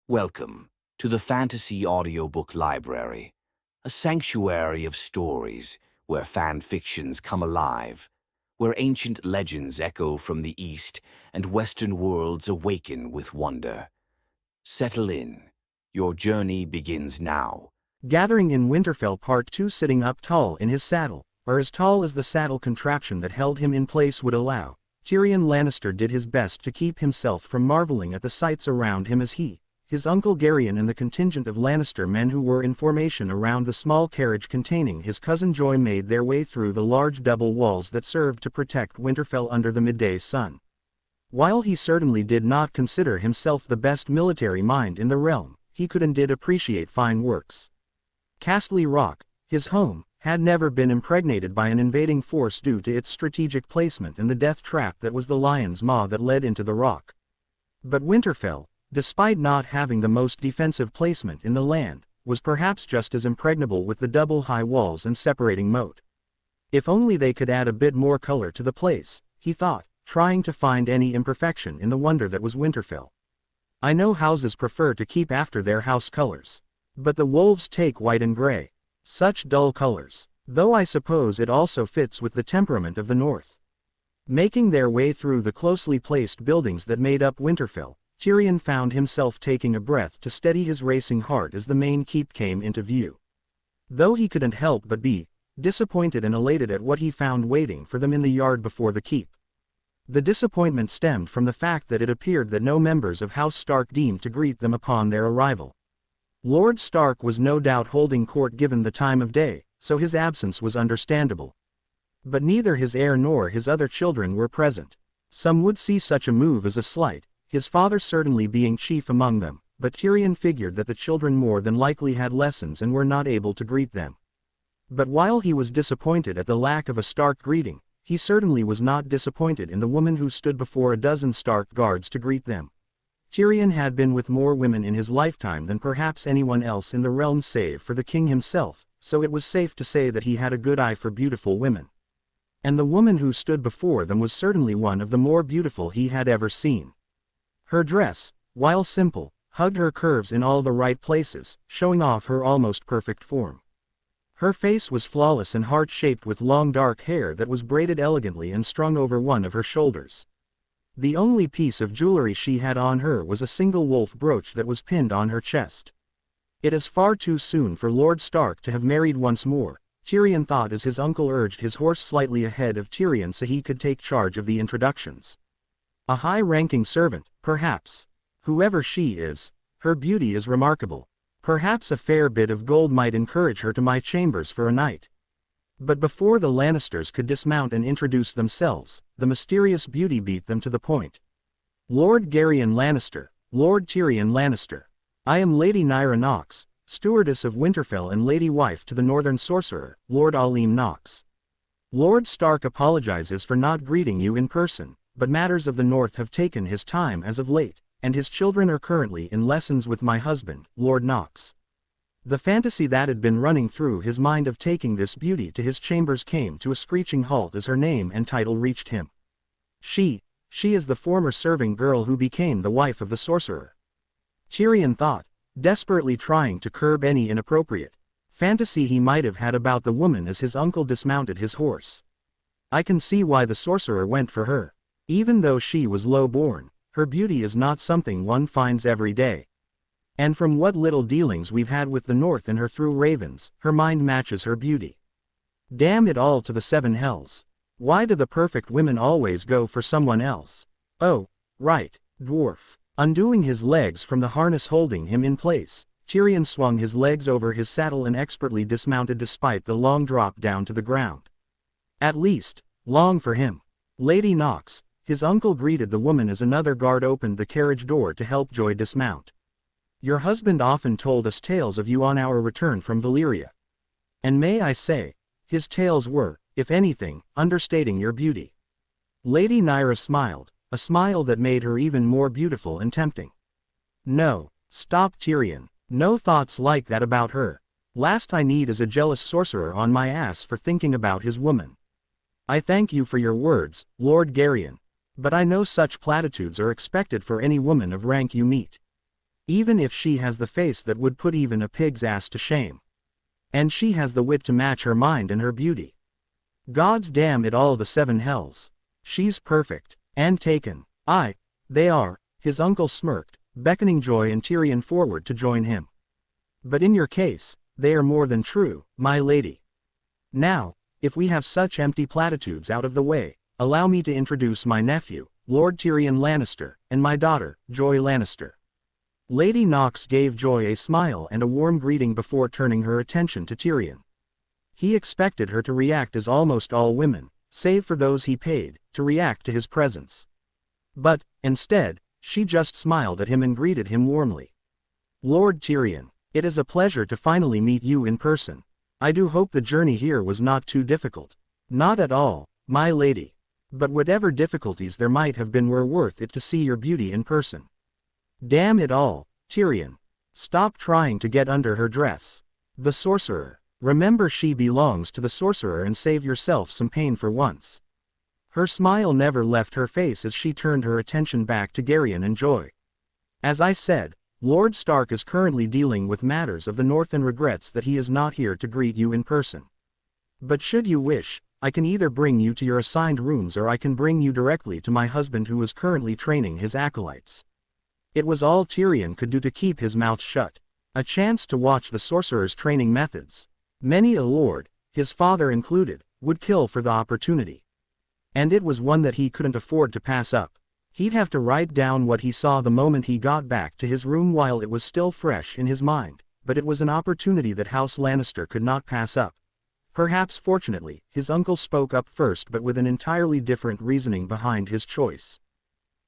Welcome to the Fantasy Audiobook Library, a sanctuary of stories where fan fictions come alive, where ancient legends echo from the East and Western worlds awaken with wonder. Settle in. Your journey begins now. Gathering in Winterfell Part 2. Sitting up tall in his saddle, or as tall as the saddle contraption that held him in place would allow, Tyrion Lannister did his best to keep himself from marveling at the sights around him as he, his uncle Garion and the contingent of Lannister men who were in formation around the small carriage containing his cousin Joy made their way through the large double walls that served to protect Winterfell under the midday sun. While he certainly did not consider himself the best military mind in the realm, he could and did appreciate fine works. Castle Rock, his home, had never been impregnated by an invading force due to its strategic placement and the death trap that was the lion's maw that led into the rock. But Winterfell, despite not having the most defensive placement in the land, was perhaps just as impregnable with the double high walls and separating moat. If only they could add a bit more color to the place, he thought, trying to find any imperfection in the wonder that was Winterfell. I know houses prefer to keep after their house colors. But the wolves take white and gray. Such dull colors, though I suppose it also fits with the temperament of the North. Making their way through the closely placed buildings that made up Winterfell, Tyrion found himself taking a breath to steady his racing heart as the main keep came into view. Though he couldn't help but be disappointed and elated at what he found waiting for them in the yard before the keep. The disappointment stemmed from the fact that it appeared that no members of House Stark deemed to greet them upon their arrival. Lord Stark was no doubt holding court given the time of day, so his absence was understandable. But neither his heir nor his other children were present. Some would see such a move as a slight, his father certainly being chief among them, but Tyrion figured that the children more than likely had lessons and were not able to greet them. But while he was disappointed at the lack of a Stark greeting, he certainly was not disappointed in the woman who stood before a dozen Stark guards to greet them. Tyrion had been with more women in his lifetime than perhaps anyone else in the realm save for the king himself, so it was safe to say that he had a good eye for beautiful women. And the woman who stood before them was certainly one of the more beautiful he had ever seen. Her dress, while simple, hugged her curves in all the right places, showing off her almost perfect form. Her face was flawless and heart-shaped with long dark hair that was braided elegantly and strung over one of her shoulders. The only piece of jewelry she had on her was a single wolf brooch that was pinned on her chest. It is far too soon for Lord Stark to have married once more, Tyrion thought as his uncle urged his horse slightly ahead of Tyrion so he could take charge of the introductions. A high-ranking servant, perhaps. Whoever she is, her beauty is remarkable. Perhaps a fair bit of gold might encourage her to my chambers for a night. But before the Lannisters could dismount and introduce themselves, the mysterious beauty beat them to the point. Lord Garion Lannister, Lord Tyrion Lannister. I am Lady Naira Nox, stewardess of Winterfell and lady wife to the Northern Sorcerer, Lord Alim Nox. Lord Stark apologizes for not greeting you in person, but matters of the North have taken his time as of late, and his children are currently in lessons with my husband, Lord Nox. The fantasy that had been running through his mind of taking this beauty to his chambers came to a screeching halt as her name and title reached him. She is the former serving girl who became the wife of the Sorcerer. Tyrion thought, desperately trying to curb any inappropriate fantasy he might have had about the woman as his uncle dismounted his horse. I can see why the Sorcerer went for her. Even though she was low-born, her beauty is not something one finds every day. And from what little dealings we've had with the North and her through ravens, her mind matches her beauty. Damn it all to the seven hells. Why do the perfect women always go for someone else? Oh, right, dwarf. Undoing his legs from the harness holding him in place, Tyrion swung his legs over his saddle and expertly dismounted despite the long drop down to the ground. At least, long for him. Lady Nox, his uncle greeted the woman as another guard opened the carriage door to help Joy dismount. Your husband often told us tales of you on our return from Valyria. And may I say, his tales were, if anything, understating your beauty. Lady Naira smiled, a smile that made her even more beautiful and tempting. No, stop Tyrion, no thoughts like that about her. Last I need is a jealous sorcerer on my ass for thinking about his woman. I thank you for your words, Lord Garion. But I know such platitudes are expected for any woman of rank you meet. Even if she has the face that would put even a pig's ass to shame. And she has the wit to match her mind and her beauty. Gods damn it all, the seven hells. She's perfect. And taken. They are. His uncle smirked, beckoning Joy and Tyrion forward to join him. But in your case, they are more than true, my lady. Now, if we have such empty platitudes out of the way, allow me to introduce my nephew, Lord Tyrion Lannister, and my daughter, Joy Lannister. Lady Nox gave Joy a smile and a warm greeting before turning her attention to Tyrion. He expected her to react as almost all women, save for those he paid, to react to his presence. But, instead, she just smiled at him and greeted him warmly. Lord Tyrion, it is a pleasure to finally meet you in person. I do hope the journey here was not too difficult. Not at all, my lady. But whatever difficulties there might have been were worth it to see your beauty in person. Damn it all, Tyrion. Stop trying to get under her dress. The Sorcerer. Remember, she belongs to the Sorcerer, and save yourself some pain for once. Her smile never left her face as she turned her attention back to Garion and Joy. As I said, Lord Stark is currently dealing with matters of the North and regrets that he is not here to greet you in person. But should you wish, I can either bring you to your assigned rooms or I can bring you directly to my husband, who is currently training his acolytes. It was all Tyrion could do to keep his mouth shut. A chance to watch the Sorcerer's training methods. Many a lord, his father included, would kill for the opportunity. And it was one that he couldn't afford to pass up. He'd have to write down what he saw the moment he got back to his room while it was still fresh in his mind, but it was an opportunity that House Lannister could not pass up. Perhaps fortunately, his uncle spoke up first, but with an entirely different reasoning behind his choice.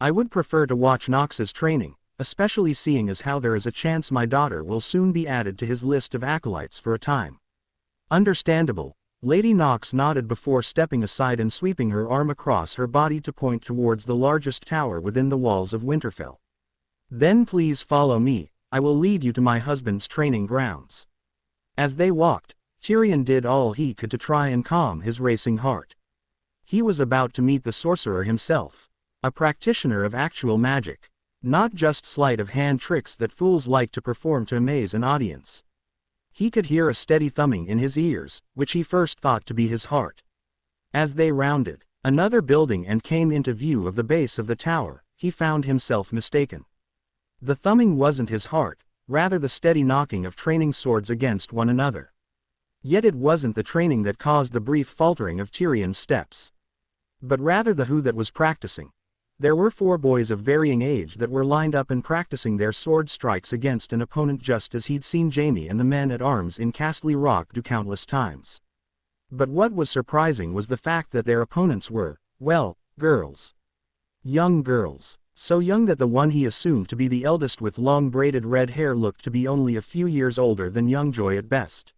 I would prefer to watch Nox's training, especially seeing as how there is a chance my daughter will soon be added to his list of acolytes for a time. Understandable. Lady Nox nodded before stepping aside and sweeping her arm across her body to point towards the largest tower within the walls of Winterfell. Then please follow me, I will lead you to my husband's training grounds. As they walked, Tyrion did all he could to try and calm his racing heart. He was about to meet the Sorcerer himself, a practitioner of actual magic, not just sleight of hand tricks that fools like to perform to amaze an audience. He could hear a steady thumbing in his ears, which he first thought to be his heart. As they rounded another building and came into view of the base of the tower, he found himself mistaken. The thumbing wasn't his heart, rather the steady knocking of training swords against one another. Yet it wasn't the training that caused the brief faltering of Tyrion's steps, but rather the who that was practicing. There were 4 boys of varying age that were lined up and practicing their sword strikes against an opponent, just as he'd seen Jaime and the men at arms in Castle Rock do countless times. But what was surprising was the fact that their opponents were, well, girls. Young girls. So young that the one he assumed to be the eldest with long braided red hair looked to be only a few years older than young Joy at best.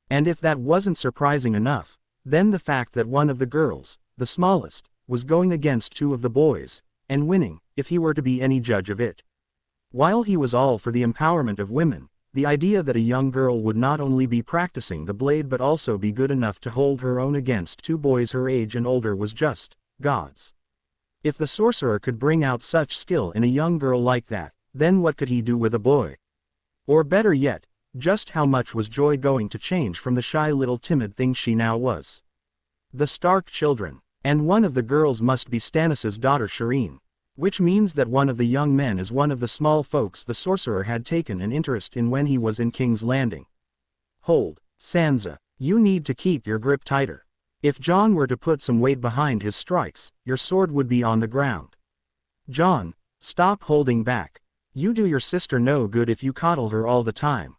And if that wasn't surprising enough, then the fact that one of the girls, the smallest, was going against 2 of the boys, and winning, if he were to be any judge of it. While he was all for the empowerment of women, the idea that a young girl would not only be practicing the blade but also be good enough to hold her own against 2 boys her age and older was just gods. If the Sorcerer could bring out such skill in a young girl like that, then what could he do with a boy? Or better yet, just how much was Joy going to change from the shy little timid thing she now was? The Stark children. And one of the girls must be Stannis's daughter Shireen. Which means that one of the young men is one of the small folks the Sorcerer had taken an interest in when he was in King's Landing. Hold, Sansa, you need to keep your grip tighter. If Jon were to put some weight behind his strikes, your sword would be on the ground. Jon, stop holding back. You do your sister no good if you coddle her all the time.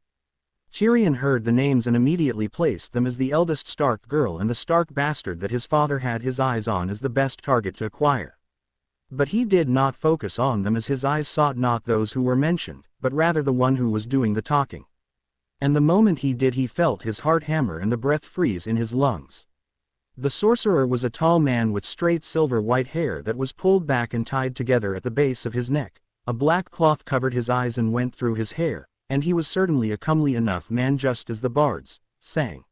Tyrion heard the names and immediately placed them as the eldest Stark girl and the Stark bastard that his father had his eyes on as the best target to acquire. But he did not focus on them, as his eyes sought not those who were mentioned, but rather the one who was doing the talking. And the moment he did, he felt his heart hammer and the breath freeze in his lungs. The Sorcerer was a tall man with straight silver white hair that was pulled back and tied together at the base of his neck. A black cloth covered his eyes and went through his hair, and he was certainly a comely enough man, just as the bards sang.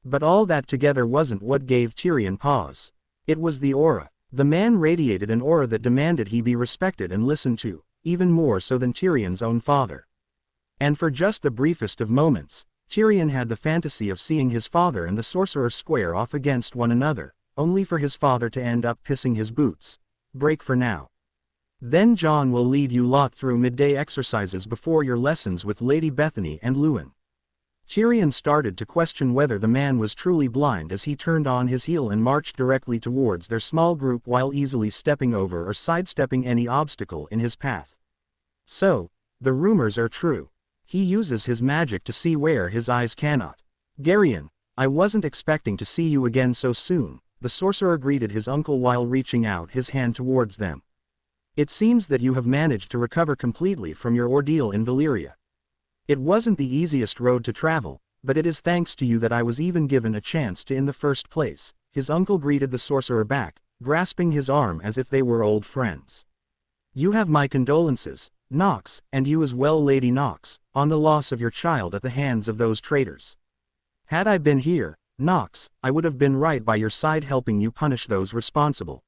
But all that together wasn't what gave Tyrion pause. It was the aura. The man radiated an aura that demanded he be respected and listened to, even more so than Tyrion's own father. And for just the briefest of moments, Tyrion had the fantasy of seeing his father and the sorcerer square off against one another, only for his father to end up pissing his boots. Break for now. Then Jon will lead you lot through midday exercises before your lessons with Lady Bethany and Luwin. Tyrion started to question whether the man was truly blind as he turned on his heel and marched directly towards their small group while easily stepping over or sidestepping any obstacle in his path. So, the rumors are true. He uses his magic to see where his eyes cannot. Arianne, I wasn't expecting to see you again so soon, the sorcerer greeted his uncle while reaching out his hand towards them. It seems that you have managed to recover completely from your ordeal in Valyria. It wasn't the easiest road to travel, but it is thanks to you that I was even given a chance to in the first place. His uncle greeted the sorcerer back, grasping his arm as if they were old friends. You have my condolences, Nox, and you as well Lady Nox, on the loss of your child at the hands of those traitors. Had I been here, Nox, I would have been right by your side helping you punish those responsible.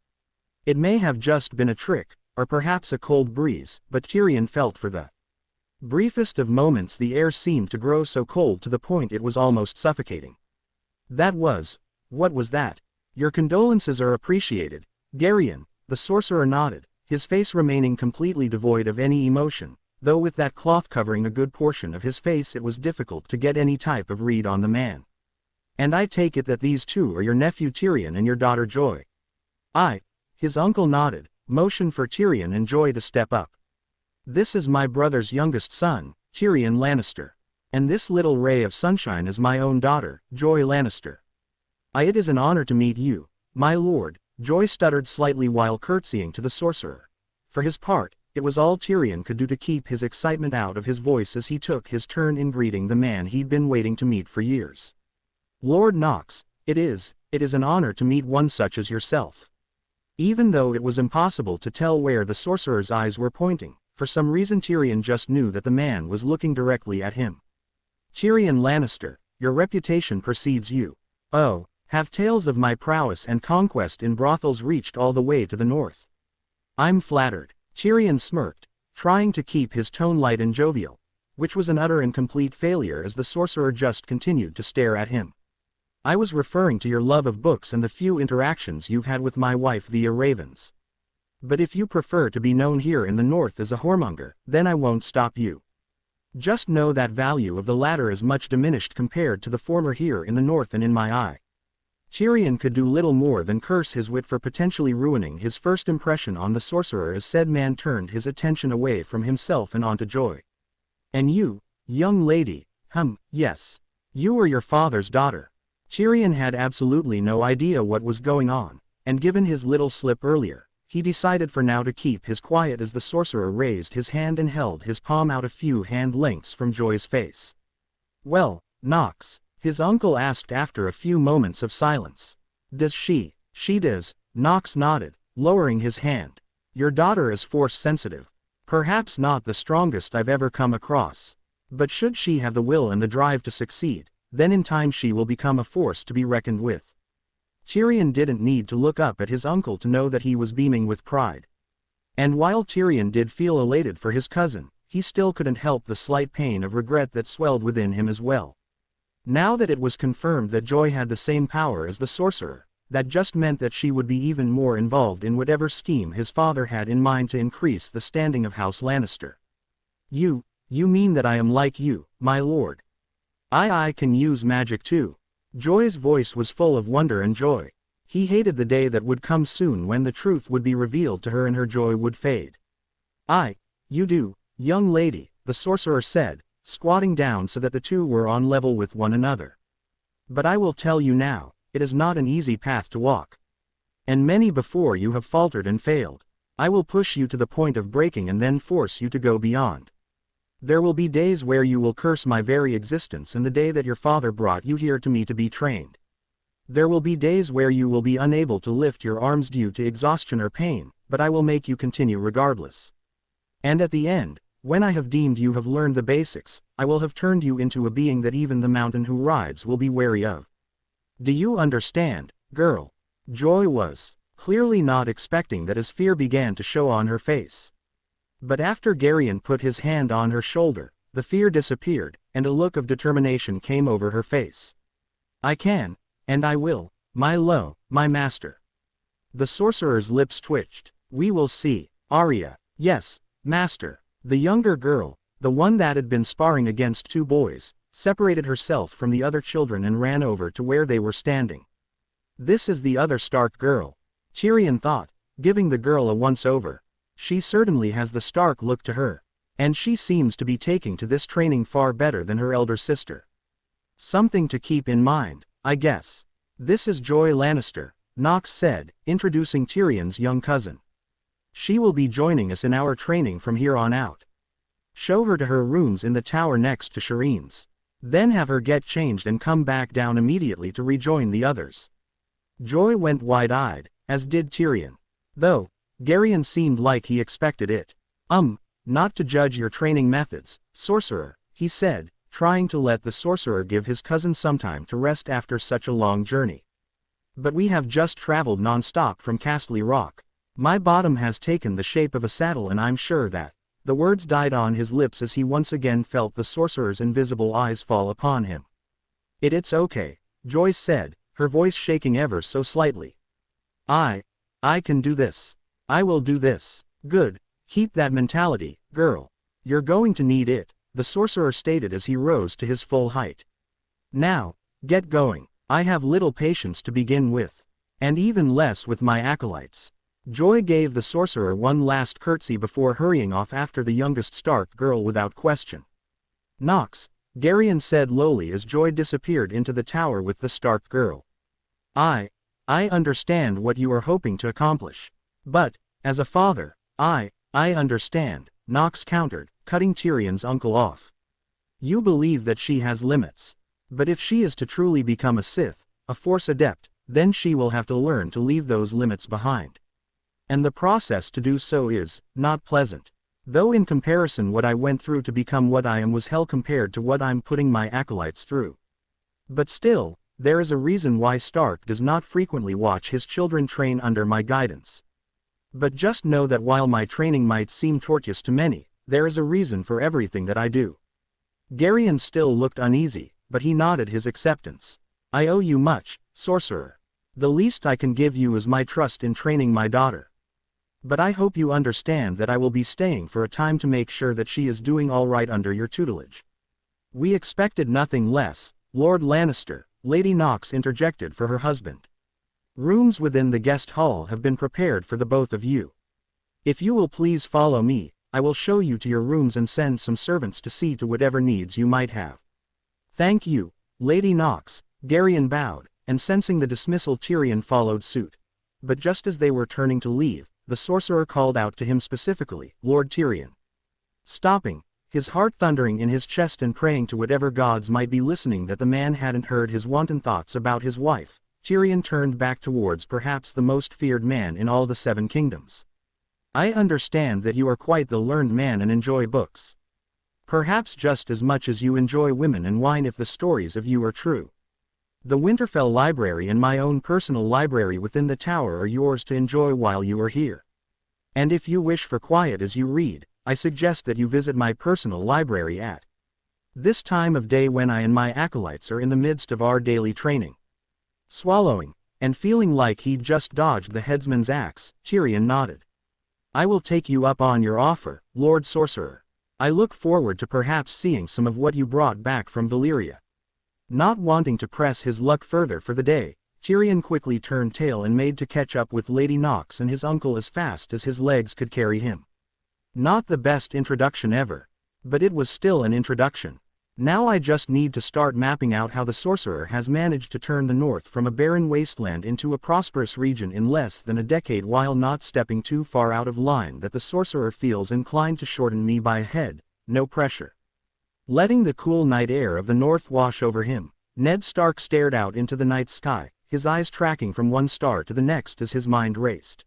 It may have just been a trick, or perhaps a cold breeze, but Tyrion felt for the briefest of moments the air seemed to grow so cold to the point it was almost suffocating. What was that? Your condolences are appreciated, Arianne, the sorcerer nodded, his face remaining completely devoid of any emotion, though with that cloth covering a good portion of his face it was difficult to get any type of read on the man. And I take it that these two are your nephew Tyrion and your daughter Joy. His uncle nodded, motioned for Tyrion and Joy to step up. This is my brother's youngest son, Tyrion Lannister. And this little ray of sunshine is my own daughter, Joy Lannister. It is an honor to meet you, my lord, Joy stuttered slightly while curtsying to the sorcerer. For his part, it was all Tyrion could do to keep his excitement out of his voice as he took his turn in greeting the man he'd been waiting to meet for years. Lord Nox, it is an honor to meet one such as yourself. Even though it was impossible to tell where the sorcerer's eyes were pointing, for some reason Tyrion just knew that the man was looking directly at him. Tyrion Lannister, your reputation precedes you. Oh, have tales of my prowess and conquest in brothels reached all the way to the north? I'm flattered. Tyrion smirked, trying to keep his tone light and jovial, which was an utter and complete failure as the sorcerer just continued to stare at him. I was referring to your love of books and the few interactions you've had with my wife via ravens. But if you prefer to be known here in the north as a whoremonger, then I won't stop you. Just know that value of the latter is much diminished compared to the former here in the north and in my eye. Tyrion could do little more than curse his wit for potentially ruining his first impression on the sorcerer as said man turned his attention away from himself and onto Joy. And you, young lady, yes. You are your father's daughter. Tyrion had absolutely no idea what was going on, and given his little slip earlier, he decided for now to keep his quiet as the sorcerer raised his hand and held his palm out a few hand lengths from Joy's face. Well, Nox, his uncle asked after a few moments of silence. Does she does, Nox nodded, lowering his hand. Your daughter is force sensitive. Perhaps not the strongest I've ever come across. But should she have the will and the drive to succeed, then in time she will become a force to be reckoned with. Tyrion didn't need to look up at his uncle to know that he was beaming with pride. And while Tyrion did feel elated for his cousin, he still couldn't help the slight pain of regret that swelled within him as well. Now that it was confirmed that Joy had the same power as the sorcerer, that just meant that she would be even more involved in whatever scheme his father had in mind to increase the standing of House Lannister. You mean that I am like you, my lord? I can use magic too. Joy's voice was full of wonder and joy. He hated the day that would come soon when the truth would be revealed to her and her joy would fade. You do, young lady, the sorcerer said, squatting down so that the two were on level with one another. But I will tell you now, it is not an easy path to walk. And many before you have faltered and failed. I will push you to the point of breaking and then force you to go beyond. There will be days where you will curse my very existence and the day that your father brought you here to me to be trained. There will be days where you will be unable to lift your arms due to exhaustion or pain, but I will make you continue regardless. And at the end, when I have deemed you have learned the basics, I will have turned you into a being that even the mountain who rides will be wary of. Do you understand, girl? Joy was clearly not expecting that as fear began to show on her face. But after Garion put his hand on her shoulder, the fear disappeared, and a look of determination came over her face. I can, and I will, my master. The sorcerer's lips twitched. We will see, Arya. Yes, master. The younger girl, the one that had been sparring against two boys, separated herself from the other children and ran over to where they were standing. This is the other Stark girl, Tyrion thought, giving the girl a once-over. She certainly has the Stark look to her, and she seems to be taking to this training far better than her elder sister. Something to keep in mind, I guess. This is Joy Lannister, Nox said, introducing Tyrion's young cousin. She will be joining us in our training from here on out. Show her to her rooms in the tower next to Shireen's. Then have her get changed and come back down immediately to rejoin the others. Joy went wide-eyed, as did Tyrion. Though, Garion seemed like he expected it. Not to judge your training methods, sorcerer, he said, trying to let the sorcerer give his cousin some time to rest after such a long journey. But we have just traveled non-stop from Castle Rock. My bottom has taken the shape of a saddle, and I'm sure that. The words died on his lips as he once again felt the sorcerer's invisible eyes fall upon him. It's okay, Joyce said, her voice shaking ever so slightly. I can do this. I will do this. Good. Keep that mentality, girl. You're going to need it, the sorcerer stated as he rose to his full height. Now, get going. I have little patience to begin with. And even less with my acolytes. Joy gave the sorcerer one last curtsy before hurrying off after the youngest Stark girl without question. Nox, Garion said lowly as Joy disappeared into the tower with the Stark girl. I understand what you are hoping to accomplish. But, as a father, I understand, Nox countered, cutting Tyrion's uncle off. You believe that she has limits. But if she is to truly become a Sith, a Force adept, then she will have to learn to leave those limits behind. And the process to do so is not pleasant. Though in comparison what I went through to become what I am was hell compared to what I'm putting my acolytes through. But still, there is a reason why Stark does not frequently watch his children train under my guidance. But just know that while my training might seem tortuous to many, there is a reason for everything that I do. Garion still looked uneasy, but he nodded his acceptance. I owe you much, sorcerer. The least I can give you is my trust in training my daughter. But I hope you understand that I will be staying for a time to make sure that she is doing all right under your tutelage. We expected nothing less, Lord Lannister, Lady Nox interjected for her husband. Rooms within the guest hall have been prepared for the both of you. If you will please follow me, I will show you to your rooms and send some servants to see to whatever needs you might have. Thank you, Lady Nox, Garion bowed, and sensing the dismissal Tyrion followed suit. But just as they were turning to leave, the sorcerer called out to him specifically, Lord Tyrion. Stopping, his heart thundering in his chest and praying to whatever gods might be listening that the man hadn't heard his wanton thoughts about his wife, Tyrion turned back towards perhaps the most feared man in all the Seven Kingdoms. I understand that you are quite the learned man and enjoy books. Perhaps just as much as you enjoy women and wine if the stories of you are true. The Winterfell library and my own personal library within the tower are yours to enjoy while you are here. And if you wish for quiet as you read, I suggest that you visit my personal library at this time of day when I and my acolytes are in the midst of our daily training. Swallowing, and feeling like he'd just dodged the headsman's axe, Tyrion nodded. I will take you up on your offer, Lord Sorcerer. I look forward to perhaps seeing some of what you brought back from Valyria. Not wanting to press his luck further for the day, Tyrion quickly turned tail and made to catch up with Lady Nox and his uncle as fast as his legs could carry him. Not the best introduction ever. But it was still an introduction. Now I just need to start mapping out how the sorcerer has managed to turn the north from a barren wasteland into a prosperous region in less than a decade while not stepping too far out of line that the sorcerer feels inclined to shorten me by a head, no pressure. Letting the cool night air of the north wash over him, Ned Stark stared out into the night sky, his eyes tracking from one star to the next as his mind raced.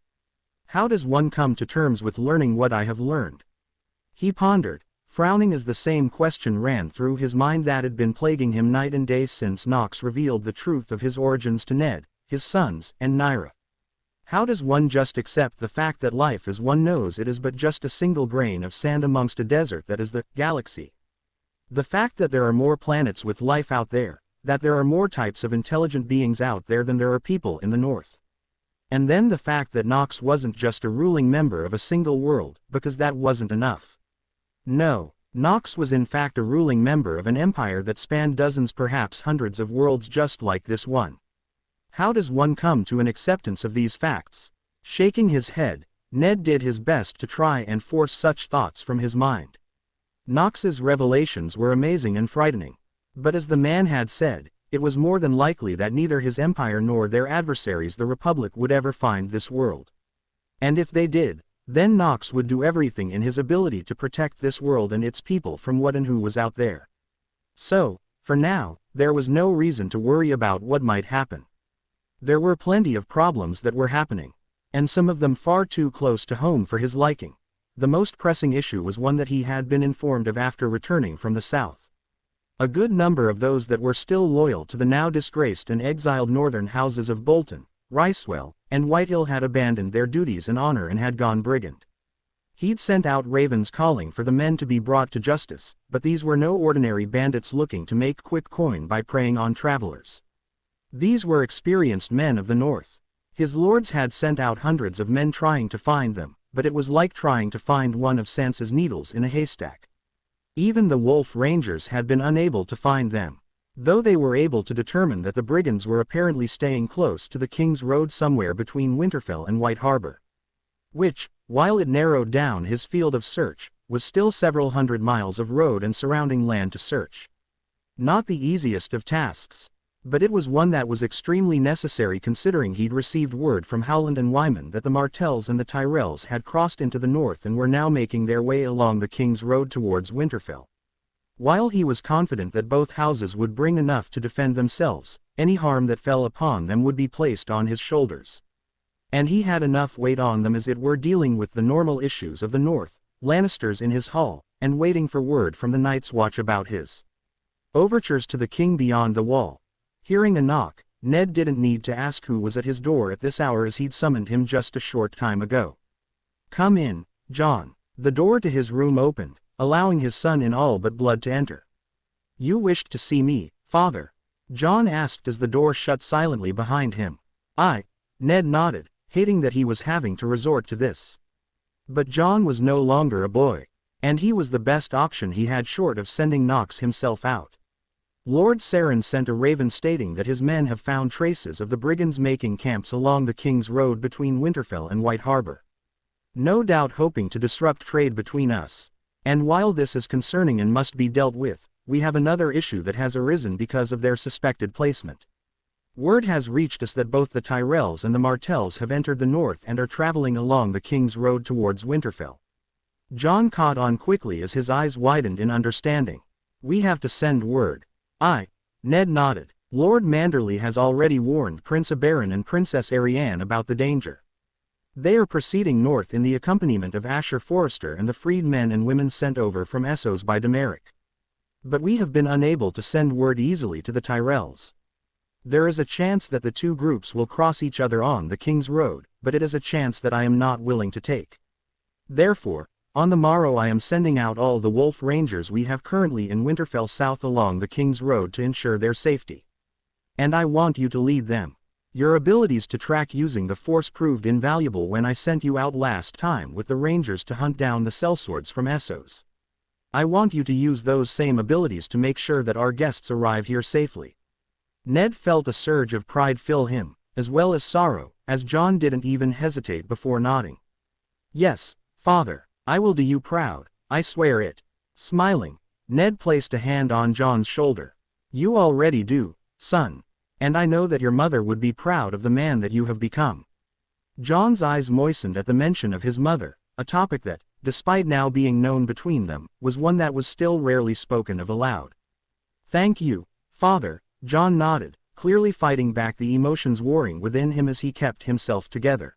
How does one come to terms with learning what I have learned? He pondered, frowning as the same question ran through his mind that had been plaguing him night and day since Nox revealed the truth of his origins to Ned, his sons, and Naira. How does one just accept the fact that life as one knows it is but just a single grain of sand amongst a desert that is the galaxy? The fact that there are more planets with life out there, that there are more types of intelligent beings out there than there are people in the North. And then the fact that Nox wasn't just a ruling member of a single world, because that wasn't enough. No, Nox was in fact a ruling member of an empire that spanned dozens, perhaps hundreds of worlds just like this one. How does one come to an acceptance of these facts? Shaking his head, Ned did his best to try and force such thoughts from his mind. Nox's revelations were amazing and frightening. But as the man had said, it was more than likely that neither his empire nor their adversaries the Republic would ever find this world. And if they did, then Nox would do everything in his ability to protect this world and its people from what and who was out there. So, for now, there was no reason to worry about what might happen. There were plenty of problems that were happening, and some of them far too close to home for his liking. The most pressing issue was one that he had been informed of after returning from the south. A good number of those that were still loyal to the now disgraced and exiled northern houses of Bolton, Ricewell, and Whitehill had abandoned their duties and honor and had gone brigand. He'd sent out ravens calling for the men to be brought to justice, but these were no ordinary bandits looking to make quick coin by preying on travelers. These were experienced men of the North. His lords had sent out hundreds of men trying to find them, but it was like trying to find one of Sansa's needles in a haystack. Even the Wolf Rangers had been unable to find them, though they were able to determine that the brigands were apparently staying close to the King's Road somewhere between Winterfell and White Harbor. Which, while it narrowed down his field of search, was still several hundred miles of road and surrounding land to search. Not the easiest of tasks. But it was one that was extremely necessary considering he'd received word from Howland and Wyman that the Martells and the Tyrells had crossed into the north and were now making their way along the King's Road towards Winterfell. While he was confident that both houses would bring enough to defend themselves, any harm that fell upon them would be placed on his shoulders. And he had enough weight on them as it were dealing with the normal issues of the North, Lannisters in his hall, and waiting for word from the Night's Watch about his overtures to the king beyond the wall. Hearing a knock, Ned didn't need to ask who was at his door at this hour as he'd summoned him just a short time ago. "Come in, Jon." The door to his room opened, allowing his son in all but blood to enter. "You wished to see me, father?" Jon asked as the door shut silently behind him. Ned nodded, hating that he was having to resort to this. But Jon was no longer a boy, and he was the best option he had short of sending Nox himself out. Lord Saren sent a raven stating that his men have found traces of the brigands making camps along the King's Road between Winterfell and White Harbor. No doubt hoping to disrupt trade between us. And while this is concerning and must be dealt with, we have another issue that has arisen because of their suspected placement. Word has reached us that both the Tyrells and the Martells have entered the north and are traveling along the King's Road towards Winterfell. Jon caught on quickly as his eyes widened in understanding. "We have to send word." Ned nodded. "Lord Manderley has already warned Prince Oberyn and Princess Arianne about the danger. They are proceeding north in the accompaniment of Asher Forrester and the freed men and women sent over from Essos by Demeric. But we have been unable to send word easily to the Tyrells. There is a chance that the two groups will cross each other on the King's Road, but it is a chance that I am not willing to take. Therefore, on the morrow I am sending out all the Wolf Rangers we have currently in Winterfell south along the King's Road to ensure their safety. And I want you to lead them. Your abilities to track using the Force proved invaluable when I sent you out last time with the Rangers to hunt down the sellswords from Essos. I want you to use those same abilities to make sure that our guests arrive here safely." Ned felt a surge of pride fill him, as well as sorrow, as Jon didn't even hesitate before nodding. "Yes, father. I will do you proud, I swear it." Smiling, Ned placed a hand on Jon's shoulder. "You already do, son. And I know that your mother would be proud of the man that you have become." Jon's eyes moistened at the mention of his mother, a topic that, despite now being known between them, was one that was still rarely spoken of aloud. "Thank you, father," Jon nodded, clearly fighting back the emotions warring within him as he kept himself together.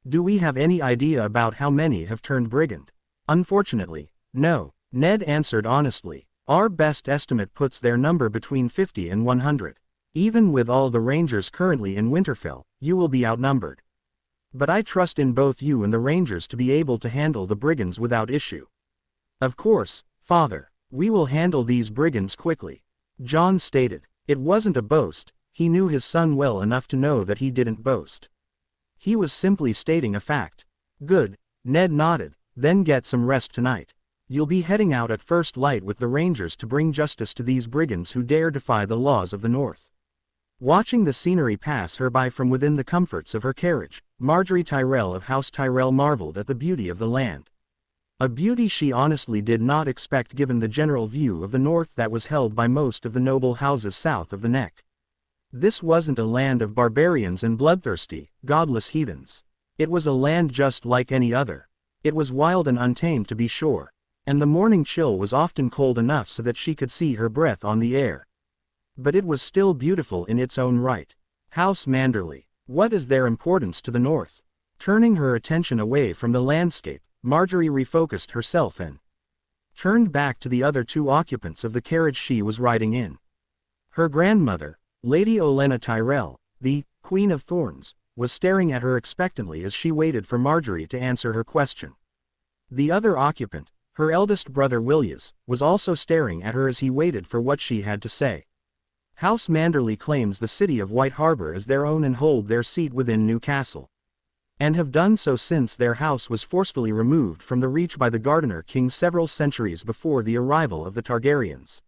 "Do we have any idea about how many have turned brigand?" "Unfortunately, no," Ned answered honestly. "Our best estimate puts their number between 50 and 100. Even with all the Rangers currently in Winterfell, you will be outnumbered." But I trust in both you and the Rangers to be able to handle the brigands without issue. Of course, Father, we will handle these brigands quickly, Jon stated. It wasn't a boast, he knew his son well enough to know that he didn't boast. He was simply stating a fact. Good, Ned nodded, then get some rest tonight. You'll be heading out at first light with the Rangers to bring justice to these brigands who dare defy the laws of the North. Watching the scenery pass her by from within the comforts of her carriage, Margaery Tyrell of House Tyrell marveled at the beauty of the land. A beauty she honestly did not expect given the general view of the North that was held by most of the noble houses south of the Neck. This wasn't a land of barbarians and bloodthirsty, godless heathens. It was a land just like any other. It was wild and untamed to be sure, and the morning chill was often cold enough so that she could see her breath on the air. But it was still beautiful in its own right. House Manderly. What is their importance to the North? Turning her attention away from the landscape, Margaery refocused herself and turned back to the other two occupants of the carriage she was riding in. Her grandmother, Lady Olenna Tyrell, the Queen of Thorns, was staring at her expectantly as she waited for Margaery to answer her question. The other occupant, her eldest brother Willias, was also staring at her as he waited for what she had to say. House Manderly claims the city of White Harbor as their own and hold their seat within Newcastle, and have done so since their house was forcefully removed from the reach by the Gardener King several centuries before the arrival of the Targaryens.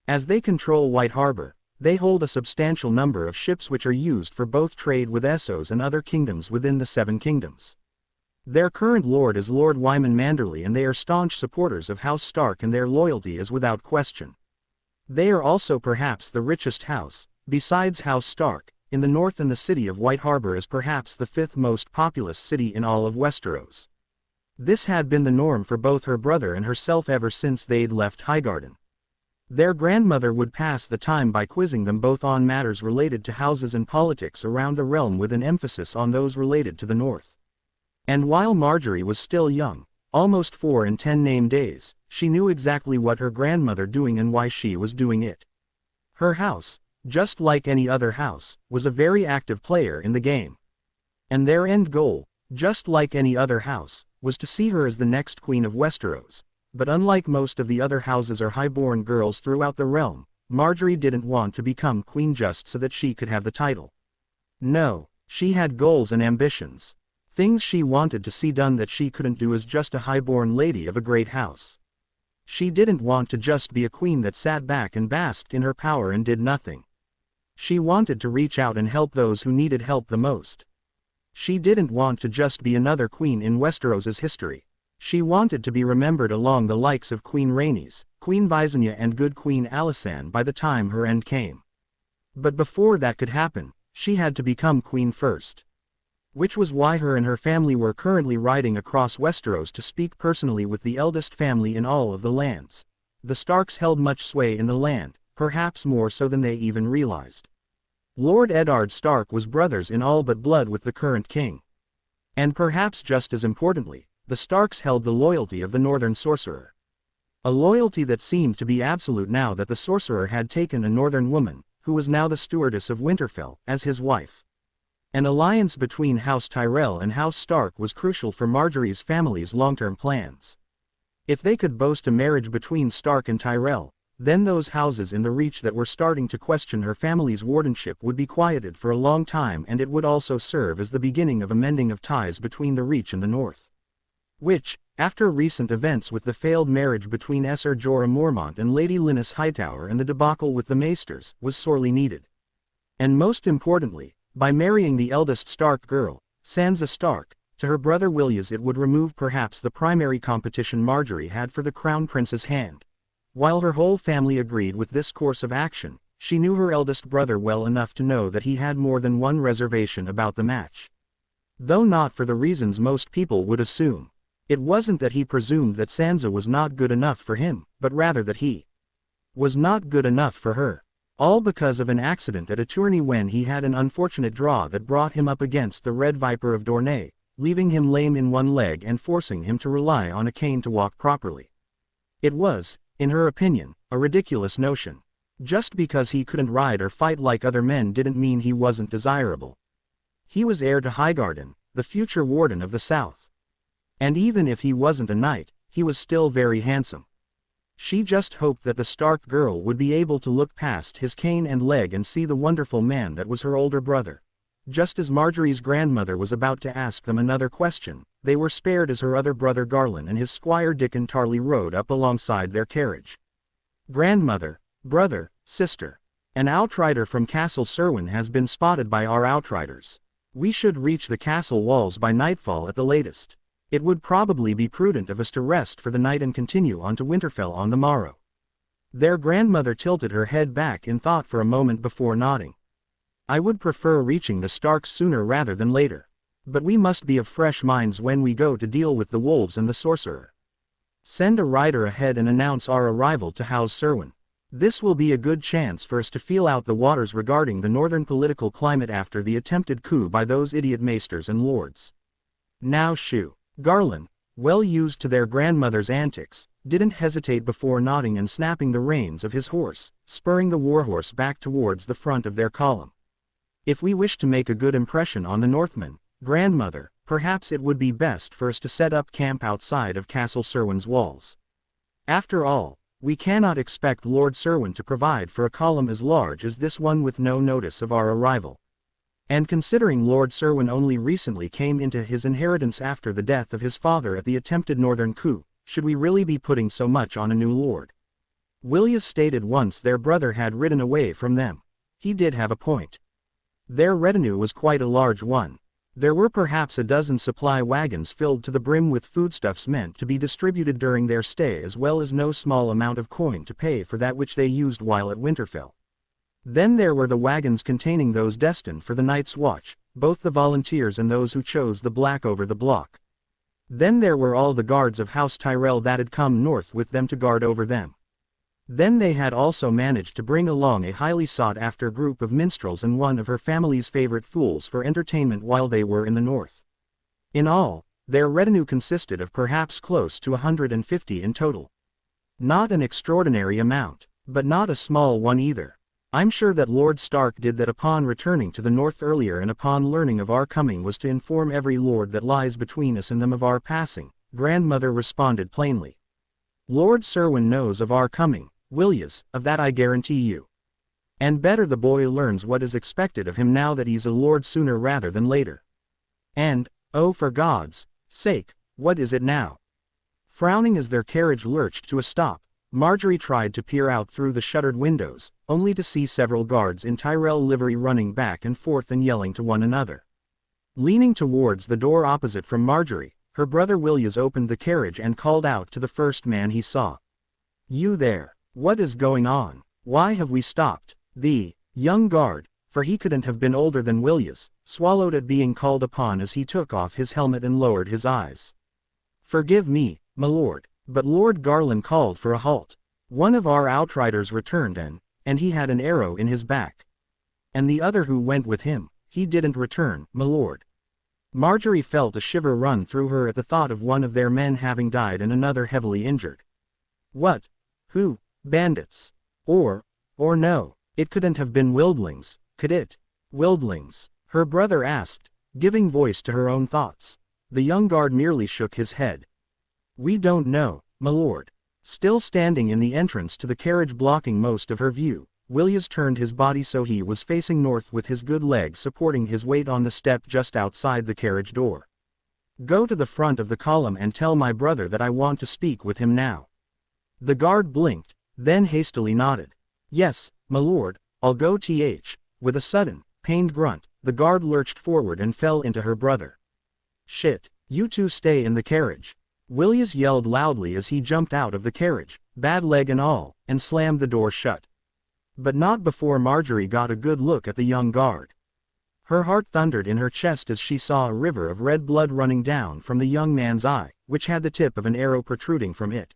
As they control White Harbor, they hold a substantial number of ships which are used for both trade with Essos and other kingdoms within the Seven Kingdoms. Their current lord is Lord Wyman Manderly, and they are staunch supporters of House Stark, and their loyalty is without question. They are also perhaps the richest house, besides House Stark, in the north, and the city of White Harbor is perhaps the fifth most populous city in all of Westeros. This had been the norm for both her brother and herself ever since they'd left Highgarden. Their grandmother would pass the time by quizzing them both on matters related to houses and politics around the realm, with an emphasis on those related to the North. And while Margaery was still young, almost 4 and 10 name days, she knew exactly what her grandmother doing and why she was doing it. Her house, just like any other house, was a very active player in the game. And their end goal, just like any other house, was to see her as the next Queen of Westeros. But unlike most of the other houses or high-born girls throughout the realm, Margaery didn't want to become queen just so that she could have the title. No, she had goals and ambitions. Things she wanted to see done that she couldn't do as just a high-born lady of a great house. She didn't want to just be a queen that sat back and basked in her power and did nothing. She wanted to reach out and help those who needed help the most. She didn't want to just be another queen in Westeros's history. She wanted to be remembered along the likes of Queen Rhaenys, Queen Visenya and good Queen Alysanne by the time her end came. But before that could happen, she had to become queen first. Which was why her and her family were currently riding across Westeros to speak personally with the eldest family in all of the lands. The Starks held much sway in the land, perhaps more so than they even realized. Lord Eddard Stark was brothers in all but blood with the current king. And perhaps just as importantly, the Starks held the loyalty of the Northern Sorcerer. A loyalty that seemed to be absolute now that the Sorcerer had taken a Northern woman, who was now the stewardess of Winterfell, as his wife. An alliance between House Tyrell and House Stark was crucial for Margaery's family's long-term plans. If they could boast a marriage between Stark and Tyrell, then those houses in the Reach that were starting to question her family's wardenship would be quieted for a long time, and it would also serve as the beginning of a mending of ties between the Reach and the North. Which, after recent events with the failed marriage between Ser Jorah Mormont and Lady Lynnis Hightower and the debacle with the Maesters, was sorely needed. And most importantly, by marrying the eldest Stark girl, Sansa Stark, to her brother Willias, it would remove perhaps the primary competition Margaery had for the Crown Prince's hand. While her whole family agreed with this course of action, she knew her eldest brother well enough to know that he had more than one reservation about the match. Though not for the reasons most people would assume. It wasn't that he presumed that Sansa was not good enough for him, but rather that he was not good enough for her. All because of an accident at a tourney when he had an unfortunate draw that brought him up against the Red Viper of Dorne, leaving him lame in one leg and forcing him to rely on a cane to walk properly. It was, in her opinion, a ridiculous notion. Just because he couldn't ride or fight like other men didn't mean he wasn't desirable. He was heir to Highgarden, the future warden of the South. And even if he wasn't a knight, he was still very handsome. She just hoped that the Stark girl would be able to look past his cane and leg and see the wonderful man that was her older brother. Just as Marjorie's grandmother was about to ask them another question, they were spared as her other brother Garland and his squire Dickon Tarley rode up alongside their carriage. Grandmother, brother, sister. An outrider from Castle Serwyn has been spotted by our outriders. We should reach the castle walls by nightfall at the latest. It would probably be prudent of us to rest for the night and continue on to Winterfell on the morrow. Their grandmother tilted her head back in thought for a moment before nodding. I would prefer reaching the Starks sooner rather than later. But we must be of fresh minds when we go to deal with the wolves and the sorcerer. Send a rider ahead and announce our arrival to House Serwyn. This will be a good chance for us to feel out the waters regarding the northern political climate after the attempted coup by those idiot maesters and lords. Now shoo. Garland, well used to their grandmother's antics, didn't hesitate before nodding and snapping the reins of his horse, spurring the warhorse back towards the front of their column. If we wish to make a good impression on the Northmen, grandmother, perhaps it would be best for us to set up camp outside of Castle Serwyn's walls. After all, we cannot expect Lord Serwyn to provide for a column as large as this one with no notice of our arrival. And considering Lord Serwyn only recently came into his inheritance after the death of his father at the attempted northern coup, should we really be putting so much on a new lord? Willias stated once their brother had ridden away from them. He did have a point. Their retinue was quite a large one. There were perhaps a dozen supply wagons filled to the brim with foodstuffs meant to be distributed during their stay, as well as no small amount of coin to pay for that which they used while at Winterfell. Then there were the wagons containing those destined for the night's watch, both the volunteers and those who chose the black over the block. Then there were all the guards of House Tyrell that had come north with them to guard over them. Then they had also managed to bring along a highly sought-after group of minstrels and one of her family's favorite fools for entertainment while they were in the north. In all, their retinue consisted of perhaps close to 150 in total. Not an extraordinary amount, but not a small one either. I'm sure that Lord Stark did that upon returning to the north earlier and upon learning of our coming was to inform every lord that lies between us and them of our passing, grandmother responded plainly. Lord Serwyn knows of our coming, Willias, of that I guarantee you. And better the boy learns what is expected of him now that he's a lord sooner rather than later. And, oh for God's sake, what is it now? Frowning as their carriage lurched to a stop, Marjorie tried to peer out through the shuttered windows, only to see several guards in Tyrell livery running back and forth and yelling to one another. Leaning towards the door opposite from Marjorie, her brother Willias opened the carriage and called out to the first man he saw. You there, what is going on? Why have we stopped? The young guard, for he couldn't have been older than Willias, swallowed at being called upon as he took off his helmet and lowered his eyes. Forgive me, my lord, but Lord Garland called for a halt. One of our outriders returned and he had an arrow in his back. And the other who went with him, he didn't return, my lord. Marjorie felt a shiver run through her at the thought of one of their men having died and another heavily injured. What? Who? Bandits? Or no, it couldn't have been Wildlings, could it? Wildlings, her brother asked, giving voice to her own thoughts. The young guard merely shook his head. We don't know, my lord. Still standing in the entrance to the carriage blocking most of her view, Willias turned his body so he was facing north with his good leg supporting his weight on the step just outside the carriage door. Go to the front of the column and tell my brother that I want to speak with him now. The guard blinked, then hastily nodded. Yes, my lord, I'll go. With a sudden, pained grunt, the guard lurched forward and fell into her brother. Shit, you two stay in the carriage. Willias yelled loudly as he jumped out of the carriage, bad leg and all, and slammed the door shut. But not before Marjorie got a good look at the young guard. Her heart thundered in her chest as she saw a river of red blood running down from the young man's eye, which had the tip of an arrow protruding from it.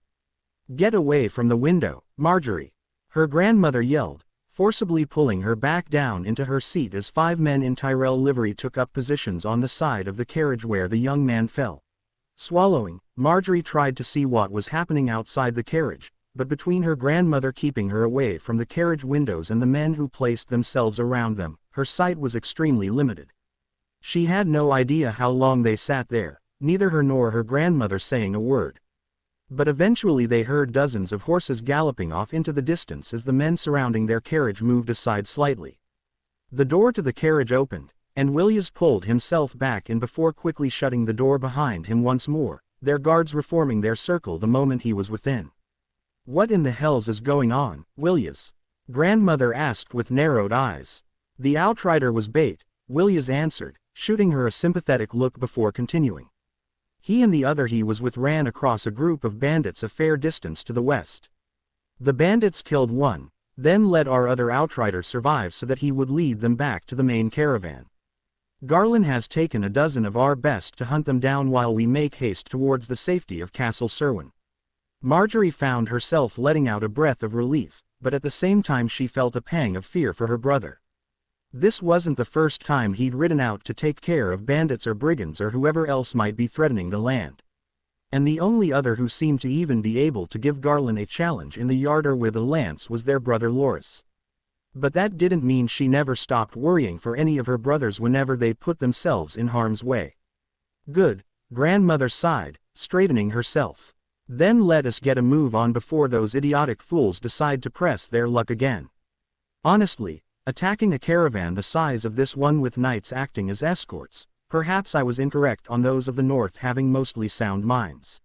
Get away from the window, Marjorie! Her grandmother yelled, forcibly pulling her back down into her seat as 5 men in Tyrell livery took up positions on the side of the carriage where the young man fell. Swallowing, Marjorie tried to see what was happening outside the carriage, but between her grandmother keeping her away from the carriage windows and the men who placed themselves around them, her sight was extremely limited. She had no idea how long they sat there, neither her nor her grandmother saying a word. But eventually they heard dozens of horses galloping off into the distance as the men surrounding their carriage moved aside slightly. The door to the carriage opened, and Williams pulled himself back in before quickly shutting the door behind him once more, their guards reforming their circle the moment he was within. "What in the hells is going on, Williams?" Grandmother asked with narrowed eyes. "The outrider was bait," Williams answered, shooting her a sympathetic look before continuing. "He and the other he was with ran across a group of bandits a fair distance to the west. The bandits killed one, then let our other outrider survive so that he would lead them back to the main caravan. Garland has taken a dozen of our best to hunt them down while we make haste towards the safety of Castle Serwyn." Marjorie found herself letting out a breath of relief, but at the same time she felt a pang of fear for her brother. This wasn't the first time he'd ridden out to take care of bandits or brigands or whoever else might be threatening the land. And the only other who seemed to even be able to give Garland a challenge in the yard or with a lance was their brother Loras. But that didn't mean she never stopped worrying for any of her brothers whenever they put themselves in harm's way. "Good," grandmother sighed, straightening herself. "Then let us get a move on before those idiotic fools decide to press their luck again. Honestly, attacking a caravan the size of this one with knights acting as escorts, perhaps I was incorrect on those of the north having mostly sound minds."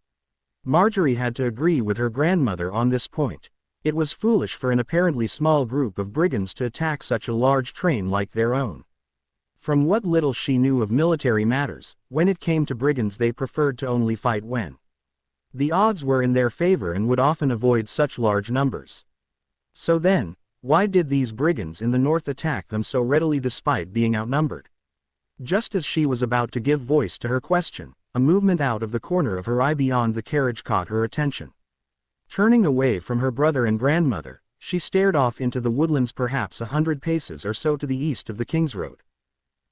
Marjorie had to agree with her grandmother on this point. It was foolish for an apparently small group of brigands to attack such a large train like their own. From what little she knew of military matters, when it came to brigands they preferred to only fight when the odds were in their favor and would often avoid such large numbers. So then, why did these brigands in the north attack them so readily despite being outnumbered? Just as she was about to give voice to her question, a movement out of the corner of her eye beyond the carriage caught her attention. Turning away from her brother and grandmother, she stared off into the woodlands perhaps 100 paces or so to the east of the King's Road.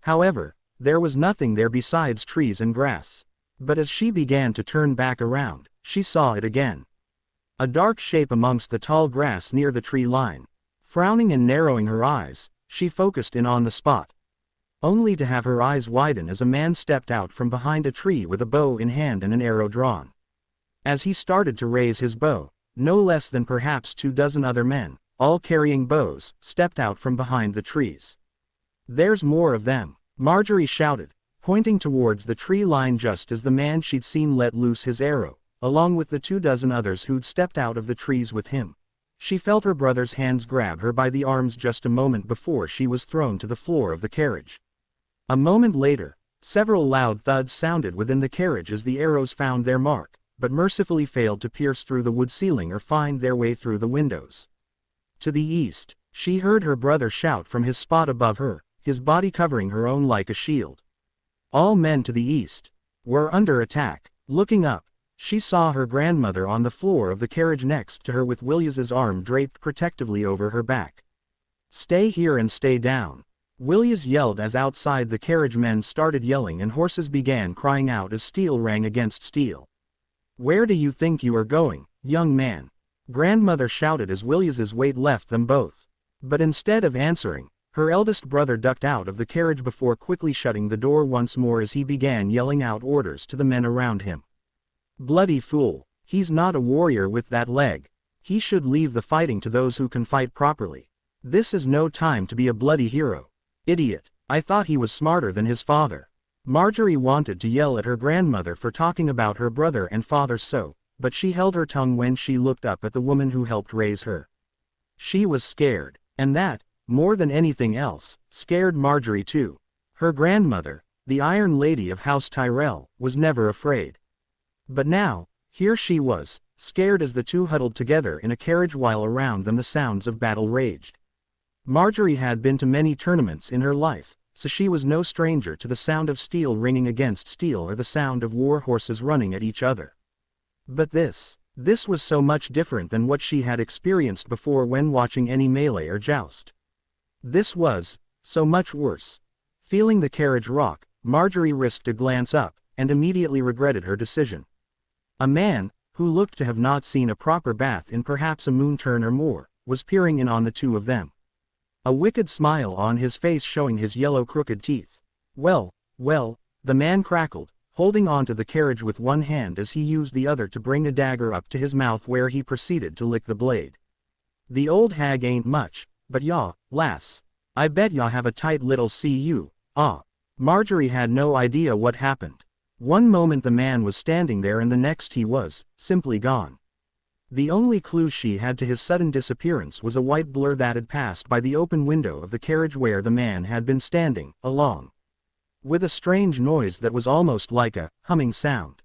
However, there was nothing there besides trees and grass. But as she began to turn back around, she saw it again. A dark shape amongst the tall grass near the tree line. Frowning and narrowing her eyes, she focused in on the spot. Only to have her eyes widen as a man stepped out from behind a tree with a bow in hand and an arrow drawn. As he started to raise his bow, no less than perhaps 24 other men, all carrying bows, stepped out from behind the trees. "There's more of them," Marjorie shouted, pointing towards the tree line just as the man she'd seen let loose his arrow, along with the 24 others who'd stepped out of the trees with him. She felt her brother's hands grab her by the arms just a moment before she was thrown to the floor of the carriage. A moment later, several loud thuds sounded within the carriage as the arrows found their mark, but mercifully failed to pierce through the wood ceiling or find their way through the windows. To the east, she heard her brother shout from his spot above her, his body covering her own like a shield. All men to the east were under attack. Looking up, she saw her grandmother on the floor of the carriage next to her with Williams's arm draped protectively over her back. "Stay here and stay down," Williams yelled as outside the carriage men started yelling and horses began crying out as steel rang against steel. "Where do you think you are going, young man?" grandmother shouted as Williams's weight left them both. But instead of answering, her eldest brother ducked out of the carriage before quickly shutting the door once more as he began yelling out orders to the men around him. "Bloody fool, he's not a warrior with that leg. He should leave the fighting to those who can fight properly. This is no time to be a bloody hero. Idiot, I thought he was smarter than his father." Marjorie wanted to yell at her grandmother for talking about her brother and father so, but she held her tongue when she looked up at the woman who helped raise her. She was scared, and that, more than anything else, scared Marjorie too. Her grandmother, the Iron Lady of House Tyrell, was never afraid. But now, here she was, scared as the two huddled together in a carriage while around them the sounds of battle raged. Marjorie had been to many tournaments in her life, so she was no stranger to the sound of steel ringing against steel or the sound of war horses running at each other. But this was so much different than what she had experienced before when watching any melee or joust. This was so much worse. Feeling the carriage rock, Marjorie risked a glance up, and immediately regretted her decision. A man, who looked to have not seen a proper bath in perhaps a moon turn or more, was peering in on the two of them. A wicked smile on his face showing his yellow crooked teeth. "Well, Well, the man crackled, holding on to the carriage with one hand as he used the other to bring a dagger up to his mouth where he proceeded to lick the blade. The old hag ain't much, but yaw, lass. I bet yaw have a tight little cu. Marjorie had no idea what happened. One moment the man was standing there and the next he was, simply gone. The only clue she had to his sudden disappearance was a white blur that had passed by the open window of the carriage where the man had been standing, along with a strange noise that was almost like a humming sound.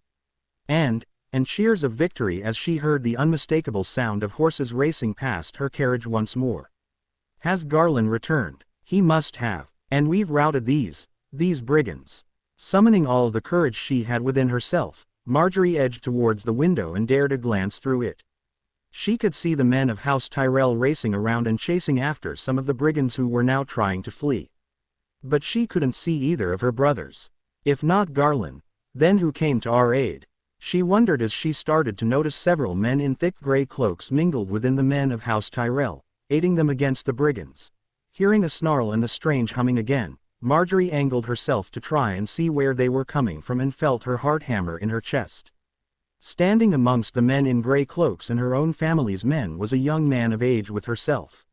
And cheers of victory as she heard the unmistakable sound of horses racing past her carriage once more. Has Garland returned? He must have. And we've routed these brigands. Summoning all the courage she had within herself, Marjorie edged towards the window and dared a glance through it. She could see the men of House Tyrell racing around and chasing after some of the brigands who were now trying to flee. But she couldn't see either of her brothers. If not Garland, then who came to our aid? She wondered as she started to notice several men in thick gray cloaks mingled within the men of House Tyrell, aiding them against the brigands. Hearing a snarl and the strange humming again, Marjorie angled herself to try and see where they were coming from and felt her heart hammer in her chest. Standing amongst the men in gray cloaks and her own family's men was a young man of age with herself.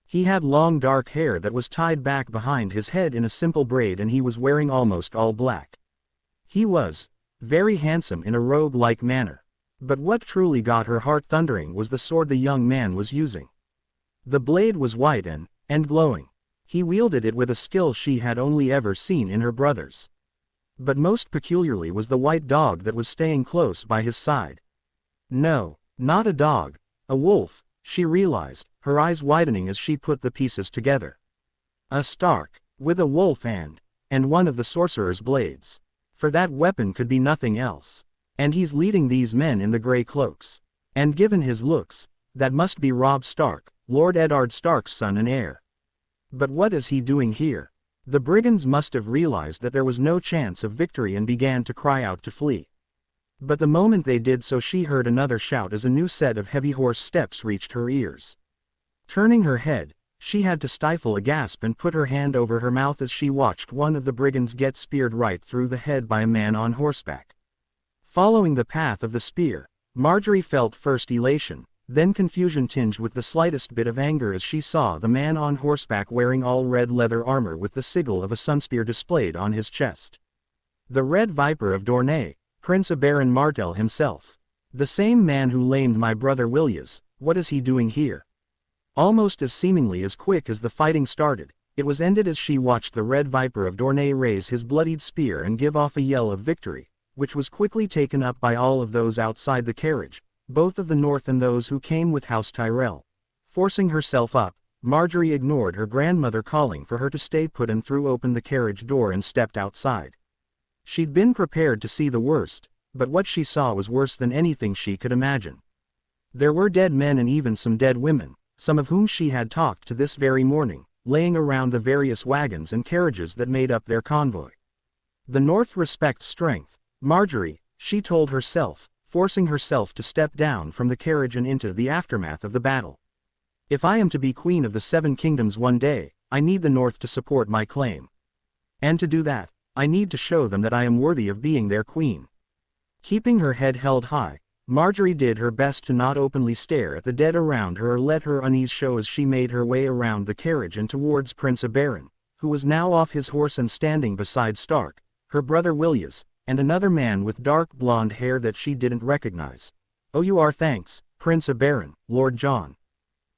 He had long dark hair that was tied back behind his head in a simple braid and he was wearing almost all black. He was very handsome in a rogue-like manner. But what truly got her heart thundering was the sword the young man was using. The blade was white and glowing. He wielded it with a skill she had only ever seen in her brothers. But most peculiarly was the white dog that was staying close by his side. No, not a dog, a wolf, she realized, her eyes widening as she put the pieces together. A Stark, with a wolf and one of the sorcerer's blades. For that weapon could be nothing else. And he's leading these men in the gray cloaks. And given his looks, that must be Robb Stark, Lord Eddard Stark's son and heir. But what is he doing here? The brigands must have realized that there was no chance of victory and began to cry out to flee. But the moment they did so she heard another shout as a new set of heavy horse steps reached her ears. Turning her head, she had to stifle a gasp and put her hand over her mouth as she watched one of the brigands get speared right through the head by a man on horseback. Following the path of the spear, Marjorie felt first elation, then confusion tinged with the slightest bit of anger as she saw the man on horseback wearing all red leather armor with the sigil of a sunspear displayed on his chest. The Red Viper of Dorne, Prince Oberyn Martell himself. The same man who lamed my brother Willias. What is he doing here? Almost as seemingly as quick as the fighting started, it was ended as she watched the Red Viper of Dorne raise his bloodied spear and give off a yell of victory, which was quickly taken up by all of those outside the carriage, both of the North and those who came with House Tyrell. Forcing herself up, Marjorie ignored her grandmother calling for her to stay put and threw open the carriage door and stepped outside. She'd been prepared to see the worst, but what she saw was worse than anything she could imagine. There were dead men and even some dead women, some of whom she had talked to this very morning, laying around the various wagons and carriages that made up their convoy. The North respects strength, Marjorie, she told herself, forcing herself to step down from the carriage and into the aftermath of the battle. If I am to be Queen of the Seven Kingdoms one day, I need the North to support my claim. And to do that, I need to show them that I am worthy of being their queen. Keeping her head held high, Marjorie did her best to not openly stare at the dead around her or let her unease show as she made her way around the carriage and towards Prince Oberyn, who was now off his horse and standing beside Stark, her brother Willias, and another man with dark blonde hair that she didn't recognize. Oh, you are thanks, Prince Oberyn, Lord Jon.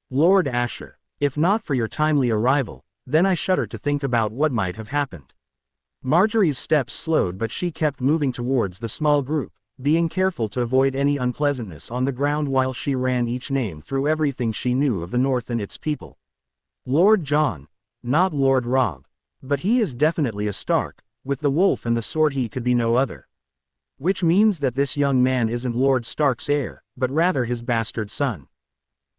Lord Asher, if not for your timely arrival, then I shudder to think about what might have happened. Marjorie's steps slowed but she kept moving towards the small group, being careful to avoid any unpleasantness on the ground while she ran each name through everything she knew of the North and its people. Lord Jon, not Lord Robb. But he is definitely a Stark. With the wolf and the sword he could be no other. Which means that this young man isn't Lord Stark's heir, but rather his bastard son.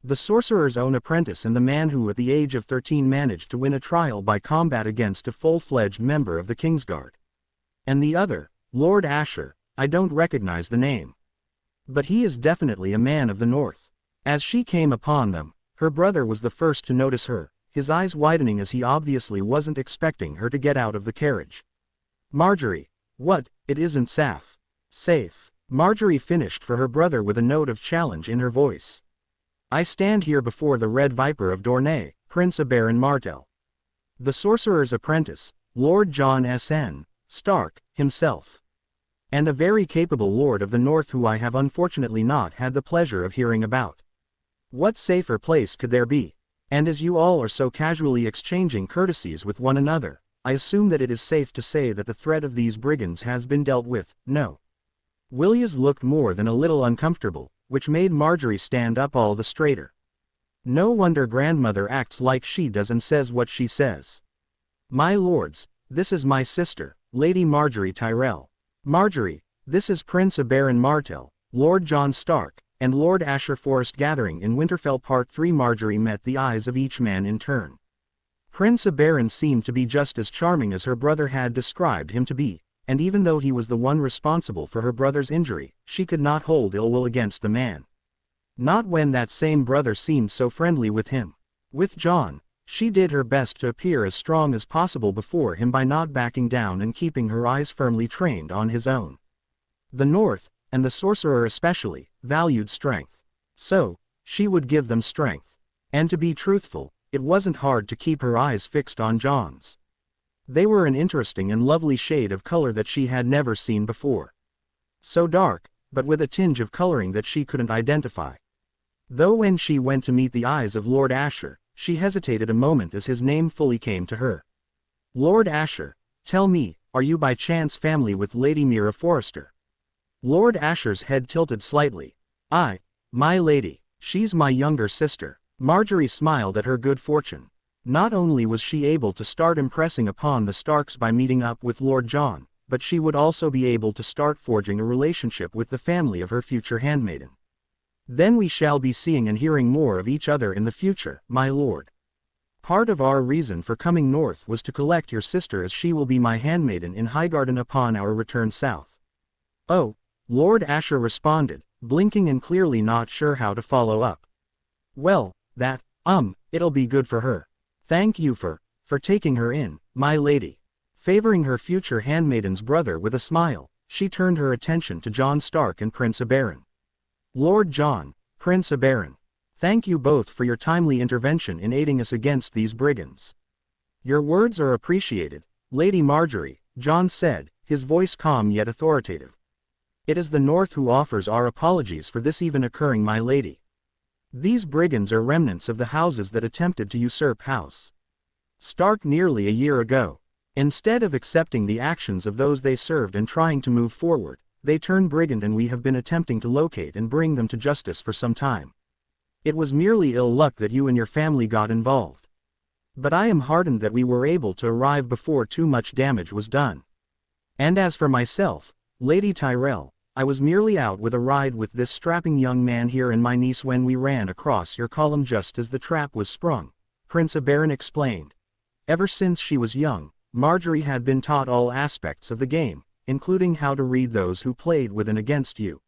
The sorcerer's own apprentice and the man who at the age of 13 managed to win a trial by combat against a full-fledged member of the Kingsguard. And the other, Lord Asher, I don't recognize the name. But he is definitely a man of the North. As she came upon them, her brother was the first to notice her, his eyes widening as he obviously wasn't expecting her to get out of the carriage. Marjorie. What, it isn't safe. Marjorie finished for her brother with a note of challenge in her voice. I stand here before the Red Viper of Dorne, Prince Oberyn Martell. The Sorcerer's apprentice, Lord Jon S.N. Stark, himself. And a very capable Lord of the North who I have unfortunately not had the pleasure of hearing about. What safer place could there be? And as you all are so casually exchanging courtesies with one another, I assume that it is safe to say that the threat of these brigands has been dealt with, no? Williams looked more than a little uncomfortable, which made Marjorie stand up all the straighter. No wonder grandmother acts like she does and says what she says. My lords, this is my sister, Lady Marjorie Tyrell. Marjorie, this is Prince Oberyn Martell, Lord Jon Stark, and Lord Asher Forest. Gathering in Winterfell Part 3. Marjorie met the eyes of each man in turn. Prince Oberyn seemed to be just as charming as her brother had described him to be, and even though he was the one responsible for her brother's injury, she could not hold ill will against the man. Not when that same brother seemed so friendly with him. With Jon, she did her best to appear as strong as possible before him by not backing down and keeping her eyes firmly trained on his own. The North, and the Sorcerer especially, valued strength. So, she would give them strength. And to be truthful, it wasn't hard to keep her eyes fixed on Jon's. They were an interesting and lovely shade of color that she had never seen before. So dark, but with a tinge of coloring that she couldn't identify. Though when she went to meet the eyes of Lord Asher, she hesitated a moment as his name fully came to her. Lord Asher, tell me, are you by chance family with Lady Naira Forrester? Lord Asher's head tilted slightly. My lady, she's my younger sister. Marjorie smiled at her good fortune. Not only was she able to start impressing upon the Starks by meeting up with Lord Jon, but she would also be able to start forging a relationship with the family of her future handmaiden. Then we shall be seeing and hearing more of each other in the future, my lord. Part of our reason for coming north was to collect your sister as she will be my handmaiden in Highgarden upon our return south. Oh, Lord Asher responded, blinking and clearly not sure how to follow up. Well, it'll be good for her. Thank you for taking her in, my lady. Favoring her future handmaiden's brother with a smile, she turned her attention to Jon Stark and Prince Oberyn. Lord Jon, Prince Oberyn, thank you both for your timely intervention in aiding us against these brigands. Your words are appreciated, Lady Marjorie, Jon said, his voice calm yet authoritative. It is the North who offers our apologies for this even occurring, my lady. These brigands are remnants of the houses that attempted to usurp House Stark nearly a year ago. Instead of accepting the actions of those they served and trying to move forward, they turned brigand, and we have been attempting to locate and bring them to justice for some time. It was merely ill luck that you and your family got involved. But I am heartened that we were able to arrive before too much damage was done. And as for myself, Lady Tyrell, I was merely out with a ride with this strapping young man here and my niece when we ran across your column just as the trap was sprung, Prince Oberyn explained. Ever since she was young, Marjorie had been taught all aspects of the game, including how to read those who played with and against you.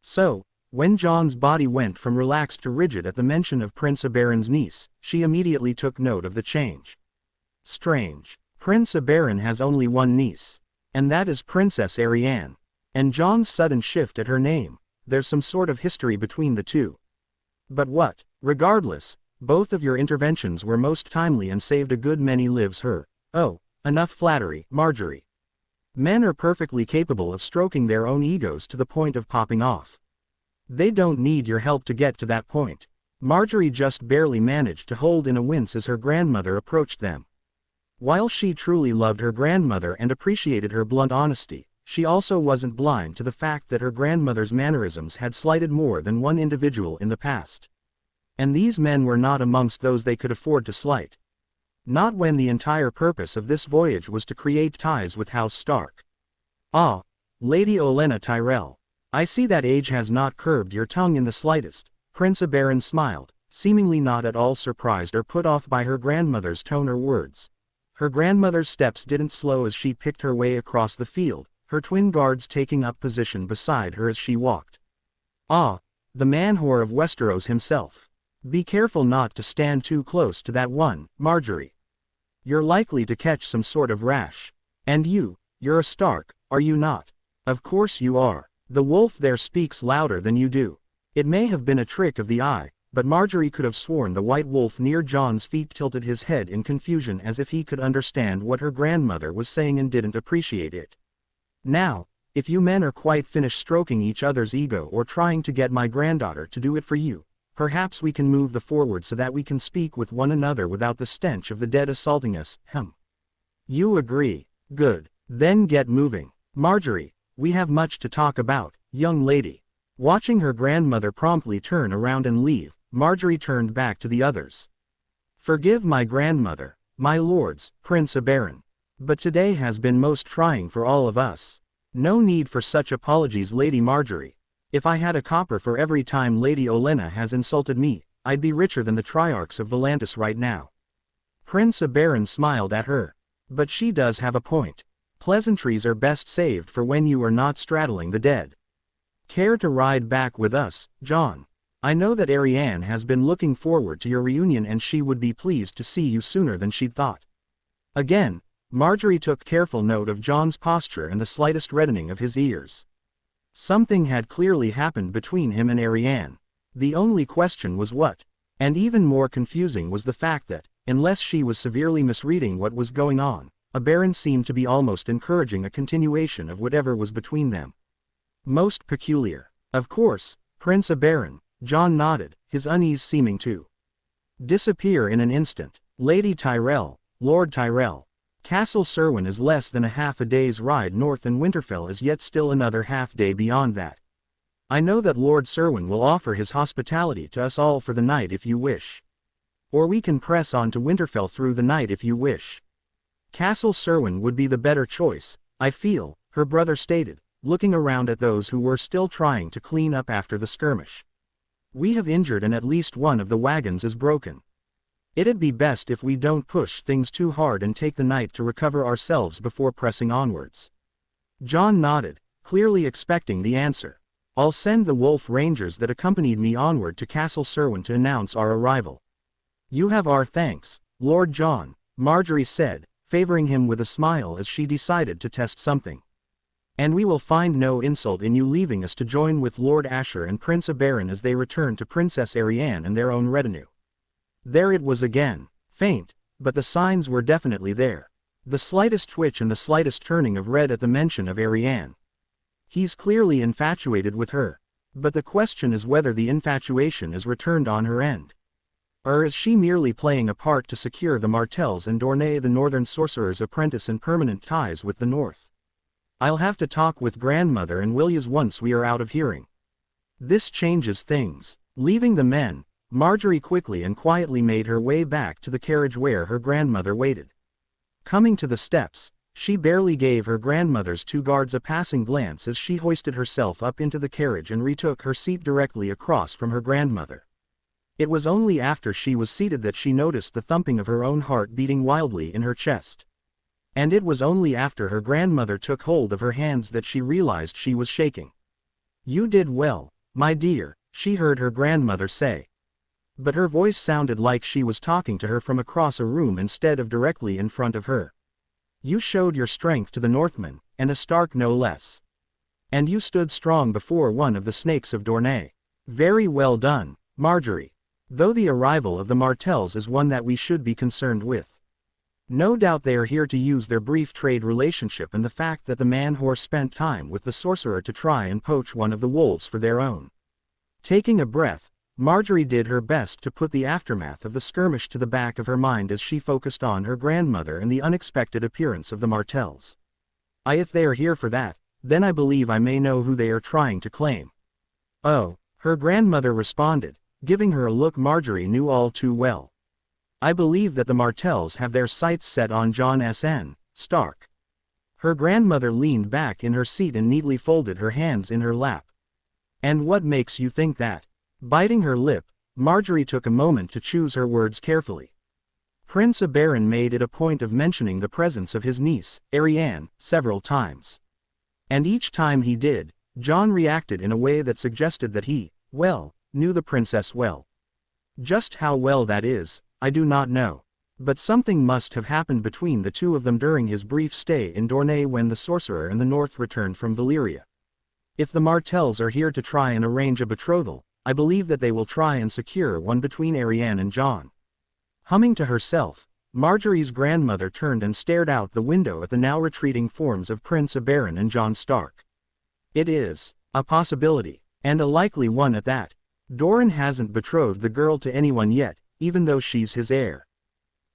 So, when Jon's body went from relaxed to rigid at the mention of Prince Oberyn's niece, she immediately took note of the change. Strange. Prince Oberyn has only one niece. And that is Princess Arianne. And Jon's sudden shift at her name, there's some sort of history between the two. But what? Regardless, both of your interventions were most timely and saved a good many lives. Oh, enough flattery, Marjorie. Men are perfectly capable of stroking their own egos to the point of popping off. They don't need your help to get to that point. Marjorie just barely managed to hold in a wince as her grandmother approached them. While she truly loved her grandmother and appreciated her blunt honesty, she also wasn't blind to the fact that her grandmother's mannerisms had slighted more than one individual in the past. And these men were not amongst those they could afford to slight. Not when the entire purpose of this voyage was to create ties with House Stark. Ah, Lady Olenna Tyrell, I see that age has not curbed your tongue in the slightest. Prince Oberyn smiled, seemingly not at all surprised or put off by her grandmother's tone or words. Her grandmother's steps didn't slow as she picked her way across the field, her twin guards taking up position beside her as she walked. Ah, the man-whore of Westeros himself. Be careful not to stand too close to that one, Marjorie. You're likely to catch some sort of rash. And you, You're a Stark, are you not? Of course you are. The wolf there speaks louder than you do. It may have been a trick of the eye, but Margaery could have sworn the white wolf near Jon's feet tilted his head in confusion as if he could understand what her grandmother was saying and didn't appreciate it. Now, if you men are quite finished stroking each other's ego or trying to get my granddaughter to do it for you, perhaps we can move the forward so that we can speak with one another without the stench of the dead assaulting us. You agree. Good. Then get moving. Margaery, we have much to talk about, young lady. Watching her grandmother promptly turn around and leave, Margaery turned back to the others. Forgive my grandmother, my lords, Prince Oberyn. But today has been most trying for all of us. No need for such apologies, Lady Margaery. If I had a copper for every time Lady Olenna has insulted me, I'd be richer than the Triarchs of Volantis right now. Prince Oberyn smiled at her. But she does have a point. Pleasantries are best saved for when you are not straddling the dead. Care to ride back with us, Jon? I know that Arianne has been looking forward to your reunion and she would be pleased to see you sooner than she'd thought. Again, Margaery took careful note of Jon's posture and the slightest reddening of his ears. Something had clearly happened between him and Arianne. The only question was what. And even more confusing was the fact that, unless she was severely misreading what was going on, Oberyn seemed to be almost encouraging a continuation of whatever was between them. Most peculiar. Of course, Prince Oberyn, Jon nodded, his unease seeming to disappear in an instant. Lady Tyrell, Lord Tyrell. Castle Serwyn is less than a half a day's ride north and Winterfell is yet still another half day beyond that. I know that Lord Serwyn will offer his hospitality to us all for the night if you wish. Or we can press on to Winterfell through the night if you wish. Castle Serwyn would be the better choice, I feel, her brother stated, looking around at those who were still trying to clean up after the skirmish. We have injured and at least one of the wagons is broken. It'd be best if we don't push things too hard and take the night to recover ourselves before pressing onwards. Jon nodded, clearly expecting the answer. I'll send the wolf rangers that accompanied me onward to Castle Serwyn to announce our arrival. You have our thanks, Lord Jon, Margaery said, favoring him with a smile as she decided to test something. And we will find no insult in you leaving us to join with Lord Asher and Prince Oberyn as they return to Princess Arianne and their own retinue. There it was again, faint, but the signs were definitely there. The slightest twitch and the slightest turning of red at the mention of Arianne. He's clearly infatuated with her. But the question is whether the infatuation is returned on her end. Or is she merely playing a part to secure the Martells and Dorne the Northern Sorcerer's apprentice in permanent ties with the North? I'll have to talk with grandmother and Willias once we are out of hearing. This changes things. Leaving the men, Margaery quickly and quietly made her way back to the carriage where her grandmother waited. Coming to the steps, she barely gave her grandmother's two guards a passing glance as she hoisted herself up into the carriage and retook her seat directly across from her grandmother. It was only after she was seated that she noticed the thumping of her own heart beating wildly in her chest. And it was only after her grandmother took hold of her hands that she realized she was shaking. You did well, my dear, she heard her grandmother say. But her voice sounded like she was talking to her from across a room instead of directly in front of her. You showed your strength to the Northmen, and a Stark no less. And you stood strong before one of the snakes of Dorne. Very well done, Margaery. Though the arrival of the Martells is one that we should be concerned with. No doubt they are here to use their brief trade relationship and the fact that the man-horse spent time with the sorcerer to try and poach one of the wolves for their own. Taking a breath, Margaery did her best to put the aftermath of the skirmish to the back of her mind as she focused on her grandmother and the unexpected appearance of the Martells. If they are here for that, then I believe I may know who they are trying to claim. Oh, her grandmother responded, giving her a look Margaery knew all too well. I believe that the Martells have their sights set on Jon S.N. Stark. Her grandmother leaned back in her seat and neatly folded her hands in her lap. And what makes you think that? Biting her lip, Margaery took a moment to choose her words carefully. Prince Oberyn made it a point of mentioning the presence of his niece, Arianne, several times. And each time he did, Jon reacted in a way that suggested that he, well, knew the princess well. Just how well that is, I do not know. But something must have happened between the two of them during his brief stay in Dorne when the Sorcerer and the North returned from Valyria. If the Martells are here to try and arrange a betrothal, I believe that they will try and secure one between Arianne and Jon. Humming to herself, Marjorie's grandmother turned and stared out the window at the now retreating forms of Prince Oberyn and Jon Stark. It is a possibility, and a likely one at that. Doran hasn't betrothed the girl to anyone yet, even though she's his heir.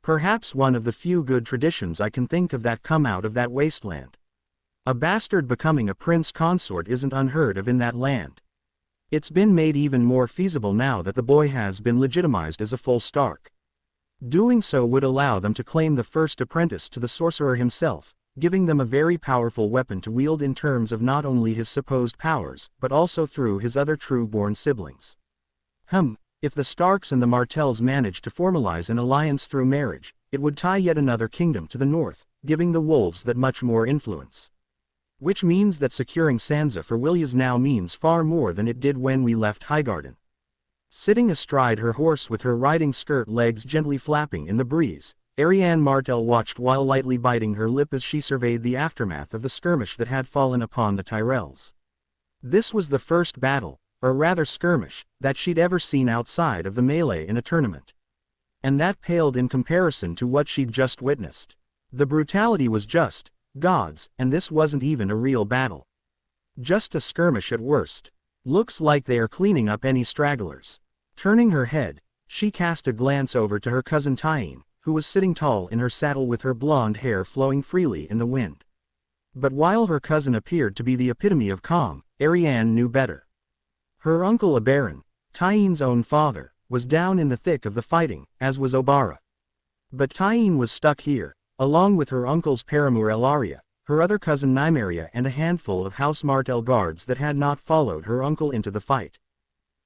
Perhaps one of the few good traditions I can think of that come out of that wasteland. A bastard becoming a prince consort isn't unheard of in that land. It's been made even more feasible now that the boy has been legitimized as a full Stark. Doing so would allow them to claim the first apprentice to the Sorcerer himself, giving them a very powerful weapon to wield in terms of not only his supposed powers, but also through his other true-born siblings. If the Starks and the Martells manage to formalize an alliance through marriage, it would tie yet another kingdom to the north, giving the wolves that much more influence. Which means that securing Sansa for Willias now means far more than it did when we left Highgarden. Sitting astride her horse with her riding skirt legs gently flapping in the breeze, Arianne Martell watched while lightly biting her lip as she surveyed the aftermath of the skirmish that had fallen upon the Tyrells. This was the first battle, or rather skirmish, that she'd ever seen outside of the melee in a tournament. And that paled in comparison to what she'd just witnessed. The brutality was just God's, and this wasn't even a real battle. Just a skirmish at worst. Looks like they are cleaning up any stragglers. Turning her head, she cast a glance over to her cousin Tyene, who was sitting tall in her saddle with her blonde hair flowing freely in the wind. But while her cousin appeared to be the epitome of calm, Arianne knew better. Her uncle Oberyn, Tyene's own father, was down in the thick of the fighting, as was Obara. But Tyene was stuck here, along with her uncle's paramour Ellaria, her other cousin Nymeria and a handful of House Martell guards that had not followed her uncle into the fight.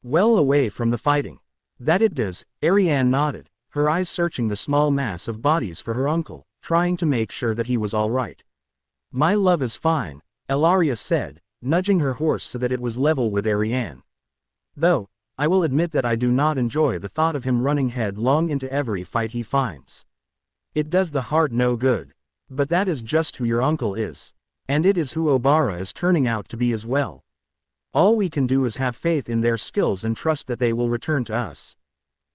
Well away from the fighting. That it does, Arianne nodded, her eyes searching the small mass of bodies for her uncle, trying to make sure that he was all right. My love is fine, Ellaria said, nudging her horse so that it was level with Arianne. Though, I will admit that I do not enjoy the thought of him running headlong into every fight he finds. It does the heart no good. But that is just who your uncle is. And it is who Obara is turning out to be as well. All we can do is have faith in their skills and trust that they will return to us.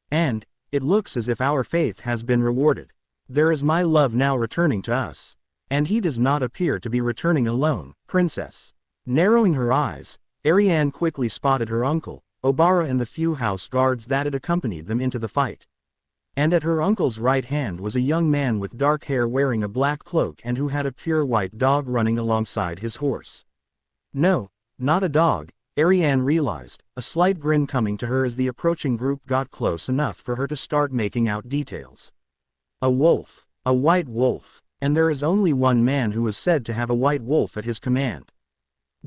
And it looks as if our faith has been rewarded. There is my love now returning to us. And he does not appear to be returning alone, princess. Narrowing her eyes, Arianne quickly spotted her uncle, Obara and the few house guards that had accompanied them into the fight. And at her uncle's right hand was a young man with dark hair wearing a black cloak and who had a pure white dog running alongside his horse. No, not a dog, Arianne realized, a slight grin coming to her as the approaching group got close enough for her to start making out details. A wolf, a white wolf, and there is only one man who is said to have a white wolf at his command.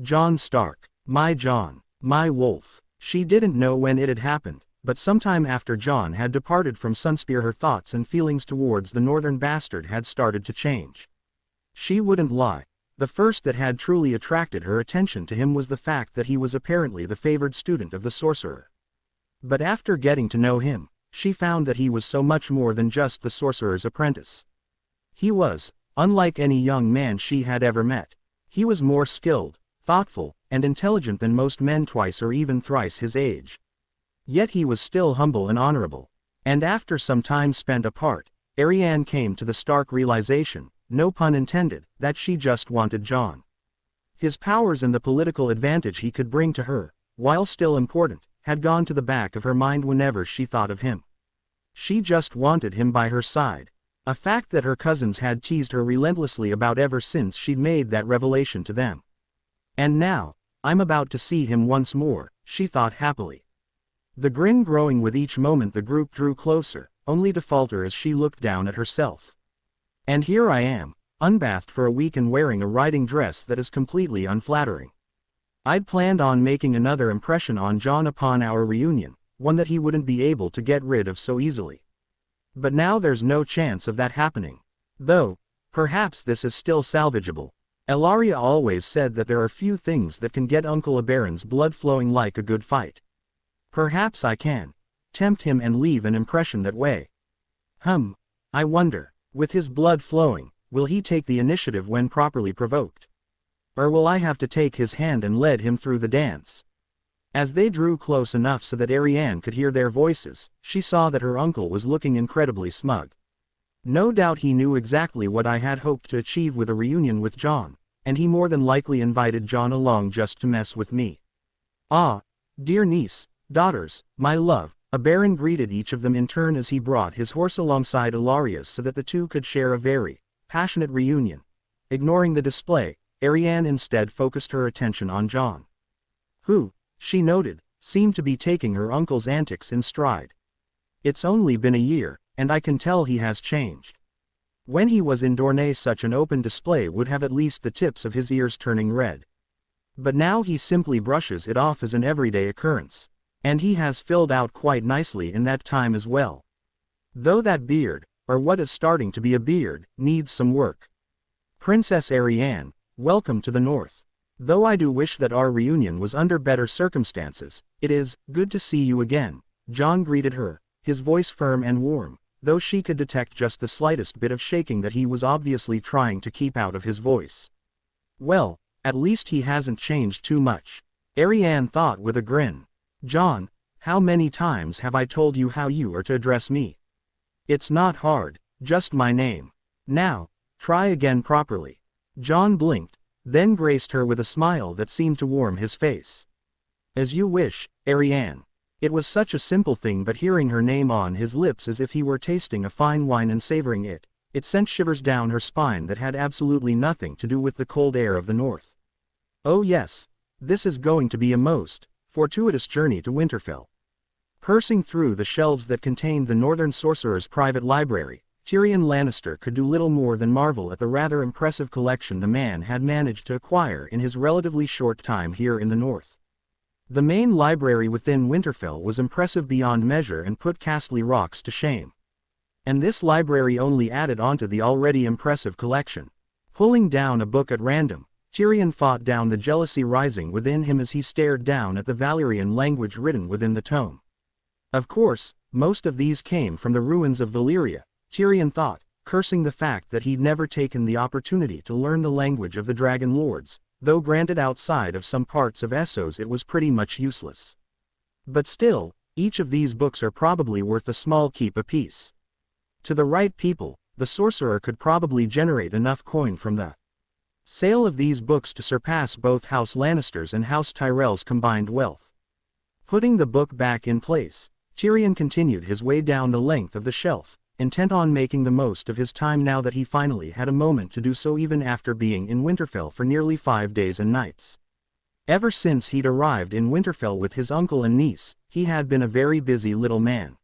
Jon Stark, my Jon, my wolf. She didn't know when it had happened, but sometime after Jon had departed from Sunspear her thoughts and feelings towards the northern bastard had started to change. She wouldn't lie. The first that had truly attracted her attention to him was the fact that he was apparently the favored student of the Sorcerer. But after getting to know him, she found that he was so much more than just the Sorcerer's apprentice. He was, unlike any young man she had ever met. He was more skilled, thoughtful, and intelligent than most men twice or even thrice his age. Yet he was still humble and honorable. And after some time spent apart, Arianne came to the stark realization, no pun intended, that she just wanted Jon. His powers and the political advantage he could bring to her, while still important, had gone to the back of her mind whenever she thought of him. She just wanted him by her side. A fact that her cousins had teased her relentlessly about ever since she'd made that revelation to them. And now, I'm about to see him once more, she thought happily. The grin growing with each moment the group drew closer, only to falter as she looked down at herself. And here I am, unbathed for a week and wearing a riding dress that is completely unflattering. I'd planned on making another impression on Jon upon our reunion, one that he wouldn't be able to get rid of so easily. But now there's no chance of that happening. Though, perhaps this is still salvageable. Ellaria always said that there are few things that can get Uncle Oberyn's blood flowing like a good fight. Perhaps I can tempt him and leave an impression that way. I wonder, with his blood flowing, will he take the initiative when properly provoked? Or will I have to take his hand and lead him through the dance? As they drew close enough so that Arianne could hear their voices, she saw that her uncle was looking incredibly smug. No doubt he knew exactly what I had hoped to achieve with a reunion with Jon, and he more than likely invited Jon along just to mess with me. Ah, dear niece, daughters, my love, a baron greeted each of them in turn as he brought his horse alongside Ilaria's so that the two could share a very passionate reunion. Ignoring the display, Arianne instead focused her attention on Jon, who, she noted, seemed to be taking her uncle's antics in stride. It's only been a year, and I can tell he has changed. When he was in Dorne, such an open display would have at least the tips of his ears turning red. But now he simply brushes it off as an everyday occurrence. And he has filled out quite nicely in that time as well. Though that beard, or what is starting to be a beard, needs some work. Princess Arianne, welcome to the North. Though I do wish that our reunion was under better circumstances, it is good to see you again, Jon greeted her, his voice firm and warm, though she could detect just the slightest bit of shaking that he was obviously trying to keep out of his voice. Well, at least he hasn't changed too much, Arianne thought with a grin. Jon, how many times have I told you how you are to address me? It's not hard, just my name. Now, try again properly. Jon blinked, then graced her with a smile that seemed to warm his face. As you wish, Arianne. It was such a simple thing, but hearing her name on his lips as if he were tasting a fine wine and savoring it, it sent shivers down her spine that had absolutely nothing to do with the cold air of the north. Oh yes, this is going to be a most fortuitous journey to Winterfell. Pursing through the shelves that contained the Northern Sorcerer's private library, Tyrion Lannister could do little more than marvel at the rather impressive collection the man had managed to acquire in his relatively short time here in the North. The main library within Winterfell was impressive beyond measure and put Castle Rocks to shame. And this library only added onto the already impressive collection. Pulling down a book at random, Tyrion fought down the jealousy rising within him as he stared down at the Valyrian language written within the tome. Of course, most of these came from the ruins of Valyria, Tyrion thought, cursing the fact that he'd never taken the opportunity to learn the language of the Dragon Lords, though granted outside of some parts of Essos it was pretty much useless. But still, each of these books are probably worth a small keep apiece. To the right people, the sorcerer could probably generate enough coin from the sale of these books to surpass both House Lannister's and House Tyrell's combined wealth. Putting the book back in place, Tyrion continued his way down the length of the shelf, intent on making the most of his time now that he finally had a moment to do so even after being in Winterfell for nearly 5 days and nights. Ever since he'd arrived in Winterfell with his uncle and niece, he had been a very busy little man.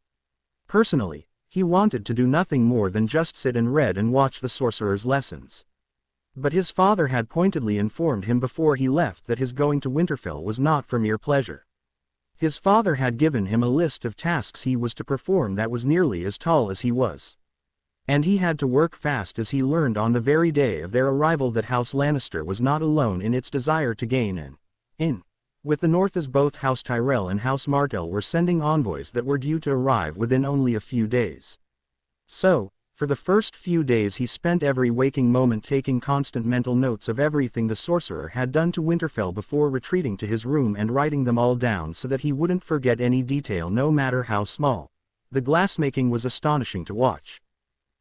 Personally, he wanted to do nothing more than just sit and read and watch the sorcerer's lessons. But his father had pointedly informed him before he left that his going to Winterfell was not for mere pleasure. His father had given him a list of tasks he was to perform that was nearly as tall as he was. And he had to work fast, as he learned on the very day of their arrival that House Lannister was not alone in its desire to gain an in with the North, as both House Tyrell and House Martell were sending envoys that were due to arrive within only a few days. So, for the first few days he spent every waking moment taking constant mental notes of everything the sorcerer had done to Winterfell before retreating to his room and writing them all down so that he wouldn't forget any detail no matter how small. The glassmaking was astonishing to watch.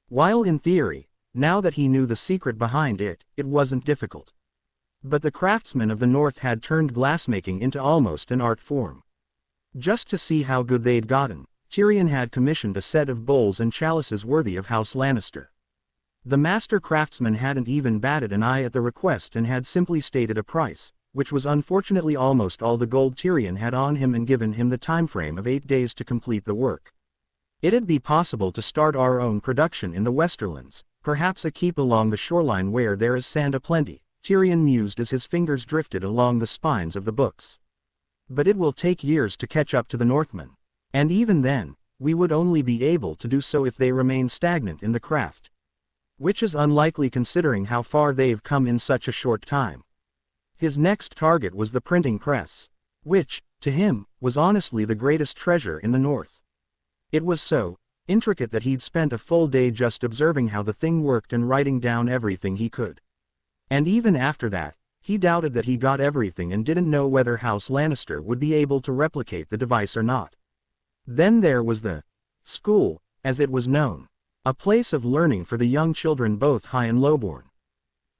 While in theory, now that he knew the secret behind it, it wasn't difficult. But the craftsmen of the North had turned glassmaking into almost an art form. Just to see how good they'd gotten, Tyrion had commissioned a set of bowls and chalices worthy of House Lannister. The master craftsman hadn't even batted an eye at the request and had simply stated a price, which was unfortunately almost all the gold Tyrion had on him, and given him the time frame of 8 days to complete the work. It'd be possible to start our own production in the Westerlands, perhaps a keep along the shoreline where there is sand aplenty, Tyrion mused as his fingers drifted along the spines of the books. But it will take years to catch up to the Northmen. And even then, we would only be able to do so if they remain stagnant in the craft. Which is unlikely considering how far they've come in such a short time. His next target was the printing press, which, to him, was honestly the greatest treasure in the North. It was so intricate that he'd spent a full day just observing how the thing worked and writing down everything he could. And even after that, he doubted that he got everything and didn't know whether House Lannister would be able to replicate the device or not. Then there was the school, as it was known. A place of learning for the young children both high and lowborn.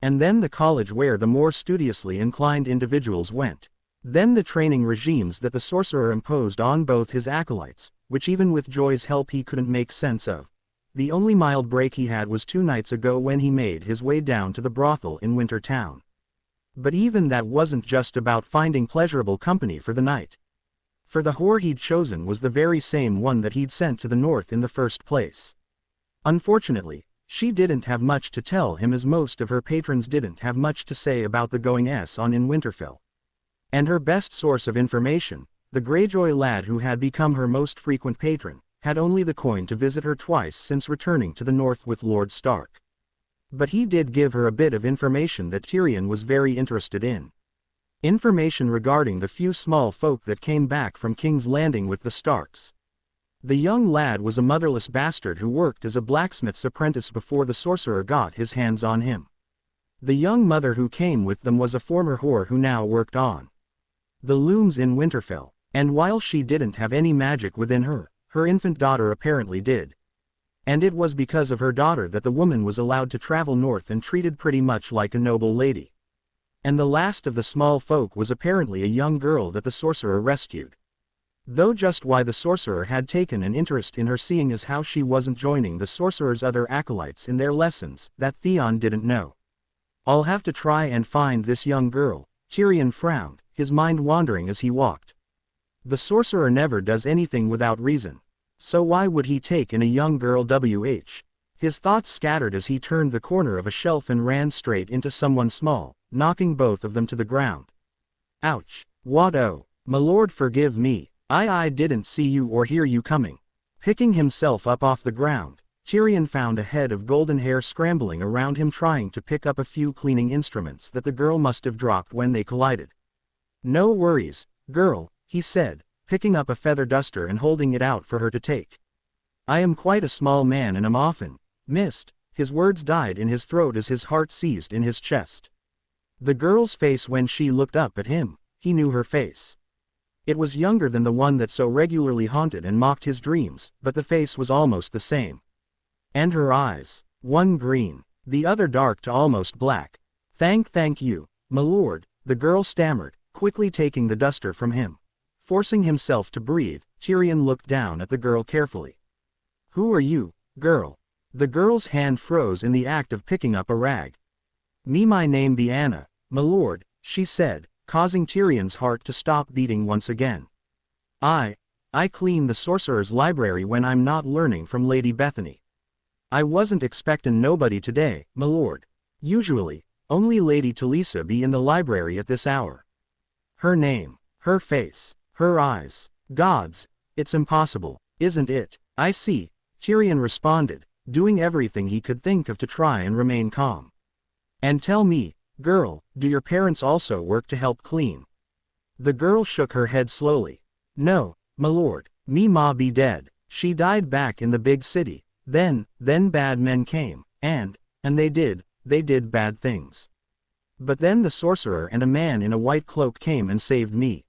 And then the college where the more studiously inclined individuals went. Then the training regimes that the sorcerer imposed on both his acolytes, which even with Joy's help he couldn't make sense of. The only mild break he had was 2 nights ago when he made his way down to the brothel in Wintertown. But even that wasn't just about finding pleasurable company for the night. For the whore he'd chosen was the very same one that he'd sent to the north in the first place. Unfortunately, she didn't have much to tell him, as most of her patrons didn't have much to say about the goings-on in Winterfell. And her best source of information, the Greyjoy lad who had become her most frequent patron, had only the coin to visit her twice since returning to the north with Lord Stark. But he did give her a bit of information that Tyrion was very interested in. Information regarding the few small folk that came back from King's Landing with the Starks. The young lad was a motherless bastard who worked as a blacksmith's apprentice before the sorcerer got his hands on him. The young mother who came with them was a former whore who now worked on the looms in Winterfell, and while she didn't have any magic within her, her infant daughter apparently did. And it was because of her daughter that the woman was allowed to travel north and treated pretty much like a noble lady. And the last of the small folk was apparently a young girl that the sorcerer rescued. Though just why the sorcerer had taken an interest in her, seeing as how she wasn't joining the sorcerer's other acolytes in their lessons, that Theon didn't know. "I'll have to try and find this young girl," Tyrion frowned, his mind wandering as he walked. The sorcerer never does anything without reason. So why would he take in a young girl? His thoughts scattered as he turned the corner of a shelf and ran straight into someone small, knocking both of them to the ground. "Ouch. What oh, my lord, forgive me. I didn't see you or hear you coming." Picking himself up off the ground, Tyrion found a head of golden hair scrambling around him trying to pick up a few cleaning instruments that the girl must have dropped when they collided. "No worries, girl," he said, picking up a feather duster and holding it out for her to take. "I am quite a small man and am often missed." His words died in his throat as his heart seized in his chest. The girl's face, when she looked up at him, he knew her face. It was younger than the one that so regularly haunted and mocked his dreams, but the face was almost the same. And her eyes, one green, the other dark to almost black. Thank you, my lord," the girl stammered, quickly taking the duster from him. Forcing himself to breathe, Tyrion looked down at the girl carefully. "Who are you, girl?" The girl's hand froze in the act of picking up a rag. My name be Anna, my lord," she said, causing Tyrion's heart to stop beating once again. I clean the sorcerer's library when I'm not learning from Lady Bethany. I wasn't expectin' nobody today, my lord. Usually, only Lady Talisa be in the library at this hour." Her name, her face, her eyes. Gods, it's impossible, isn't it? "I see," Tyrion responded, doing everything he could think of to try and remain calm. "And tell me, girl, do your parents also work to help clean?" The girl shook her head slowly. "No, my lord, me ma be dead. She died back in the big city. Then bad men came, and they did bad things. But then the sorcerer and a man in a white cloak came and saved me.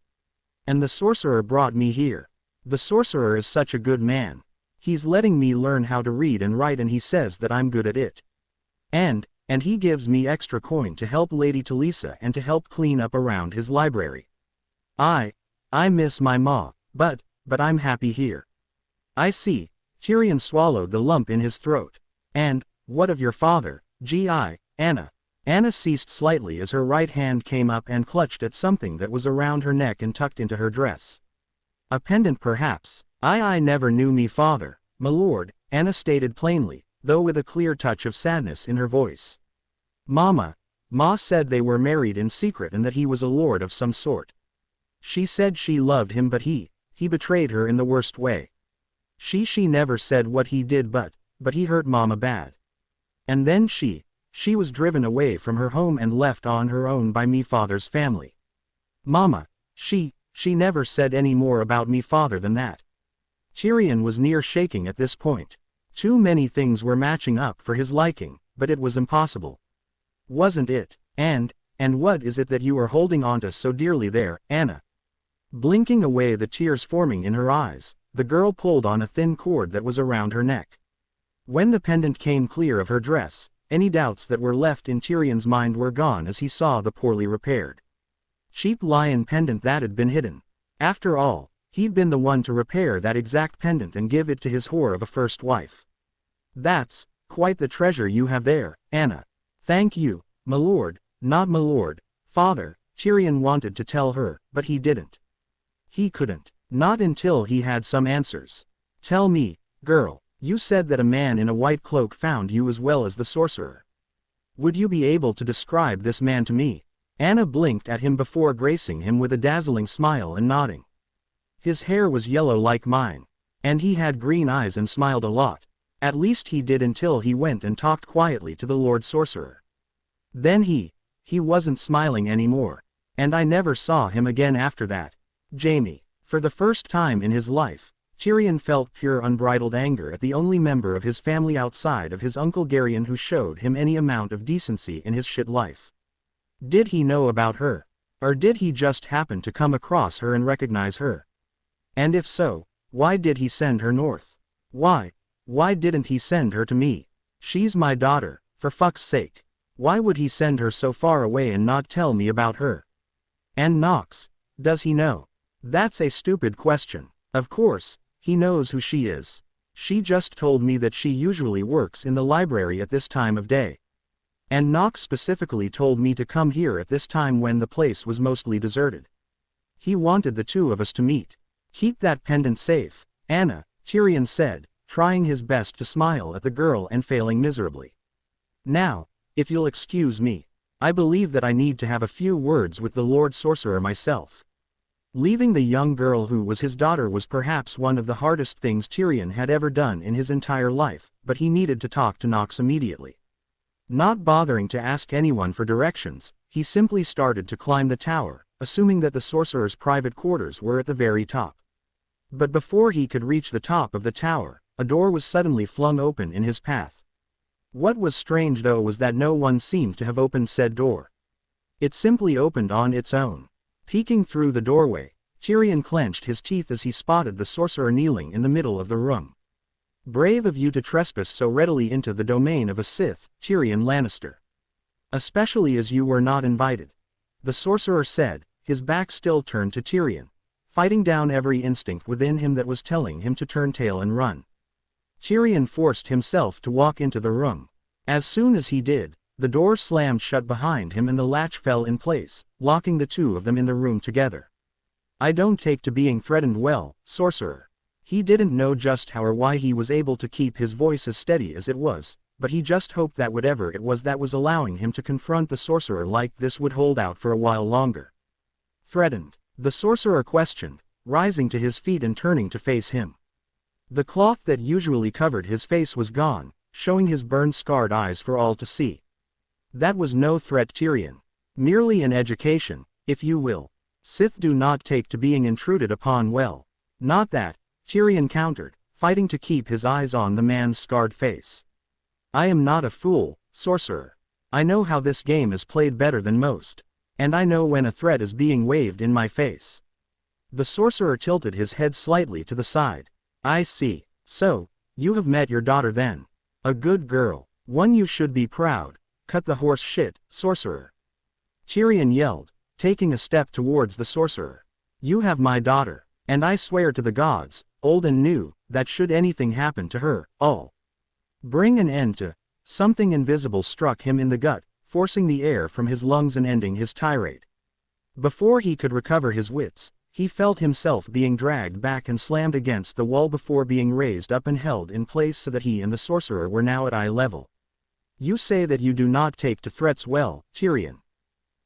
And the sorcerer brought me here. The sorcerer is such a good man. He's letting me learn how to read and write, and he says that I'm good at it. And he gives me extra coin to help Lady Talisa and to help clean up around his library. I miss my ma, but I'm happy here." "I see." Tyrion swallowed the lump in his throat. "And what of your father, Anna?" Anna ceased slightly as her right hand came up and clutched at something that was around her neck and tucked into her dress. "A pendant perhaps." I never knew me father, my lord," Anna stated plainly, though with a clear touch of sadness in her voice. Ma said they were married in secret and that he was a lord of some sort. She said she loved him, but he betrayed her in the worst way. She never said what he did, but he hurt Mama bad. And then she was driven away from her home and left on her own by me father's family. Mama, she never said any more about me father than that." Tyrion was near shaking at this point. Too many things were matching up for his liking, but it was impossible. Wasn't it? And what is it that you are holding onto so dearly there, Anna? Blinking away the tears forming in her eyes, the girl pulled on a thin cord that was around her neck. When the pendant came clear of her dress, any doubts that were left in Tyrion's mind were gone as he saw the poorly repaired cheap lion pendant that had been hidden. After all, he'd been the one to repair that exact pendant and give it to his whore of a first wife. That's quite the treasure you have there, Anna. Thank you, my lord, not my lord, father, Tyrion wanted to tell her, but he didn't. He couldn't, not until he had some answers. Tell me, girl, you said that a man in a white cloak found you as well as the sorcerer. Would you be able to describe this man to me? Anna blinked at him before gracing him with a dazzling smile and nodding. His hair was yellow like mine. And he had green eyes and smiled a lot. At least he did until he went and talked quietly to the Lord Sorcerer. Then he wasn't smiling anymore. And I never saw him again after that. Jaime. For the first time in his life, Tyrion felt pure unbridled anger at the only member of his family outside of his uncle Garion who showed him any amount of decency in his shit life. Did he know about her? Or did he just happen to come across her and recognize her? And if so, why did he send her north? Why didn't he send her to me? She's my daughter, for fuck's sake. Why would he send her so far away and not tell me about her? And Nox, does he know? That's a stupid question. Of course, he knows who she is. She just told me that she usually works in the library at this time of day. And Nox specifically told me to come here at this time when the place was mostly deserted. He wanted the two of us to meet. Keep that pendant safe, Anna, Tyrion said, trying his best to smile at the girl and failing miserably. Now, if you'll excuse me, I believe that I need to have a few words with the Lord Sorcerer myself. Leaving the young girl who was his daughter was perhaps one of the hardest things Tyrion had ever done in his entire life, but he needed to talk to Nox immediately. Not bothering to ask anyone for directions, he simply started to climb the tower, assuming that the sorcerer's private quarters were at the very top. But before he could reach the top of the tower, a door was suddenly flung open in his path. What was strange though was that no one seemed to have opened said door. It simply opened on its own. Peeking through the doorway, Tyrion clenched his teeth as he spotted the sorcerer kneeling in the middle of the room. Brave of you to trespass so readily into the domain of a Sith, Tyrion Lannister. Especially as you were not invited. The sorcerer said, his back still turned to Tyrion, fighting down every instinct within him that was telling him to turn tail and run. Tyrion forced himself to walk into the room. As soon as he did, the door slammed shut behind him and the latch fell in place, locking the two of them in the room together. I don't take to being threatened well, sorcerer. He didn't know just how or why he was able to keep his voice as steady as it was, but he just hoped that whatever it was that was allowing him to confront the sorcerer like this would hold out for a while longer. Threatened? The sorcerer questioned, rising to his feet and turning to face him. The cloth that usually covered his face was gone, showing his burn-scarred eyes for all to see. That was no threat, Tyrion. Merely an education, if you will. Sith do not take to being intruded upon well. Not that, Tyrion countered, fighting to keep his eyes on the man's scarred face. I am not a fool, sorcerer. I know how this game is played better than most. And I know when a threat is being waved in my face. The sorcerer tilted his head slightly to the side. I see. So, you have met your daughter then. A good girl. One you should be proud. Cut the horse shit, sorcerer. Tyrion yelled, taking a step towards the sorcerer. You have my daughter, and I swear to the gods, old and new, that should anything happen to her, all bring an end to. Something invisible struck him in the gut, forcing the air from his lungs and ending his tirade. Before he could recover his wits, he felt himself being dragged back and slammed against the wall before being raised up and held in place so that he and the sorcerer were now at eye level. You say that you do not take to threats well, Tyrion.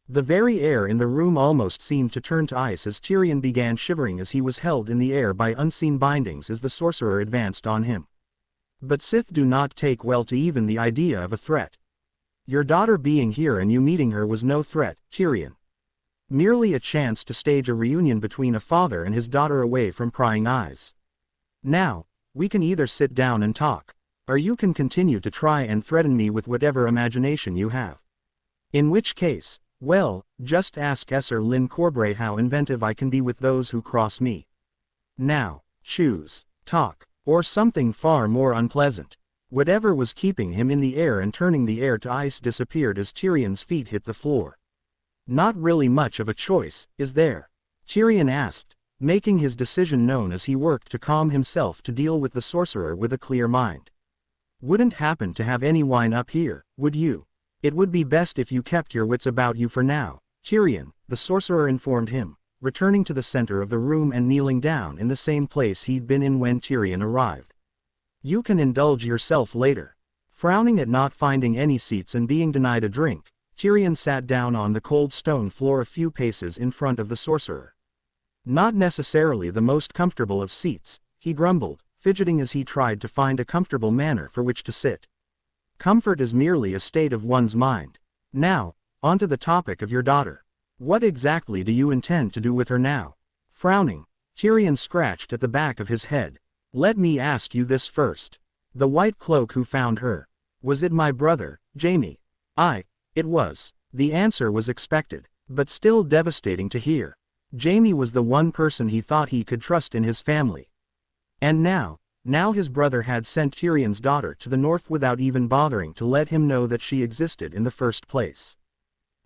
The very air in the room almost seemed to turn to ice as Tyrion began shivering as he was held in the air by unseen bindings as the sorcerer advanced on him. But Sith do not take well to even the idea of a threat. Your daughter being here and you meeting her was no threat, Tyrion. Merely a chance to stage a reunion between a father and his daughter away from prying eyes. Now, we can either sit down and talk, or you can continue to try and threaten me with whatever imagination you have. In which case, well, just ask Esser Lynn Corbray how inventive I can be with those who cross me. Now, choose, talk, or something far more unpleasant. Whatever was keeping him in the air and turning the air to ice disappeared as Tyrion's feet hit the floor. Not really much of a choice, is there? Tyrion asked, making his decision known as he worked to calm himself to deal with the sorcerer with a clear mind. Wouldn't happen to have any wine up here, would you? It would be best if you kept your wits about you for now, Tyrion, the sorcerer informed him, returning to the center of the room and kneeling down in the same place he'd been in when Tyrion arrived. You can indulge yourself later. Frowning at not finding any seats and being denied a drink, Tyrion sat down on the cold stone floor a few paces in front of the sorcerer. Not necessarily the most comfortable of seats, he grumbled, fidgeting as he tried to find a comfortable manner for which to sit. Comfort is merely a state of one's mind. Now, onto the topic of your daughter. What exactly do you intend to do with her now? Frowning, Tyrion scratched at the back of his head. Let me ask you this first. The white cloak who found her. Was it my brother, Jaime? It was. The answer was expected, but still devastating to hear. Jaime was the one person he thought he could trust in his family. And now his brother had sent Tyrion's daughter to the north without even bothering to let him know that she existed in the first place.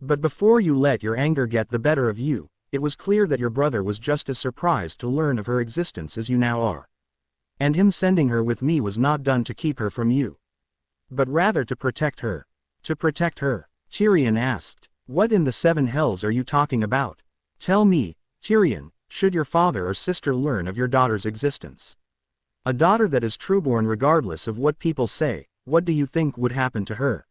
But before you let your anger get the better of you, it was clear that your brother was just as surprised to learn of her existence as you now are. And him sending her with me was not done to keep her from you, but rather to protect her. To protect her? Tyrion asked. What in the seven hells are you talking about? Tell me, Tyrion, should your father or sister learn of your daughter's existence? A daughter that is trueborn regardless of what people say, what do you think would happen to her?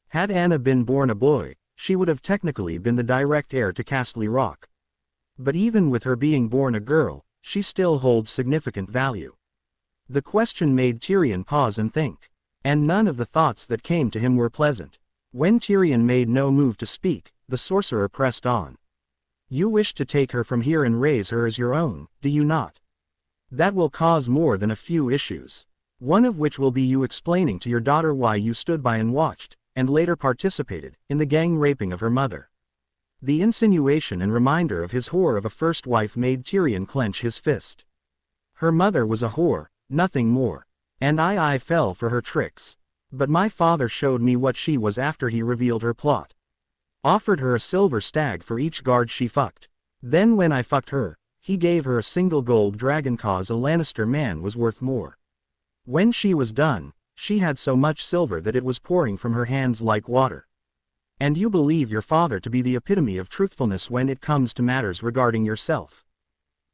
Had Anna been born a boy, she would have technically been the direct heir to Castle Rock. But even with her being born a girl, she still holds significant value. The question made Tyrion pause and think. And none of the thoughts that came to him were pleasant. When Tyrion made no move to speak, the sorcerer pressed on. You wish to take her from here and raise her as your own, do you not? That will cause more than a few issues. One of which will be you explaining to your daughter why you stood by and watched, and later participated, in the gang raping of her mother. The insinuation and reminder of his whore of a first wife made Tyrion clench his fist. Her mother was a whore, nothing more. And I fell for her tricks. But my father showed me what she was after he revealed her plot. Offered her a silver stag for each guard she fucked. Then when I fucked her, he gave her a single gold dragon cause a Lannister man was worth more. When she was done, she had so much silver that it was pouring from her hands like water. And you believe your father to be the epitome of truthfulness when it comes to matters regarding yourself.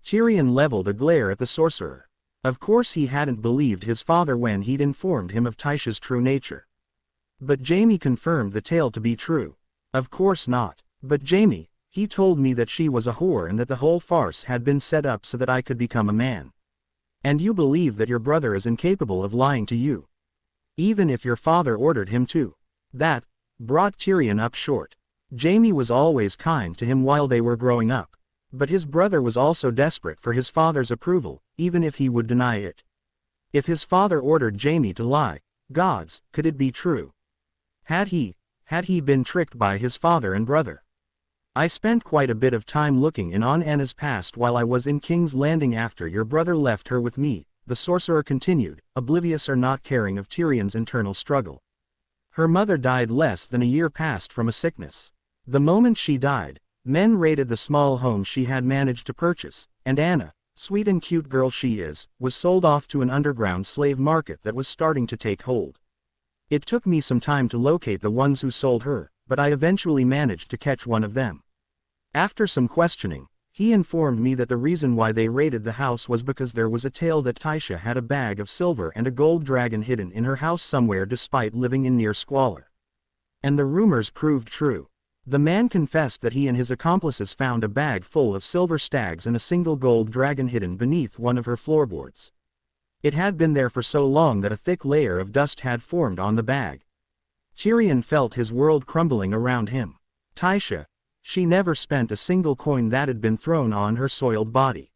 Tyrion leveled a glare at the sorcerer. Of course he hadn't believed his father when he'd informed him of Tysha's true nature. But Jaime confirmed the tale to be true. Of course not. But Jaime, he told me that she was a whore and that the whole farce had been set up so that I could become a man. And you believe that your brother is incapable of lying to you. Even if your father ordered him to. That brought Tyrion up short. Jaime was always kind to him while they were growing up. But his brother was also desperate for his father's approval, even if he would deny it. If his father ordered Jaime to lie, gods, could it be true? Had he been tricked by his father and brother? I spent quite a bit of time looking in on Anna's past while I was in King's Landing after your brother left her with me, the sorcerer continued, oblivious or not caring of Tyrion's internal struggle. Her mother died less than a year past from a sickness. The moment she died, men raided the small home she had managed to purchase, and Anna, sweet and cute girl she is, was sold off to an underground slave market that was starting to take hold. It took me some time to locate the ones who sold her, but I eventually managed to catch one of them. After some questioning, he informed me that the reason why they raided the house was because there was a tale that Tysha had a bag of silver and a gold dragon hidden in her house somewhere despite living in near squalor. And the rumors proved true. The man confessed that he and his accomplices found a bag full of silver stags and a single gold dragon hidden beneath one of her floorboards. It had been there for so long that a thick layer of dust had formed on the bag. Tyrion felt his world crumbling around him. Tysha, she never spent a single coin that had been thrown on her soiled body.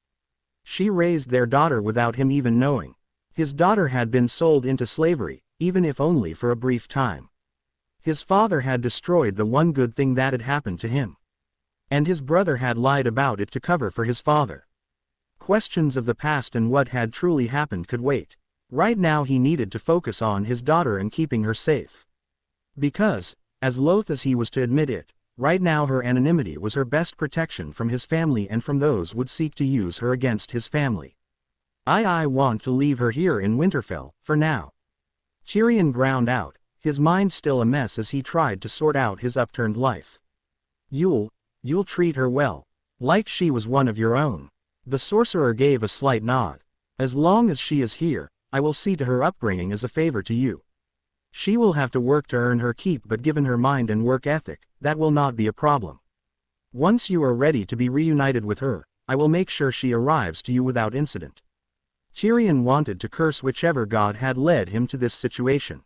She raised their daughter without him even knowing. His daughter had been sold into slavery, even if only for a brief time. His father had destroyed the one good thing that had happened to him. And his brother had lied about it to cover for his father. Questions of the past and what had truly happened could wait. Right now he needed to focus on his daughter and keeping her safe. Because, as loath as he was to admit it, right now her anonymity was her best protection from his family and from those who would seek to use her against his family. I want to leave her here in Winterfell, for now. Tyrion ground out, his mind still a mess as he tried to sort out his upturned life. You'll treat her well. Like she was one of your own. The sorcerer gave a slight nod. As long as she is here, I will see to her upbringing as a favor to you. She will have to work to earn her keep, but given her mind and work ethic, that will not be a problem. Once you are ready to be reunited with her, I will make sure she arrives to you without incident. Tyrion wanted to curse whichever god had led him to this situation.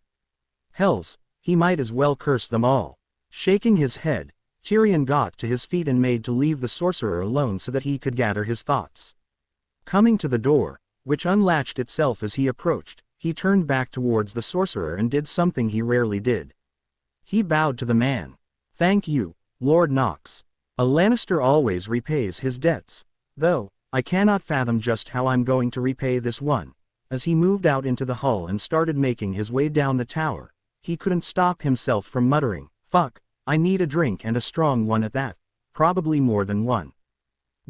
Hells, he might as well curse them all. Shaking his head, Tyrion got to his feet and made to leave the sorcerer alone so that he could gather his thoughts. Coming to the door, which unlatched itself as he approached, he turned back towards the sorcerer and did something he rarely did. He bowed to the man. Thank you, Lord Nox. A Lannister always repays his debts. Though, I cannot fathom just how I'm going to repay this one. As he moved out into the hall and started making his way down the tower, he couldn't stop himself from muttering, "Fuck, I need a drink and a strong one at that, probably more than one."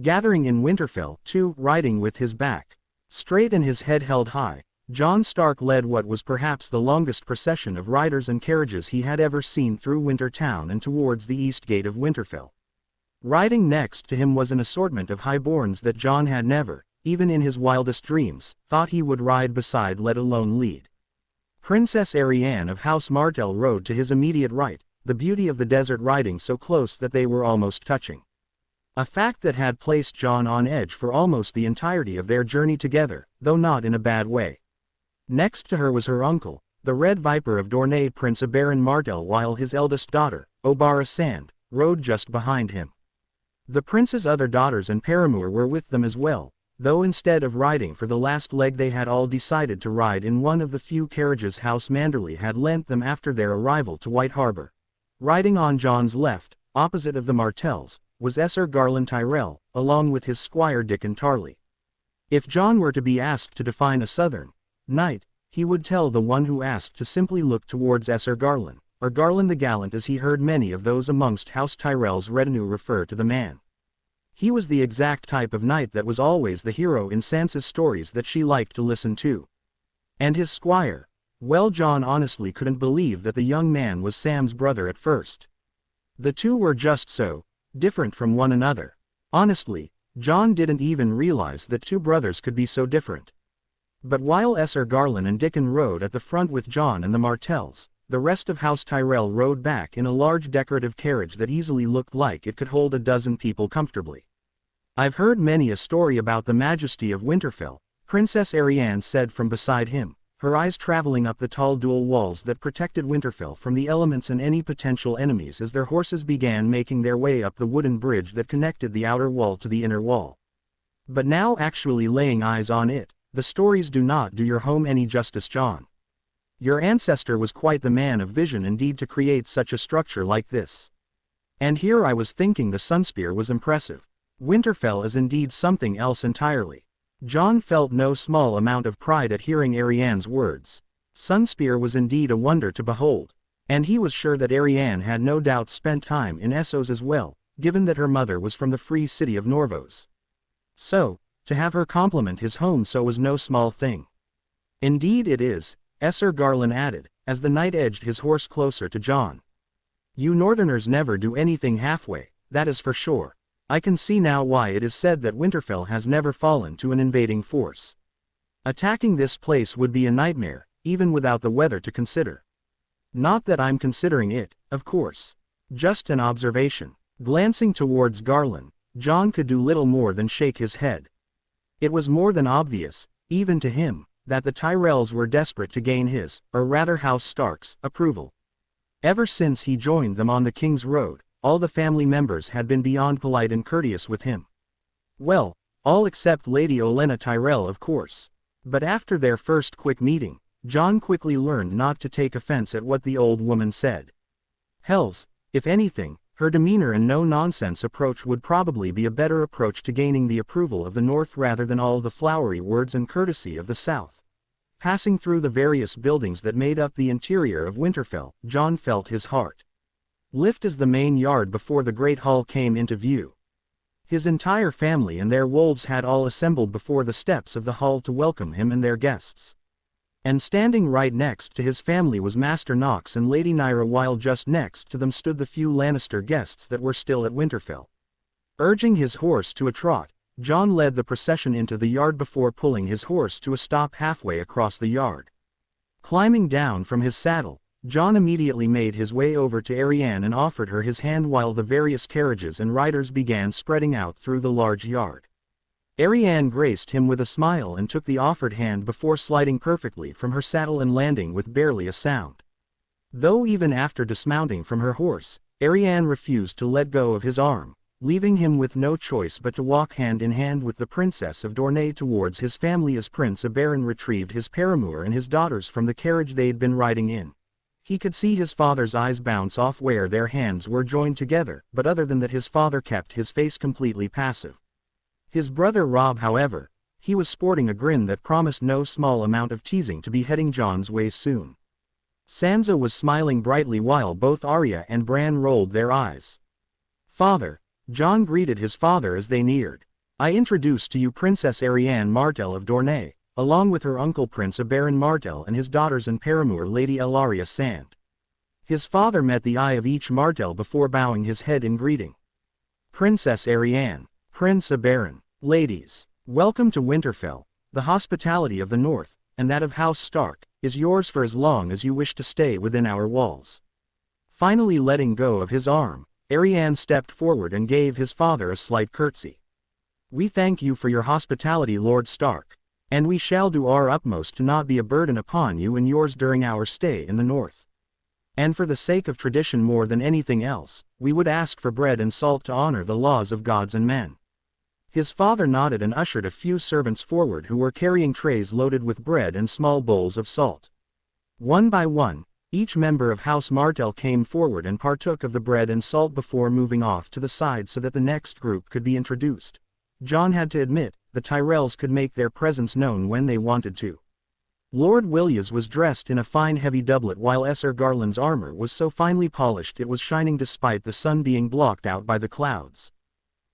Gathering in Winterfell, too, riding with his back straight and his head held high, Jon Stark led what was perhaps the longest procession of riders and carriages he had ever seen through Winter Town and towards the east gate of Winterfell. Riding next to him was an assortment of highborns that Jon had never, even in his wildest dreams, thought he would ride beside, let alone lead. Princess Arianne of House Martell rode to his immediate right, the beauty of the desert riding so close that they were almost touching. A fact that had placed Jon on edge for almost the entirety of their journey together, though not in a bad way. Next to her was her uncle, the Red Viper of Dorne, Prince Oberyn Martell, while his eldest daughter, Obara Sand, rode just behind him. The prince's other daughters and paramour were with them as well, though instead of riding for the last leg they had all decided to ride in one of the few carriages House Manderley had lent them after their arrival to White Harbor. Riding on Jon's left, opposite of the Martells, was Esser Garland Tyrell, along with his squire Dickon Tarley. If Jon were to be asked to define a southern knight, he would tell the one who asked to simply look towards Esser Garland, or Garland the Gallant, as he heard many of those amongst House Tyrell's retinue refer to the man. He was the exact type of knight that was always the hero in Sansa's stories that she liked to listen to. And his squire, well, Jon honestly couldn't believe that the young man was Sam's brother at first. The two were just so different from one another. Honestly, Jon didn't even realize that two brothers could be so different. But while Esser Garland and Dickon rode at the front with Jon and the Martells, the rest of House Tyrell rode back in a large decorative carriage that easily looked like it could hold a dozen people comfortably. I've heard many a story about the majesty of Winterfell, Princess Arianne said from beside him, her eyes traveling up the tall dual walls that protected Winterfell from the elements and any potential enemies as their horses began making their way up the wooden bridge that connected the outer wall to the inner wall. But now actually laying eyes on it, the stories do not do your home any justice, Jon. Your ancestor was quite the man of vision indeed to create such a structure like this. And here I was thinking the Sunspear was impressive. Winterfell is indeed something else entirely. Jon felt no small amount of pride at hearing Arianne's words. Sunspear was indeed a wonder to behold, and he was sure that Arianne had no doubt spent time in Essos as well, given that her mother was from the free city of Norvos. So, to have her compliment his home so was no small thing. Indeed it is, Esser Garland added, as the knight edged his horse closer to Jon. You northerners never do anything halfway, that is for sure. I can see now why it is said that Winterfell has never fallen to an invading force. Attacking this place would be a nightmare, even without the weather to consider. Not that I'm considering it, of course. Just an observation. Glancing towards Garland, Jon could do little more than shake his head. It was more than obvious, even to him, that the Tyrells were desperate to gain his, or rather House Stark's, approval. Ever since he joined them on the King's Road, all the family members had been beyond polite and courteous with him. Well, All except Lady Olenna Tyrell, of course. But after their first quick meeting, Jon quickly learned not to take offense at what the old woman said. Hells, if anything, her demeanor and no-nonsense approach would probably be a better approach to gaining the approval of the North rather than all the flowery words and courtesy of the South. Passing through the various buildings that made up the interior of Winterfell, Jon felt his heart lift as the main yard before the Great Hall came into view. His entire family and their wolves had all assembled before the steps of the hall to welcome him and their guests. And standing right next to his family was Master Nox and Lady Naira, while just next to them stood the few Lannister guests that were still at Winterfell. Urging his horse to a trot, Jon led the procession into the yard before pulling his horse to a stop halfway across the yard. Climbing down from his saddle, Jon immediately made his way over to Arianne and offered her his hand while the various carriages and riders began spreading out through the large yard. Arianne graced him with a smile and took the offered hand before sliding perfectly from her saddle and landing with barely a sound. Though even after dismounting from her horse, Arianne refused to let go of his arm, leaving him with no choice but to walk hand in hand with the Princess of Dorne towards his family as Prince Oberyn retrieved his paramour and his daughters from the carriage they'd been riding in. He could see his father's eyes bounce off where their hands were joined together, but other than that his father kept his face completely passive. His brother Robb, however, he was sporting a grin that promised no small amount of teasing to be heading Jon's way soon. Sansa was smiling brightly while both Arya and Bran rolled their eyes. "Father," Jon greeted his father as they neared. "I introduce to you Princess Arianne Martell of Dorne, along with her uncle Prince Oberyn Martell and his daughters and paramour Lady Ellaria Sand." His father met the eye of each Martell before bowing his head in greeting. "Princess Arianne, Prince Oberyn, ladies, welcome to Winterfell. The hospitality of the North, and that of House Stark, is yours for as long as you wish to stay within our walls." Finally letting go of his arm, Arianne stepped forward and gave his father a slight curtsy. "We thank you for your hospitality, Lord Stark, and we shall do our utmost to not be a burden upon you and yours during our stay in the North. And for the sake of tradition more than anything else, we would ask for bread and salt to honor the laws of gods and men." His father nodded and ushered a few servants forward who were carrying trays loaded with bread and small bowls of salt. One by one, each member of House Martell came forward and partook of the bread and salt before moving off to the side so that the next group could be introduced. Jon had to admit, the Tyrells could make their presence known when they wanted to. Lord Williams was dressed in a fine heavy doublet while Esser Garland's armor was so finely polished it was shining despite the sun being blocked out by the clouds.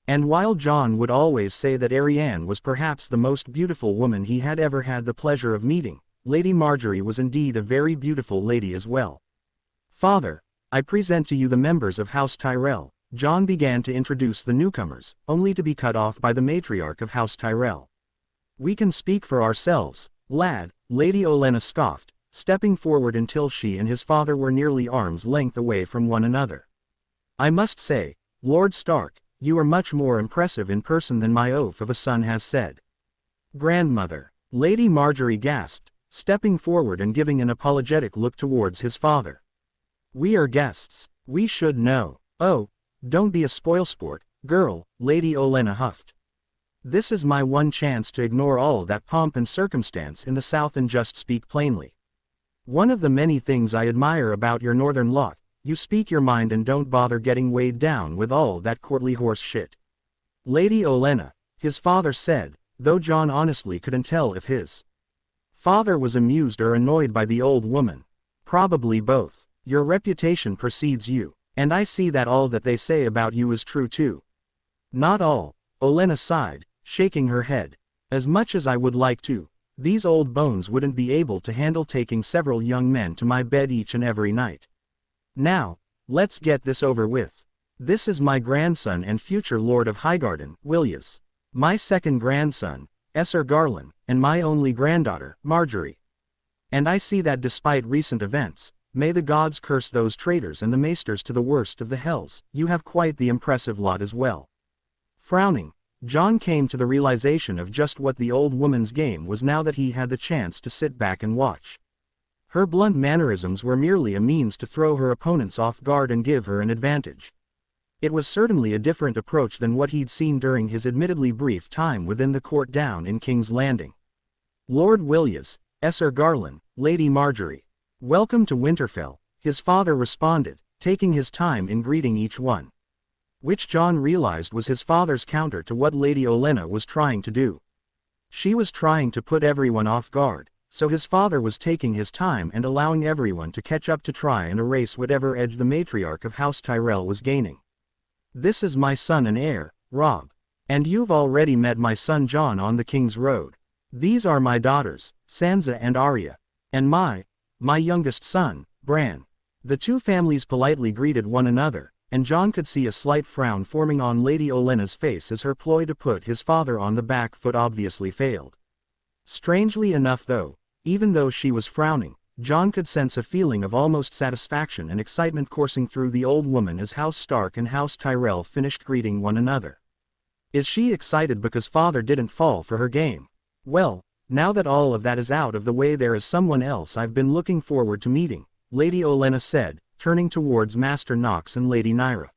And while Jon would always say that Arianne was perhaps the most beautiful woman he had ever had the pleasure of meeting, Lady Margaery was indeed a very beautiful lady as well. "Father, I present to you the members of House Tyrell." Jon began to introduce the newcomers, only to be cut off by the matriarch of House Tyrell. "We can speak for ourselves, lad," Lady Olenna scoffed, stepping forward until she and his father were nearly arm's length away from one another. "I must say, Lord Stark, you are much more impressive in person than my oaf of a son has said." "Grandmother," Lady Margaery gasped, stepping forward and giving an apologetic look towards his father. "We are guests, we should know." "Oh, don't be a spoilsport, girl," Lady Olenna huffed. "This is my one chance to ignore all that pomp and circumstance in the South and just speak plainly. One of the many things I admire about your northern lot, you speak your mind and don't bother getting weighed down with all that courtly horse shit." "Lady Olenna," his father said, though Jon honestly couldn't tell if his father was amused or annoyed by the old woman. "Probably both. Your reputation precedes you. And I see that all that they say about you is true too." "Not all," Olenna sighed, shaking her head. "As much as I would like to, these old bones wouldn't be able to handle taking several young men to my bed each and every night. Now, let's get this over with. This is my grandson and future Lord of Highgarden, Williams. My second grandson, Esser Garland, and my only granddaughter, Margaery. And I see that despite recent events, may the gods curse those traitors and the maesters to the worst of the hells, you have quite the impressive lot as well." Frowning, Jon came to the realization of just what the old woman's game was now that he had the chance to sit back and watch. Her blunt mannerisms were merely a means to throw her opponents off guard and give her an advantage. It was certainly a different approach than what he'd seen during his admittedly brief time within the court down in King's Landing. Lord Willias, Esser Garland, Lady Marjorie. Welcome to Winterfell, his father responded, taking his time in greeting each one. Which Jon realized was his father's counter to what Lady Olenna was trying to do. She was trying to put everyone off guard, so his father was taking his time and allowing everyone to catch up to try and erase whatever edge the matriarch of House Tyrell was gaining. This is my son and heir, Robb. And you've already met my son Jon on the King's Road. These are my daughters, Sansa and Arya. And my youngest son, Bran. The two families politely greeted one another, and Jon could see a slight frown forming on Lady Olenna's face as her ploy to put his father on the back foot obviously failed. Strangely enough though, even though she was frowning, Jon could sense a feeling of almost satisfaction and excitement coursing through the old woman as House Stark and House Tyrell finished greeting one another. Is she excited because father didn't fall for her game? Well, now that all of that is out of the way, there is someone else I've been looking forward to meeting, Lady Olenna said, turning towards Master Nox and Lady Naira.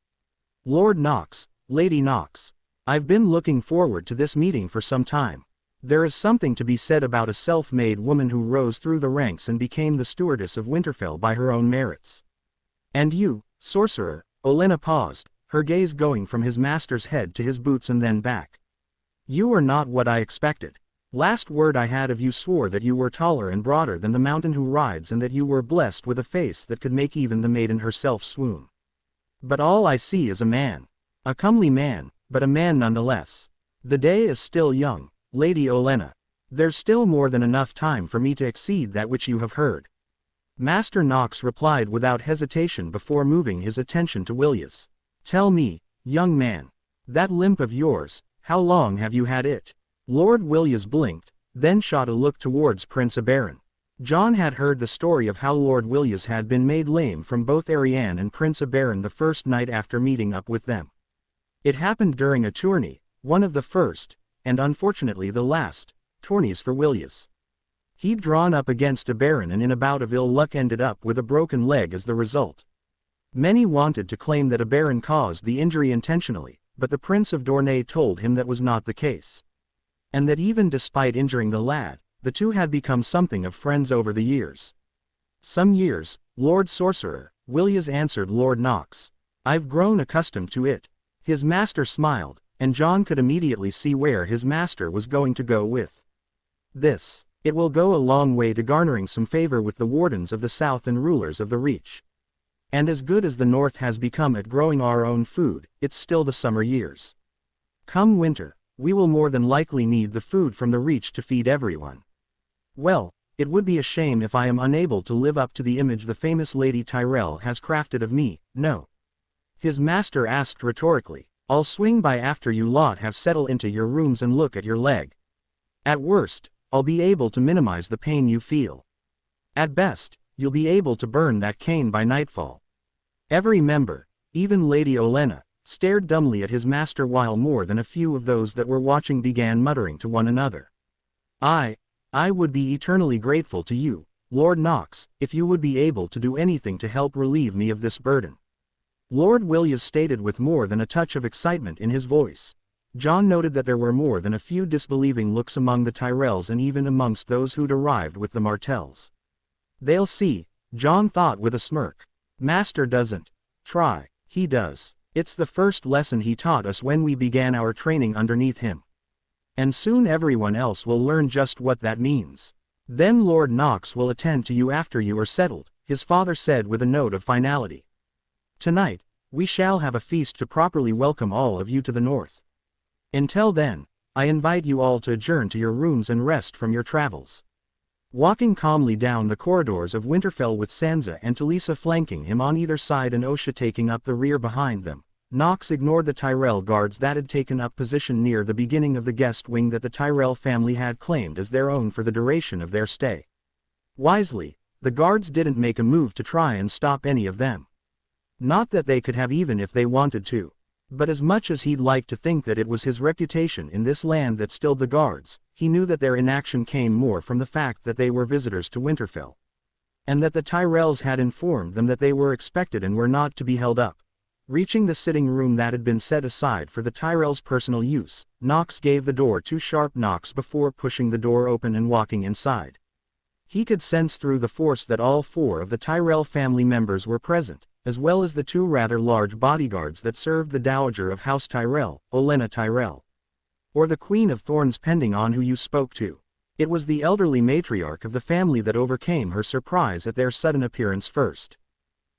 Lord Nox, Lady Nox. I've been looking forward to this meeting for some time. There is something to be said about a self-made woman who rose through the ranks and became the stewardess of Winterfell by her own merits. And you, Sorcerer, Olenna paused, her gaze going from his master's head to his boots and then back. You are not what I expected. Last word I had of you swore that you were taller and broader than the mountain who rides and that you were blessed with a face that could make even the maiden herself swoon. But all I see is a man. A comely man, but a man nonetheless. The day is still young, Lady Olenna. There's still more than enough time for me to exceed that which you have heard. Master Nox replied without hesitation before moving his attention to Willias. Tell me, young man. That limp of yours, how long have you had it? Lord Willias blinked, then shot a look towards Prince Oberyn. Jon had heard the story of how Lord Willias had been made lame from both Arianne and Prince Oberyn the first night after meeting up with them. It happened during a tourney, one of the first, and unfortunately the last, tourneys for Willias. He'd drawn up against Oberyn and in a bout of ill luck ended up with a broken leg as the result. Many wanted to claim that Oberyn caused the injury intentionally, but the Prince of Dorne told him that was not the case. And that even despite injuring the lad, the two had become something of friends over the years. Some years, Lord Sorcerer, Willias answered Lord Nox. I've grown accustomed to it. His master smiled, and Jon could immediately see where his master was going to go with this. It will go a long way to garnering some favor with the wardens of the South and rulers of the Reach. And as good as the North has become at growing our own food, it's still the summer years. Come winter, we will more than likely need the food from the Reach to feed everyone. Well, it would be a shame if I am unable to live up to the image the famous Lady Tyrell has crafted of me, no. His master asked rhetorically. I'll swing by after you lot have settled into your rooms and look at your leg. At worst, I'll be able to minimize the pain you feel. At best, you'll be able to burn that cane by nightfall. Every member, even Lady Olenna, stared dumbly at his master while more than a few of those that were watching began muttering to one another. I would be eternally grateful to you, Lord Nox, if you would be able to do anything to help relieve me of this burden. Lord Willias stated with more than a touch of excitement in his voice. Jon noted that there were more than a few disbelieving looks among the Tyrells and even amongst those who'd arrived with the Martells. They'll see, Jon thought with a smirk. Master doesn't try, he does. It's the first lesson he taught us when we began our training underneath him. And soon everyone else will learn just what that means. Then Lord Nox will attend to you after you are settled, his father said with a note of finality. Tonight, we shall have a feast to properly welcome all of you to the north. Until then, I invite you all to adjourn to your rooms and rest from your travels. Walking calmly down the corridors of Winterfell with Sansa and Talisa flanking him on either side and Osha taking up the rear behind them, Nox ignored the Tyrell guards that had taken up position near the beginning of the guest wing that the Tyrell family had claimed as their own for the duration of their stay. Wisely, the guards didn't make a move to try and stop any of them. Not that they could have even if they wanted to. But as much as he'd like to think that it was his reputation in this land that stilled the guards, he knew that their inaction came more from the fact that they were visitors to Winterfell. And that the Tyrells had informed them that they were expected and were not to be held up. Reaching the sitting room that had been set aside for the Tyrell's personal use, Nox gave the door 2 sharp knocks before pushing the door open and walking inside. He could sense through the force that all 4 of the Tyrell family members were present, as well as the 2 rather large bodyguards that served the Dowager of House Tyrell, Olenna Tyrell. Or the Queen of Thorns, pending on who you spoke to. It was the elderly matriarch of the family that overcame her surprise at their sudden appearance first.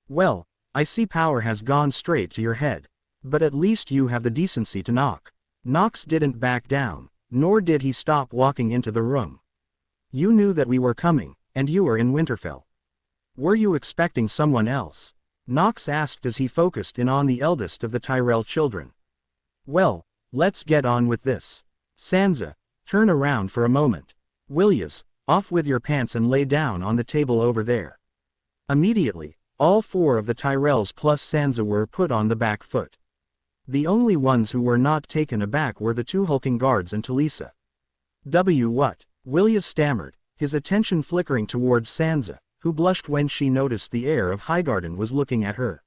Well, I see power has gone straight to your head. But at least you have the decency to knock. Nox didn't back down, nor did he stop walking into the room. You knew that we were coming, and you were in Winterfell. Were you expecting someone else? Nox asked as he focused in on the eldest of the Tyrell children. Well, let's get on with this. Sansa, turn around for a moment. Willias, off with your pants and lay down on the table over there. Immediately, all 4 of the Tyrells plus Sansa were put on the back foot. The only ones who were not taken aback were the 2 hulking guards and Talisa. What? Willias stammered, his attention flickering towards Sansa, who blushed when she noticed the heir of Highgarden was looking at her.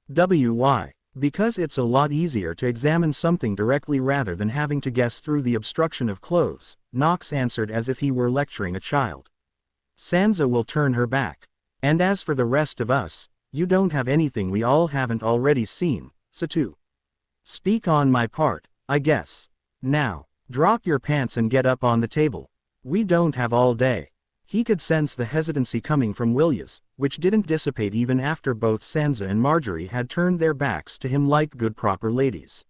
Why? Because it's a lot easier to examine something directly rather than having to guess through the obstruction of clothes, Nox answered as if he were lecturing a child. Sansa will turn her back. And as for the rest of us, you don't have anything we all haven't already seen, Satu. Speak on my part, I guess. Now, drop your pants and get up on the table. We don't have all day. He could sense the hesitancy coming from Willias, which didn't dissipate even after both Sansa and Marjorie had turned their backs to him like good proper ladies.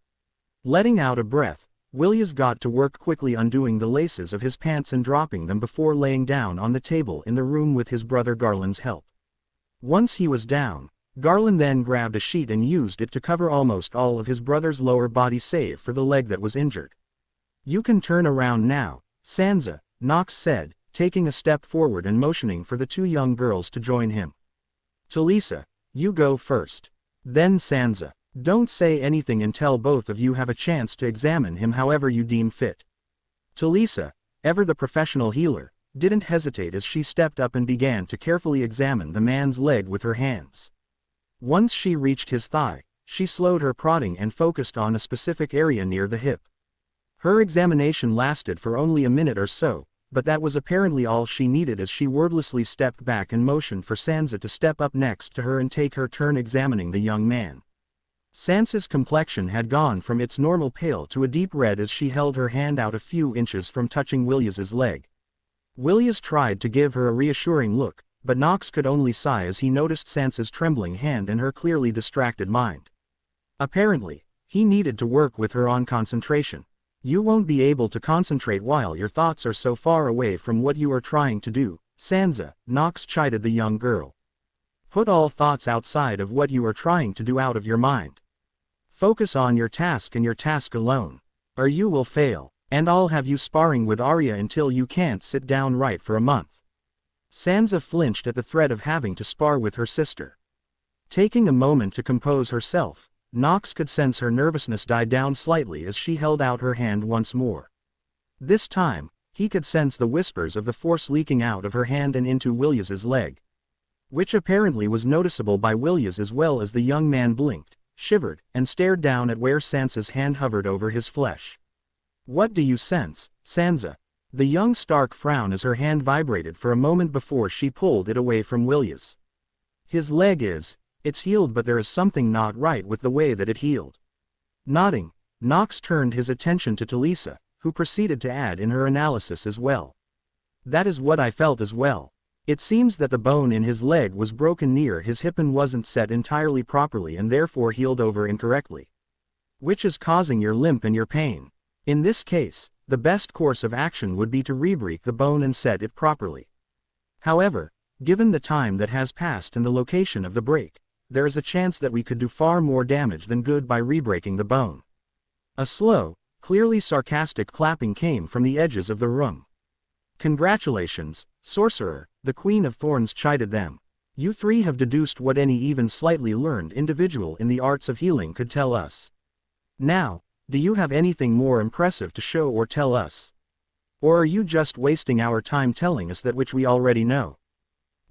Letting out a breath, Willias got to work quickly undoing the laces of his pants and dropping them before laying down on the table in the room with his brother Garland's help. Once he was down, Garland then grabbed a sheet and used it to cover almost all of his brother's lower body save for the leg that was injured. You can turn around now, Sansa, Nox said, taking a step forward and motioning for the 2 young girls to join him. Talisa, you go first. Then Sansa, don't say anything until both of you have a chance to examine him however you deem fit. Talisa, ever the professional healer, didn't hesitate as she stepped up and began to carefully examine the man's leg with her hands. Once she reached his thigh, she slowed her prodding and focused on a specific area near the hip. Her examination lasted for only a minute or so, but that was apparently all she needed as she wordlessly stepped back and motioned for Sansa to step up next to her and take her turn examining the young man. Sansa's complexion had gone from its normal pale to a deep red as she held her hand out a few inches from touching Willias's leg. Willias tried to give her a reassuring look, but Nox could only sigh as he noticed Sansa's trembling hand and her clearly distracted mind. Apparently, he needed to work with her on concentration. You won't be able to concentrate while your thoughts are so far away from what you are trying to do, Sansa, Nox chided the young girl. Put all thoughts outside of what you are trying to do out of your mind. Focus on your task and your task alone, or you will fail, and I'll have you sparring with Arya until you can't sit down right for a month. Sansa flinched at the threat of having to spar with her sister. Taking a moment to compose herself, Nox could sense her nervousness die down slightly as she held out her hand once more. This time, he could sense the whispers of the force leaking out of her hand and into Willias's leg. Which apparently was noticeable by Willias as well as the young man blinked, shivered, and stared down at where Sansa's hand hovered over his flesh. What do you sense, Sansa? The young Stark frowned as her hand vibrated for a moment before she pulled it away from Willias. His leg it's healed, but there is something not right with the way that it healed. Nodding, Nox turned his attention to Talisa, who proceeded to add in her analysis as well. That is what I felt as well. It seems that the bone in his leg was broken near his hip and wasn't set entirely properly and therefore healed over incorrectly. Which is causing your limp and your pain. In this case, the best course of action would be to rebreak the bone and set it properly. However, given the time that has passed and the location of the break, there is a chance that we could do far more damage than good by rebreaking the bone. A slow, clearly sarcastic clapping came from the edges of the room. Congratulations, Sorcerer, the Queen of Thorns chided them. You 3 have deduced what any even slightly learned individual in the arts of healing could tell us. Now, do you have anything more impressive to show or tell us? Or are you just wasting our time telling us that which we already know?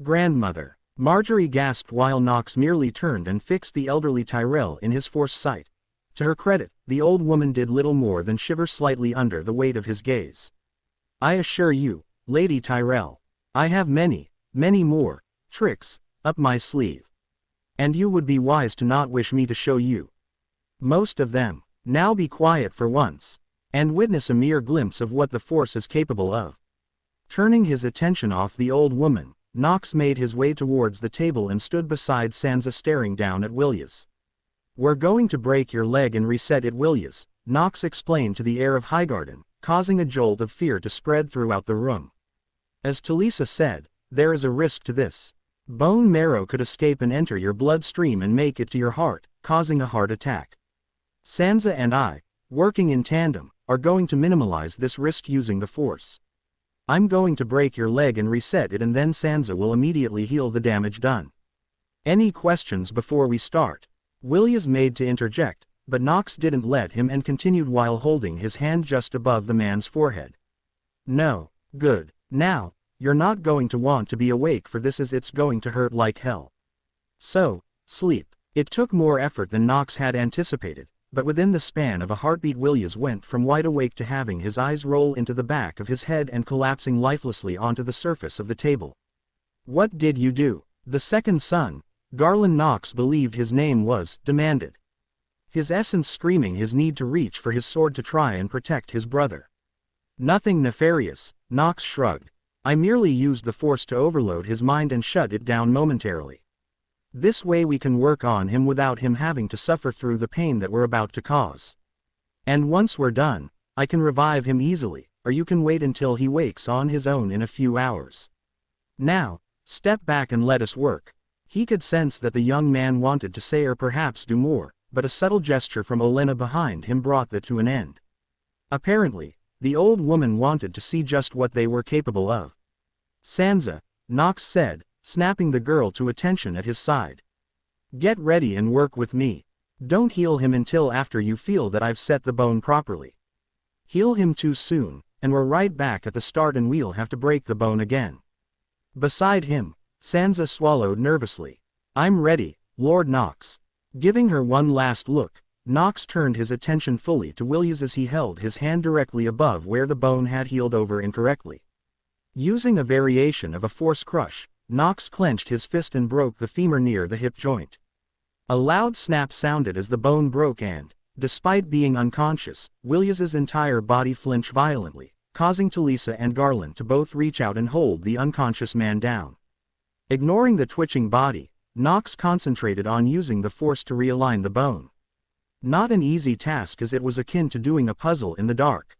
Grandmother, Marjorie gasped while Nox merely turned and fixed the elderly Tyrell in his force sight. To her credit, the old woman did little more than shiver slightly under the weight of his gaze. I assure you, Lady Tyrell, I have many, many more tricks up my sleeve. And you would be wise to not wish me to show you most of them. Now be quiet for once, and witness a mere glimpse of what the Force is capable of. Turning his attention off the old woman, Nox made his way towards the table and stood beside Sansa staring down at Willias. We're going to break your leg and reset it, Willias, Nox explained to the heir of Highgarden, causing a jolt of fear to spread throughout the room. As Talisa said, there is a risk to this. Bone marrow could escape and enter your bloodstream and make it to your heart, causing a heart attack. Sansa and I, working in tandem, are going to minimize this risk using the Force. I'm going to break your leg and reset it, and then Sansa will immediately heal the damage done. Any questions before we start? Willias made to interject, but Nox didn't let him and continued while holding his hand just above the man's forehead. No, good. Now, you're not going to want to be awake for this, as it's going to hurt like hell. So, sleep. It took more effort than Nox had anticipated, but within the span of a heartbeat Willias went from wide awake to having his eyes roll into the back of his head and collapsing lifelessly onto the surface of the table. What did you do? The second son, Garland Nox believed his name was, demanded. His essence screaming his need to reach for his sword to try and protect his brother. Nothing nefarious, Nox shrugged. I merely used the Force to overload his mind and shut it down momentarily. This way we can work on him without him having to suffer through the pain that we're about to cause. And once we're done, I can revive him easily, or you can wait until he wakes on his own in a few hours. Now, step back and let us work. He could sense that the young man wanted to say or perhaps do more, but a subtle gesture from Olenna behind him brought that to an end. Apparently, the old woman wanted to see just what they were capable of. Sansa, Nox said, snapping the girl to attention at his side. Get ready and work with me. Don't heal him until after you feel that I've set the bone properly. Heal him too soon, and we're right back at the start and we'll have to break the bone again. Beside him, Sansa swallowed nervously. I'm ready, Lord Nox. Giving her one last look, Nox turned his attention fully to Willias as he held his hand directly above where the bone had healed over incorrectly. Using a variation of a Force crush, Nox clenched his fist and broke the femur near the hip joint. A loud snap sounded as the bone broke and, despite being unconscious, Willias's entire body flinched violently, causing Talisa and Garland to both reach out and hold the unconscious man down. Ignoring the twitching body, Nox concentrated on using the Force to realign the bone. Not an easy task, as it was akin to doing a puzzle in the dark.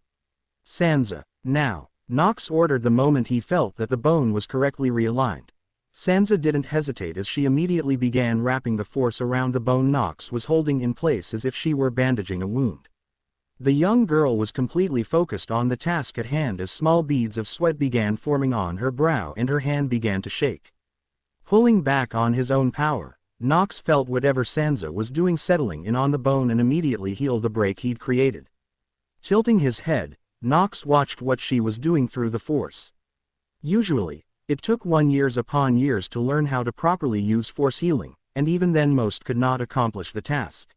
Sansa, now, Nox ordered the moment he felt that the bone was correctly realigned. Sansa didn't hesitate as she immediately began wrapping the Force around the bone Nox was holding in place as if she were bandaging a wound. The young girl was completely focused on the task at hand as small beads of sweat began forming on her brow and her hand began to shake. Pulling back on his own power, Nox felt whatever Sansa was doing settling in on the bone and immediately healed the break he'd created. Tilting his head, Nox watched what she was doing through the Force. Usually, it took years upon years to learn how to properly use Force healing, and even then most could not accomplish the task.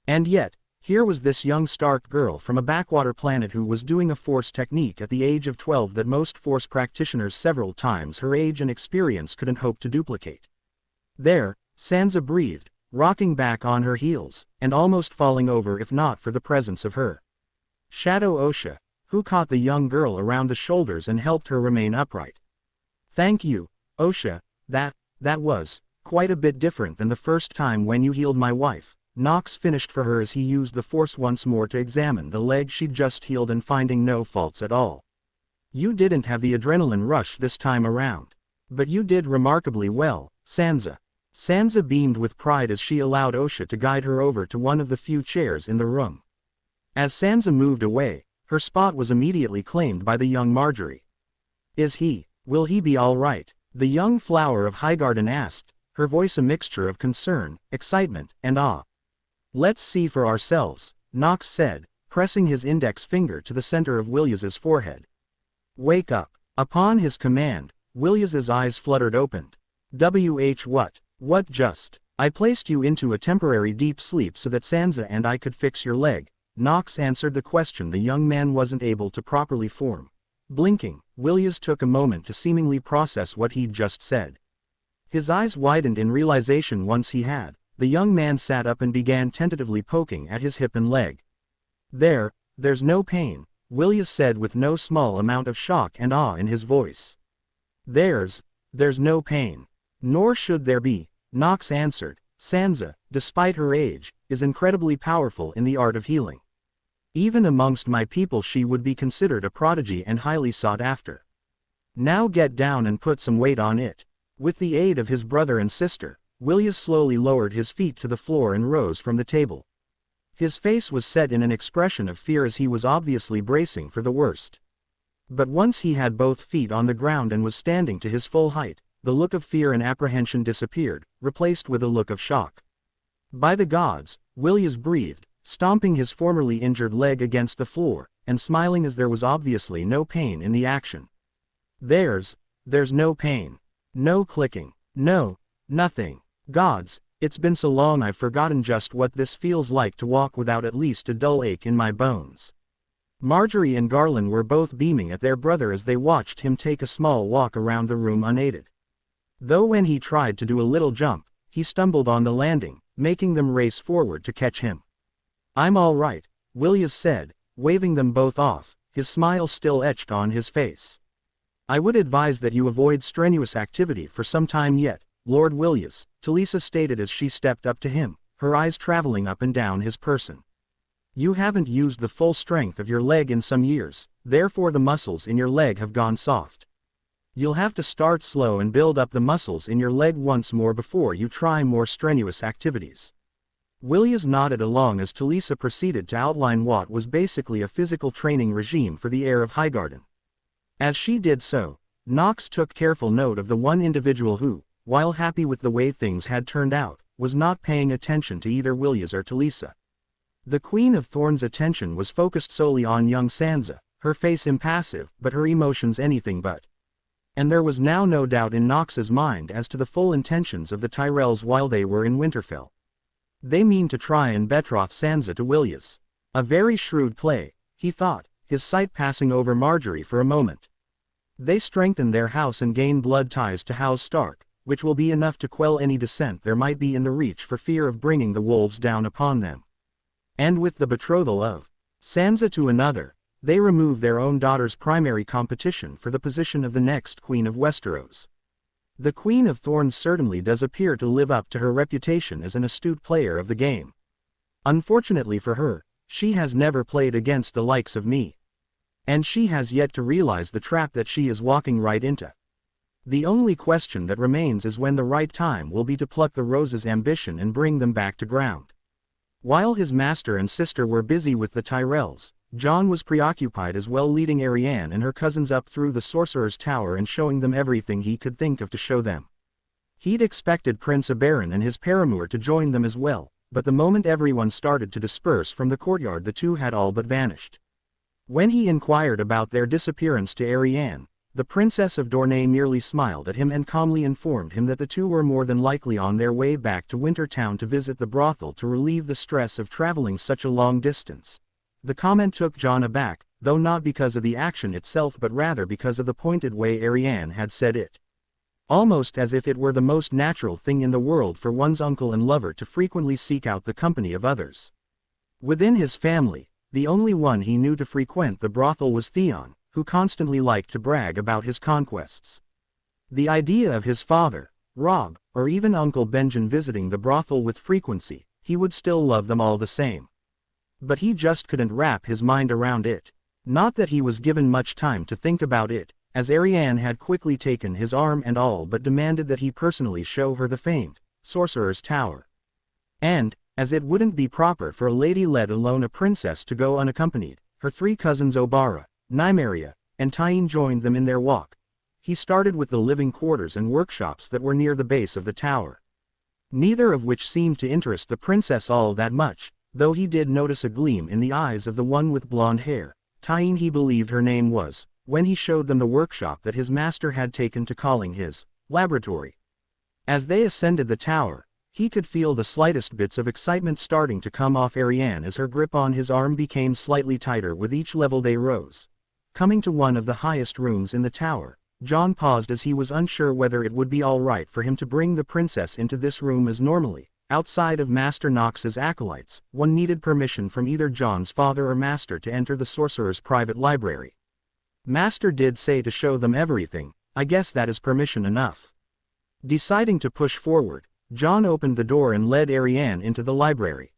And yet, here was this young Stark girl from a backwater planet who was doing a Force technique at the age of 12 that most Force practitioners several times her age and experience couldn't hope to duplicate. There, Sansa breathed, rocking back on her heels, and almost falling over if not for the presence of her Shadow Osha, who caught the young girl around the shoulders and helped her remain upright. Thank you, Osha, that was quite a bit different than the first time when you healed my wife, Nox finished for her as he used the Force once more to examine the leg she'd just healed and finding no faults at all. You didn't have the adrenaline rush this time around. But you did remarkably well, Sansa. Sansa beamed with pride as she allowed Osha to guide her over to one of the few chairs in the room. As Sansa moved away, her spot was immediately claimed by the young Marjorie. Will he be all right? The young flower of Highgarden asked, her voice a mixture of concern, excitement, and awe. Let's see for ourselves, Nox said, pressing his index finger to the center of Willias's forehead. Wake up. Upon his command, Willias's eyes fluttered open. What? What just? I placed you into a temporary deep sleep so that Sansa and I could fix your leg. Nox answered the question the young man wasn't able to properly form. Blinking, Williams took a moment to seemingly process what he'd just said. His eyes widened in realization once he had. The young man sat up and began tentatively poking at his hip and leg. There's no pain, Williams said with no small amount of shock and awe in his voice. There's no pain. Nor should there be, Nox answered. Sansa, despite her age, is incredibly powerful in the art of healing. Even amongst my people she would be considered a prodigy and highly sought after. Now get down and put some weight on it. With the aid of his brother and sister, Williams slowly lowered his feet to the floor and rose from the table. His face was set in an expression of fear as he was obviously bracing for the worst. But once he had both feet on the ground and was standing to his full height, the look of fear and apprehension disappeared, replaced with a look of shock. By the gods, Williams breathed, stomping his formerly injured leg against the floor, and smiling as there was obviously no pain in the action. There's no pain. No clicking. No, nothing. Gods, it's been so long I've forgotten just what this feels like to walk without at least a dull ache in my bones. Marjorie and Garland were both beaming at their brother as they watched him take a small walk around the room unaided. Though when he tried to do a little jump, he stumbled on the landing, making them race forward to catch him. I'm all right, Williams said, waving them both off, his smile still etched on his face. I would advise that you avoid strenuous activity for some time yet, Lord Williams, Talisa stated as she stepped up to him, her eyes traveling up and down his person. You haven't used the full strength of your leg in some years, therefore the muscles in your leg have gone soft. You'll have to start slow and build up the muscles in your leg once more before you try more strenuous activities. Williams nodded along as Talisa proceeded to outline what was basically a physical training regime for the heir of Highgarden. As she did so, Nox took careful note of the one individual who, while happy with the way things had turned out, was not paying attention to either Williams or Talisa. The Queen of Thorns' attention was focused solely on young Sansa, her face impassive but her emotions anything but. And there was now no doubt in Nox's mind as to the full intentions of the Tyrells while they were in Winterfell. They mean to try and betroth Sansa to Williams. A very shrewd play, he thought, his sight passing over Marjorie for a moment. They strengthen their house and gain blood ties to House Stark, which will be enough to quell any dissent there might be in the Reach for fear of bringing the wolves down upon them. And with the betrothal of Sansa to another, they remove their own daughter's primary competition for the position of the next Queen of Westeros. The Queen of Thorns certainly does appear to live up to her reputation as an astute player of the game. Unfortunately for her, she has never played against the likes of me. And she has yet to realize the trap that she is walking right into. The only question that remains is when the right time will be to pluck the Rose's ambition and bring them back to ground. While his master and sister were busy with the Tyrells, Jon was preoccupied as well, leading Arianne and her cousins up through the Sorcerer's Tower and showing them everything he could think of to show them. He'd expected Prince Oberyn and his paramour to join them as well, but the moment everyone started to disperse from the courtyard the two had all but vanished. When he inquired about their disappearance to Arianne, the Princess of Dorne merely smiled at him and calmly informed him that the two were more than likely on their way back to Wintertown to visit the brothel to relieve the stress of traveling such a long distance. The comment took Jon aback, though not because of the action itself but rather because of the pointed way Arianne had said it. Almost as if it were the most natural thing in the world for one's uncle and lover to frequently seek out the company of others. Within his family, the only one he knew to frequent the brothel was Theon, who constantly liked to brag about his conquests. The idea of his father, Robb, or even Uncle Benjen visiting the brothel with frequency, he would still love them all the same. But he just couldn't wrap his mind around it. Not that he was given much time to think about it, as Arianne had quickly taken his arm and all but demanded that he personally show her the famed Sorcerer's Tower. And, as it wouldn't be proper for a lady let alone a princess to go unaccompanied, her three cousins Obara, Nymeria, and Tyene joined them in their walk. He started with the living quarters and workshops that were near the base of the tower. Neither of which seemed to interest the princess all that much, though he did notice a gleam in the eyes of the one with blonde hair, Tyene he believed her name was, when he showed them the workshop that his master had taken to calling his laboratory. As they ascended the tower, he could feel the slightest bits of excitement starting to come off Arianne as her grip on his arm became slightly tighter with each level they rose. Coming to one of the highest rooms in the tower, Jon paused as he was unsure whether it would be all right for him to bring the princess into this room as normally. Outside of Master Nox's acolytes, one needed permission from either Jon's father or Master to enter the Sorcerer's private library. Master did say to show them everything. I guess that is permission enough. Deciding to push forward, Jon opened the door and led Arianne into the library.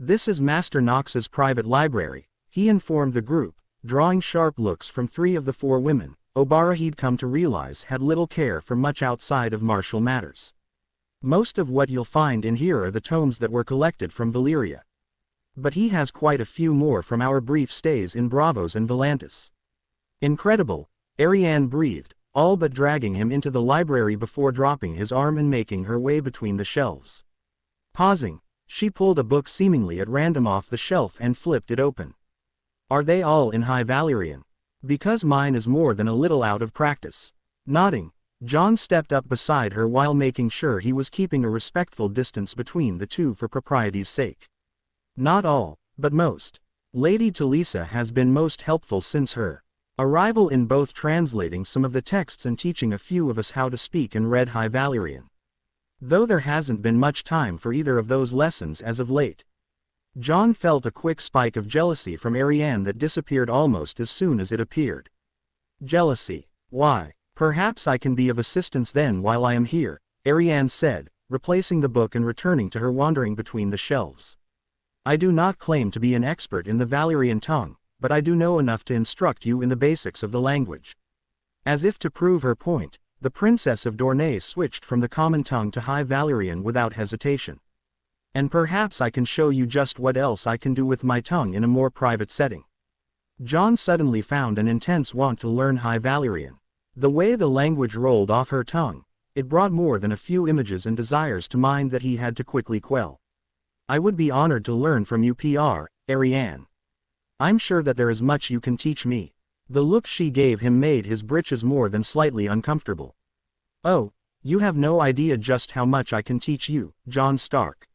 This is Master Nox's private library, he informed the group, drawing sharp looks from 3 of the 4 women. Obara he'd come to realize had little care for much outside of martial matters. Most of what you'll find in here are the tomes that were collected from Valyria. But he has quite a few more from our brief stays in Braavos and Volantis. Incredible, Arianne breathed, all but dragging him into the library before dropping his arm and making her way between the shelves. Pausing, she pulled a book seemingly at random off the shelf and flipped it open. Are they all in High Valyrian? Because mine is more than a little out of practice. Nodding, Jon stepped up beside her while making sure he was keeping a respectful distance between the two for propriety's sake. Not all, but most. Lady Talisa has been most helpful since her arrival in both translating some of the texts and teaching a few of us how to speak and read High Valyrian. Though there hasn't been much time for either of those lessons as of late. Jon felt a quick spike of jealousy from Arianne that disappeared almost as soon as it appeared. Jealousy? Why? Perhaps I can be of assistance then while I am here, Arianne said, replacing the book and returning to her wandering between the shelves. I do not claim to be an expert in the Valyrian tongue, but I do know enough to instruct you in the basics of the language. As if to prove her point, the Princess of Dorne switched from the common tongue to High Valyrian without hesitation. And perhaps I can show you just what else I can do with my tongue in a more private setting. Jon suddenly found an intense want to learn High Valyrian. The way the language rolled off her tongue, it brought more than a few images and desires to mind that he had to quickly quell. I would be honored to learn from you, Arianne. I'm sure that there is much you can teach me. The look she gave him made his britches more than slightly uncomfortable. Oh, you have no idea just how much I can teach you, Jon Stark.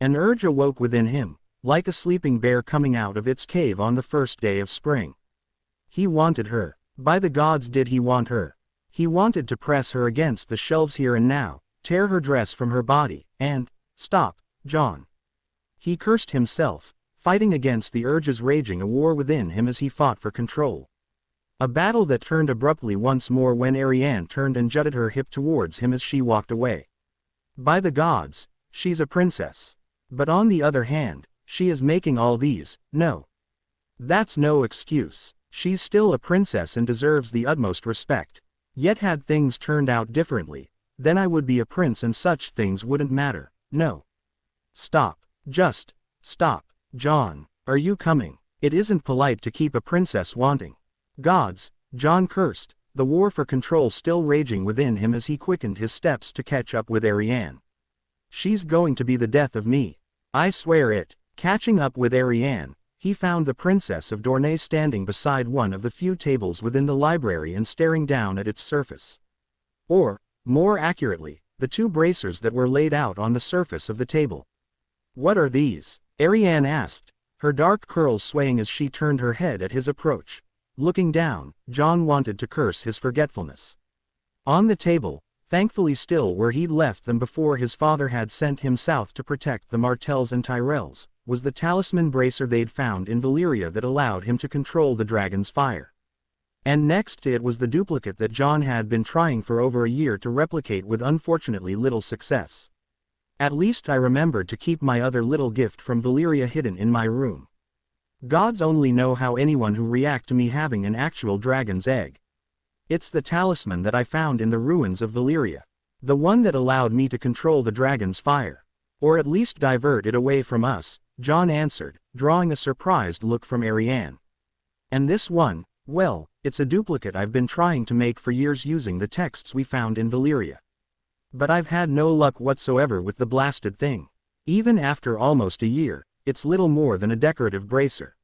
An urge awoke within him, like a sleeping bear coming out of its cave on the first day of spring. He wanted her. By the gods did he want her. He wanted to press her against the shelves here and now, tear her dress from her body, and, stop, Jon. He cursed himself, fighting against the urges raging a war within him as he fought for control. A battle that turned abruptly once more when Arianne turned and jutted her hip towards him as she walked away. By the gods, she's a princess. But on the other hand, she is making all these, no. That's no excuse. She's still a princess and deserves the utmost respect. Yet had things turned out differently, then I would be a prince and such things wouldn't matter, no. Stop. Just stop. Jon, are you coming? It isn't polite to keep a princess wanting. Gods, Jon cursed, the war for control still raging within him as he quickened his steps to catch up with Arianne. She's going to be the death of me. I swear it. Catching up with Arianne, he found the Princess of Dorne standing beside one of the few tables within the library and staring down at its surface. Or, more accurately, the 2 bracers that were laid out on the surface of the table. What are these? Arianne asked, her dark curls swaying as she turned her head at his approach. Looking down, Jon wanted to curse his forgetfulness. On the table, thankfully still where he'd left them before his father had sent him south to protect the Martells and Tyrells, was the talisman bracer they'd found in Valyria that allowed him to control the dragon's fire. And next to it was the duplicate that Jon had been trying for over a year to replicate with unfortunately little success. At least I remembered to keep my other little gift from Valyria hidden in my room. Gods only know how anyone who react to me having an actual dragon's egg. It's the talisman that I found in the ruins of Valyria. The one that allowed me to control the dragon's fire. Or at least divert it away from us, Jon answered, drawing a surprised look from Arianne. And this one, well, it's a duplicate I've been trying to make for years using the texts we found in Valyria. But I've had no luck whatsoever with the blasted thing. Even after almost a year, it's little more than a decorative bracer.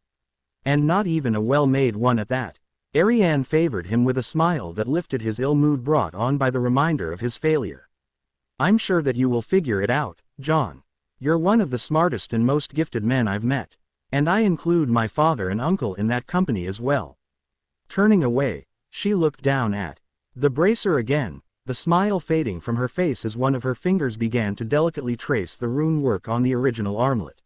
And not even a well-made one at that. Arianne favored him with a smile that lifted his ill mood brought on by the reminder of his failure. I'm sure that you will figure it out, Jon. You're one of the smartest and most gifted men I've met. And I include my father and uncle in that company as well. Turning away, she looked down at the bracer again, the smile fading from her face as one of her fingers began to delicately trace the rune work on the original armlet.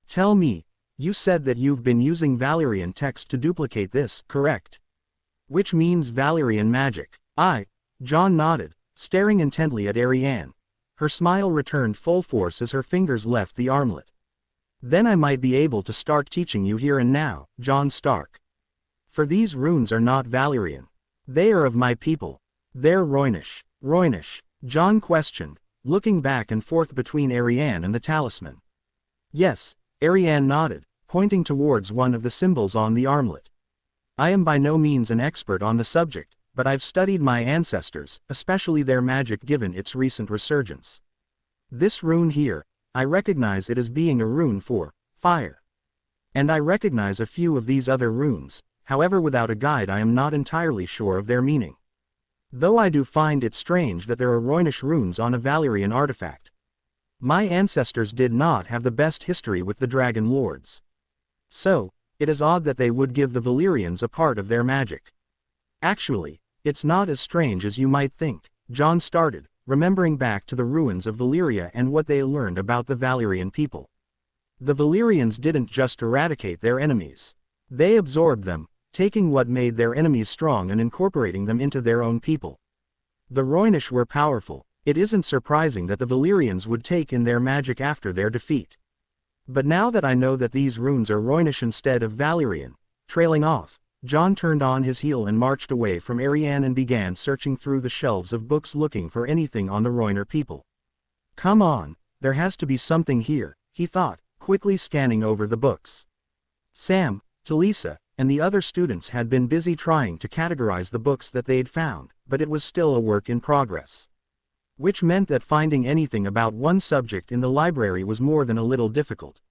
Tell me, you said that you've been using Valyrian text to duplicate this, correct? Which means Valyrian magic. Jon nodded, staring intently at Arianne. Her smile returned full force as her fingers left the armlet. Then I might be able to start teaching you here and now, Jon Stark. For these runes are not Valyrian. They are of my people. They're Rhoynish. Rhoynish? Jon questioned, looking back and forth between Arianne and the talisman. Yes, Arianne nodded, pointing towards one of the symbols on the armlet. I am by no means an expert on the subject, but I've studied my ancestors, especially their magic given its recent resurgence. This rune here, I recognize it as being a rune for fire. And I recognize a few of these other runes, however without a guide I am not entirely sure of their meaning. Though I do find it strange that there are Rhoynish runes on a Valyrian artifact. My ancestors did not have the best history with the Dragon Lords. So, it is odd that they would give the Valyrians a part of their magic. Actually, it's not as strange as you might think, Jon started, remembering back to the ruins of Valyria and what they learned about the Valyrian people. The Valyrians didn't just eradicate their enemies. They absorbed them, taking what made their enemies strong and incorporating them into their own people. The Rhoynish were powerful. It isn't surprising that the Valyrians would take in their magic after their defeat. But now that I know that these runes are Rhoynish instead of Valyrian, trailing off, Jon turned on his heel and marched away from Arianne and began searching through the shelves of books looking for anything on the Rhoynar people. Come on, there has to be something here, he thought, quickly scanning over the books. Sam, Talisa, and the other students had been busy trying to categorize the books that they'd found, but it was still a work in progress. Which meant that finding anything about one subject in the library was more than a little difficult.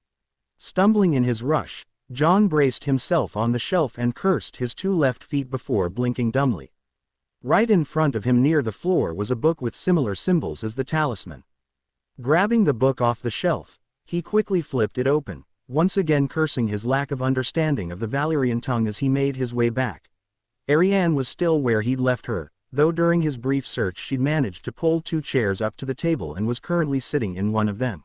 Stumbling in his rush, Jon braced himself on the shelf and cursed his 2 left feet before blinking dumbly. Right in front of him near the floor was a book with similar symbols as the talisman. Grabbing the book off the shelf, he quickly flipped it open, once again cursing his lack of understanding of the Valyrian tongue as he made his way back. Arianne was still where he'd left her, though during his brief search she'd managed to pull 2 chairs up to the table and was currently sitting in one of them.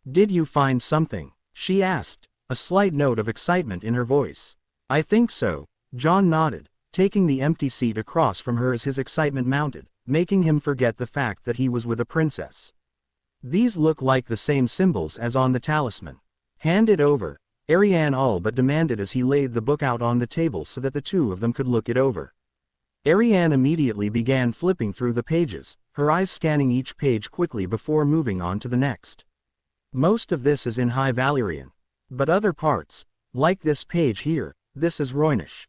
Did you find something? She asked, a slight note of excitement in her voice. I think so, Jon nodded, taking the empty seat across from her as his excitement mounted, making him forget the fact that he was with a princess. These look like the same symbols as on the talisman. Hand it over, Arianne all but demanded as he laid the book out on the table so that the 2 of them could look it over. Arianne immediately began flipping through the pages, her eyes scanning each page quickly before moving on to the next. Most of this is in High Valyrian. But other parts, like this page here, this is Rhoynish.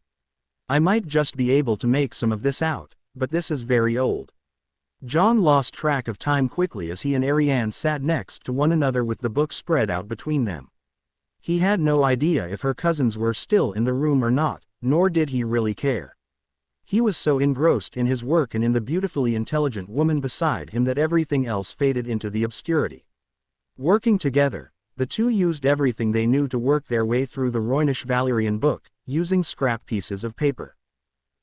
I might just be able to make some of this out, but this is very old. Jon lost track of time quickly as he and Arianne sat next to one another with the book spread out between them. He had no idea if her cousins were still in the room or not, nor did he really care. He was so engrossed in his work and in the beautifully intelligent woman beside him that everything else faded into the obscurity. Working together, the 2 used everything they knew to work their way through the Rhoynish Valyrian book, using scrap pieces of paper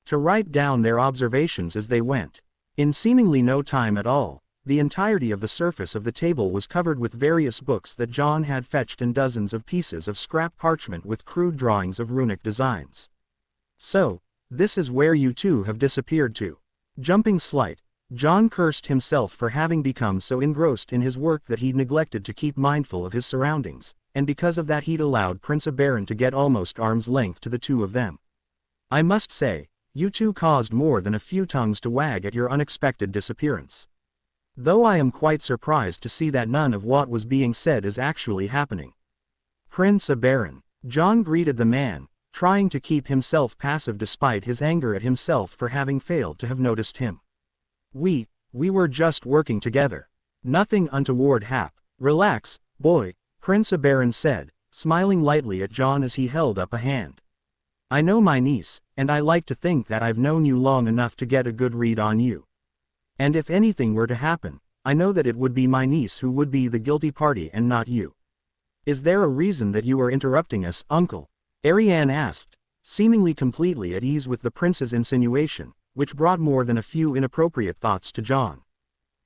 to write down their observations as they went. In seemingly no time at all, the entirety of the surface of the table was covered with various books that Jon had fetched and dozens of pieces of scrap parchment with crude drawings of runic designs. So, this is where you 2 have disappeared to. Jumping slight, Jon cursed himself for having become so engrossed in his work that he'd neglected to keep mindful of his surroundings, and because of that he'd allowed Prince Oberyn to get almost arm's length to the 2 of them. I must say, you 2 caused more than a few tongues to wag at your unexpected disappearance. Though I am quite surprised to see that none of what was being said is actually happening. Prince Oberyn, Jon greeted the man, trying to keep himself passive despite his anger at himself for having failed to have noticed him. We were just working together. Nothing untoward hap. Relax, boy, Prince Oberyn said, smiling lightly at Jon as he held up a hand. I know my niece, and I like to think that I've known you long enough to get a good read on you. And if anything were to happen, I know that it would be my niece who would be the guilty party and not you. Is there a reason that you are interrupting us, uncle? Arianne asked, seemingly completely at ease with the prince's insinuation, which brought more than a few inappropriate thoughts to Jon.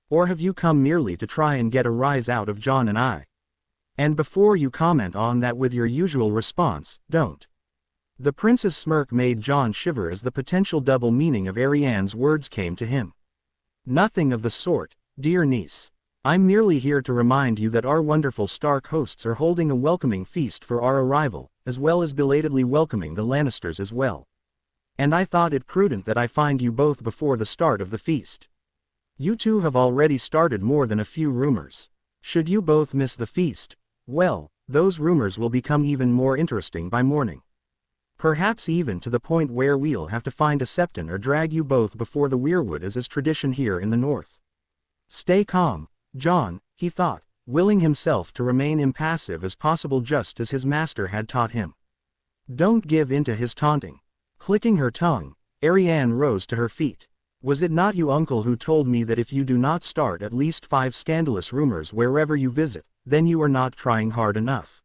Or have you come merely to try and get a rise out of Jon and I? And before you comment on that with your usual response, don't. The prince's smirk made Jon shiver as the potential double meaning of Arianne's words came to him. Nothing of the sort, dear niece. I'm merely here to remind you that our wonderful Stark hosts are holding a welcoming feast for our arrival, as well as belatedly welcoming the Lannisters as well. And I thought it prudent that I find you both before the start of the feast. You two have already started more than a few rumors. Should you both miss the feast, well, those rumors will become even more interesting by morning. Perhaps even to the point where we'll have to find a septon or drag you both before the weirwood as is tradition here in the north. Stay calm, Jon, he thought, willing himself to remain impassive as possible just as his master had taught him. Don't give in to his taunting. Clicking her tongue, Arianne rose to her feet. Was it not you, uncle, who told me that if you do not start at least 5 scandalous rumors wherever you visit, then you are not trying hard enough?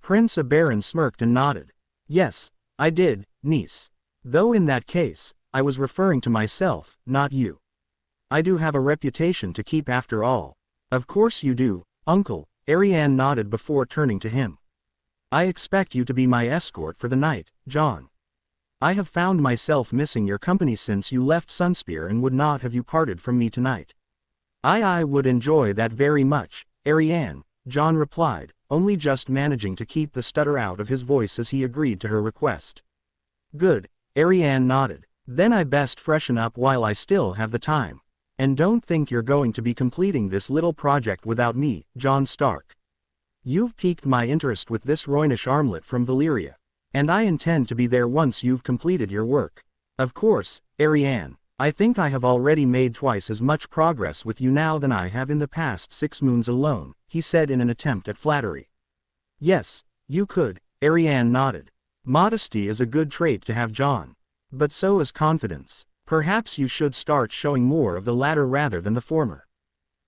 Prince Oberyn smirked and nodded. Yes, I did, niece. Though in that case, I was referring to myself, not you. I do have a reputation to keep after all. Of course you do, uncle, Arianne nodded before turning to him. I expect you to be my escort for the night, Jon. I have found myself missing your company since you left Sunspear and would not have you parted from me tonight. I would enjoy that very much, Arianne, Jon replied, only just managing to keep the stutter out of his voice as he agreed to her request. Good, Arianne nodded. Then I best freshen up while I still have the time. And don't think you're going to be completing this little project without me, Jon Stark. You've piqued my interest with this Rhoynish armlet from Valyria, and I intend to be there once you've completed your work. Of course, Arianne, I think I have already made twice as much progress with you now than I have in the past 6 moons alone, he said in an attempt at flattery. Yes, you could, Arianne nodded. Modesty is a good trait to have, Jon. But so is confidence. Perhaps you should start showing more of the latter rather than the former.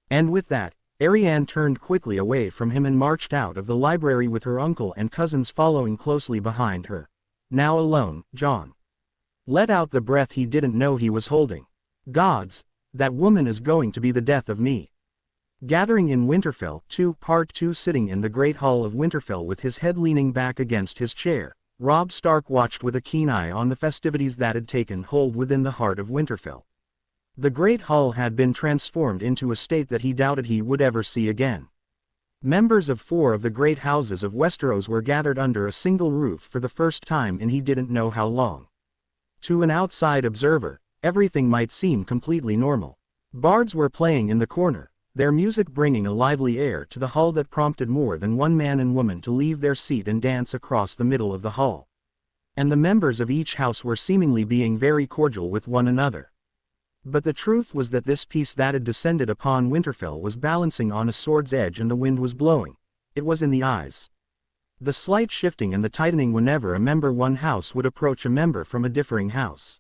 And with that, Arianne turned quickly away from him and marched out of the library with her uncle and cousins following closely behind her. Now alone, Jon let out the breath he didn't know he was holding. Gods, that woman is going to be the death of me. Gathering in Winterfell, Part 2 sitting in the Great Hall of Winterfell with his head leaning back against his chair, Robb Stark watched with a keen eye on the festivities that had taken hold within the heart of Winterfell. The Great Hall had been transformed into a state that he doubted he would ever see again. Members of 4 of the great houses of Westeros were gathered under a single roof for the first time in he didn't know how long. To an outside observer, everything might seem completely normal. Bards were playing in the corner, their music bringing a lively air to the hall that prompted more than one man and woman to leave their seat and dance across the middle of the hall. And the members of each house were seemingly being very cordial with one another. But the truth was that this peace that had descended upon Winterfell was balancing on a sword's edge and the wind was blowing. It was in the eyes. The slight shifting and the tightening whenever a member one house would approach a member from a differing house.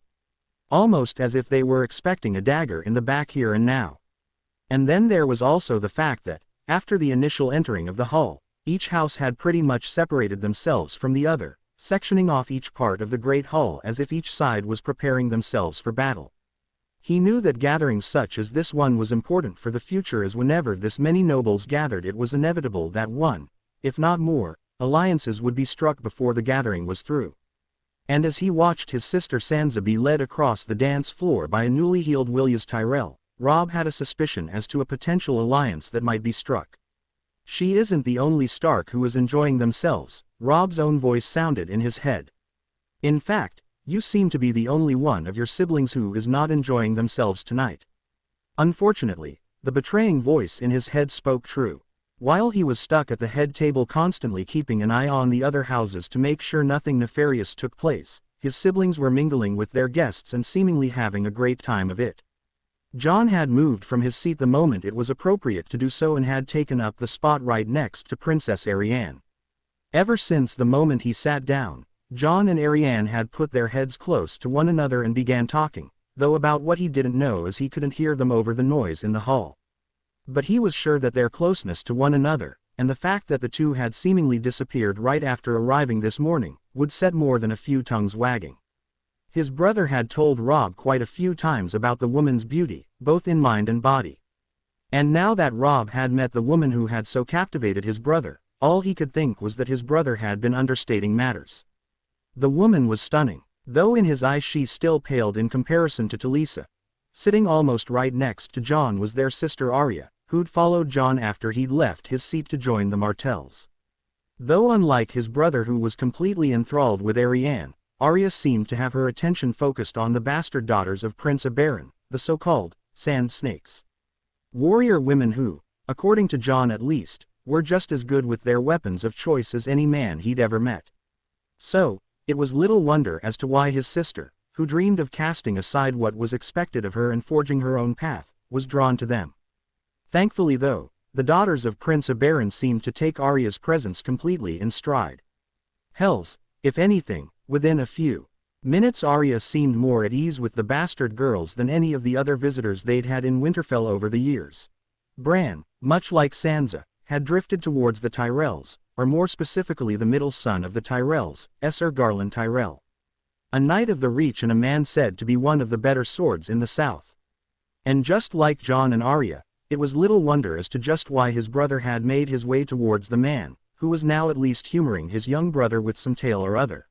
Almost as if they were expecting a dagger in the back here and now. And then there was also the fact that, after the initial entering of the hall, each house had pretty much separated themselves from the other, sectioning off each part of the Great Hall as if each side was preparing themselves for battle. He knew that gatherings such as this one was important for the future, as whenever this many nobles gathered it was inevitable that one, if not more, alliances would be struck before the gathering was through. And as he watched his sister Sansa be led across the dance floor by a newly healed Willias Tyrell, Robb had a suspicion as to a potential alliance that might be struck. She isn't the only Stark who is enjoying themselves, Robb's own voice sounded in his head. In fact, you seem to be the only one of your siblings who is not enjoying themselves tonight. Unfortunately, the betraying voice in his head spoke true. While he was stuck at the head table constantly keeping an eye on the other houses to make sure nothing nefarious took place, his siblings were mingling with their guests and seemingly having a great time of it. Jon had moved from his seat the moment it was appropriate to do so and had taken up the spot right next to Princess Arianne. Ever since the moment he sat down, Jon and Arianne had put their heads close to one another and began talking, though about what he didn't know as he couldn't hear them over the noise in the hall. But he was sure that their closeness to one another, and the fact that the two had seemingly disappeared right after arriving this morning, would set more than a few tongues wagging. His brother had told Robb quite a few times about the woman's beauty, both in mind and body. And now that Robb had met the woman who had so captivated his brother, all he could think was that his brother had been understating matters. The woman was stunning, though in his eyes she still paled in comparison to Talisa. Sitting almost right next to Jon was their sister Arya, who'd followed Jon after he'd left his seat to join the Martells. Though unlike his brother who was completely enthralled with Arianne, Arya seemed to have her attention focused on the bastard daughters of Prince Oberyn, the so-called Sand Snakes. Warrior women who, according to Jon at least, were just as good with their weapons of choice as any man he'd ever met. So, it was little wonder as to why his sister, who dreamed of casting aside what was expected of her and forging her own path, was drawn to them. Thankfully though, the daughters of Prince Oberyn seemed to take Arya's presence completely in stride. Hells, if anything, within a few minutes Arya seemed more at ease with the bastard girls than any of the other visitors they'd had in Winterfell over the years. Bran, much like Sansa, had drifted towards the Tyrells, or more specifically the middle son of the Tyrells, Sir Garland Tyrell. A knight of the Reach and a man said to be one of the better swords in the south. And just like Jon and Arya, it was little wonder as to just why his brother had made his way towards the man, who was now at least humoring his young brother with some tale or other.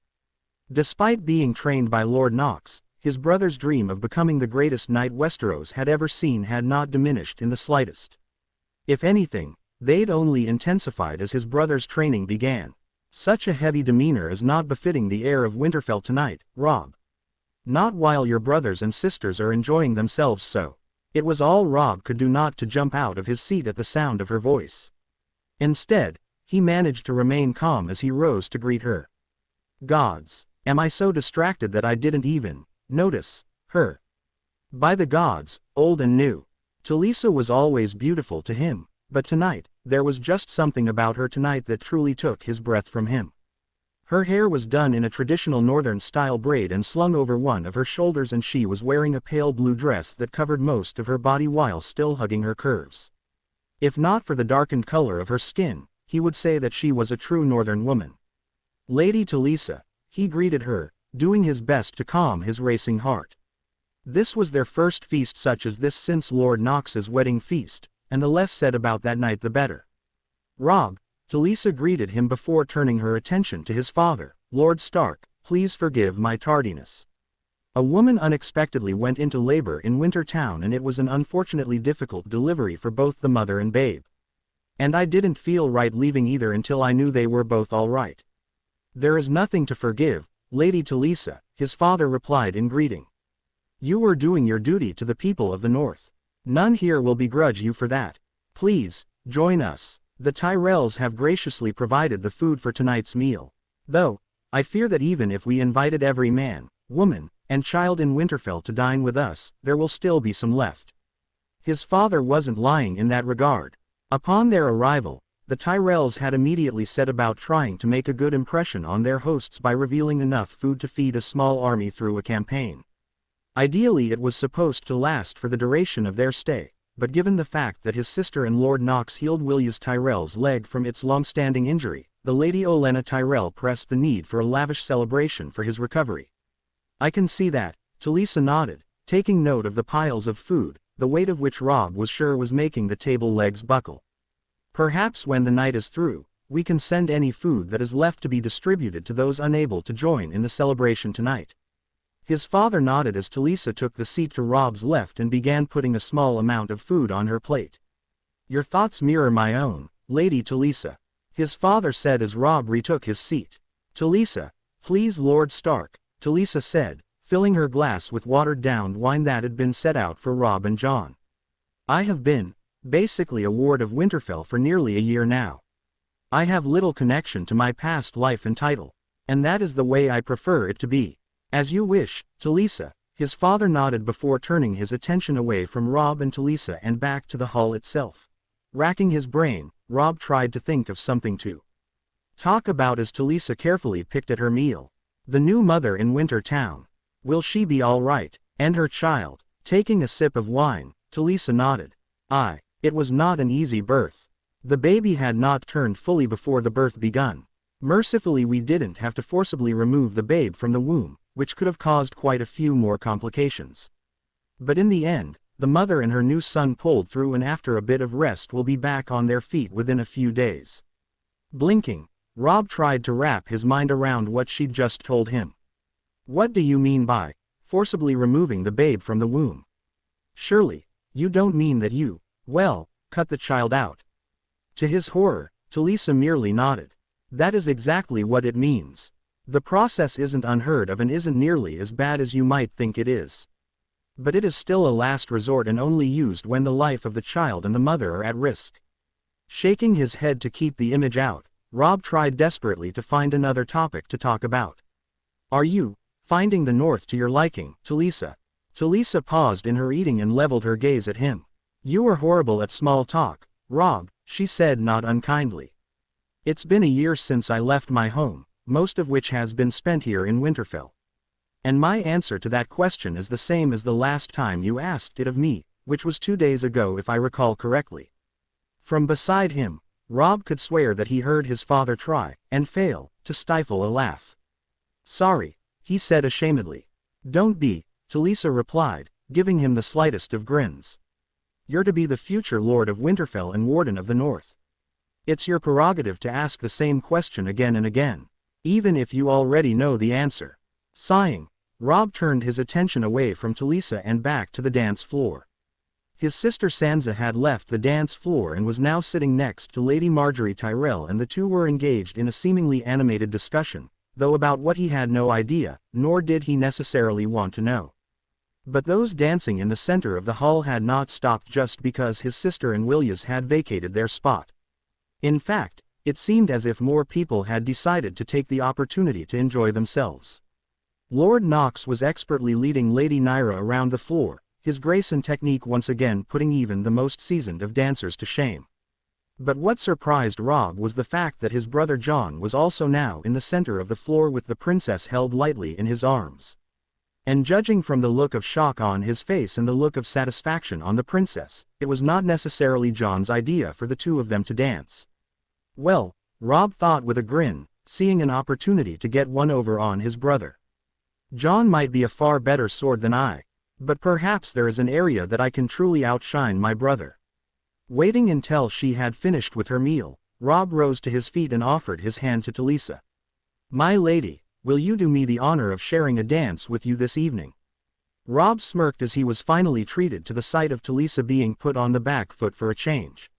Despite being trained by Lord Nox, his brother's dream of becoming the greatest knight Westeros had ever seen had not diminished in the slightest. If anything, they'd only intensified as his brother's training began. Such a heavy demeanor is not befitting the heir of Winterfell tonight, Robb. Not while your brothers and sisters are enjoying themselves so. It was all Robb could do not to jump out of his seat at the sound of her voice. Instead, he managed to remain calm as he rose to greet her. Gods, am I so distracted that I didn't even notice her? By the gods, old and new, Talisa was always beautiful to him, but tonight, there was just something about her tonight that truly took his breath from him. Her hair was done in a traditional northern-style braid and slung over one of her shoulders, and she was wearing a pale blue dress that covered most of her body while still hugging her curves. If not for the darkened color of her skin, he would say that she was a true northern woman. Lady Talisa, he greeted her, doing his best to calm his racing heart. This was their first feast such as this since Lord Nox's wedding feast, and the less said about that night the better. Robb, Talisa greeted him before turning her attention to his father. Lord Stark, please forgive my tardiness. A woman unexpectedly went into labor in Wintertown, and it was an unfortunately difficult delivery for both the mother and babe. And I didn't feel right leaving either until I knew they were both all right. There is nothing to forgive, Lady Talisa, his father replied in greeting. You were doing your duty to the people of the North. None here will begrudge you for that. Please, join us. The Tyrells have graciously provided the food for tonight's meal. Though, I fear that even if we invited every man, woman, and child in Winterfell to dine with us, there will still be some left. His father wasn't lying in that regard. Upon their arrival, the Tyrells had immediately set about trying to make a good impression on their hosts by revealing enough food to feed a small army through a campaign. Ideally it was supposed to last for the duration of their stay, but given the fact that his sister and Lord Nox healed William Tyrell's leg from its long-standing injury, the Lady Olenna Tyrell pressed the need for a lavish celebration for his recovery. I can see that, Talisa nodded, taking note of the piles of food, the weight of which Robb was sure was making the table legs buckle. Perhaps when the night is through, we can send any food that is left to be distributed to those unable to join in the celebration tonight. His father nodded as Talisa took the seat to Robb's left and began putting a small amount of food on her plate. Your thoughts mirror my own, Lady Talisa, his father said as Robb retook his seat. Talisa, please Lord Stark, Talisa said, filling her glass with watered-down wine that had been set out for Robb and Jon. I have been, basically a ward of Winterfell for nearly a year now. I have little connection to my past life and title, and that is the way I prefer it to be. As you wish, Talisa, his father nodded before turning his attention away from Robb and Talisa and back to the hall itself. Racking his brain, Robb tried to think of something to talk about as Talisa carefully picked at her meal. The new mother in Wintertown. Will she be all right? And her child? Taking a sip of wine, Talisa nodded. Aye, It was not an easy birth. The baby had not turned fully before the birth begun. Mercifully we didn't have to forcibly remove the babe from the womb, which could have caused quite a few more complications. But in the end, the mother and her new son pulled through, and after a bit of rest will be back on their feet within a few days. Blinking, Robb tried to wrap his mind around what she'd just told him. What do you mean by forcibly removing the babe from the womb? Surely, you don't mean that you, well, cut the child out. To his horror, Talisa merely nodded. That is exactly what it means. The process isn't unheard of and isn't nearly as bad as you might think it is. But it is still a last resort and only used when the life of the child and the mother are at risk. Shaking his head to keep the image out, Robb tried desperately to find another topic to talk about. Are you finding the North to your liking, Talisa? Talisa paused in her eating and leveled her gaze at him. You are horrible at small talk, Robb, she said not unkindly. It's been a year since I left my home, most of which has been spent here in Winterfell. And my answer to that question is the same as the last time you asked it of me, which was 2 days ago if I recall correctly. From beside him, Robb could swear that he heard his father try, and fail, to stifle a laugh. Sorry, he said ashamedly. Don't be, Talisa replied, giving him the slightest of grins. You're to be the future Lord of Winterfell and Warden of the North. It's your prerogative to ask the same question again and again, even if you already know the answer. Sighing, Robb turned his attention away from Talisa and back to the dance floor. His sister Sansa had left the dance floor and was now sitting next to Lady Margaery Tyrell, and the two were engaged in a seemingly animated discussion, though about what he had no idea, nor did he necessarily want to know. But those dancing in the center of the hall had not stopped just because his sister and Willias had vacated their spot. In fact, it seemed as if more people had decided to take the opportunity to enjoy themselves. Lord Nox was expertly leading Lady Naira around the floor, his grace and technique once again putting even the most seasoned of dancers to shame. But what surprised Robb was the fact that his brother Jon was also now in the center of the floor with the princess held lightly in his arms. And judging from the look of shock on his face and the look of satisfaction on the princess, it was not necessarily Jon's idea for the two of them to dance. Well, Robb thought with a grin, seeing an opportunity to get one over on his brother. Jon might be a far better sword than I, but perhaps there is an area that I can truly outshine my brother. Waiting until she had finished with her meal, Robb rose to his feet and offered his hand to Talisa. My lady, will you do me the honor of sharing a dance with you this evening? Robb smirked as he was finally treated to the sight of Talisa being put on the back foot for a change.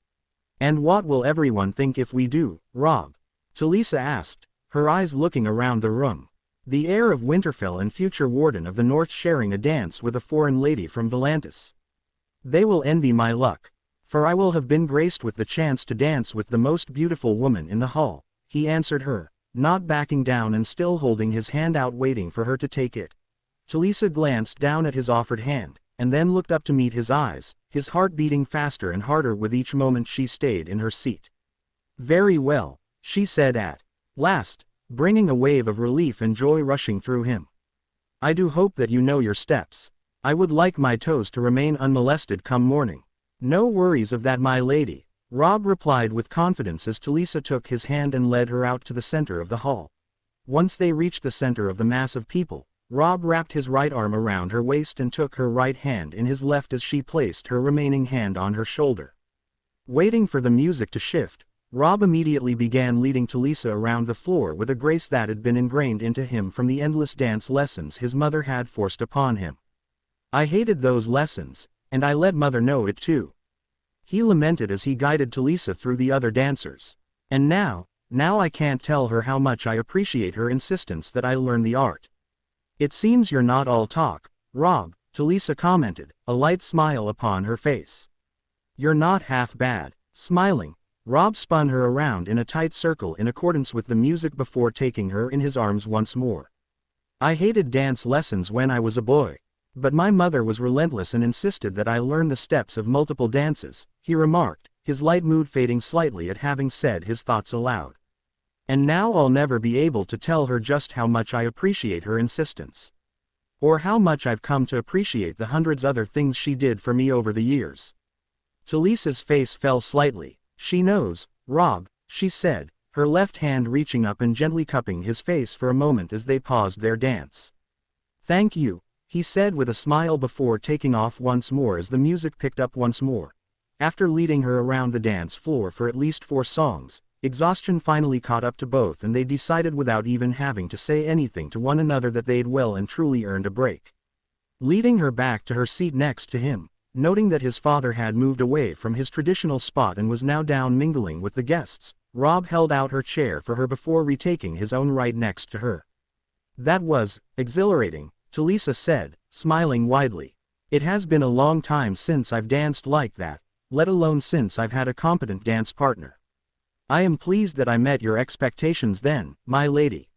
And what will everyone think if we do, Robb? Talisa asked, her eyes looking around the room. The heir of Winterfell and future Warden of the North sharing a dance with a foreign lady from Volantis. They will envy my luck, for I will have been graced with the chance to dance with the most beautiful woman in the hall, he answered her, not backing down and still holding his hand out waiting for her to take it. Talisa glanced down at his offered hand, and then looked up to meet his eyes, his heart beating faster and harder with each moment she stayed in her seat. Very well, she said at last, bringing a wave of relief and joy rushing through him. I do hope that you know your steps. I would like my toes to remain unmolested come morning. No worries of that, my lady, Robb replied with confidence as Talisa took his hand and led her out to the center of the hall. Once they reached the center of the mass of people, Robb wrapped his right arm around her waist and took her right hand in his left as she placed her remaining hand on her shoulder. Waiting for the music to shift, Robb immediately began leading Talisa around the floor with a grace that had been ingrained into him from the endless dance lessons his mother had forced upon him. I hated those lessons, and I let mother know it too. He lamented as he guided Talisa through the other dancers. And now I can't tell her how much I appreciate her insistence that I learn the art. It seems you're not all talk, Robb, Talisa commented, a light smile upon her face. You're not half bad. Smiling, Robb spun her around in a tight circle in accordance with the music before taking her in his arms once more. I hated dance lessons when I was a boy, but my mother was relentless and insisted that I learn the steps of multiple dances, he remarked, his light mood fading slightly at having said his thoughts aloud. And now I'll never be able to tell her just how much I appreciate her insistence. Or how much I've come to appreciate the hundreds other things she did for me over the years. Talisa's face fell slightly. She knows, Rob, she said, her left hand reaching up and gently cupping his face for a moment as they paused their dance. Thank you, he said with a smile before taking off once more as the music picked up once more. After leading her around the dance floor for at least 4 songs, exhaustion finally caught up to both and they decided without even having to say anything to one another that they'd well and truly earned a break. Leading her back to her seat next to him, noting that his father had moved away from his traditional spot and was now down mingling with the guests, Rob held out her chair for her before retaking his own right next to her. That was exhilarating, Talisa said, smiling widely. It has been a long time since I've danced like that, let alone since I've had a competent dance partner. I am pleased that I met your expectations then, my lady.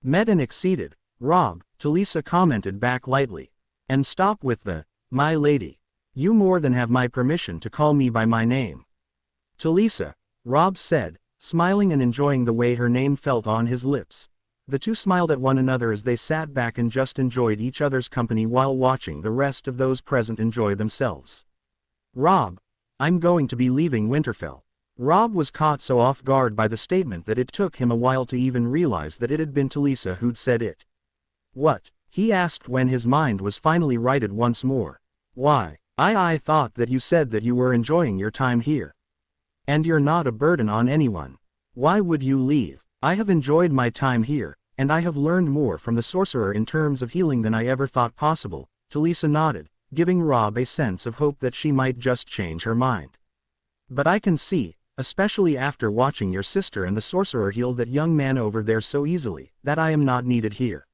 Met and exceeded, Rob, Talisa commented back lightly. And stop with the, my lady. You more than have my permission to call me by my name. Talisa, Rob said, smiling and enjoying the way her name felt on his lips. The two smiled at one another as they sat back and just enjoyed each other's company while watching the rest of those present enjoy themselves. Rob, I'm going to be leaving Winterfell. Rob was caught so off guard by the statement that it took him a while to even realize that it had been Talisa who'd said it. What? He asked when his mind was finally righted once more. Why, I thought that you said that you were enjoying your time here. And you're not a burden on anyone. Why would you leave? I have enjoyed my time here, and I have learned more from the Sorcerer in terms of healing than I ever thought possible, Talisa nodded, giving Rob a sense of hope that she might just change her mind. But I can see, especially after watching your sister and the Sorcerer heal that young man over there so easily, that I am not needed here.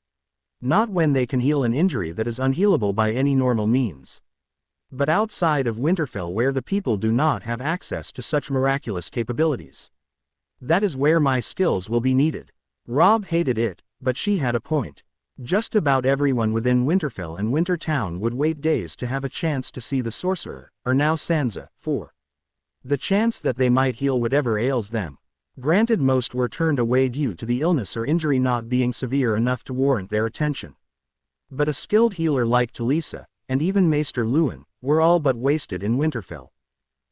Not when they can heal an injury that is unhealable by any normal means. But outside of Winterfell where the people do not have access to such miraculous capabilities. That is where my skills will be needed. Rob hated it, but she had a point. Just about everyone within Winterfell and Wintertown would wait days to have a chance to see the Sorcerer, or now Sansa, for the chance that they might heal whatever ails them. Granted, most were turned away due to the illness or injury not being severe enough to warrant their attention. But a skilled healer like Talisa, and even Maester Luwin, were all but wasted in Winterfell.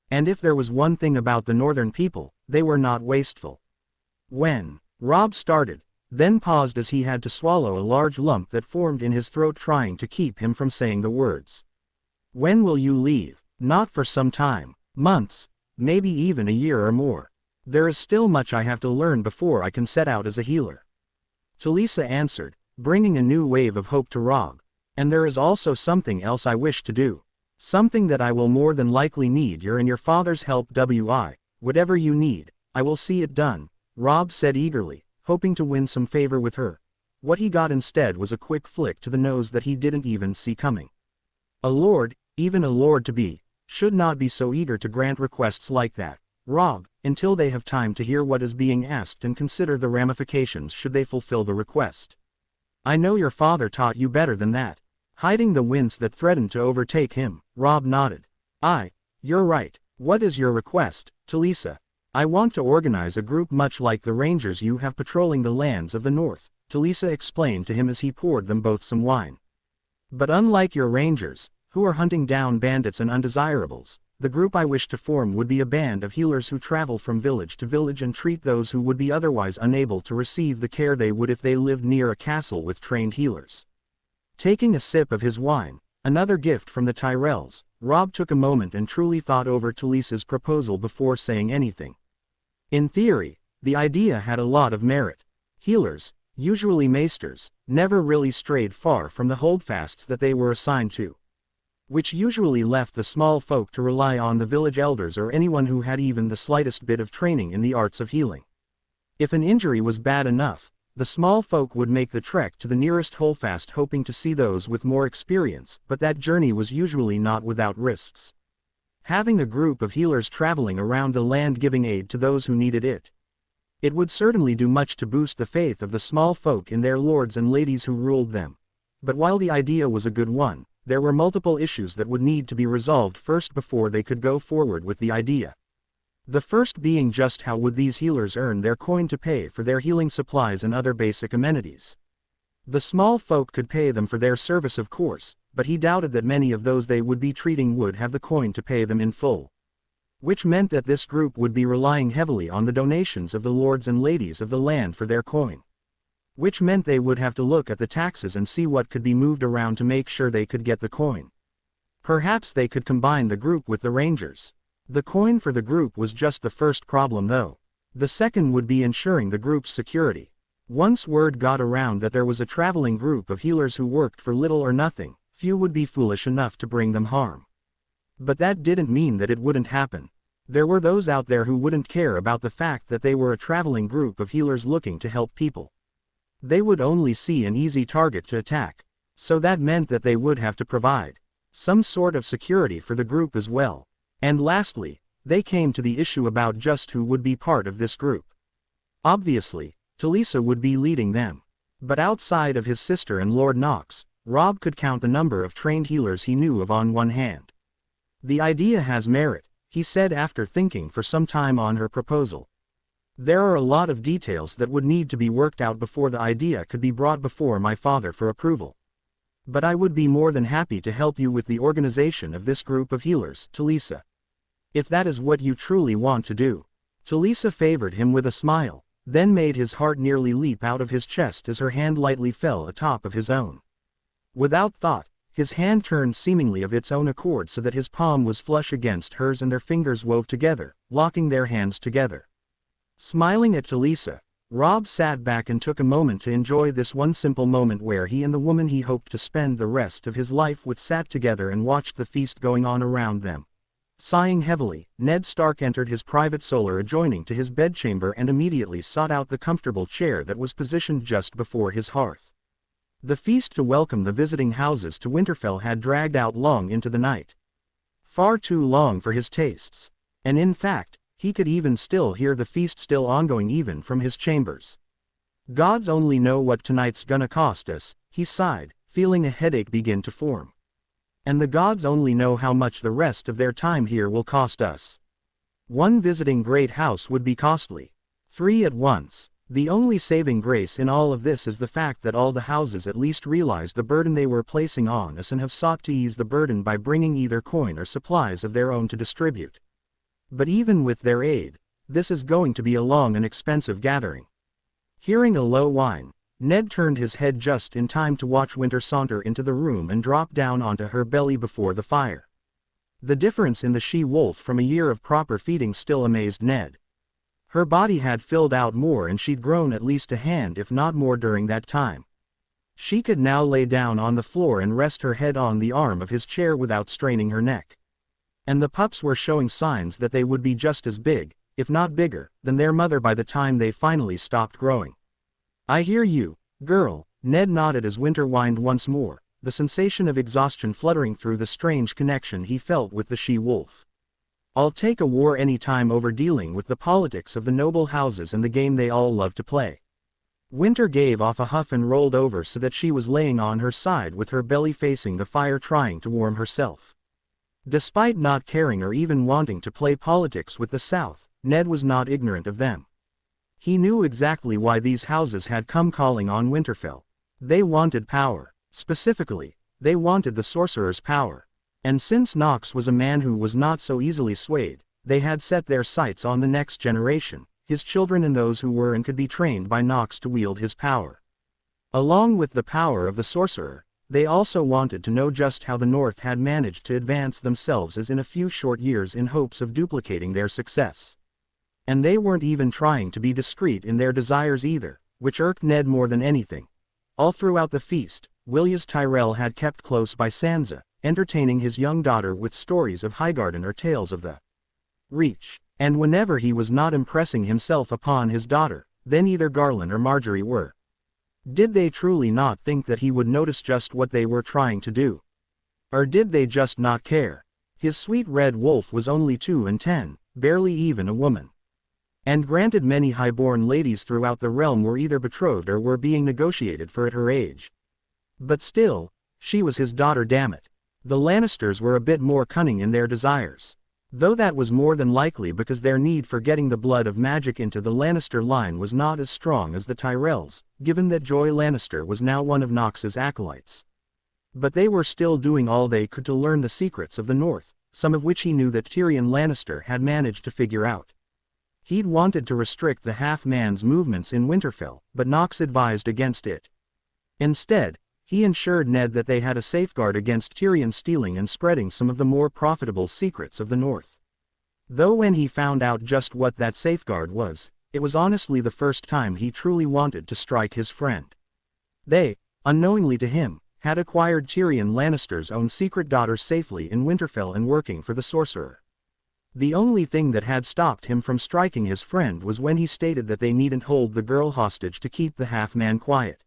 And if there was one thing about the northern people, they were not wasteful. When Rob started, then paused as he had to swallow a large lump that formed in his throat trying to keep him from saying the words. When will you leave? Not for some time, months, maybe even a year or more. There is still much I have to learn before I can set out as a healer. Talisa answered, bringing a new wave of hope to Rob. And there is also something else I wish to do. Something that I will more than likely need your and your father's help. Whatever you need, I will see it done, Rob said eagerly, hoping to win some favor with her. What he got instead was a quick flick to the nose that he didn't even see coming. A lord, even a lord-to-be, should not be so eager to grant requests like that, Rob, until they have time to hear what is being asked and consider the ramifications should they fulfill the request. I know your father taught you better than that. Hiding the wince that threatened to overtake him, Rob nodded. You're right. What is your request, Talisa? I want to organize a group much like the rangers you have patrolling the lands of the north, Talisa explained to him as he poured them both some wine. But unlike your rangers, who are hunting down bandits and undesirables, the group I wish to form would be a band of healers who travel from village to village and treat those who would be otherwise unable to receive the care they would if they lived near a castle with trained healers. Taking a sip of his wine, another gift from the Tyrells, Rob took a moment and truly thought over Talisa's proposal before saying anything. In theory, the idea had a lot of merit. Healers, usually maesters, never really strayed far from the holdfasts that they were assigned to, which usually left the small folk to rely on the village elders or anyone who had even the slightest bit of training in the arts of healing. If an injury was bad enough, the small folk would make the trek to the nearest holdfast hoping to see those with more experience, but that journey was usually not without risks. Having a group of healers traveling around the land giving aid to those who needed it. It would certainly do much to boost the faith of the small folk in their lords and ladies who ruled them. But while the idea was a good one, there were multiple issues that would need to be resolved first before they could go forward with the idea. The first being just how would these healers earn their coin to pay for their healing supplies and other basic amenities. The small folk could pay them for their service of course, but he doubted that many of those they would be treating would have the coin to pay them in full. which meant that this group would be relying heavily on the donations of the lords and ladies of the land for their coin. Which meant they would have to look at the taxes and see what could be moved around to make sure they could get the coin. Perhaps they could combine the group with the Rangers. The coin for the group was just the first problem though. The second would be ensuring the group's security. Once word got around that there was a traveling group of healers who worked for little or nothing, few would be foolish enough to bring them harm. But that didn't mean that it wouldn't happen. There were those out there who wouldn't care about the fact that they were a traveling group of healers looking to help people. They would only see an easy target to attack. So that meant that they would have to provide some sort of security for the group as well. And lastly, they came to the issue about just who would be part of this group. Obviously, Talisa would be leading them. But outside of his sister and Lord Nox, Robb could count the number of trained healers he knew of on one hand. The idea has merit, he said after thinking for some time on her proposal. There are a lot of details that would need to be worked out before the idea could be brought before my father for approval. But I would be more than happy to help you with the organization of this group of healers, Talisa. If that is what you truly want to do. Talisa favored him with a smile, then made his heart nearly leap out of his chest as her hand lightly fell atop of his own. Without thought, his hand turned seemingly of its own accord so that his palm was flush against hers and their fingers wove together, locking their hands together. Smiling at Talisa, Robb sat back and took a moment to enjoy this one simple moment where he and the woman he hoped to spend the rest of his life with sat together and watched the feast going on around them. Sighing heavily, Ned Stark entered his private solar adjoining to his bedchamber and immediately sought out the comfortable chair that was positioned just before his hearth. The feast to welcome the visiting houses to Winterfell had dragged out long into the night. Far too long for his tastes. And in fact, he could even still hear the feast still ongoing even from his chambers. Gods only know what tonight's gonna cost us, he sighed, feeling a headache begin to form. And the gods only know how much the rest of their time here will cost us. One visiting great house would be costly. 3 at once. The only saving grace in all of this is the fact that all the houses at least realized the burden they were placing on us and have sought to ease the burden by bringing either coin or supplies of their own to distribute. But even with their aid, this is going to be a long and expensive gathering. Hearing a low whine, Ned turned his head just in time to watch Winter saunter into the room and drop down onto her belly before the fire. The difference in the she-wolf from a year of proper feeding still amazed Ned. Her body had filled out more and she'd grown at least a hand if not more during that time. She could now lay down on the floor and rest her head on the arm of his chair without straining her neck. And the pups were showing signs that they would be just as big, if not bigger, than their mother by the time they finally stopped growing. I hear you, girl, Ned nodded as Winter whined once more, the sensation of exhaustion fluttering through the strange connection he felt with the she-wolf. I'll take a war any time over dealing with the politics of the noble houses and the game they all love to play. Winter gave off a huff and rolled over so that she was laying on her side with her belly facing the fire trying to warm herself. Despite not caring or even wanting to play politics with the South, Ned was not ignorant of them. He knew exactly why these houses had come calling on Winterfell. They wanted power. Specifically, they wanted the Sorcerer's power. And since Nox was a man who was not so easily swayed, they had set their sights on the next generation, his children and those who were and could be trained by Nox to wield his power. Along with the power of the Sorcerer, they also wanted to know just how the North had managed to advance themselves as in a few short years in hopes of duplicating their success. And they weren't even trying to be discreet in their desires either, which irked Ned more than anything. All throughout the feast, Willias Tyrell had kept close by Sansa, entertaining his young daughter with stories of Highgarden or tales of the Reach, and whenever he was not impressing himself upon his daughter, then either Garland or Marjorie were. Did they truly not think that he would notice just what they were trying to do? Or did they just not care? His sweet red wolf was only 2 and 10, barely even a woman. And granted many high-born ladies throughout the realm were either betrothed or were being negotiated for at her age. But still, she was his daughter, damn it. The Lannisters were a bit more cunning in their desires. Though that was more than likely because their need for getting the blood of magic into the Lannister line was not as strong as the Tyrells, given that Joy Lannister was now one of Nox's acolytes. But they were still doing all they could to learn the secrets of the North, some of which he knew that Tyrion Lannister had managed to figure out. He'd wanted to restrict the half-man's movements in Winterfell, but Nox advised against it. Instead, he ensured Ned that they had a safeguard against Tyrion stealing and spreading some of the more profitable secrets of the North. Though when he found out just what that safeguard was, it was honestly the first time he truly wanted to strike his friend. They, unknowingly to him, had acquired Tyrion Lannister's own secret daughter safely in Winterfell and working for the Sorcerer. The only thing that had stopped him from striking his friend was when he stated that they needn't hold the girl hostage to keep the half-man quiet.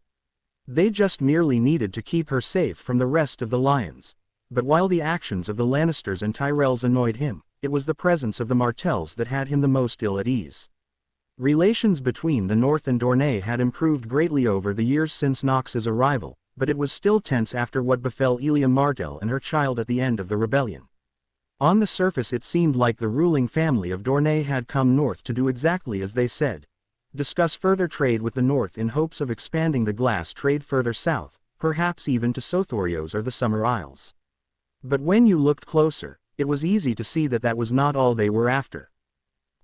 They just merely needed to keep her safe from the rest of the Lions. But while the actions of the Lannisters and Tyrells annoyed him, it was the presence of the Martells that had him the most ill at ease. Relations between the North and Dorne had improved greatly over the years since Nox's arrival, but it was still tense after what befell Elia Martell and her child at the end of the rebellion. On the surface it seemed like the ruling family of Dorne had come north to do exactly as they said. Discuss further trade with the North in hopes of expanding the glass trade further south, perhaps even to Sothorios or the Summer Isles. But when you looked closer, it was easy to see that that was not all they were after.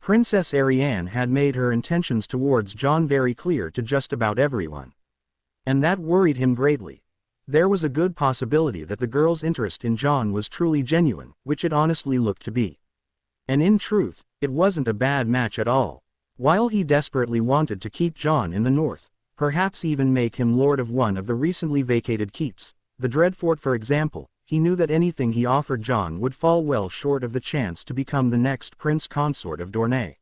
Princess Arianne had made her intentions towards Jon very clear to just about everyone. And that worried him greatly. There was a good possibility that the girl's interest in Jon was truly genuine, which it honestly looked to be. And in truth, it wasn't a bad match at all. While he desperately wanted to keep Jon in the North, perhaps even make him lord of one of the recently vacated keeps, the Dreadfort for example, he knew that anything he offered Jon would fall well short of the chance to become the next prince consort of Dorne.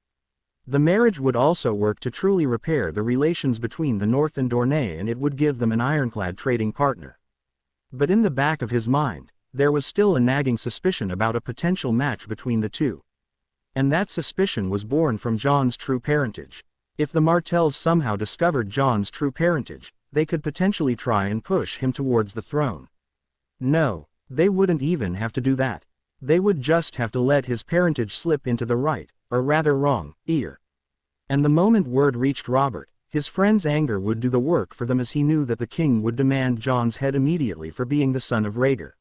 The marriage would also work to truly repair the relations between the North and Dorne, and it would give them an ironclad trading partner. But in the back of his mind, there was still a nagging suspicion about a potential match between the two. And that suspicion was born from Jon's true parentage. If the Martells somehow discovered Jon's true parentage, they could potentially try and push him towards the throne. No, they wouldn't even have to do that. They would just have to let his parentage slip into the right, or rather wrong, ear. And the moment word reached Robert, his friend's anger would do the work for them, as he knew that the king would demand Jon's head immediately for being the son of Rhaegar.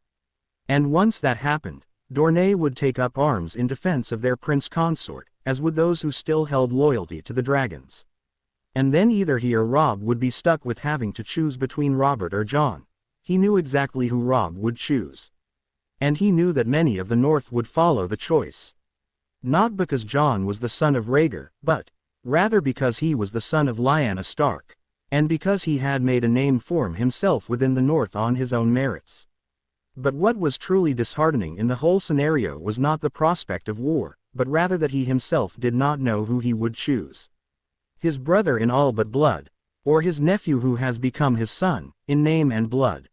And once that happened, Dorne would take up arms in defense of their prince consort, as would those who still held loyalty to the dragons. And then either he or Robb would be stuck with having to choose between Robert or Jon. He knew exactly who Robb would choose. And he knew that many of the North would follow the choice. Not because Jon was the son of Rhaegar, but rather because he was the son of Lyanna Stark, and because he had made a name for himself within the North on his own merits. But what was truly disheartening in the whole scenario was not the prospect of war, but rather that he himself did not know who he would choose. His brother in all but blood, or his nephew who has become his son, in name and blood.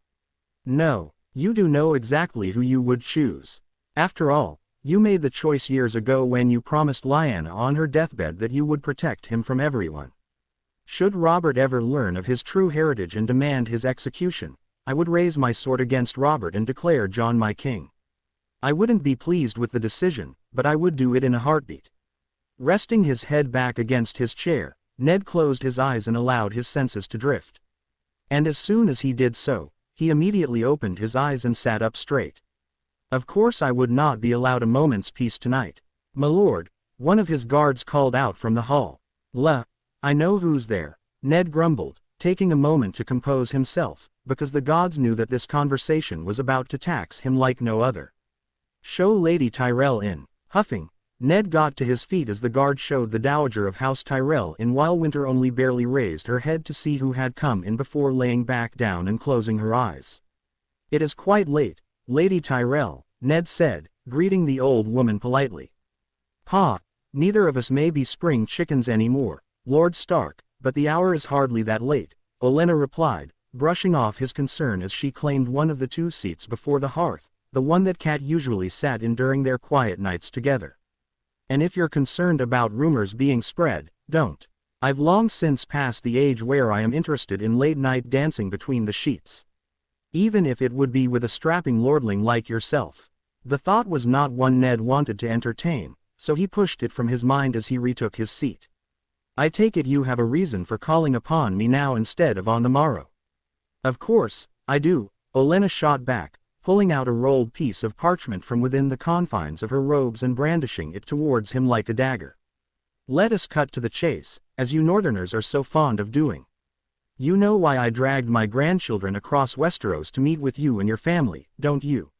No, you do know exactly who you would choose. After all, you made the choice years ago when you promised Lyanna on her deathbed that you would protect him from everyone. Should Robert ever learn of his true heritage and demand his execution, I would raise my sword against Robert and declare Jon my king. I wouldn't be pleased with the decision, but I would do it in a heartbeat. Resting his head back against his chair, Ned closed his eyes and allowed his senses to drift. And as soon as he did so, he immediately opened his eyes and sat up straight. Of course I would not be allowed a moment's peace tonight. My lord, one of his guards called out from the hall. I know who's there, Ned grumbled, taking a moment to compose himself, because the gods knew that this conversation was about to tax him like no other. Show Lady Tyrell in. Huffing, Ned got to his feet as the guard showed the Dowager of House Tyrell in, while Winter only barely raised her head to see who had come in before laying back down and closing her eyes. It is quite late, Lady Tyrell, Ned said, greeting the old woman politely. Pa, neither of us may be spring chickens anymore, Lord Stark, but the hour is hardly that late, Olenna replied, brushing off his concern as she claimed one of the two seats before the hearth, the one that Cat usually sat in during their quiet nights together. And if you're concerned about rumors being spread, don't. I've long since passed the age where I am interested in late-night dancing between the sheets. Even if it would be with a strapping lordling like yourself. The thought was not one Ned wanted to entertain, so he pushed it from his mind as he retook his seat. I take it you have a reason for calling upon me now instead of on the morrow. Of course, I do, Olenna shot back, pulling out a rolled piece of parchment from within the confines of her robes and brandishing it towards him like a dagger. "Let us cut to the chase, as you Northerners are so fond of doing. You know why I dragged my grandchildren across Westeros to meet with you and your family, don't you?"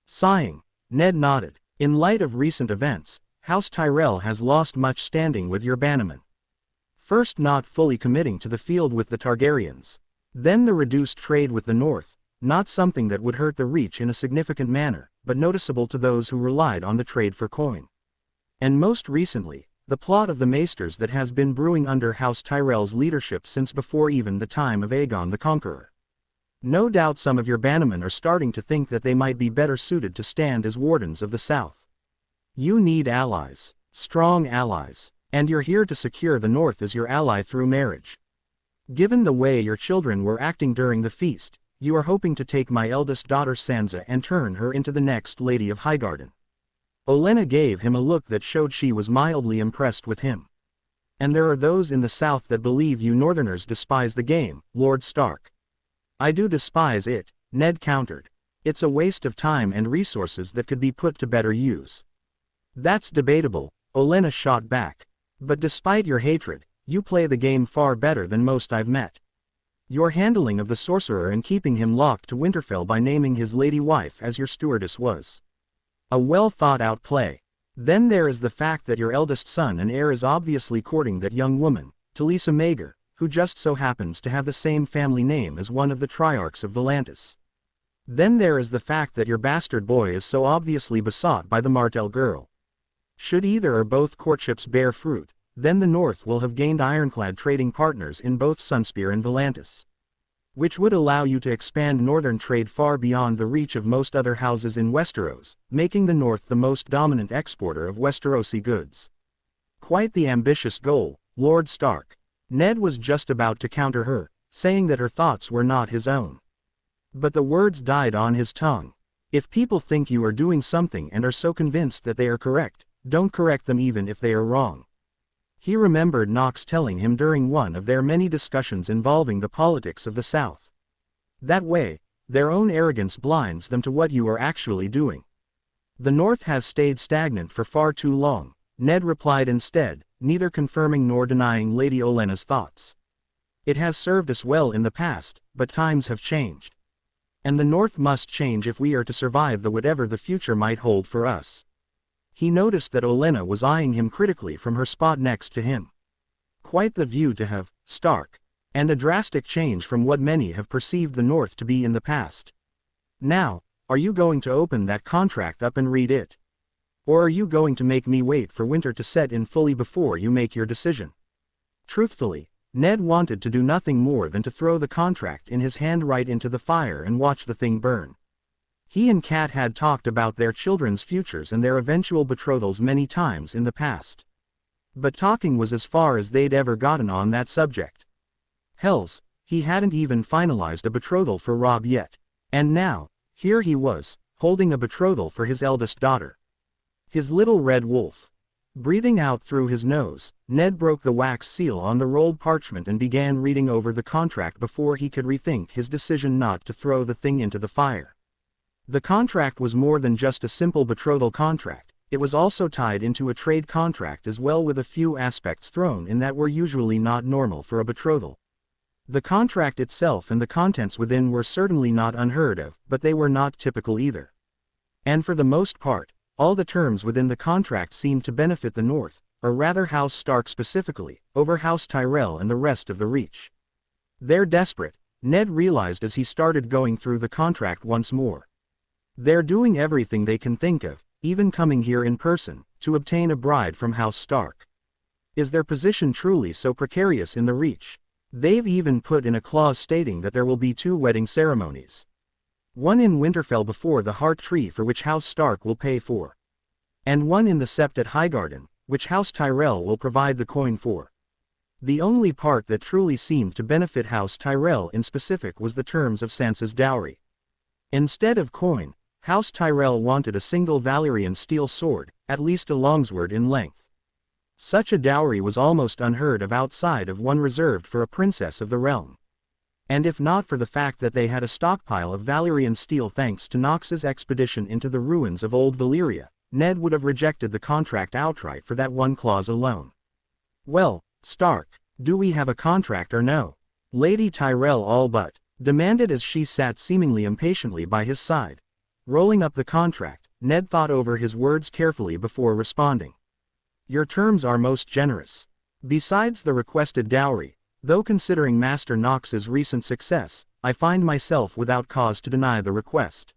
Sighing, Ned nodded. "In light of recent events, House Tyrell has lost much standing with your bannermen. First not fully committing to the field with the Targaryens. Then the reduced trade with the North, not something that would hurt the Reach in a significant manner, but noticeable to those who relied on the trade for coin. And most recently, the plot of the Maesters that has been brewing under House Tyrell's leadership since before even the time of Aegon the Conqueror. No doubt some of your bannermen are starting to think that they might be better suited to stand as wardens of the South. You need allies, strong allies, and you're here to secure the North as your ally through marriage. Given the way your children were acting during the feast, you are hoping to take my eldest daughter Sansa and turn her into the next Lady of Highgarden." Olenna gave him a look that showed she was mildly impressed with him. "And there are those in the South that believe you Northerners despise the game, Lord Stark." "I do despise it," Ned countered. "It's a waste of time and resources that could be put to better use." "That's debatable," Olenna shot back. "But despite your hatred, you play the game far better than most I've met. Your handling of the Sorcerer and keeping him locked to Winterfell by naming his lady wife as your stewardess was a well-thought-out play. Then there is the fact that your eldest son and heir is obviously courting that young woman, Talisa Maegor, who just so happens to have the same family name as one of the Triarchs of Volantis. Then there is the fact that your bastard boy is so obviously besought by the Martell girl. Should either or both courtships bear fruit, then the North will have gained ironclad trading partners in both Sunspear and Volantis, which would allow you to expand northern trade far beyond the reach of most other houses in Westeros, making the North the most dominant exporter of Westerosi goods. Quite the ambitious goal, Lord Stark. Ned was just about to counter her, saying that her thoughts were not his own. But the words died on his tongue. If people think you are doing something and are so convinced that they are correct, don't correct them even if they are wrong. He remembered Nox telling him during one of their many discussions involving the politics of the South. That way, their own arrogance blinds them to what you are actually doing. The North has stayed stagnant for far too long, Ned replied instead, neither confirming nor denying Lady Olenna's thoughts. It has served us well in the past, but times have changed. And the North must change if we are to survive the whatever the future might hold for us. He noticed that Olenna was eyeing him critically from her spot next to him. Quite the view to have, Stark. And a drastic change from what many have perceived the North to be in the past. Now, are you going to open that contract up and read it? Or are you going to make me wait for winter to set in fully before you make your decision? Truthfully, Ned wanted to do nothing more than to throw the contract in his hand right into the fire and watch the thing burn. He and Kat had talked about their children's futures and their eventual betrothals many times in the past. But talking was as far as they'd ever gotten on that subject. Hells, he hadn't even finalized a betrothal for Robb yet. And now, here he was, holding a betrothal for his eldest daughter. His little red wolf. Breathing out through his nose, Ned broke the wax seal on the rolled parchment and began reading over the contract before he could rethink his decision not to throw the thing into the fire. The contract was more than just a simple betrothal contract, it was also tied into a trade contract as well, with a few aspects thrown in that were usually not normal for a betrothal. The contract itself and the contents within were certainly not unheard of, but they were not typical either. And for the most part, all the terms within the contract seemed to benefit the North, or rather House Stark specifically, over House Tyrell and the rest of the Reach. They're desperate, Ned realized as he started going through the contract once more. They're doing everything they can think of, even coming here in person, to obtain a bride from House Stark. Is their position truly so precarious in the Reach? They've even put in a clause stating that there will be 2 wedding ceremonies. One in Winterfell before the Heart Tree, for which House Stark will pay for. And one in the Sept at Highgarden, which House Tyrell will provide the coin for. The only part that truly seemed to benefit House Tyrell in specific was the terms of Sansa's dowry. Instead of coin, House Tyrell wanted a single Valyrian steel sword, at least a longsword in length. Such a dowry was almost unheard of outside of one reserved for a princess of the realm. And if not for the fact that they had a stockpile of Valyrian steel thanks to Nox's expedition into the ruins of Old Valyria, Ned would have rejected the contract outright for that one clause alone. Well, Stark, do we have a contract or no? Lady Tyrell all but demanded as she sat seemingly impatiently by his side. Rolling up the contract, Ned thought over his words carefully before responding. Your terms are most generous. Besides the requested dowry, though considering Master Nox's recent success, I find myself without cause to deny the request.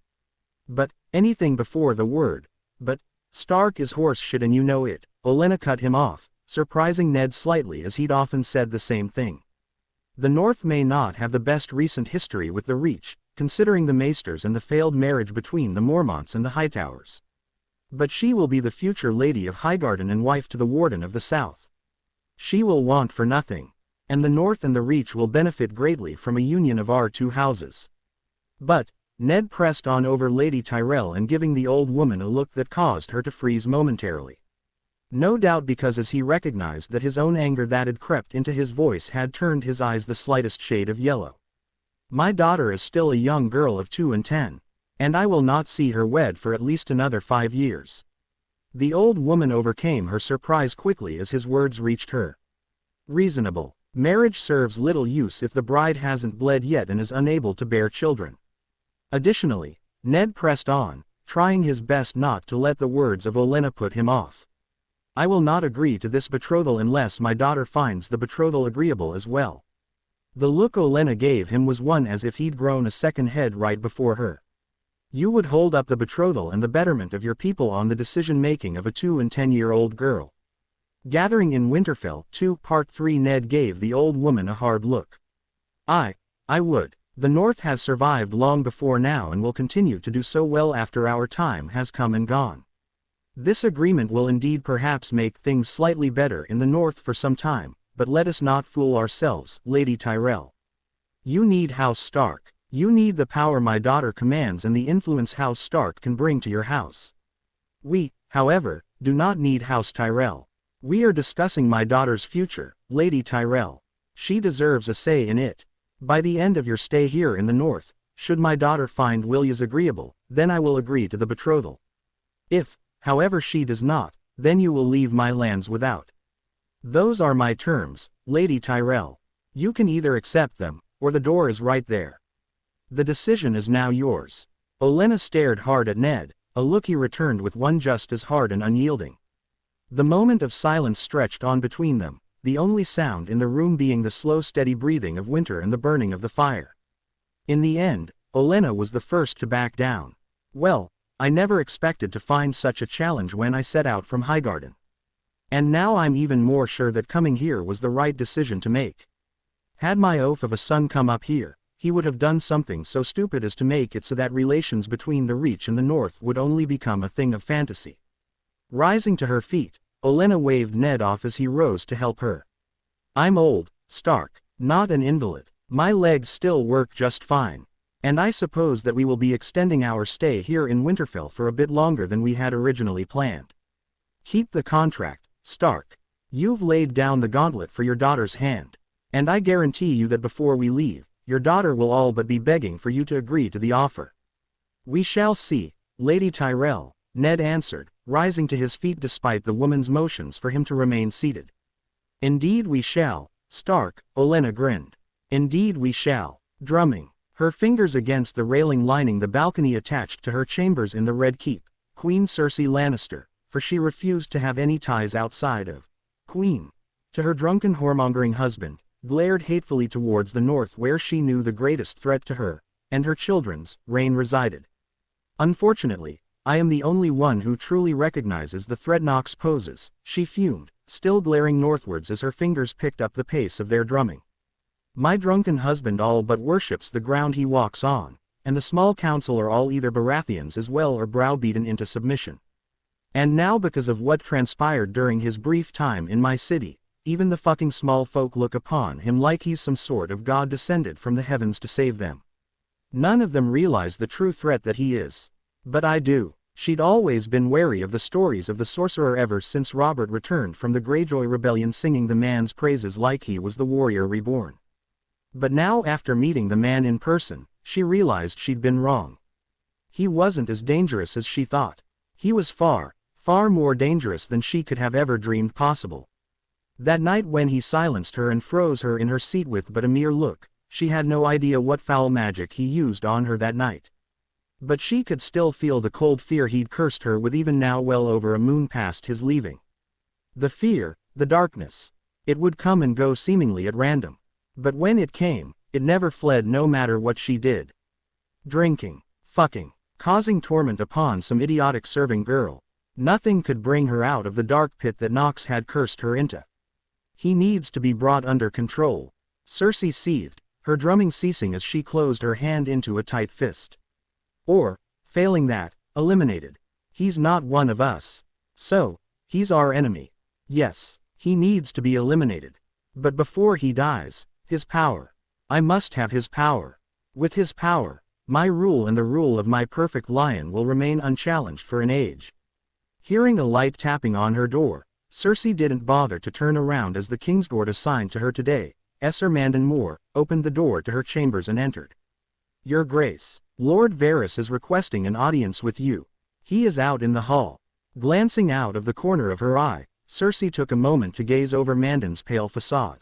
But, anything before the word, but, Stark is horse shit and you know it, Olenna cut him off, surprising Ned slightly as he'd often said the same thing. The North may not have the best recent history with the Reach, considering the Maesters and the failed marriage between the Mormonts and the Hightowers. But she will be the future Lady of Highgarden and wife to the Warden of the South. She will want for nothing. And the North and the Reach will benefit greatly from a union of our two houses. But, Ned pressed on over Lady Tyrell and giving the old woman a look that caused her to freeze momentarily. No doubt because as he recognized that his own anger that had crept into his voice had turned his eyes the slightest shade of yellow. My daughter is still a young girl of 2 and 10, and I will not see her wed for at least another 5 years. The old woman overcame her surprise quickly as his words reached her. Reasonable. Marriage serves little use if the bride hasn't bled yet and is unable to bear children. Additionally, Ned pressed on, trying his best not to let the words of Olenna put him off. I will not agree to this betrothal unless my daughter finds the betrothal agreeable as well. The look Olenna gave him was one as if he'd grown a second head right before her. You would hold up the betrothal and the betterment of your people on the decision-making of a 2 and 10-year-old girl. Gathering in Winterfell, 2 Part 3 Ned gave the old woman a hard look. I would. The North has survived long before now and will continue to do so well after our time has come and gone. This agreement will indeed perhaps make things slightly better in the North for some time, but let us not fool ourselves, Lady Tyrell. You need House Stark. You need the power my daughter commands and the influence House Stark can bring to your house. We, however, do not need House Tyrell. We are discussing my daughter's future, Lady Tyrell. She deserves a say in it. By the end of your stay here in the North, should my daughter find Willias agreeable, then I will agree to the betrothal. If, however, she does not, then you will leave my lands without. Those are my terms, Lady Tyrell. You can either accept them, or the door is right there. The decision is now yours. Olenna stared hard at Ned, a look he returned with one just as hard and unyielding. The moment of silence stretched on between them, the only sound in the room being the slow steady breathing of winter and the burning of the fire. In the end, Olenna was the first to back down. Well, I never expected to find such a challenge when I set out from Highgarden. And now I'm even more sure that coming here was the right decision to make. Had my oaf of a son come up here, he would have done something so stupid as to make it so that relations between the Reach and the North would only become a thing of fantasy. Rising to her feet, Olenna waved Ned off as he rose to help her. I'm old, Stark, not an invalid. My legs still work just fine. And I suppose that we will be extending our stay here in Winterfell for a bit longer than we had originally planned. Keep the contract, Stark. You've laid down the gauntlet for your daughter's hand. And I guarantee you that before we leave, your daughter will all but be begging for you to agree to the offer. We shall see, Lady Tyrell, Ned answered, rising to his feet despite the woman's motions for him to remain seated. Indeed we shall, Stark, Olenna grinned. Indeed we shall. Drumming, her fingers against the railing lining the balcony attached to her chambers in the Red Keep, Queen Cersei Lannister, for she refused to have any ties outside of Queen, to her drunken whoremongering husband, glared hatefully towards the North where she knew the greatest threat to her, and her children's, reign resided. Unfortunately, I am the only one who truly recognizes the threat Nox poses, she fumed, still glaring northwards as her fingers picked up the pace of their drumming. My drunken husband all but worships the ground he walks on, and the small council are all either Baratheons as well or browbeaten into submission. And now because of what transpired during his brief time in my city, even the fucking small folk look upon him like he's some sort of god descended from the heavens to save them. None of them realize the true threat that he is. But I do. She'd always been wary of the stories of the Sorcerer ever since Robert returned from the Greyjoy rebellion singing the man's praises like he was the warrior reborn. But now after meeting the man in person, she realized she'd been wrong. He wasn't as dangerous as she thought. He was far, far more dangerous than she could have ever dreamed possible. That night when he silenced her and froze her in her seat with but a mere look, she had no idea what foul magic he used on her that night. But she could still feel the cold fear he'd cursed her with even now well over a moon past his leaving. The fear, the darkness. It would come and go seemingly at random. But when it came, it never fled no matter what she did. Drinking, fucking, causing torment upon some idiotic serving girl. Nothing could bring her out of the dark pit that Nox had cursed her into. He needs to be brought under control. Cersei seethed, her drumming ceasing as she closed her hand into a tight fist. Or, failing that, eliminated. He's not one of us. So, he's our enemy. Yes, he needs to be eliminated. But before he dies, his power. I must have his power. With his power, my rule and the rule of my perfect lion will remain unchallenged for an age. Hearing a light tapping on her door, Cersei didn't bother to turn around as the Kingsguard assigned to her today, Esser Mandon Moore, opened the door to her chambers and entered. Your Grace, Lord Varys is requesting an audience with you. He is out in the hall. Glancing out of the corner of her eye, Cersei took a moment to gaze over Mandon's pale facade.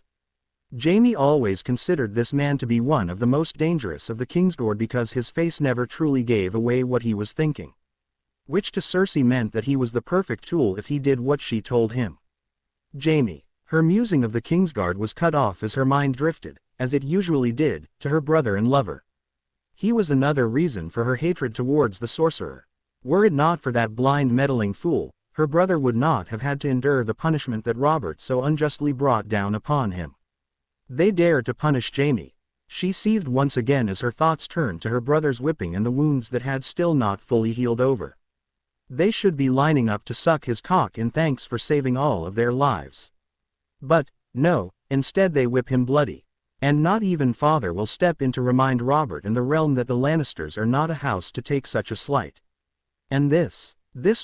Jaime always considered this man to be one of the most dangerous of the Kingsguard because his face never truly gave away what he was thinking. Which to Cersei meant that he was the perfect tool if he did what she told him. Jaime. Her musing of the Kingsguard was cut off as her mind drifted, as it usually did, to her brother and lover. He was another reason for her hatred towards the Sorcerer. Were it not for that blind meddling fool, her brother would not have had to endure the punishment that Robert so unjustly brought down upon him. They dared to punish Jaime. She seethed once again as her thoughts turned to her brother's whipping and the wounds that had still not fully healed over. They should be lining up to suck his cock in thanks for saving all of their lives. But, no, instead they whip him bloody. And not even father will step in to remind Robert and the realm that the Lannisters are not a house to take such a slight. And this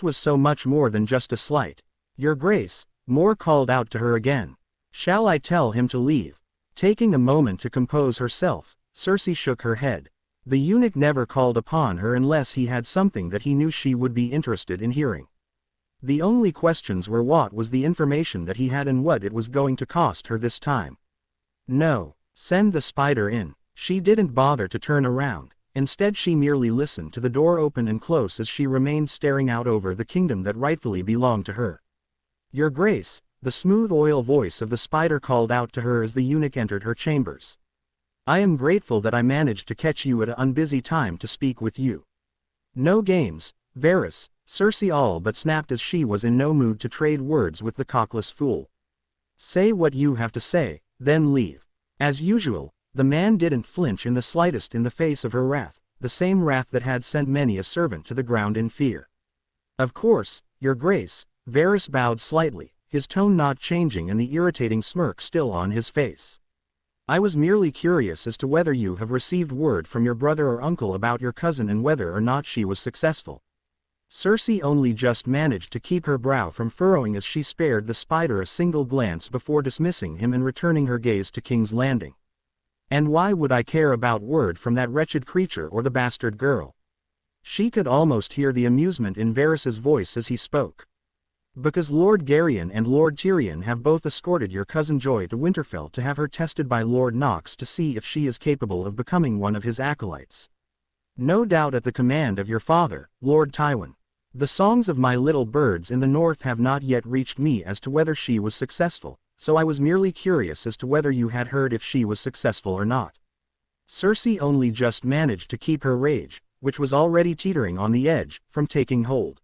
was so much more than just a slight. Your Grace, Moore called out to her again. Shall I tell him to leave? Taking a moment to compose herself, Cersei shook her head. The eunuch never called upon her unless he had something that he knew she would be interested in hearing. The only questions were what was the information that he had and what it was going to cost her this time. No, send the spider in. She didn't bother to turn around. Instead she merely listened to the door open and close as she remained staring out over the kingdom that rightfully belonged to her. Your Grace, the smooth oil voice of the spider called out to her as the eunuch entered her chambers. I am grateful that I managed to catch you at an unbusy time to speak with you. No games, Varys, Cersei all but snapped as she was in no mood to trade words with the cockless fool. Say what you have to say, then leave. As usual, the man didn't flinch in the slightest in the face of her wrath, the same wrath that had sent many a servant to the ground in fear. Of course, Your Grace, Varys bowed slightly, his tone not changing and the irritating smirk still on his face. I was merely curious as to whether you have received word from your brother or uncle about your cousin and whether or not she was successful. Cersei only just managed to keep her brow from furrowing as she spared the spider a single glance before dismissing him and returning her gaze to King's Landing. And why would I care about word from that wretched creature or the bastard girl? She could almost hear the amusement in Varys's voice as he spoke. Because Lord Garyon and Lord Tyrion have both escorted your cousin Joy to Winterfell to have her tested by Lord Nox to see if she is capable of becoming one of his acolytes. No doubt at the command of your father, Lord Tywin. The songs of my little birds in the north have not yet reached me as to whether she was successful, so I was merely curious as to whether you had heard if she was successful or not. Cersei only just managed to keep her rage, which was already teetering on the edge, from taking hold.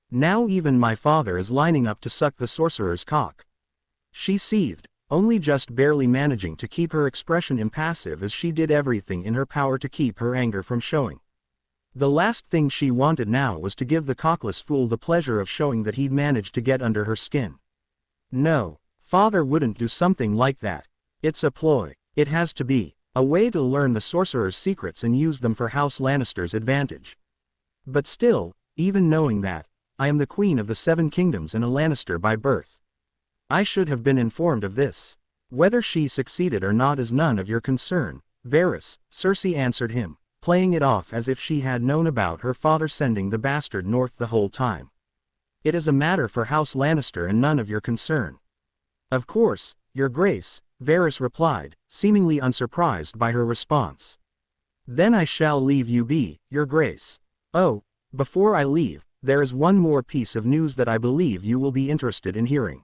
Now even my father is lining up to suck the sorcerer's cock. She seethed, only just barely managing to keep her expression impassive as she did everything in her power to keep her anger from showing. The last thing she wanted now was to give the cockless fool the pleasure of showing that he'd managed to get under her skin. No, father wouldn't do something like that. It's a ploy. It has to be a way to learn the sorcerer's secrets and use them for House Lannister's advantage. But still, even knowing that, I am the Queen of the Seven Kingdoms and a Lannister by birth. I should have been informed of this. Whether she succeeded or not is none of your concern, Varys, Cersei answered him, playing it off as if she had known about her father sending the bastard north the whole time. It is a matter for House Lannister and none of your concern. Of course, your grace, Varys replied, seemingly unsurprised by her response. Then I shall leave you be, your grace. Oh, before I leave, there is one more piece of news that I believe you will be interested in hearing.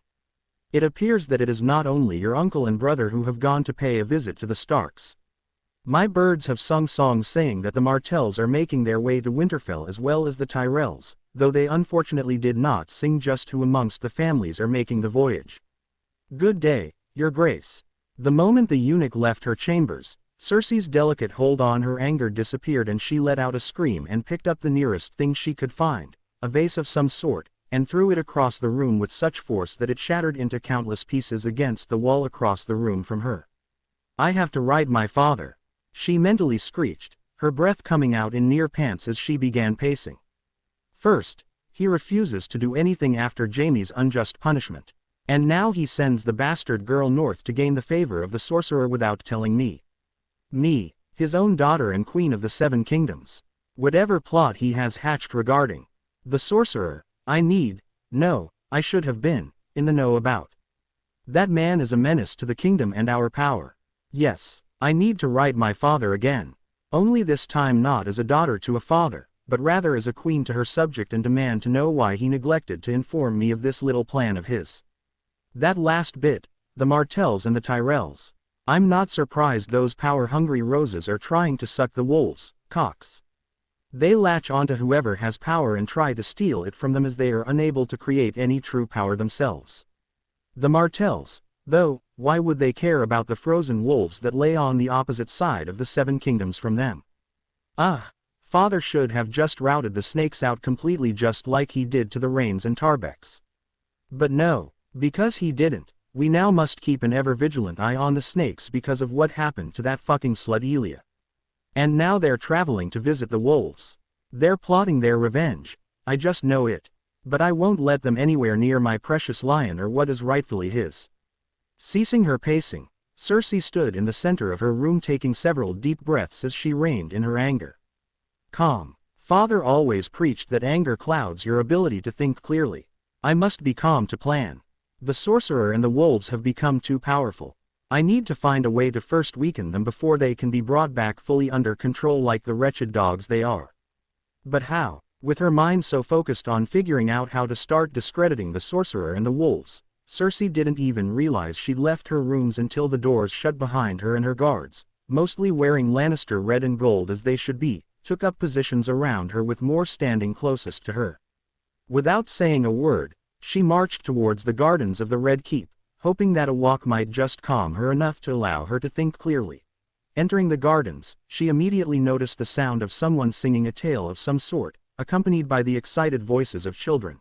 It appears that it is not only your uncle and brother who have gone to pay a visit to the Starks. My birds have sung songs saying that the Martells are making their way to Winterfell as well as the Tyrells, though they unfortunately did not sing just who amongst the families are making the voyage. Good day, your grace. The moment the eunuch left her chambers, Cersei's delicate hold on her anger disappeared and she let out a scream and picked up the nearest thing she could find, a vase of some sort, and threw it across the room with such force that it shattered into countless pieces against the wall across the room from her. I have to ride my father, she mentally screeched, her breath coming out in near pants as she began pacing. First, he refuses to do anything after Jaime's unjust punishment, and now he sends the bastard girl north to gain the favor of the sorcerer without telling me. Me, his own daughter and queen of the Seven Kingdoms. Whatever plot he has hatched regarding the sorcerer, I should have been, in the know about. That man is a menace to the kingdom and our power. Yes, I need to right my father again. Only this time not as a daughter to a father, but rather as a queen to her subject and demand to know why he neglected to inform me of this little plan of his. That last bit, the Martells and the Tyrells. I'm not surprised those power-hungry roses are trying to suck the wolves' cocks. They latch onto whoever has power and try to steal it from them as they are unable to create any true power themselves. The Martells, though, why would they care about the frozen wolves that lay on the opposite side of the Seven Kingdoms from them? Father should have just routed the snakes out completely just like he did to the Rains and Tarbecks. But no, because he didn't, we now must keep an ever-vigilant eye on the snakes because of what happened to that fucking slut Elia. And now they're traveling to visit the wolves. They're plotting their revenge, I just know it. But I won't let them anywhere near my precious lion or what is rightfully his. Ceasing her pacing, Cersei stood in the center of her room taking several deep breaths as she reigned in her anger. Calm. Father always preached that anger clouds your ability to think clearly. I must be calm to plan. The sorcerer and the wolves have become too powerful. I need to find a way to first weaken them before they can be brought back fully under control like the wretched dogs they are. But how? With her mind so focused on figuring out how to start discrediting the sorcerer and the wolves, Cersei didn't even realize she'd left her rooms until the doors shut behind her and her guards, mostly wearing Lannister red and gold as they should be, took up positions around her with more standing closest to her. Without saying a word, she marched towards the gardens of the Red Keep, hoping that a walk might just calm her enough to allow her to think clearly. Entering the gardens, she immediately noticed the sound of someone singing a tale of some sort, accompanied by the excited voices of children.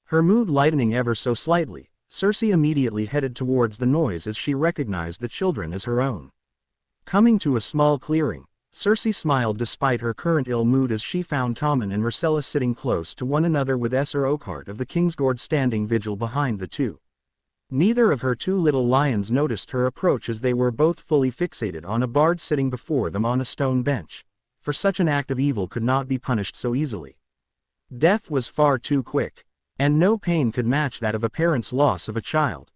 Her mood lightening ever so slightly, Cersei immediately headed towards the noise as she recognized the children as her own. Coming to a small clearing, Cersei smiled despite her current ill mood as she found Tommen and Myrcella sitting close to one another with Esser Oakheart of the Kingsguard standing vigil behind the two. Neither of her two little lions noticed her approach as they were both fully fixated on a bard sitting before them on a stone bench, for such an act of evil could not be punished so easily. Death was far too quick, and no pain could match that of a parent's loss of a child.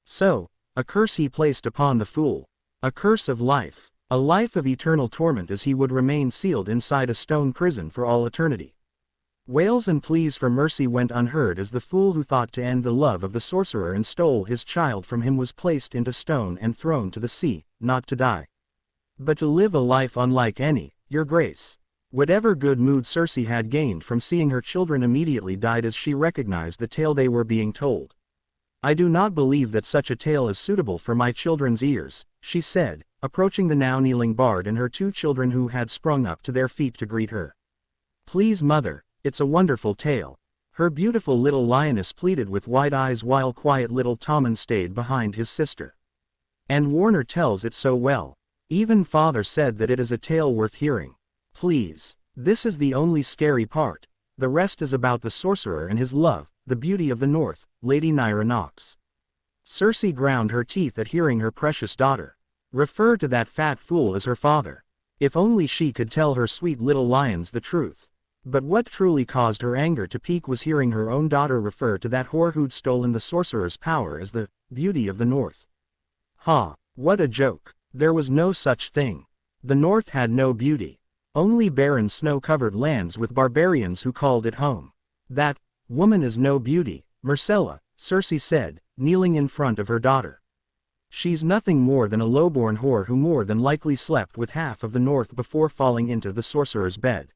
So, a curse he placed upon the fool, a curse of life. A life of eternal torment as he would remain sealed inside a stone prison for all eternity. Wails and pleas for mercy went unheard as the fool who thought to end the love of the sorcerer and stole his child from him was placed into stone and thrown to the sea, not to die, but to live a life unlike any, your grace. Whatever good mood Cersei had gained from seeing her children immediately died as she recognized the tale they were being told. I do not believe that such a tale is suitable for my children's ears, she said, approaching the now kneeling bard and her two children who had sprung up to their feet to greet her. Please mother, it's a wonderful tale. Her beautiful little lioness pleaded with wide eyes while quiet little Tommen stayed behind his sister. And Warner tells it so well. Even father said that it is a tale worth hearing. Please, this is the only scary part. The rest is about the sorcerer and his love, the beauty of the north, Lady Naira Nox. Cersei ground her teeth at hearing her precious daughter refer to that fat fool as her father. If only she could tell her sweet little lions the truth. But what truly caused her anger to peak was hearing her own daughter refer to that whore who'd stolen the sorcerer's power as the beauty of the North. Ha! What a joke. There was no such thing. The North had no beauty. Only barren snow-covered lands with barbarians who called it home. That woman is no beauty, Myrcella, Cersei said, kneeling in front of her daughter. She's nothing more than a low-born whore who more than likely slept with half of the North before falling into the sorcerer's bed.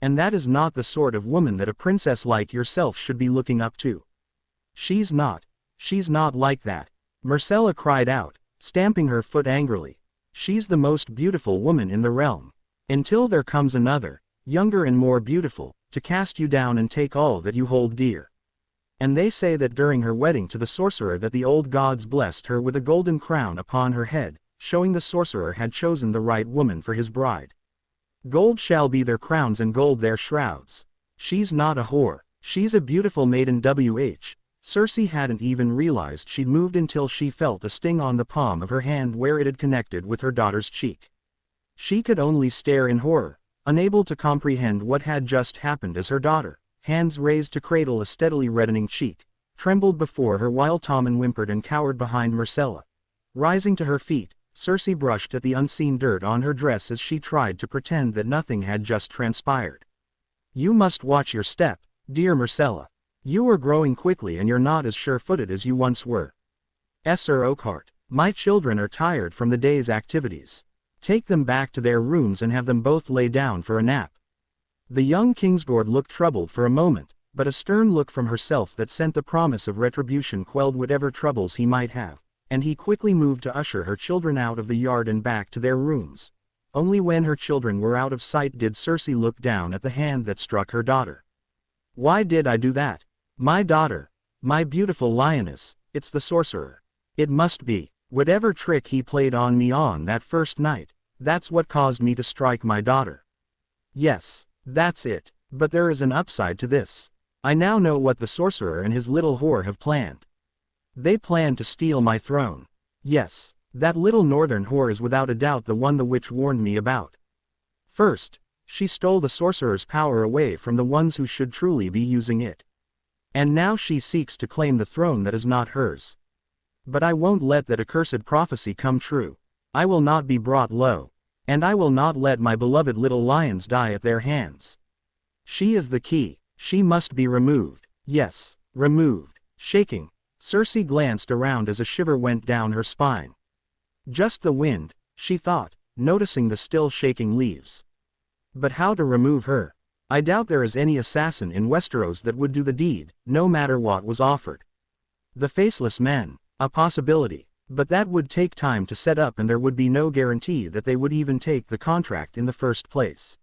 And that is not the sort of woman that a princess like yourself should be looking up to. She's not like that, Myrcella cried out, stamping her foot angrily. She's the most beautiful woman in the realm. Until there comes another, younger and more beautiful, to cast you down and take all that you hold dear. And they say that during her wedding to the sorcerer that the old gods blessed her with a golden crown upon her head, showing the sorcerer had chosen the right woman for his bride. Gold shall be their crowns and gold their shrouds. She's not a whore, she's a beautiful maiden. Cersei hadn't even realized she'd moved until she felt a sting on the palm of her hand where it had connected with her daughter's cheek. She could only stare in horror, unable to comprehend what had just happened as her daughter, hands raised to cradle a steadily reddening cheek, trembled before her while Tommen whimpered and cowered behind Myrcella. Rising to her feet, Cersei brushed at the unseen dirt on her dress as she tried to pretend that nothing had just transpired. You must watch your step, dear Myrcella. You are growing quickly and you're not as sure-footed as you once were. Sir Oakheart, my children are tired from the day's activities. Take them back to their rooms and have them both lay down for a nap. The young Kingsguard looked troubled for a moment, but a stern look from herself that sent the promise of retribution quelled whatever troubles he might have, and he quickly moved to usher her children out of the yard and back to their rooms. Only when her children were out of sight did Cersei look down at the hand that struck her daughter. Why did I do that? My daughter, my beautiful lioness, it's the sorcerer. It must be. Whatever trick he played on me on that first night, that's what caused me to strike my daughter. Yes, that's it, but there is an upside to this. I now know what the sorcerer and his little whore have planned. They plan to steal my throne. Yes, that little northern whore is without a doubt the one the witch warned me about. First, she stole the sorcerer's power away from the ones who should truly be using it. And now she seeks to claim the throne that is not hers. But I won't let that accursed prophecy come true. I will not be brought low. And I will not let my beloved little lions die at their hands. She is the key. She must be removed. Yes, removed. Shaking, Cersei glanced around as a shiver went down her spine. Just the wind, she thought, noticing the still shaking leaves. But how to remove her? I doubt there is any assassin in Westeros that would do the deed, no matter what was offered. The Faceless Men, a possibility, but that would take time to set up and there would be no guarantee that they would even take the contract in the first place.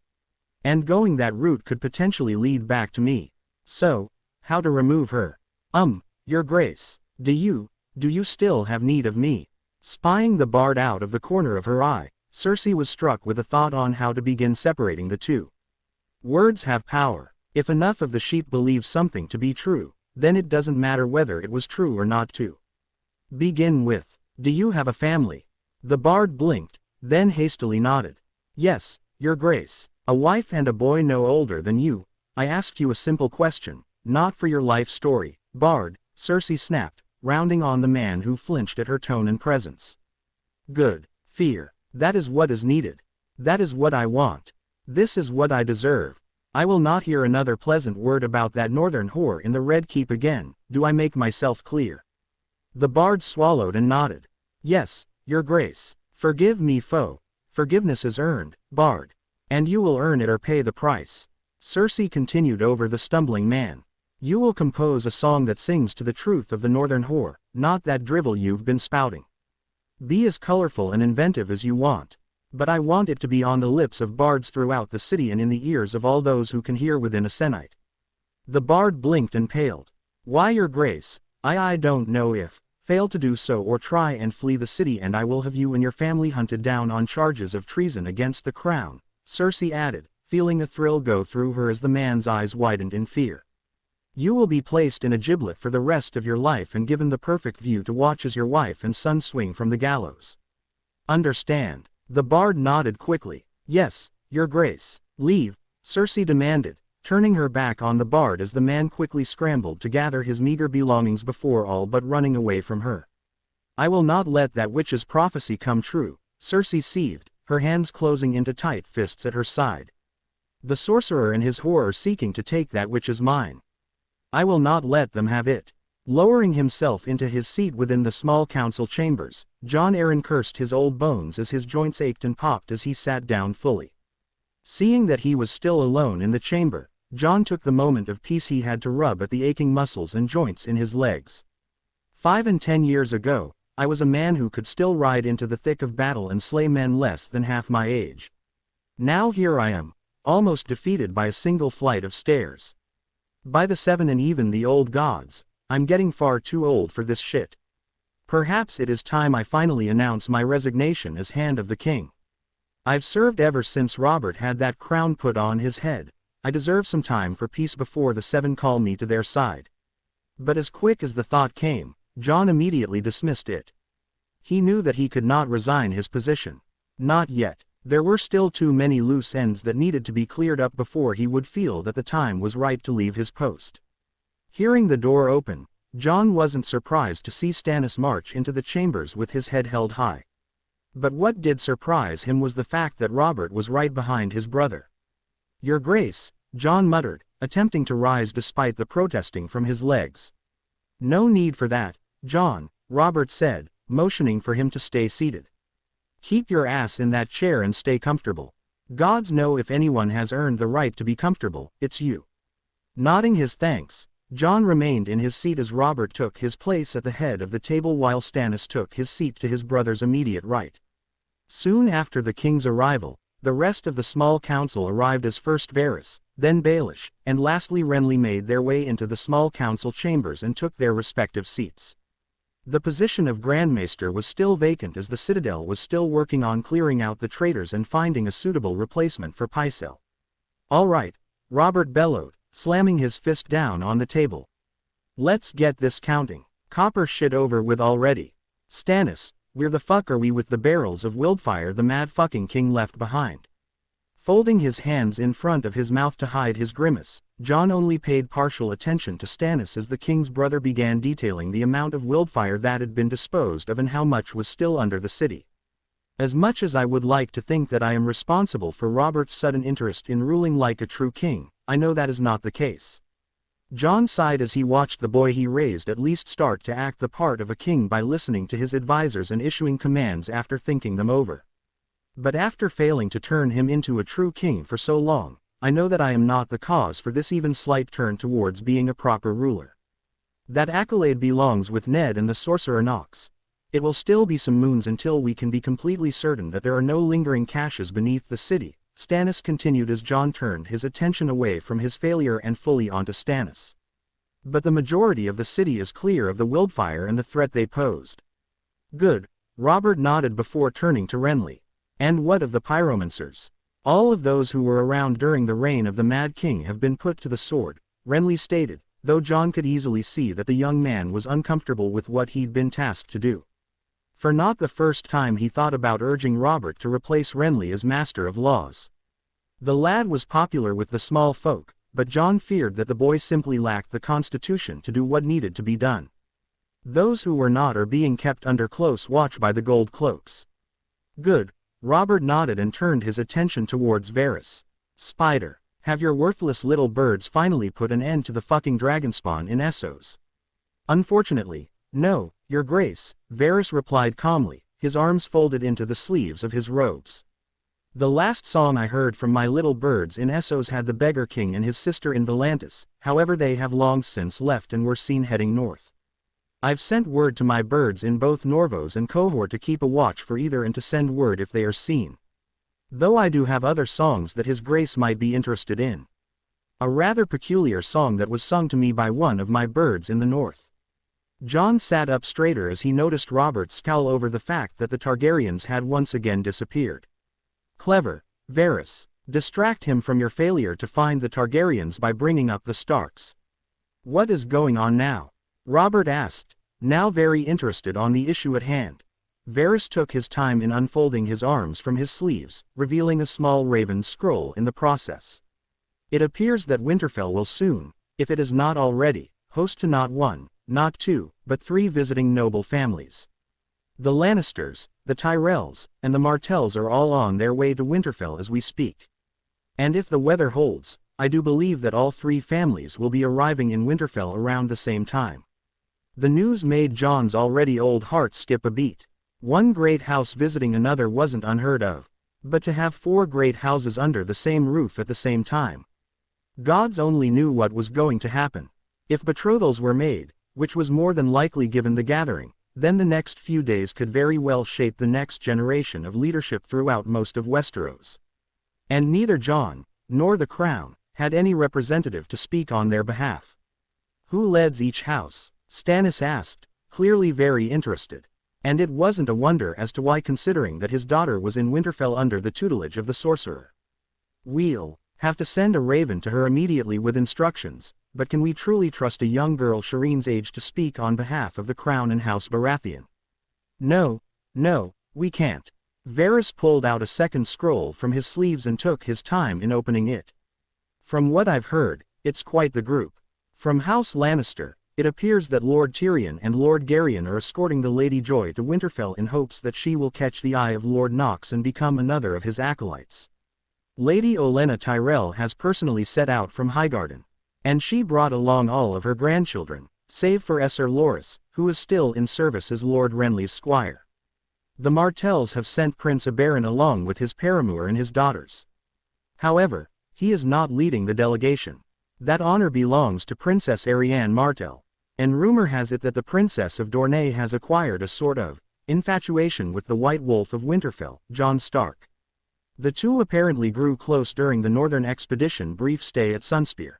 And going that route could potentially lead back to me. So, how to remove her? Your Grace, do you still have need of me? Spying the bard out of the corner of her eye, Cersei was struck with a thought on how to begin separating the two. Words have power. If enough of the sheep believe something to be true, then it doesn't matter whether it was true or not to begin with. Do you have a family? The bard blinked, then hastily nodded. Yes, Your Grace, a wife and a boy no older than you. I asked you a simple question, not for your life story, bard, Cersei snapped, rounding on the man who flinched at her tone and presence. Good. Fear. That is what is needed. That is what I want. This is what I deserve. I will not hear another pleasant word about that northern whore in the Red Keep again. Do I make myself clear? The bard swallowed and nodded. Yes, Your Grace. Forgive me, foe. Forgiveness is earned, bard. And you will earn it or pay the price. Cersei continued over the stumbling man. You will compose a song that sings to the truth of the northern whore, not that drivel you've been spouting. Be as colorful and inventive as you want. But I want it to be on the lips of bards throughout the city and in the ears of all those who can hear within a sennight. The bard blinked and paled. Why, Your Grace, I don't know if. Fail to do so or try and flee the city and I will have you and your family hunted down on charges of treason against the crown, Cersei added, feeling a thrill go through her as the man's eyes widened in fear. You will be placed in a gibbet for the rest of your life and given the perfect view to watch as your wife and son swing from the gallows. Understand? The bard nodded quickly. Yes, your grace. Leave, Cersei demanded, turning her back on the bard as the man quickly scrambled to gather his meager belongings before all but running away from her. I will not let that witch's prophecy come true, Cersei seethed, her hands closing into tight fists at her side. The sorcerer and his whore are seeking to take that which is mine. I will not let them have it. Lowering himself into his seat within the small council chambers, Jon Arryn cursed his old bones as his joints ached and popped as he sat down fully. Seeing that he was still alone in the chamber, Jon took the moment of peace he had to rub at the aching muscles and joints in his legs. 5 and 10 years ago, I was a man who could still ride into the thick of battle and slay men less than half my age. Now here I am, almost defeated by a single flight of stairs. By the 7 and even the old gods, I'm getting far too old for this shit. Perhaps it is time I finally announce my resignation as Hand of the King. I've served ever since Robert had that crown put on his head. I deserve some time for peace before the 7 call me to their side. But as quick as the thought came, Jon immediately dismissed it. He knew that he could not resign his position. Not yet. There were still too many loose ends that needed to be cleared up before he would feel that the time was right to leave his post. Hearing the door open, Jon wasn't surprised to see Stannis march into the chambers with his head held high. But what did surprise him was the fact that Robert was right behind his brother. Your Grace, Jon muttered, attempting to rise despite the protesting from his legs. No need for that, Jon, Robert said, motioning for him to stay seated. Keep your ass in that chair and stay comfortable. Gods know if anyone has earned the right to be comfortable, it's you. Nodding his thanks, Jon remained in his seat as Robert took his place at the head of the table while Stannis took his seat to his brother's immediate right. Soon after the king's arrival, the rest of the small council arrived as first Varys, then Baelish, and lastly Renly made their way into the small council chambers and took their respective seats. The position of Grand Maester was still vacant as the Citadel was still working on clearing out the traitors and finding a suitable replacement for Pycelle. All right, Robert bellowed, slamming his fist down on the table. Let's get this counting. Copper shit over with already. Stannis, where the fuck are we with the barrels of wildfire the mad fucking king left behind? Folding his hands in front of his mouth to hide his grimace, Jon only paid partial attention to Stannis as the king's brother began detailing the amount of wildfire that had been disposed of and how much was still under the city. As much as I would like to think that I am responsible for Robert's sudden interest in ruling like a true king, I know that is not the case. Jon sighed as he watched the boy he raised at least start to act the part of a king by listening to his advisors and issuing commands after thinking them over. But after failing to turn him into a true king for so long, I know that I am not the cause for this even slight turn towards being a proper ruler. That accolade belongs with Ned and the Sorcerer Nox. It will still be some moons until we can be completely certain that there are no lingering caches beneath the city, Stannis continued as Jon turned his attention away from his failure and fully onto Stannis. But the majority of the city is clear of the wildfire and the threat they posed. Good, Robert nodded before turning to Renly. And what of the pyromancers? All of those who were around during the reign of the Mad King have been put to the sword, Renly stated, though Jon could easily see that the young man was uncomfortable with what he'd been tasked to do. For not the first time he thought about urging Robert to replace Renly as Master of Laws. The lad was popular with the small folk, but Jon feared that the boy simply lacked the constitution to do what needed to be done. Those who were not are being kept under close watch by the Gold Cloaks. Good. Robert nodded and turned his attention towards Varys. Spider, have your worthless little birds finally put an end to the fucking dragonspawn in Essos? Unfortunately, no, Your Grace, Varys replied calmly, his arms folded into the sleeves of his robes. The last song I heard from my little birds in Essos had the Beggar King and his sister in Volantis, however they have long since left and were seen heading north. I've sent word to my birds in both Norvos and Cohort to keep a watch for either and to send word if they are seen. Though I do have other songs that His Grace might be interested in. A rather peculiar song that was sung to me by one of my birds in the north. Jon sat up straighter as he noticed Robert's scowl over the fact that the Targaryens had once again disappeared. Clever, Varys. Distract him from your failure to find the Targaryens by bringing up the Starks. What is going on now? Robert asked, now very interested on the issue at hand. Varys took his time in unfolding his arms from his sleeves, revealing a small raven scroll in the process. It appears that Winterfell will soon, if it is not already, host to not one, not two, but 3 visiting noble families. The Lannisters, the Tyrells, and the Martells are all on their way to Winterfell as we speak. And if the weather holds, I do believe that all 3 families will be arriving in Winterfell around the same time. The news made Jon's already old heart skip a beat. One great house visiting another wasn't unheard of. But to have 4 great houses under the same roof at the same time. Gods only knew what was going to happen. If betrothals were made, which was more than likely given the gathering, then the next few days could very well shape the next generation of leadership throughout most of Westeros. And neither Jon, nor the Crown, had any representative to speak on their behalf. Who leads each house? Stannis asked, clearly very interested. And it wasn't a wonder as to why, considering that his daughter was in Winterfell under the tutelage of the Sorcerer. We'll have to send a raven to her immediately with instructions, but can we truly trust a young girl Shireen's age to speak on behalf of the Crown and House Baratheon? No, we can't. Varys pulled out a second scroll from his sleeves and took his time in opening it. From what I've heard, it's quite the group. From House Lannister, it appears that Lord Tyrion and Lord Garyon are escorting the Lady Joy to Winterfell in hopes that she will catch the eye of Lord Nox and become another of his acolytes. Lady Olenna Tyrell has personally set out from Highgarden. And she brought along all of her grandchildren, save for Esser Loras, who is still in service as Lord Renly's squire. The Martells have sent Prince Oberyn along with his paramour and his daughters. However, he is not leading the delegation. That honor belongs to Princess Arianne Martell. And rumor has it that the Princess of Dorne has acquired a sort of infatuation with the White Wolf of Winterfell, Jon Stark. The two apparently grew close during the Northern Expedition brief stay at Sunspear.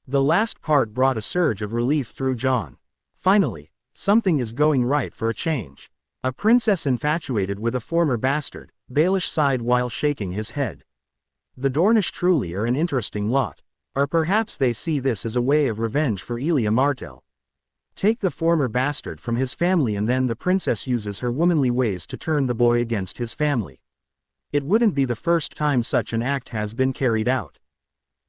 The last part brought a surge of relief through Jon. Finally, something is going right for a change. A princess infatuated with a former bastard, Baelish sighed while shaking his head. The Dornish truly are an interesting lot. Or perhaps they see this as a way of revenge for Elia Martell. Take the former bastard from his family and then the princess uses her womanly ways to turn the boy against his family. It wouldn't be the first time such an act has been carried out.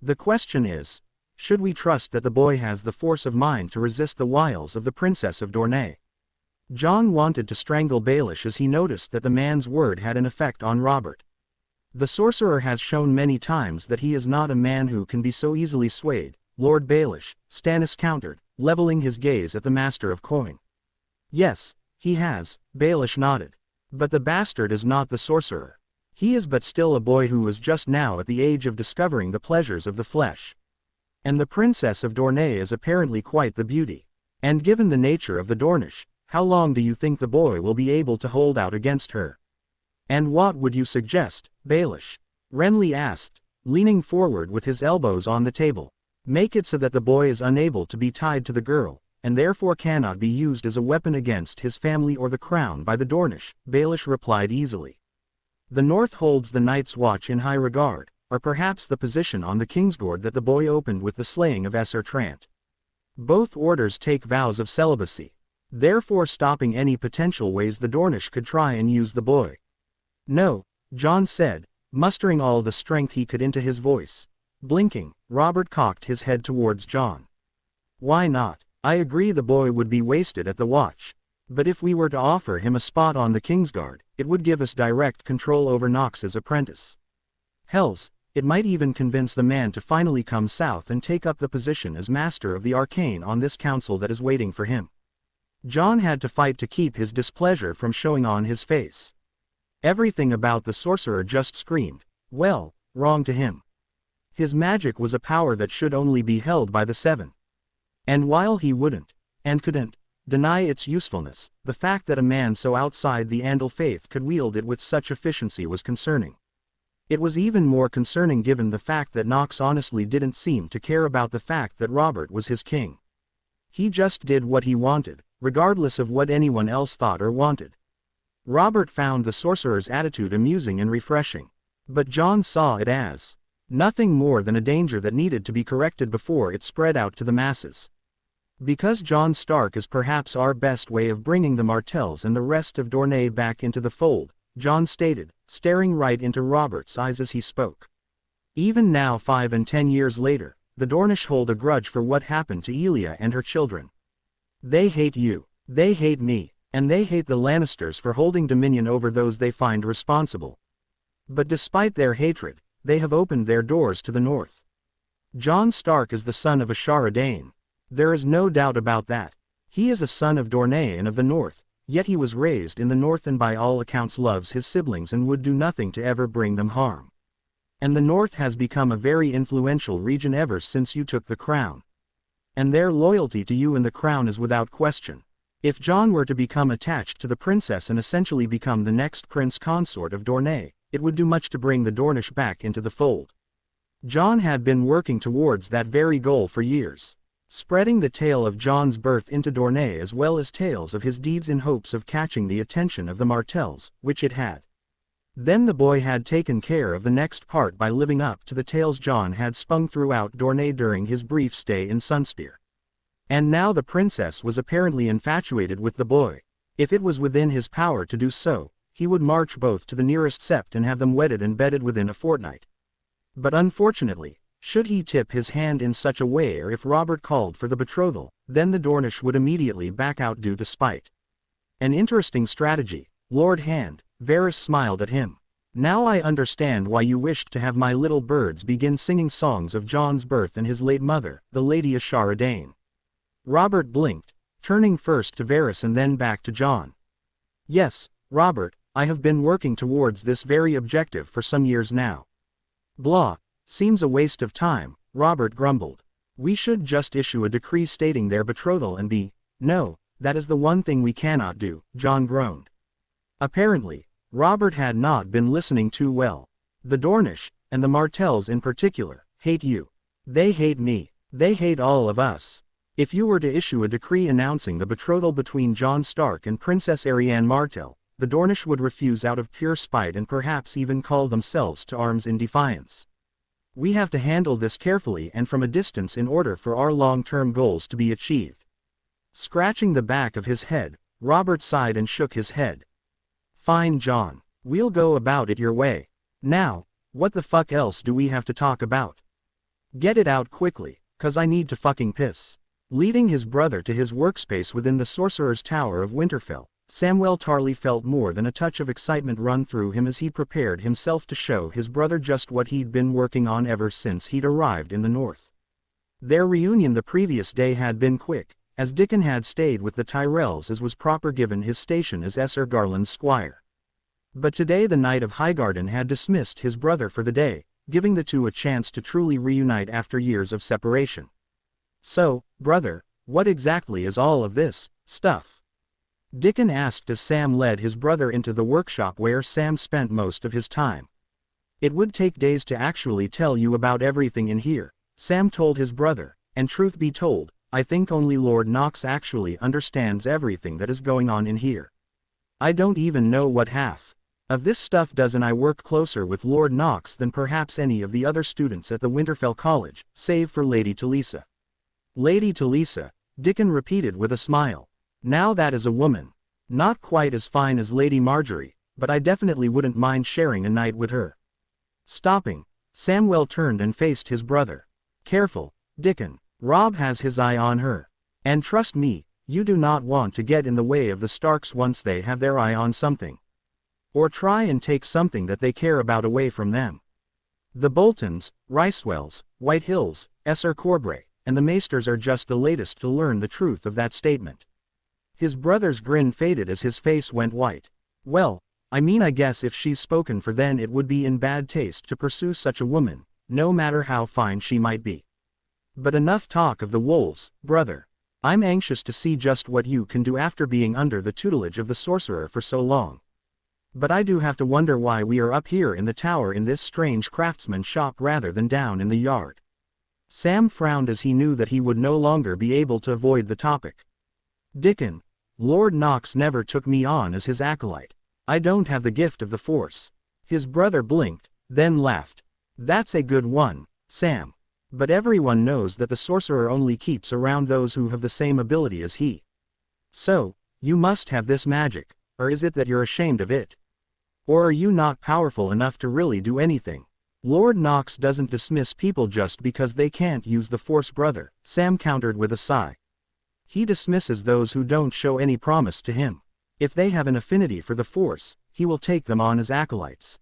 The question is, should we trust that the boy has the force of mind to resist the wiles of the Princess of Dorne? Jon wanted to strangle Baelish as he noticed that the man's word had an effect on Robert. The Sorcerer has shown many times that he is not a man who can be so easily swayed, Lord Baelish, Stannis countered, leveling his gaze at the Master of Coin. Yes, he has, Baelish nodded. But the bastard is not the Sorcerer. He is but still a boy who is just now at the age of discovering the pleasures of the flesh. And the Princess of Dorne is apparently quite the beauty. And given the nature of the Dornish, how long do you think the boy will be able to hold out against her? And what would you suggest, Baelish? Renly asked, leaning forward with his elbows on the table. Make it so that the boy is unable to be tied to the girl, and therefore cannot be used as a weapon against his family or the crown by the Dornish, Baelish replied easily. The North holds the Night's Watch in high regard, or perhaps the position on the Kingsguard that the boy opened with the slaying of Esser Trant. Both orders take vows of celibacy, therefore stopping any potential ways the Dornish could try and use the boy. No, Jon said, mustering all the strength he could into his voice. Blinking, Robert cocked his head towards Jon. Why not? I agree the boy would be wasted at the Watch. But if we were to offer him a spot on the Kingsguard, it would give us direct control over Nox's apprentice. Hells, it might even convince the man to finally come south and take up the position as Master of the Arcane on this council that is waiting for him. Jon had to fight to keep his displeasure from showing on his face. Everything about the Sorcerer just screamed, well, wrong to him. His magic was a power that should only be held by the Seven. And while he wouldn't, and couldn't, deny its usefulness, the fact that a man so outside the Andal faith could wield it with such efficiency was concerning. It was even more concerning given the fact that Nox honestly didn't seem to care about the fact that Robert was his king. He just did what he wanted, regardless of what anyone else thought or wanted. Robert found the Sorcerer's attitude amusing and refreshing. But Jon saw it as nothing more than a danger that needed to be corrected before it spread out to the masses. Because Jon Stark is perhaps our best way of bringing the Martells and the rest of Dorne back into the fold, Jon stated, staring right into Robert's eyes as he spoke. Even now 5 and 10 years later, the Dornish hold a grudge for what happened to Elia and her children. They hate you, they hate me, and they hate the Lannisters for holding dominion over those they find responsible. But despite their hatred, they have opened their doors to the north. Jon Stark is the son of a Shahradane. There is no doubt about that. He is a son of Dorne and of the north, yet he was raised in the north and by all accounts loves his siblings and would do nothing to ever bring them harm. And the north has become a very influential region ever since you took the crown. And their loyalty to you and the crown is without question. If Jon were to become attached to the princess and essentially become the next prince consort of Dorne, it would do much to bring the Dornish back into the fold. Jon had been working towards that very goal for years, spreading the tale of Jon's birth into Dorne as well as tales of his deeds in hopes of catching the attention of the Martells, which it had. Then the boy had taken care of the next part by living up to the tales Jon had spun throughout Dorne during his brief stay in Sunspear. And now the princess was apparently infatuated with the boy. If it was within his power to do so, he would march both to the nearest sept and have them wedded and bedded within a fortnight. But unfortunately, should he tip his hand in such a way or if Robert called for the betrothal, then the Dornish would immediately back out due to spite. An interesting strategy, Lord Hand. Varys smiled at him. Now I understand why you wished to have my little birds begin singing songs of Jon's birth and his late mother, the Lady Ashara Dane. Robert blinked, turning first to Varys and then back to Jon. Yes, Robert, I have been working towards this very objective for some years now. Blah, seems a waste of time, Robert grumbled. We should just issue a decree stating their betrothal and be, no, that is the one thing we cannot do, Jon groaned. Apparently, Robert had not been listening too well. The Dornish, and the Martells in particular, hate you. They hate me. They hate all of us. If you were to issue a decree announcing the betrothal between Jon Stark and Princess Arianne Martell, the Dornish would refuse out of pure spite and perhaps even call themselves to arms in defiance. We have to handle this carefully and from a distance in order for our long-term goals to be achieved. Scratching the back of his head, Robert sighed and shook his head. Fine, Jon. We'll go about it your way. Now, what the fuck else do we have to talk about? Get it out quickly, 'cause I need to fucking piss. Leading his brother to his workspace within the Sorcerer's Tower of Winterfell, Samwell Tarly felt more than a touch of excitement run through him as he prepared himself to show his brother just what he'd been working on ever since he'd arrived in the north. Their reunion the previous day had been quick, as Dickon had stayed with the Tyrells as was proper given his station as Esser Garland's squire. But today the Knight of Highgarden had dismissed his brother for the day, giving the two a chance to truly reunite after years of separation. So, brother, what exactly is all of this stuff? Dickon asked as Sam led his brother into the workshop where Sam spent most of his time. It would take days to actually tell you about everything in here, Sam told his brother, and truth be told, I think only Lord Nox actually understands everything that is going on in here. I don't even know what half of this stuff does, and I work closer with Lord Nox than perhaps any of the other students at the Winterfell College, save for Lady Talisa. Lady Talisa, Dickon repeated with a smile. Now that is a woman. Not quite as fine as Lady Marjorie, but I definitely wouldn't mind sharing a night with her. Stopping, Samwell turned and faced his brother. Careful, Dickon. Robb has his eye on her. And trust me, you do not want to get in the way of the Starks once they have their eye on something. Or try and take something that they care about away from them. The Boltons, Ricewells, White Hills, Esser Corbray, and the Maesters are just the latest to learn the truth of that statement. His brother's grin faded as his face went white. Well, I mean, I guess if she's spoken for, then it would be in bad taste to pursue such a woman, no matter how fine she might be. But enough talk of the wolves, brother. I'm anxious to see just what you can do after being under the tutelage of the Sorcerer for so long. But I do have to wonder why we are up here in the tower in this strange craftsman shop rather than down in the yard. Sam frowned as he knew that he would no longer be able to avoid the topic. Dickon, Lord Nox never took me on as his acolyte. I don't have the gift of the Force. His brother blinked, then laughed. That's a good one, Sam. But everyone knows that the sorcerer only keeps around those who have the same ability as he. So, you must have this magic, or is it that you're ashamed of it? Or are you not powerful enough to really do anything? Lord Nox doesn't dismiss people just because they can't use the Force, brother, Sam countered with a sigh. He dismisses those who don't show any promise to him. If they have an affinity for the Force, he will take them on as acolytes.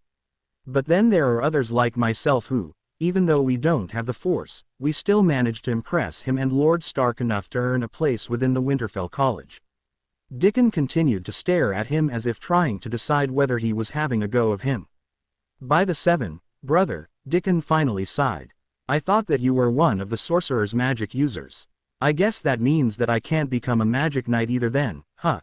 But then there are others like myself who, even though we don't have the Force, we still manage to impress him and Lord Stark enough to earn a place within the Winterfell College. Dickon continued to stare at him as if trying to decide whether he was having a go of him. By the 7, brother, Dickon finally sighed. I thought that you were one of the sorcerer's magic users. I guess that means that I can't become a magic knight either then, huh?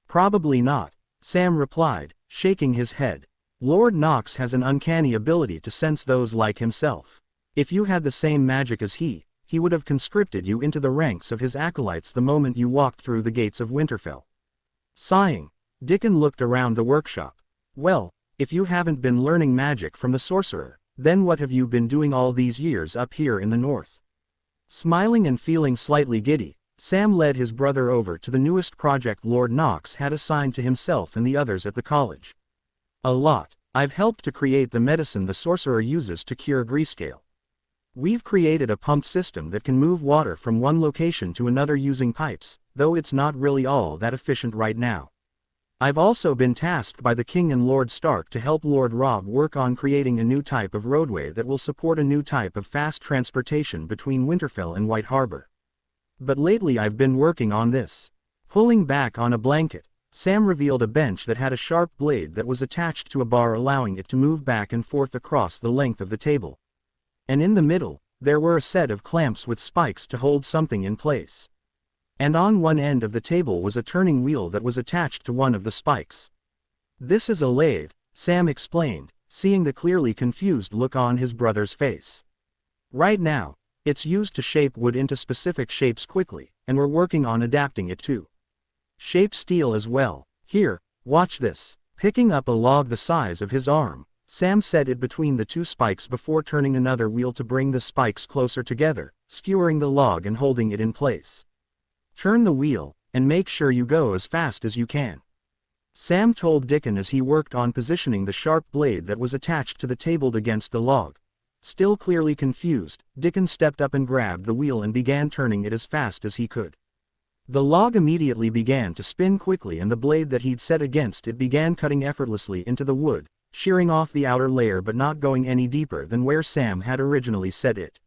Probably not, Sam replied, shaking his head. Lord Nox has an uncanny ability to sense those like himself. If you had the same magic as he would have conscripted you into the ranks of his acolytes the moment you walked through the gates of Winterfell. Sighing, Dickon looked around the workshop. Well, if you haven't been learning magic from the sorcerer, then what have you been doing all these years up here in the north? Smiling and feeling slightly giddy, Sam led his brother over to the newest project Lord Nox had assigned to himself and the others at the college. A lot. I've helped to create the medicine the sorcerer uses to cure greyscale. We've created a pump system that can move water from one location to another using pipes, though it's not really all that efficient right now. I've also been tasked by the King and Lord Stark to help Lord Robb work on creating a new type of roadway that will support a new type of fast transportation between Winterfell and White Harbor. But lately I've been working on this. Pulling back on a blanket, Sam revealed a bench that had a sharp blade that was attached to a bar, allowing it to move back and forth across the length of the table. And in the middle, there were a set of clamps with spikes to hold something in place. And on one end of the table was a turning wheel that was attached to one of the spikes. This is a lathe, Sam explained, seeing the clearly confused look on his brother's face. Right now, it's used to shape wood into specific shapes quickly, and we're working on adapting it to shape steel as well. Here, watch this. Picking up a log the size of his arm, Sam set it between the two spikes before turning another wheel to bring the spikes closer together, skewering the log and holding it in place. Turn the wheel, and make sure you go as fast as you can, Sam told Dickon as he worked on positioning the sharp blade that was attached to the table against the log. Still clearly confused, Dickon stepped up and grabbed the wheel and began turning it as fast as he could. The log immediately began to spin quickly, and the blade that he'd set against it began cutting effortlessly into the wood, shearing off the outer layer but not going any deeper than where Sam had originally set it.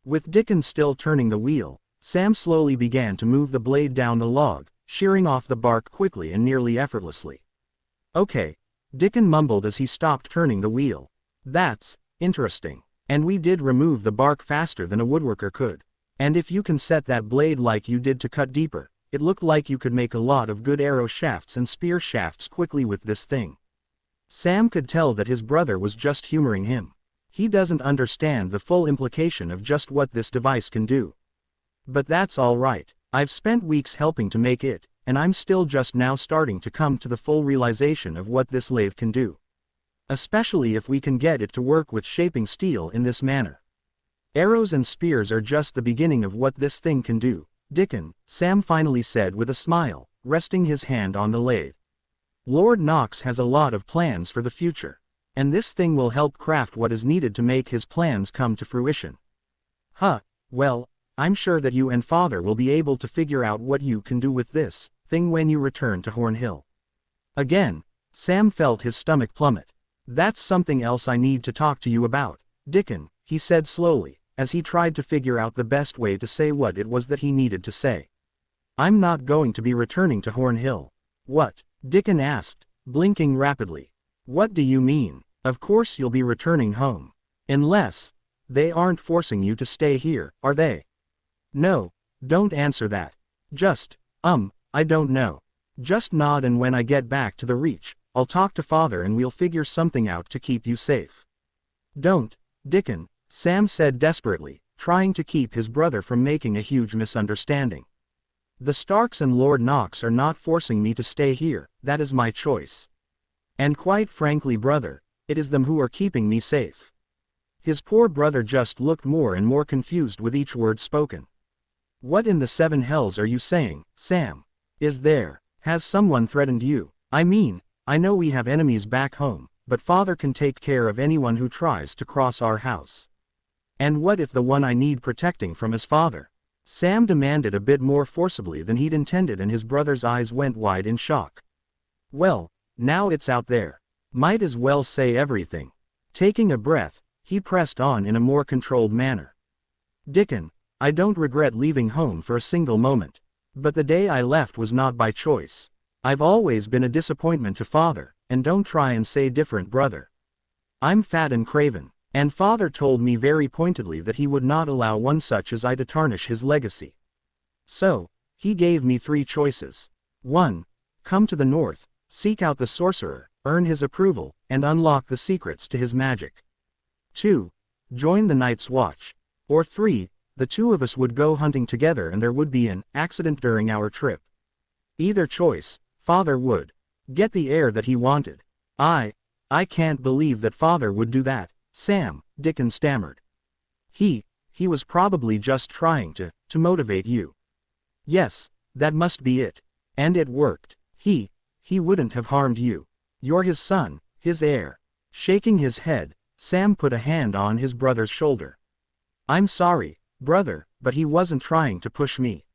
With Dickon still turning the wheel, Sam slowly began to move the blade down the log, shearing off the bark quickly and nearly effortlessly. Okay, Dickon mumbled as he stopped turning the wheel. That's interesting. And we did remove the bark faster than a woodworker could. And if you can set that blade like you did to cut deeper, it looked like you could make a lot of good arrow shafts and spear shafts quickly with this thing. Sam could tell that his brother was just humoring him. He doesn't understand the full implication of just what this device can do. But that's all right. I've spent weeks helping to make it, and I'm still just now starting to come to the full realization of what this lathe can do. Especially if we can get it to work with shaping steel in this manner. Arrows and spears are just the beginning of what this thing can do, Dickon, Sam finally said with a smile, resting his hand on the lathe. Lord Nox has a lot of plans for the future, and this thing will help craft what is needed to make his plans come to fruition. Well, I'm sure that you and Father will be able to figure out what you can do with this thing when you return to Horn Hill. Again, Sam felt his stomach plummet. That's something else I need to talk to you about, Dickon, he said slowly, as he tried to figure out the best way to say what it was that he needed to say. I'm not going to be returning to Horn Hill. What? Dickon asked, blinking rapidly. What do you mean? Of course you'll be returning home. Unless they aren't forcing you to stay here, are they? No, don't answer that. Just, I don't know. Just nod, and when I get back to the Reach, I'll talk to Father and we'll figure something out to keep you safe. Don't, Dickon, Sam said desperately, trying to keep his brother from making a huge misunderstanding. The Starks and Lord Nox are not forcing me to stay here, that is my choice. And quite frankly, brother, it is them who are keeping me safe. His poor brother just looked more and more confused with each word spoken. What in the seven hells are you saying, Sam? Has someone threatened you? I mean, I know we have enemies back home, but father can take care of anyone who tries to cross our house. And what if the one I need protecting from is father? Sam demanded a bit more forcibly than he'd intended, and his brother's eyes went wide in shock. Well, now it's out there. Might as well say everything. Taking a breath, he pressed on in a more controlled manner. Dickon, I don't regret leaving home for a single moment. But the day I left was not by choice. I've always been a disappointment to father, and don't try and say different, brother. I'm fat and craven, and father told me very pointedly that he would not allow one such as I to tarnish his legacy. So, he gave me 3 choices. 1. Come to the north, seek out the sorcerer, earn his approval, and unlock the secrets to his magic. 2. Join the Night's Watch. Or 3. The 2 of us would go hunting together and there would be an accident during our trip. Either choice, father would get the heir that he wanted. I can't believe that father would do that, Sam, Dickon stammered. He was probably just trying to motivate you. Yes, that must be it. And it worked. He wouldn't have harmed you. You're his son, his heir. Shaking his head, Sam put a hand on his brother's shoulder. I'm sorry, brother, but he wasn't trying to push me.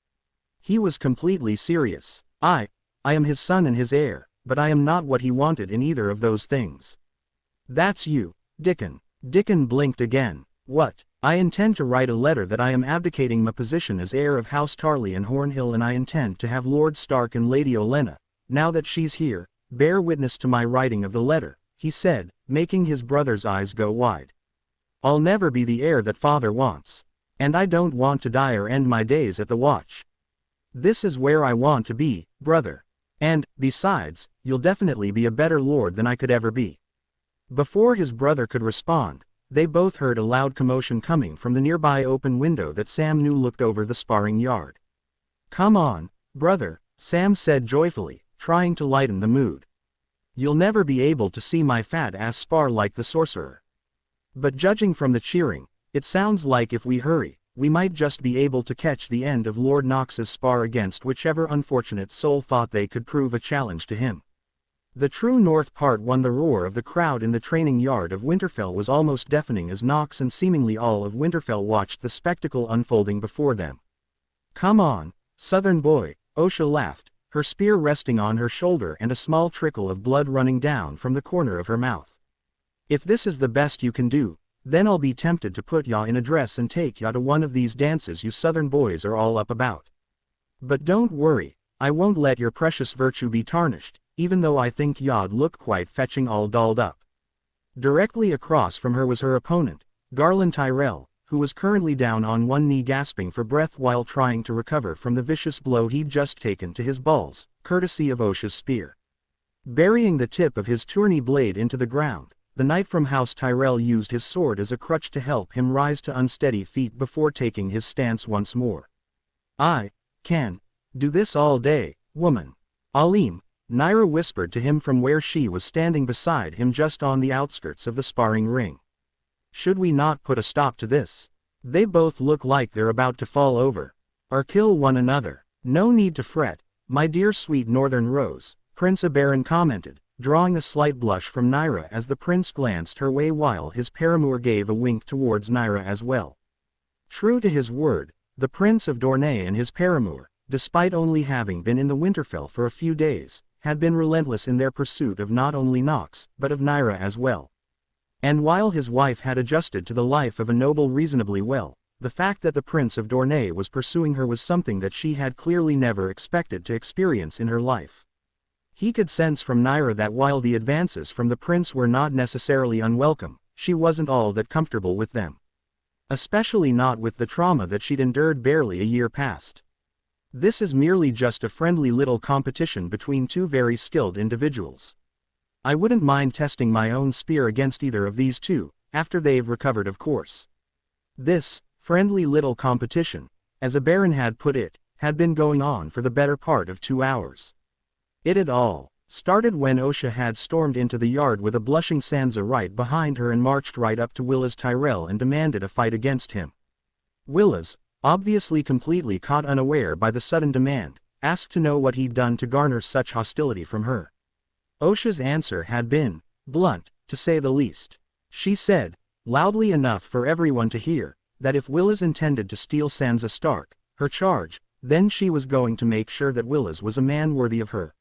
He was completely serious. I am his son and his heir, but I am not what he wanted in either of those things. That's you, Dickon. Dickon blinked again. What? I intend to write a letter that I am abdicating my position as heir of House Tarly and Hornhill, and I intend to have Lord Stark and Lady Olenna, now that she's here, bear witness to my writing of the letter, he said, making his brother's eyes go wide. I'll never be the heir that father wants. And I don't want to die or end my days at the Watch. This is where I want to be, brother. And, besides, you'll definitely be a better lord than I could ever be. Before his brother could respond, they both heard a loud commotion coming from the nearby open window that Sam knew looked over the sparring yard. Come on, brother, Sam said joyfully, trying to lighten the mood. You'll never be able to see my fat ass spar like the sorcerer. But judging from the cheering, it sounds like if we hurry, we might just be able to catch the end of Lord Nox's spar against whichever unfortunate soul thought they could prove a challenge to him. The true north part won. The roar of the crowd in the training yard of Winterfell was almost deafening as Nox and seemingly all of Winterfell watched the spectacle unfolding before them. Come on, southern boy, Osha laughed, her spear resting on her shoulder and a small trickle of blood running down from the corner of her mouth. If this is the best you can do, then I'll be tempted to put ya in a dress and take ya to one of these dances you southern boys are all up about. But don't worry, I won't let your precious virtue be tarnished, even though I think ya'd look quite fetching all dolled up. Directly across from her was her opponent, Garland Tyrell, who was currently down on one knee gasping for breath while trying to recover from the vicious blow he'd just taken to his balls, courtesy of Osha's spear. Burying the tip of his tourney blade into the ground, the knight from House Tyrell used his sword as a crutch to help him rise to unsteady feet before taking his stance once more. I can do this all day, woman. Aleem, Naira whispered to him from where she was standing beside him just on the outskirts of the sparring ring. Should we not put a stop to this? They both look like they're about to fall over. Or kill one another. No need to fret, my dear sweet northern rose, Prince Abarin commented, drawing a slight blush from Naira as the prince glanced her way while his paramour gave a wink towards Naira as well. True to his word, the Prince of Dorne and his paramour, despite only having been in the Winterfell for a few days, had been relentless in their pursuit of not only Nox, but of Naira as well. And while his wife had adjusted to the life of a noble reasonably well, the fact that the Prince of Dorne was pursuing her was something that she had clearly never expected to experience in her life. He could sense from Naira that while the advances from the prince were not necessarily unwelcome, she wasn't all that comfortable with them. Especially not with the trauma that she'd endured barely a year past. This is merely just a friendly little competition between two very skilled individuals. I wouldn't mind testing my own spear against either of these two, after they've recovered of course. This friendly little competition, as Abarin had put it, had been going on for the better part of 2 hours. It had all started when Osha had stormed into the yard with a blushing Sansa right behind her and marched right up to Willa's Tyrell and demanded a fight against him. Willa's, obviously completely caught unaware by the sudden demand, asked to know what he'd done to garner such hostility from her. Osha's answer had been blunt, to say the least. She said, loudly enough for everyone to hear, that if Willa's intended to steal Sansa Stark, her charge, then she was going to make sure that Willa's was a man worthy of her.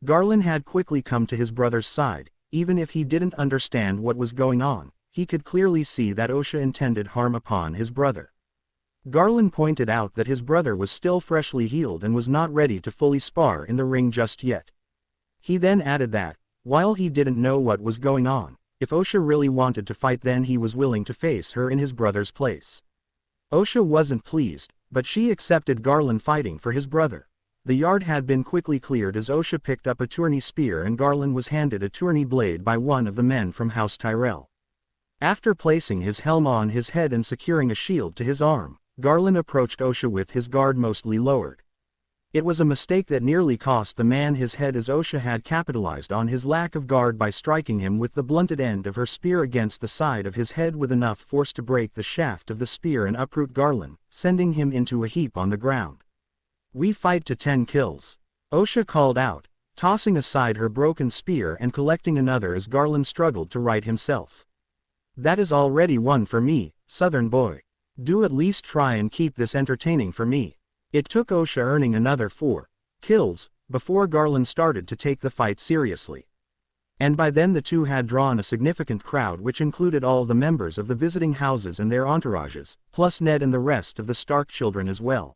Garland had quickly come to his brother's side. Even if he didn't understand what was going on, he could clearly see that Osha intended harm upon his brother. Garland pointed out that his brother was still freshly healed and was not ready to fully spar in the ring just yet. He then added that, while he didn't know what was going on, if Osha really wanted to fight then he was willing to face her in his brother's place. Osha wasn't pleased, but she accepted Garland fighting for his brother. The yard had been quickly cleared as Osha picked up a tourney spear and Garland was handed a tourney blade by one of the men from House Tyrell. After placing his helm on his head and securing a shield to his arm, Garland approached Osha with his guard mostly lowered. It was a mistake that nearly cost the man his head as Osha had capitalized on his lack of guard by striking him with the blunted end of her spear against the side of his head with enough force to break the shaft of the spear and uproot Garland, sending him into a heap on the ground. "We fight to 10 kills. Osha called out, tossing aside her broken spear and collecting another as Garland struggled to right himself. "That is already one for me, Southern boy. Do at least try and keep this entertaining for me." It took Osha earning another 4 kills before Garland started to take the fight seriously. And by then the two had drawn a significant crowd which included all the members of the visiting houses and their entourages, plus Ned and the rest of the Stark children as well.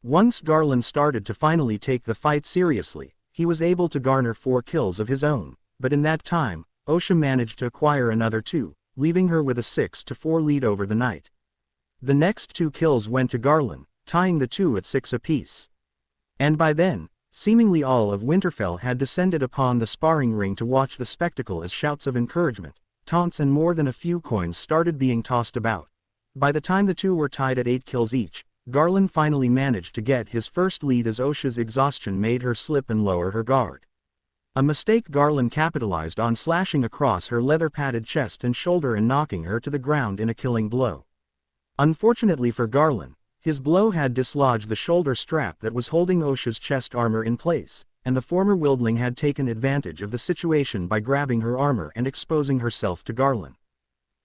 Once Garland started to finally take the fight seriously, he was able to garner 4 kills of his own, but in that time, Osha managed to acquire another 2, leaving her with a 6-4 lead over the night. The next 2 kills went to Garland, tying the two at 6 apiece. And by then, seemingly all of Winterfell had descended upon the sparring ring to watch the spectacle as shouts of encouragement, taunts and more than a few coins started being tossed about. By the time the two were tied at 8 kills each, Garland finally managed to get his first lead as Osha's exhaustion made her slip and lower her guard. A mistake Garland capitalized on, slashing across her leather-padded chest and shoulder and knocking her to the ground in a killing blow. Unfortunately for Garland, his blow had dislodged the shoulder strap that was holding Osha's chest armor in place, and the former Wildling had taken advantage of the situation by grabbing her armor and exposing herself to Garland.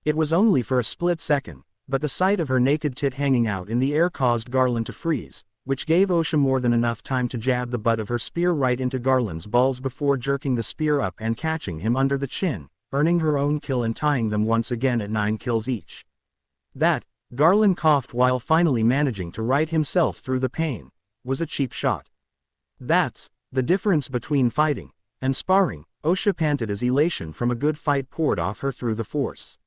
It was only for a split second, but the sight of her naked tit hanging out in the air caused Garland to freeze, which gave Osha more than enough time to jab the butt of her spear right into Garland's balls before jerking the spear up and catching him under the chin, earning her own kill and tying them once again at 9 kills each. That, Garland coughed while finally managing to right himself through the pain, was a cheap shot. "That's the difference between fighting and sparring," Osha panted as elation from a good fight poured off her through the force.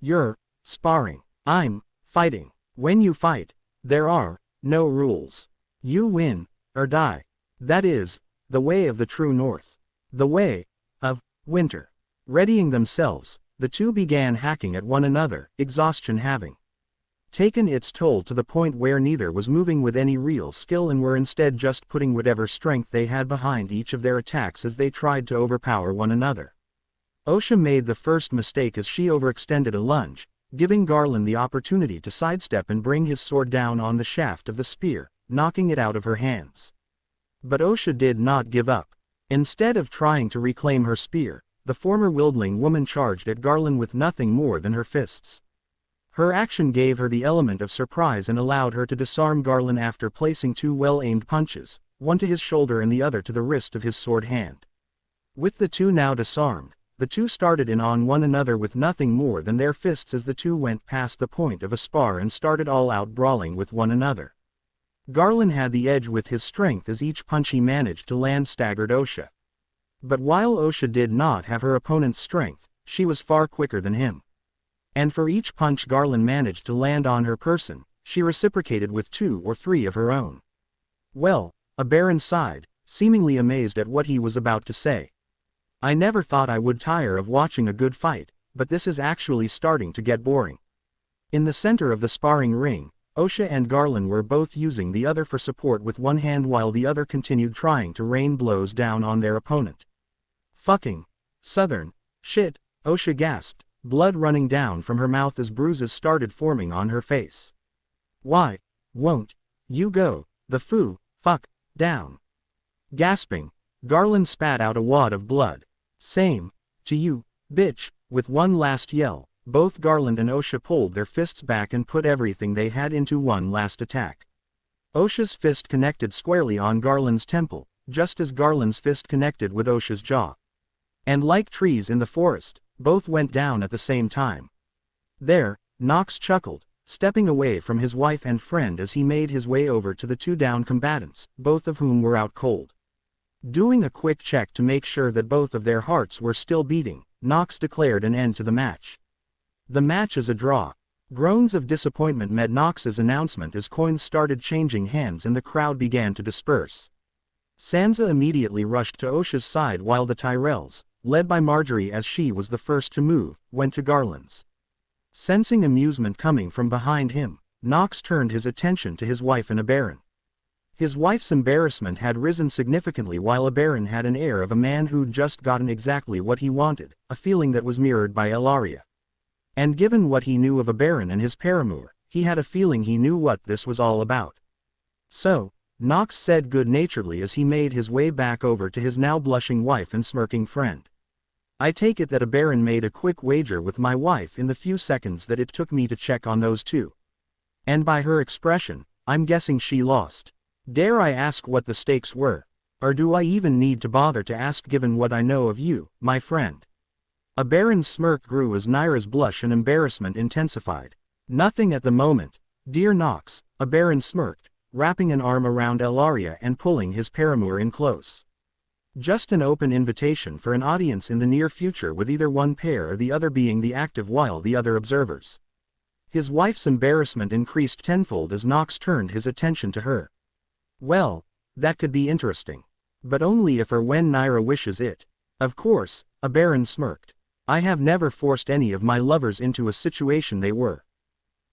"You're sparring. I'm fighting. When you fight, there are no rules. You win or die. That is the way of the true North. The way of winter." Readying themselves, the two began hacking at one another, exhaustion having taken its toll to the point where neither was moving with any real skill and were instead just putting whatever strength they had behind each of their attacks as they tried to overpower one another. Osha made the first mistake as she overextended a lunge, giving Garland the opportunity to sidestep and bring his sword down on the shaft of the spear, knocking it out of her hands. But Osha did not give up. Instead of trying to reclaim her spear, the former Wildling woman charged at Garland with nothing more than her fists. Her action gave her the element of surprise and allowed her to disarm Garland after placing 2 well-aimed punches, one to his shoulder and the other to the wrist of his sword hand. With the two now disarmed, the two started in on one another with nothing more than their fists as the two went past the point of a spar and started all-out brawling with one another. Garland had the edge with his strength as each punch he managed to land staggered Osha. But while Osha did not have her opponent's strength, she was far quicker than him. And for each punch Garland managed to land on her person, she reciprocated with 2 or 3 of her own. "Well," a Baron sighed, seemingly amazed at what he was about to say. "I never thought I would tire of watching a good fight, but this is actually starting to get boring." In the center of the sparring ring, Osha and Garland were both using the other for support with one hand while the other continued trying to rain blows down on their opponent. Fucking Southern shit, Osha gasped, blood running down from her mouth as bruises started forming on her face. Why won't you go the fuck down? Gasping, Garland spat out a wad of blood. Same to you, bitch. With one last yell, both Garland and Osha pulled their fists back and put everything they had into one last attack. Osha's fist connected squarely on Garland's temple, just as Garland's fist connected with Osha's jaw. And like trees in the forest, both went down at the same time. There, Nox chuckled, stepping away from his wife and friend as he made his way over to the two down combatants, both of whom were out cold. Doing a quick check to make sure that both of their hearts were still beating, Nox declared an end to the match. The match is a draw. Groans of disappointment met Nox's announcement as coins started changing hands and the crowd began to disperse. Sansa immediately rushed to Osha's side while the Tyrells, led by Marjorie as she was the first to move, went to Garland's. Sensing amusement coming from behind him, Nox turned his attention to his wife and Aberon. His wife's embarrassment had risen significantly while Aberon had an air of a man who'd just gotten exactly what he wanted, a feeling that was mirrored by Ellaria. And given what he knew of Aberon and his paramour, he had a feeling he knew what this was all about. So, Nox said good-naturedly as he made his way back over to his now blushing wife and smirking friend. I take it that Aberon made a quick wager with my wife in the few seconds that it took me to check on those two. And by her expression, I'm guessing she lost. Dare I ask what the stakes were? Or do I even need to bother to ask given what I know of you, my friend? Aberon's smirk grew as Naira's blush and embarrassment intensified. Nothing at the moment, dear Nox, Aberon smirked, wrapping an arm around Ellaria and pulling his paramour in close. Just an open invitation for an audience in the near future with either one pair or the other being the active while the other observers. His wife's embarrassment increased tenfold as Nox turned his attention to her. Well, that could be interesting. But only if or when Naira wishes it. Of course, Aberon smirked. I have never forced any of my lovers into a situation they were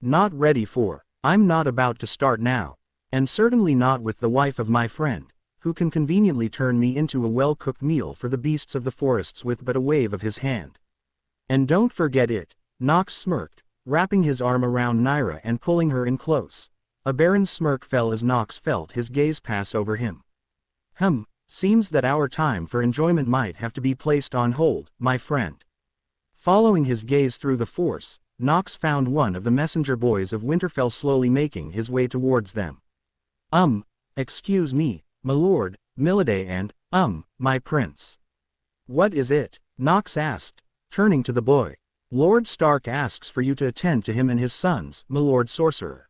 not ready for. I'm not about to start now. And certainly not with the wife of my friend, who can conveniently turn me into a well-cooked meal for the beasts of the forests with but a wave of his hand. And don't forget it, Nox smirked, wrapping his arm around Naira and pulling her in close. Aberon's smirk fell as Nox felt his gaze pass over him. Seems that our time for enjoyment might have to be placed on hold, my friend. Following his gaze through the force, Nox found one of the messenger boys of Winterfell slowly making his way towards them. Excuse me, my lord, Milady and, my prince. What is it? Nox asked, turning to the boy. Lord Stark asks for you to attend to him and his sons, my lord Sorcerer.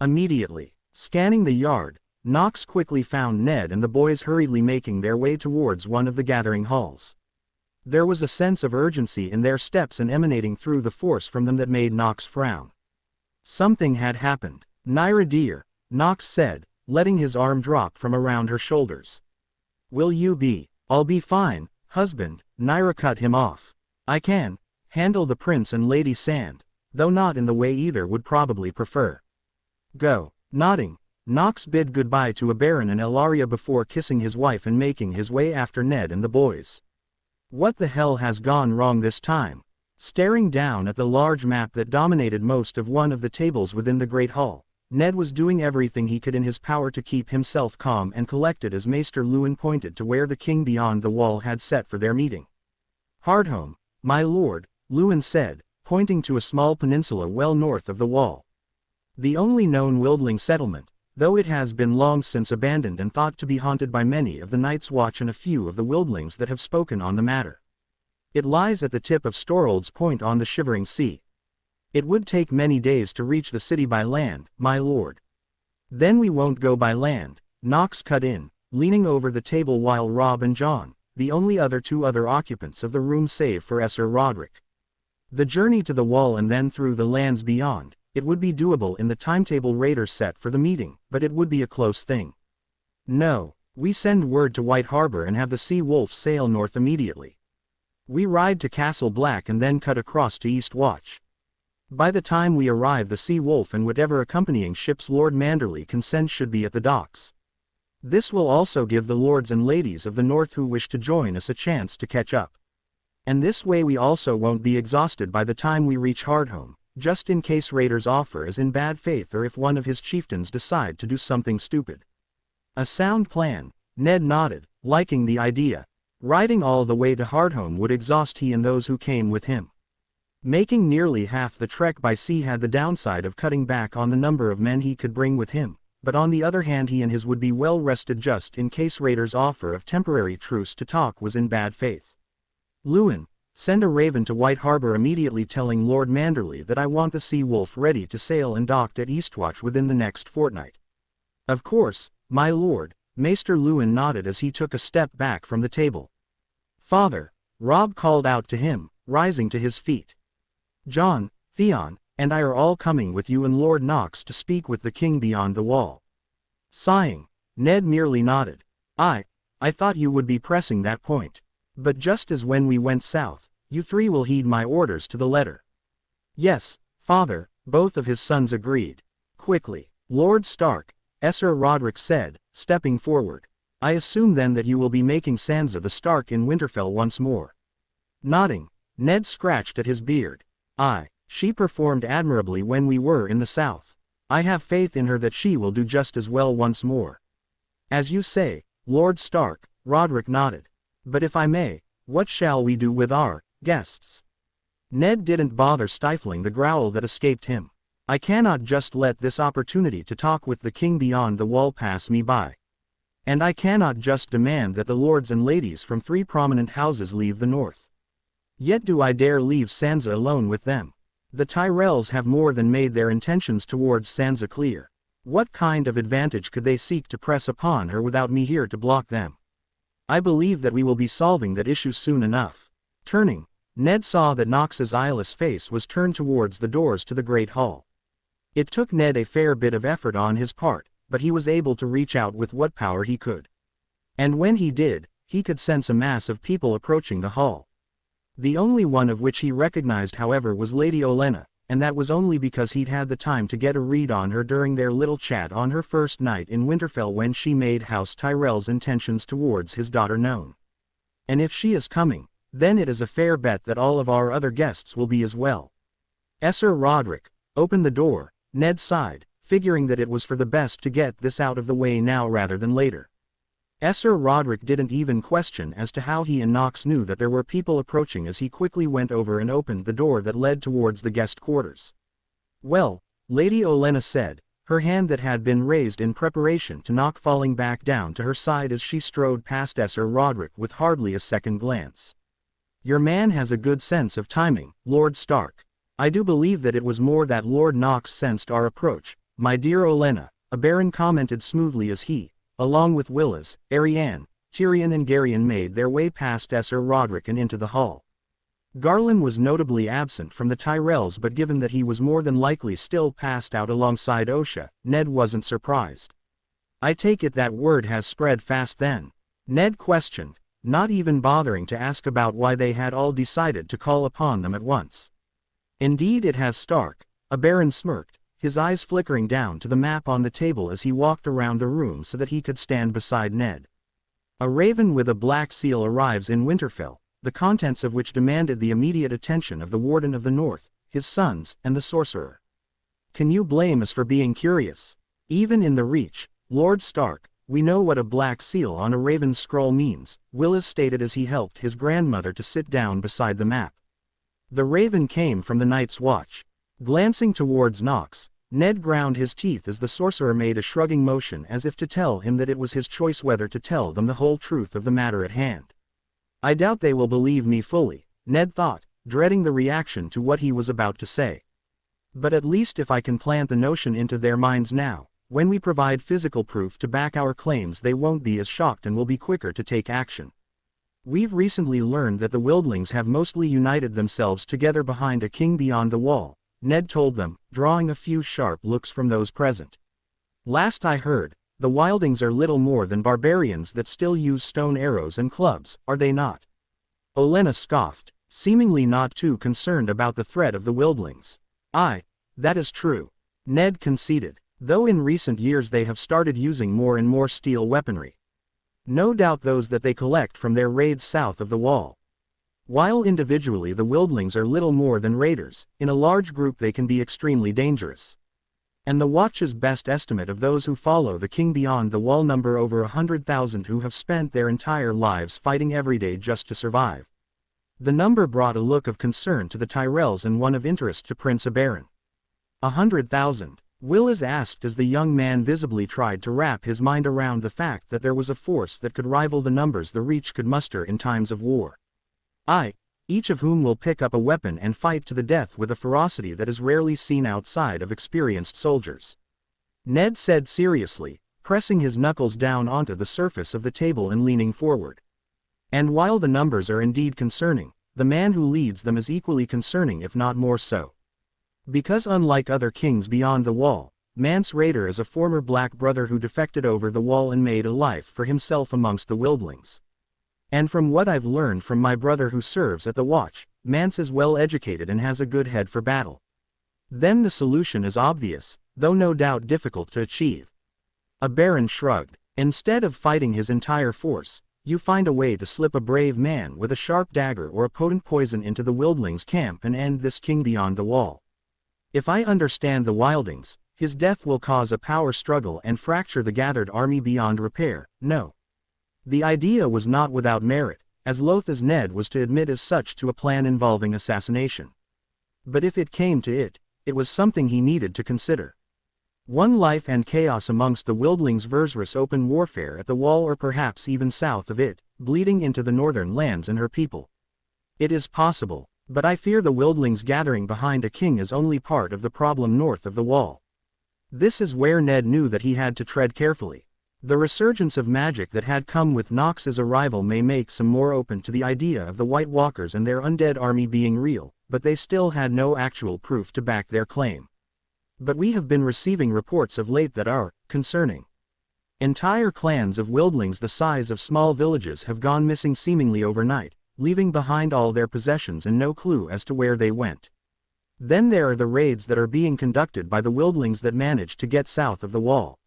Immediately, scanning the yard, Nox quickly found Ned and the boys hurriedly making their way towards one of the gathering halls. There was a sense of urgency in their steps and emanating through the force from them that made Nox frown. Something had happened. Naira dear, Nox said, letting his arm drop from around her shoulders. Will you be? I'll be fine, husband, Naira cut him off. I can handle the prince and Lady Sand, though not in the way either would probably prefer. Go. Nodding, Nox bid goodbye to Aberon and Ellaria before kissing his wife and making his way after Ned and the boys. What the hell has gone wrong this time? Staring down at the large map that dominated most of one of the tables within the Great Hall, Ned was doing everything he could in his power to keep himself calm and collected as Maester Luwin pointed to where the king beyond the wall had set for their meeting. Hardome, my lord, Luwin said, pointing to a small peninsula well north of the wall. The only known Wildling settlement, though it has been long since abandoned and thought to be haunted by many of the Night's Watch and a few of the Wildlings that have spoken on the matter. It lies at the tip of Storhold's Point on the Shivering Sea. It would take many days to reach the city by land, my lord. Then we won't go by land, Nox cut in, leaning over the table while Robb and Jon, the only two other occupants of the room save for Esser Roderick. The journey to the wall and then through the lands beyond, it would be doable in the timetable Raiders set for the meeting, but it would be a close thing. No, we send word to White Harbor and have the Sea Wolf sail north immediately. We ride to Castle Black and then cut across to East Watch. By the time we arrive the Sea Wolf and whatever accompanying ships Lord Manderley can send should be at the docks. This will also give the lords and ladies of the north who wish to join us a chance to catch up. And this way we also won't be exhausted by the time we reach Hardome, just in case raiders offer is in bad faith or if one of his chieftains decide to do something stupid. A sound plan, Ned nodded, liking the idea. Riding all the way to Hardome would exhaust he and those who came with him. Making nearly half the trek by sea had the downside of cutting back on the number of men he could bring with him, but on the other hand he and his would be well rested just in case raiders' offer of temporary truce to talk was in bad faith. Lewin, send a raven to White Harbor immediately telling Lord Manderley that I want the Sea Wolf ready to sail and docked at Eastwatch within the next fortnight. Of course, my lord, Maester Lewin nodded as he took a step back from the table. Father, Robb called out to him, rising to his feet. Jon, Theon, and I are all coming with you and Lord Nox to speak with the king beyond the wall. Sighing, Ned merely nodded. I thought you would be pressing that point. But just as when we went south, you three will heed my orders to the letter. Yes, father, both of his sons agreed. Quickly, Lord Stark, Esser Roderick said, stepping forward. I assume then that you will be making Sansa the Stark in Winterfell once more. Nodding, Ned scratched at his beard. She performed admirably when we were in the south. I have faith in her that she will do just as well once more. As you say, Lord Stark, Roderick nodded. But if I may, what shall we do with our guests? Ned didn't bother stifling the growl that escaped him. I cannot just let this opportunity to talk with the king beyond the wall pass me by. And I cannot just demand that the lords and ladies from 3 prominent houses leave the north. Yet do I dare leave Sansa alone with them? The Tyrells have more than made their intentions towards Sansa clear. What kind of advantage could they seek to press upon her without me here to block them? I believe that we will be solving that issue soon enough. Turning, Ned saw that Nox's eyeless face was turned towards the doors to the Great Hall. It took Ned a fair bit of effort on his part, but he was able to reach out with what power he could. And when he did, he could sense a mass of people approaching the hall. The only one of which he recognized however was Lady Olenna, and that was only because he'd had the time to get a read on her during their little chat on her first night in Winterfell when she made House Tyrell's intentions towards his daughter known. And if she is coming, then it is a fair bet that all of our other guests will be as well. Esser Roderick, open the door, Ned sighed, figuring that it was for the best to get this out of the way now rather than later. Esser Roderick didn't even question as to how he and Nox knew that there were people approaching as he quickly went over and opened the door that led towards the guest quarters. Well, Lady Olenna said, her hand that had been raised in preparation to knock falling back down to her side as she strode past Esser Roderick with hardly a second glance. Your man has a good sense of timing, Lord Stark. I do believe that it was more that Lord Nox sensed our approach, my dear Olenna, a baron commented smoothly as he, along with Willis, Arianne, Tyrion and Garyon made their way past Esser Roderick and into the hall. Garland was notably absent from the Tyrells, but given that he was more than likely still passed out alongside Osha, Ned wasn't surprised. I take it that word has spread fast then? Ned questioned, not even bothering to ask about why they had all decided to call upon them at once. Indeed it has, Stark, a baron smirked, his eyes flickering down to the map on the table as he walked around the room so that he could stand beside Ned. A raven with a black seal arrives in Winterfell, the contents of which demanded the immediate attention of the Warden of the North, his sons, and the Sorcerer. Can you blame us for being curious? Even in the Reach, Lord Stark, we know what a black seal on a raven's scroll means, Willis stated as he helped his grandmother to sit down beside the map. The raven came from the Night's Watch. Glancing towards Nox, Ned ground his teeth as the Sorcerer made a shrugging motion as if to tell him that it was his choice whether to tell them the whole truth of the matter at hand. I doubt they will believe me fully, Ned thought, dreading the reaction to what he was about to say. But at least if I can plant the notion into their minds now, when we provide physical proof to back our claims they won't be as shocked and will be quicker to take action. We've recently learned that the Wildlings have mostly united themselves together behind a king beyond the wall, Ned told them, drawing a few sharp looks from those present. Last I heard, the Wildlings are little more than barbarians that still use stone arrows and clubs, are they not? Olenna scoffed, seemingly not too concerned about the threat of the Wildlings. Aye, that is true, Ned conceded, though in recent years they have started using more and more steel weaponry. No doubt those that they collect from their raids south of the wall. While individually the Wildlings are little more than raiders, in a large group they can be extremely dangerous. And the Watch's best estimate of those who follow the king beyond the wall number over 100,000 who have spent their entire lives fighting every day just to survive. The number brought a look of concern to the Tyrells and one of interest to Prince Oberyn. 100,000. Will is asked as the young man visibly tried to wrap his mind around the fact that there was a force that could rival the numbers the Reach could muster in times of war. Each of whom will pick up a weapon and fight to the death with a ferocity that is rarely seen outside of experienced soldiers. Ned said seriously, pressing his knuckles down onto the surface of the table and leaning forward. And while the numbers are indeed concerning, the man who leads them is equally concerning if not more so. Because unlike other kings beyond the wall, Mance Rayder is a former black brother who defected over the wall and made a life for himself amongst the Wildlings. And from what I've learned from my brother who serves at the Watch, Mance is well educated and has a good head for battle. Then the solution is obvious, though no doubt difficult to achieve. Oberyn shrugged. Instead of fighting his entire force, you find a way to slip a brave man with a sharp dagger or a potent poison into the Wildlings' camp and end this king beyond the wall. If I understand the Wildlings, his death will cause a power struggle and fracture the gathered army beyond repair. No. The idea was not without merit, as loath as Ned was to admit as such to a plan involving assassination. But if it came to it, it was something he needed to consider. One life and chaos amongst the Wildlings versus open warfare at the wall or perhaps even south of it, bleeding into the northern lands and her people. It is possible, but I fear the Wildlings gathering behind a king is only part of the problem north of the wall. This is where Ned knew that he had to tread carefully. The resurgence of magic that had come with Nox's arrival may make some more open to the idea of the White Walkers and their undead army being real, but they still had no actual proof to back their claim. But we have been receiving reports of late that are concerning. Entire clans of Wildlings the size of small villages have gone missing seemingly overnight, leaving behind all their possessions and no clue as to where they went. Then there are the raids that are being conducted by the Wildlings that managed to get south of the wall.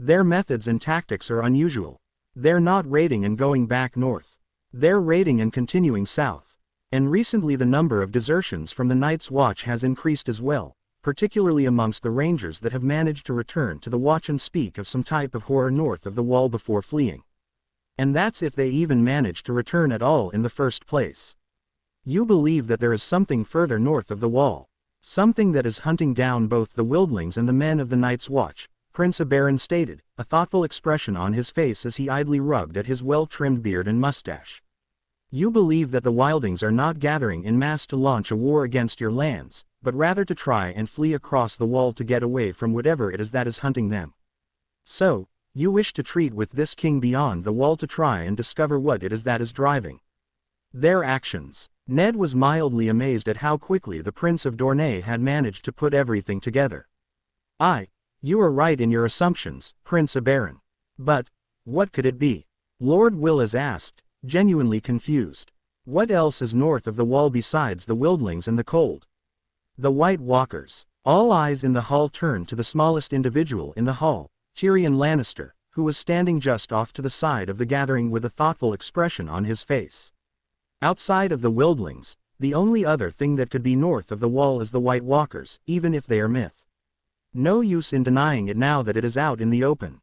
Their methods and tactics are unusual. They're not raiding and going back north. They're raiding and continuing south. And recently the number of desertions from the Night's Watch has increased as well, particularly amongst the Rangers that have managed to return to the Watch and speak of some type of horror north of the wall before fleeing. And that's if they even manage to return at all in the first place. You believe that there is something further north of the wall. Something that is hunting down both the Wildlings and the men of the Night's Watch, Prince Oberyn stated, a thoughtful expression on his face as he idly rubbed at his well-trimmed beard and mustache. You believe that the Wildlings are not gathering in mass to launch a war against your lands, but rather to try and flee across the wall to get away from whatever it is that is hunting them. So, you wish to treat with this king beyond the wall to try and discover what it is that is driving their actions. Ned was mildly amazed at how quickly the Prince of Dorne had managed to put everything together. You are right in your assumptions, Prince Oberyn. But, what could it be? Lord Willis asked, genuinely confused. What else is north of the wall besides the Wildlings and the cold? The White Walkers. All eyes in the hall turned to the smallest individual in the hall, Tyrion Lannister, who was standing just off to the side of the gathering with a thoughtful expression on his face. Outside of the Wildlings, the only other thing that could be north of the wall is the White Walkers, even if they are myth. No use in denying it now that it is out in the open.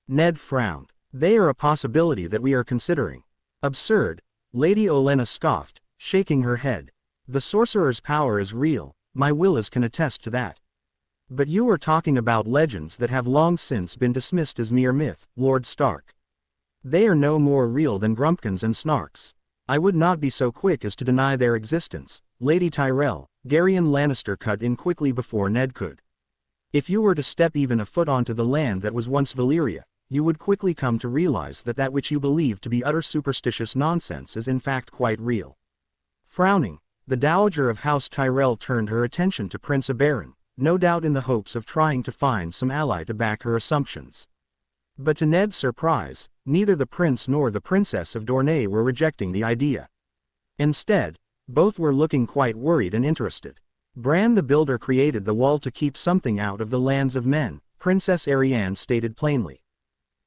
Ned frowned. They are a possibility that we are considering. Absurd, Lady Olenna scoffed, shaking her head. The sorcerer's power is real, my Willis can attest to that. But you are talking about legends that have long since been dismissed as mere myth, Lord Stark. They are no more real than Grumpkins and Snarks. I would not be so quick as to deny their existence, Lady Tyrell. Garyon Lannister cut in quickly before Ned could. If you were to step even a foot onto the land that was once Valyria, you would quickly come to realize that that which you believe to be utter superstitious nonsense is in fact quite real. Frowning, the Dowager of House Tyrell turned her attention to Prince Oberyn, no doubt in the hopes of trying to find some ally to back her assumptions. But to Ned's surprise, neither the prince nor the princess of Dorne were rejecting the idea. Instead, both were looking quite worried and interested. Bran the Builder created the wall to keep something out of the lands of men, Princess Arianne stated plainly.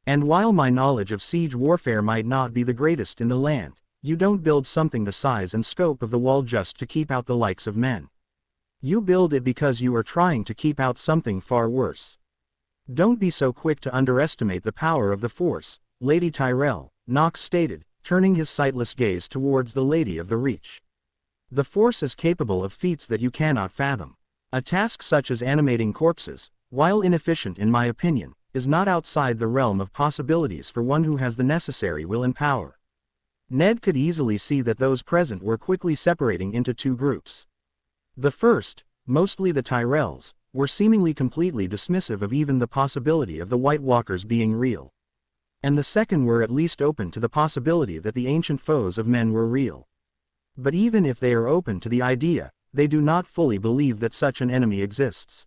And while my knowledge of siege warfare might not be the greatest in the land, you don't build something the size and scope of the wall just to keep out the likes of men. You build it because you are trying to keep out something far worse. Don't be so quick to underestimate the power of the Force, Lady Tyrell, Nox stated, turning his sightless gaze towards the Lady of the Reach. The Force is capable of feats that you cannot fathom. A task such as animating corpses, while inefficient in my opinion, is not outside the realm of possibilities for one who has the necessary will and power. Ned could easily see that those present were quickly separating into two groups. The first, mostly the Tyrells, were seemingly completely dismissive of even the possibility of the White Walkers being real. And the second were at least open to the possibility that the ancient foes of men were real. But even if they are open to the idea, they do not fully believe that such an enemy exists.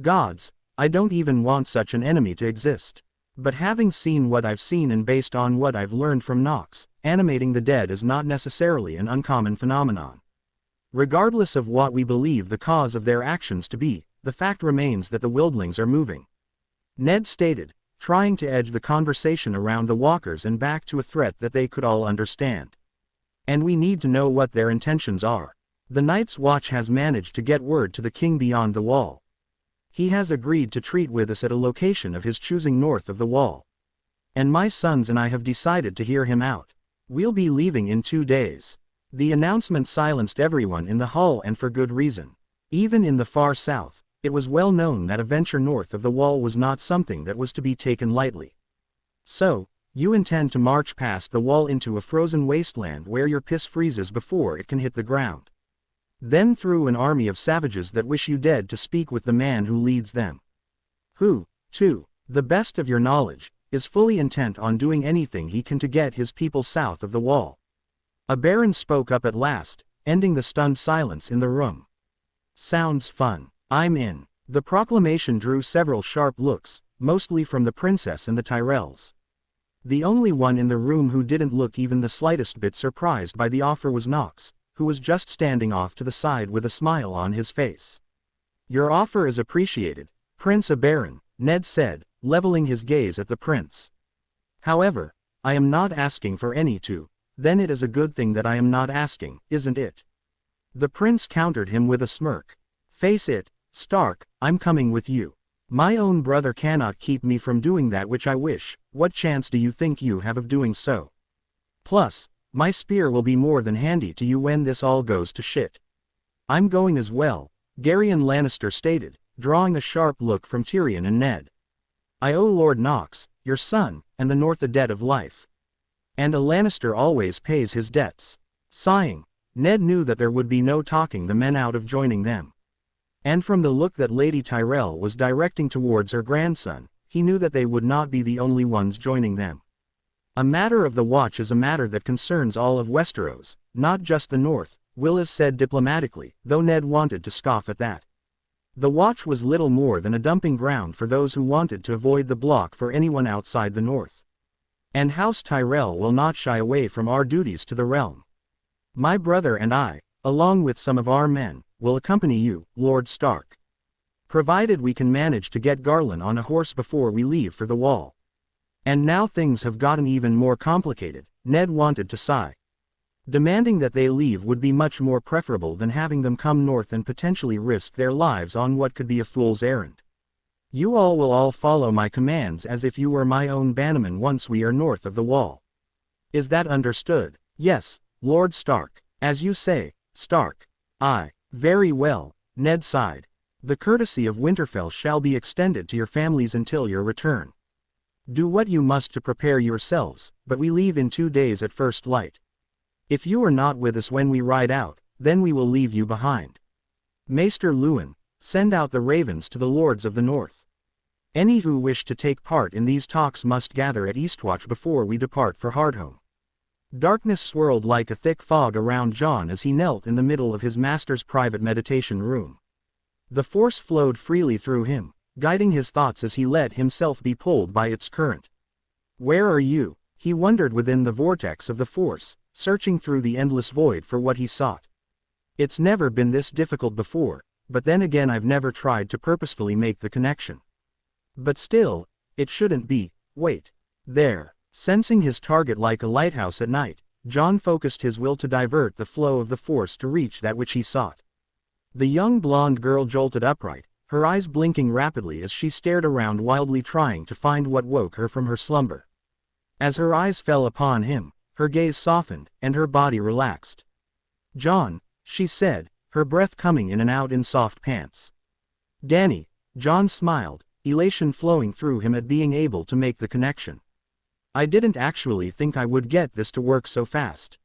Gods, I don't even want such an enemy to exist. But having seen what I've seen and based on what I've learned from Nox, animating the dead is not necessarily an uncommon phenomenon. Regardless of what we believe the cause of their actions to be, the fact remains that the Wildlings are moving. Ned stated, trying to edge the conversation around the walkers and back to a threat that they could all understand. And we need to know what their intentions are. The Night's Watch has managed to get word to the king beyond the wall. He has agreed to treat with us at a location of his choosing north of the wall. And my sons and I have decided to hear him out. We'll be leaving in 2 days. The announcement silenced everyone in the hall, and for good reason. Even in the far south, it was well known that a venture north of the wall was not something that was to be taken lightly. So, you intend to march past the wall into a frozen wasteland where your piss freezes before it can hit the ground. Then through an army of savages that wish you dead to speak with the man who leads them. Who, to the best of your knowledge, is fully intent on doing anything he can to get his people south of the wall. A baron spoke up at last, ending the stunned silence in the room. Sounds fun. I'm in. The proclamation drew several sharp looks, mostly from the princess and the Tyrells. The only one in the room who didn't look even the slightest bit surprised by the offer was Nox, who was just standing off to the side with a smile on his face. Your offer is appreciated, Prince Oberyn, Ned said, leveling his gaze at the prince. However, I am not asking for any to. Then it is a good thing that I am not asking, isn't it? The prince countered him with a smirk. Face it, Stark, I'm coming with you. My own brother cannot keep me from doing that which I wish. What chance do you think you have of doing so? Plus, my spear will be more than handy to you when this all goes to shit. I'm going as well, Tyrion Lannister stated, drawing a sharp look from Tyrion and Ned. I owe Lord Nox, your son, and the North a debt of life. And a Lannister always pays his debts. Sighing, Ned knew that there would be no talking the men out of joining them. And from the look that Lady Tyrell was directing towards her grandson, he knew that they would not be the only ones joining them. A matter of the Watch is a matter that concerns all of Westeros, not just the North, Willis said diplomatically, though Ned wanted to scoff at that. The Watch was little more than a dumping ground for those who wanted to avoid the block for anyone outside the North. And House Tyrell will not shy away from our duties to the realm. My brother and I, along with some of our men, will accompany you, Lord Stark. Provided we can manage to get Garland on a horse before we leave for the wall. And now things have gotten even more complicated, Ned wanted to sigh. Demanding that they leave would be much more preferable than having them come north and potentially risk their lives on what could be a fool's errand. You all will all follow my commands as if you were my own bannermen once we are north of the wall. Is that understood? Yes, Lord Stark. As you say, Stark. Aye, very well, Ned sighed. The courtesy of Winterfell shall be extended to your families until your return. Do what you must to prepare yourselves, but we leave in 2 days at first light. If you are not with us when we ride out, then we will leave you behind. Maester Luwin, send out the ravens to the lords of the north. Any who wish to take part in these talks must gather at Eastwatch before we depart for Hardome. Darkness swirled like a thick fog around Jon as he knelt in the middle of his master's private meditation room. The Force flowed freely through him, guiding his thoughts as he let himself be pulled by its current. Where are you? He wondered within the vortex of the Force, searching through the endless void for what he sought. It's never been this difficult before, but then again I've never tried to purposefully make the connection. But still, it shouldn't be. Wait. There. Sensing his target like a lighthouse at night, Jon focused his will to divert the flow of the Force to reach that which he sought. The young blonde girl jolted upright, her eyes blinking rapidly as she stared around wildly trying to find what woke her from her slumber. As her eyes fell upon him, her gaze softened, and her body relaxed. "Jon," she said, her breath coming in and out in soft pants. "Dany," Jon smiled, elation flowing through him at being able to make the connection. "I didn't actually think I would get this to work so fast."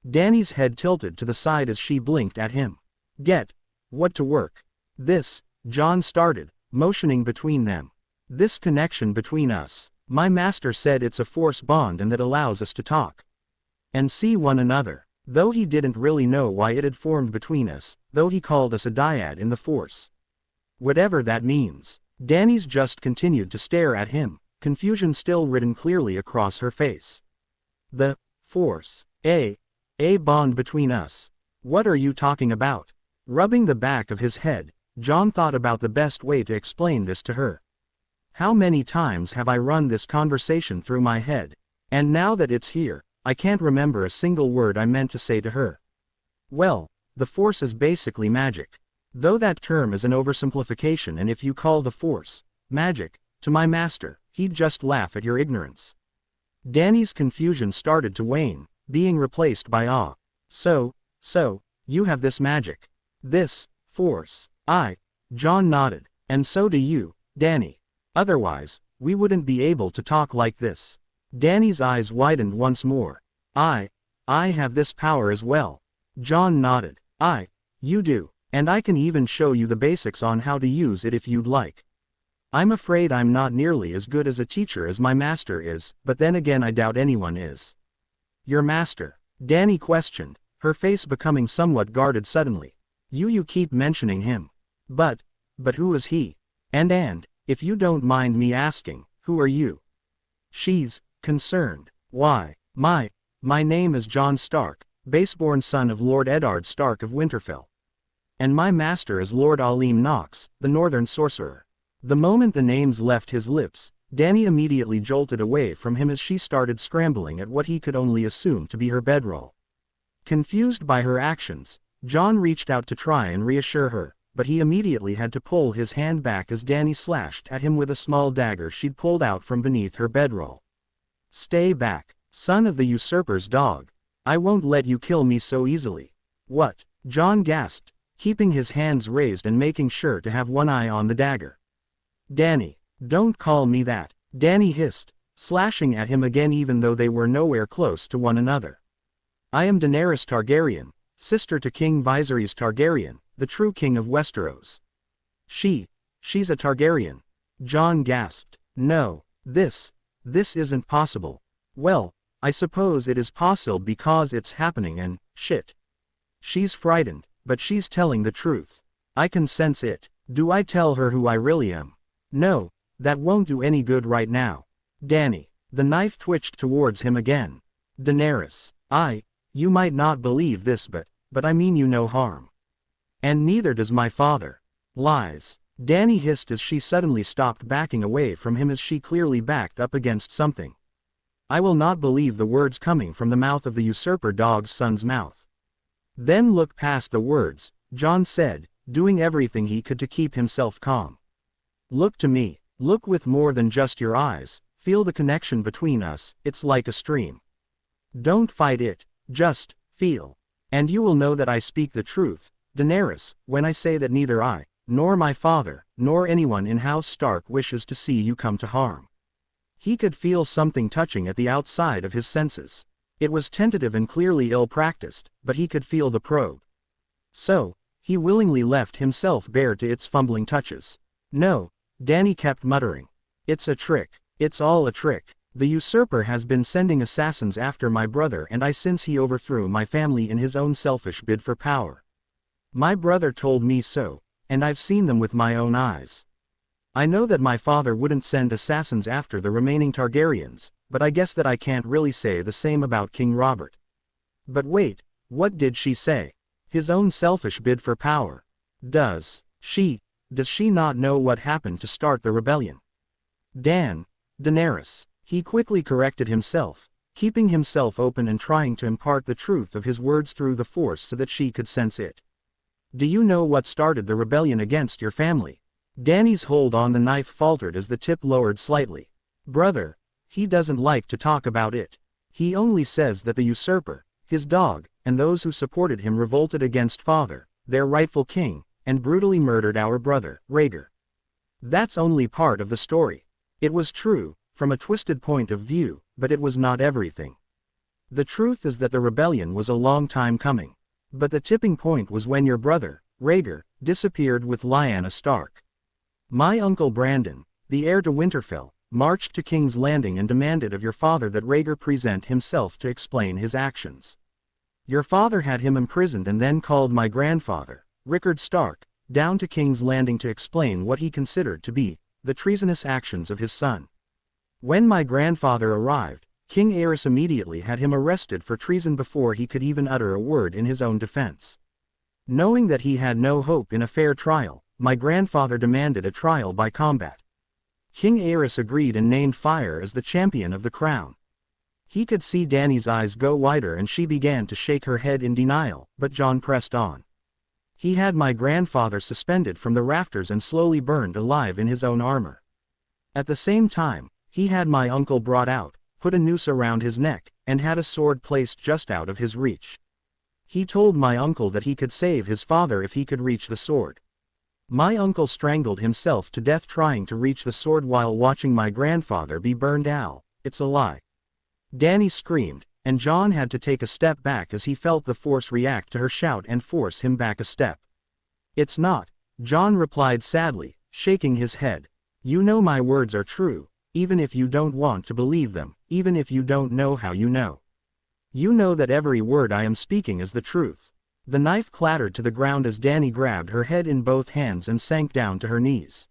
Dany's head tilted to the side as she blinked at him. "Get what to work?" "This," Jon started, motioning between them. "This connection between us. My master said it's a Force bond and that allows us to talk and see one another. Though he didn't really know why it had formed between us, though he called us a dyad in the Force. Whatever that means." Dany's just continued to stare at him, confusion still written clearly across her face. "The Force. A bond between us. What are you talking about?" Rubbing the back of his head, Jon thought about the best way to explain this to her. How many times have I run this conversation through my head? And now that it's here, I can't remember a single word I meant to say to her. Well, the Force is basically magic. Though that term is an oversimplification, and if you call the Force magic to my master, he'd just laugh at your ignorance. Dany's confusion started to wane, being replaced by awe. So, you have this magic. This Force. Jon nodded. And so do you, Dany. Otherwise, we wouldn't be able to talk like this. Dany's eyes widened once more. I have this power as well. Jon nodded. You do. And I can even show you the basics on how to use it if you'd like. I'm afraid I'm not nearly as good as a teacher as my master is, but then again I doubt anyone is. Your master? Dany questioned, her face becoming somewhat guarded suddenly. You keep mentioning him. But who is he? And, if you don't mind me asking, who are you? She's concerned. Why, my name is Jon Stark, baseborn son of Lord Eddard Stark of Winterfell. And my master is Lord Nox, the Northern Sorcerer. The moment the names left his lips, Dany immediately jolted away from him as she started scrambling at what he could only assume to be her bedroll. Confused by her actions, Jon reached out to try and reassure her, but he immediately had to pull his hand back as Dany slashed at him with a small dagger she'd pulled out from beneath her bedroll. Stay back, son of the usurper's dog. I won't let you kill me so easily. What? Jon gasped, keeping his hands raised and making sure to have one eye on the dagger. Dany, don't call me that, Dany hissed, slashing at him again even though they were nowhere close to one another. I am Daenerys Targaryen, sister to King Viserys Targaryen, the true king of Westeros. She's a Targaryen. Jon gasped. No, this isn't possible. Well, I suppose it is possible because it's happening and, shit. She's frightened, but she's telling the truth. I can sense it. Do I tell her who I really am? No, that won't do any good right now. Dany. The knife twitched towards him again. Daenerys. You might not believe this but I mean you no harm. And neither does my father. Lies. Dany hissed as she suddenly stopped backing away from him as she clearly backed up against something. I will not believe the words coming from the mouth of the usurper dog's son's mouth. Then look past the words, Jon said, doing everything he could to keep himself calm. Look to me, look with more than just your eyes, feel the connection between us, it's like a stream. Don't fight it, just feel. And you will know that I speak the truth, Daenerys, when I say that neither I, nor my father, nor anyone in House Stark wishes to see you come to harm. He could feel something touching at the outside of his senses. It was tentative and clearly ill-practiced, but he could feel the probe. So, he willingly left himself bare to its fumbling touches. No, Dany kept muttering. It's a trick. It's all a trick. The usurper has been sending assassins after my brother and I since he overthrew my family in his own selfish bid for power. My brother told me so, and I've seen them with my own eyes. I know that my father wouldn't send assassins after the remaining Targaryens, but I guess that I can't really say the same about King Robert. But wait, what did she say? His own selfish bid for power. Does she not know what happened to start the rebellion? Daenerys. He quickly corrected himself, keeping himself open and trying to impart the truth of his words through the Force so that she could sense it. Do you know what started the rebellion against your family? Dany's hold on the knife faltered as the tip lowered slightly. Brother. He doesn't like to talk about it. He only says that the usurper, his dog, and those who supported him revolted against father, their rightful king, and brutally murdered our brother, Rhaegar. That's only part of the story. It was true, from a twisted point of view, but it was not everything. The truth is that the rebellion was a long time coming. But the tipping point was when your brother, Rhaegar, disappeared with Lyanna Stark. My uncle Brandon, the heir to Winterfell, marched to King's Landing and demanded of your father that Rhaegar present himself to explain his actions. Your father had him imprisoned and then called my grandfather, Rickard Stark, down to King's Landing to explain what he considered to be the treasonous actions of his son. When my grandfather arrived, King Aerys immediately had him arrested for treason before he could even utter a word in his own defense. Knowing that he had no hope in a fair trial, my grandfather demanded a trial by combat. King Aerys agreed and named Fire as the champion of the crown. He could see Dany's eyes go wider and she began to shake her head in denial, but Jon pressed on. He had my grandfather suspended from the rafters and slowly burned alive in his own armor. At the same time, he had my uncle brought out, put a noose around his neck, and had a sword placed just out of his reach. He told my uncle that he could save his father if he could reach the sword. My uncle strangled himself to death trying to reach the sword while watching my grandfather be burned out. It's a lie. Dany screamed, and Jon had to take a step back as he felt the Force react to her shout and force him back a step. It's not, Jon replied sadly, shaking his head. You know my words are true, even if you don't want to believe them, even if you don't know how you know. You know that every word I am speaking is the truth. The knife clattered to the ground as Dany grabbed her head in both hands and sank down to her knees.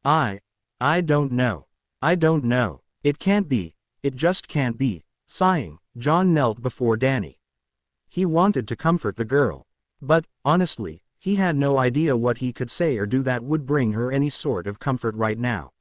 I don't know. I don't know. It can't be. It just can't be. Sighing, Jon knelt before Dany. He wanted to comfort the girl. But, honestly, he had no idea what he could say or do that would bring her any sort of comfort right now.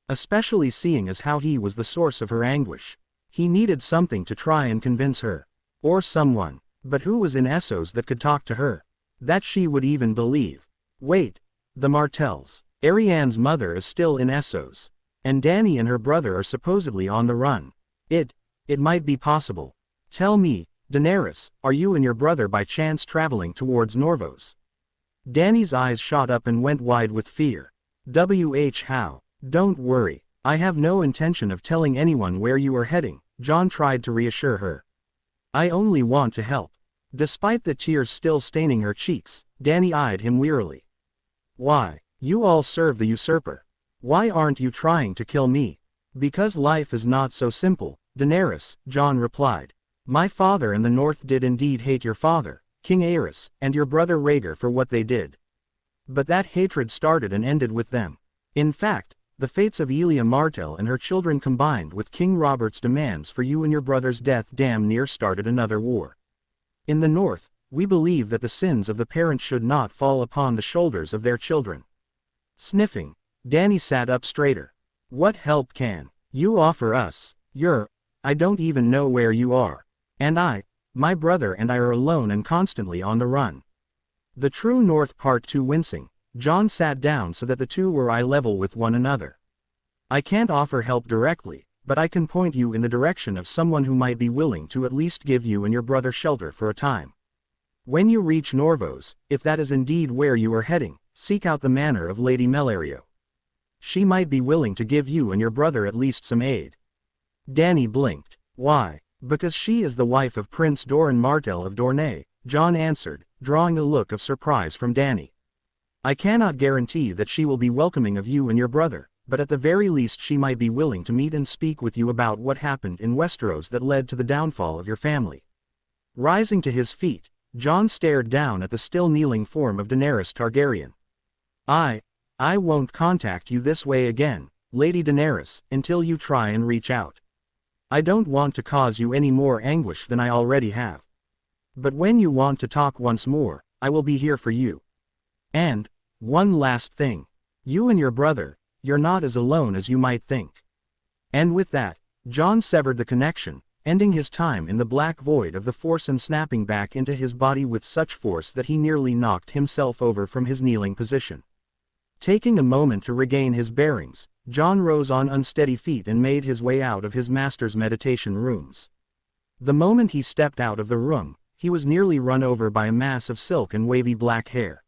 Especially seeing as how he was the source of her anguish. He needed something to try and convince her. Or someone. But who was in Essos that could talk to her? That she would even believe. Wait. The Martells. Arianne's mother is still in Essos. And Dany and her brother are supposedly on the run. It might be possible. Tell me, Daenerys, are you and your brother by chance traveling towards Norvos? Dany's eyes shot up and went wide with fear. How? Don't worry. I have no intention of telling anyone where you are heading, Jon tried to reassure her. I only want to help. Despite the tears still staining her cheeks, Dany eyed him wearily. Why? You all serve the usurper. Why aren't you trying to kill me? Because life is not so simple, Daenerys, Jon replied. My father and the North did indeed hate your father, King Aerys, and your brother Rhaegar for what they did. But that hatred started and ended with them. In fact, the fates of Elia Martell and her children combined with King Robert's demands for you and your brother's death damn near started another war. In the North, we believe that the sins of the parents should not fall upon the shoulders of their children. Sniffing, Dany sat up straighter. What help can you offer us? I don't even know where you are. And my brother and I are alone and constantly on the run. The True North Part 2 wincing, Jon sat down so that the two were eye level with one another. I can't offer help directly, but I can point you in the direction of someone who might be willing to at least give you and your brother shelter for a time. When you reach Norvos, if that is indeed where you are heading, seek out the manor of Lady Melario. She might be willing to give you and your brother at least some aid. Dany blinked. Why? Because she is the wife of Prince Doran Martell of Dorne, Jon answered, drawing a look of surprise from Dany. I cannot guarantee that she will be welcoming of you and your brother, but at the very least she might be willing to meet and speak with you about what happened in Westeros that led to the downfall of your family. Rising to his feet, Jon stared down at the still kneeling form of Daenerys Targaryen. I won't contact you this way again, Lady Daenerys, until you try and reach out. I don't want to cause you any more anguish than I already have. But when you want to talk once more, I will be here for you. And, one last thing. You and your brother, you're not as alone as you might think." And with that, Jon severed the connection, ending his time in the black void of the Force and snapping back into his body with such force that he nearly knocked himself over from his kneeling position. Taking a moment to regain his bearings, Jon rose on unsteady feet and made his way out of his master's meditation rooms. The moment he stepped out of the room, he was nearly run over by a mass of silk and wavy black hair.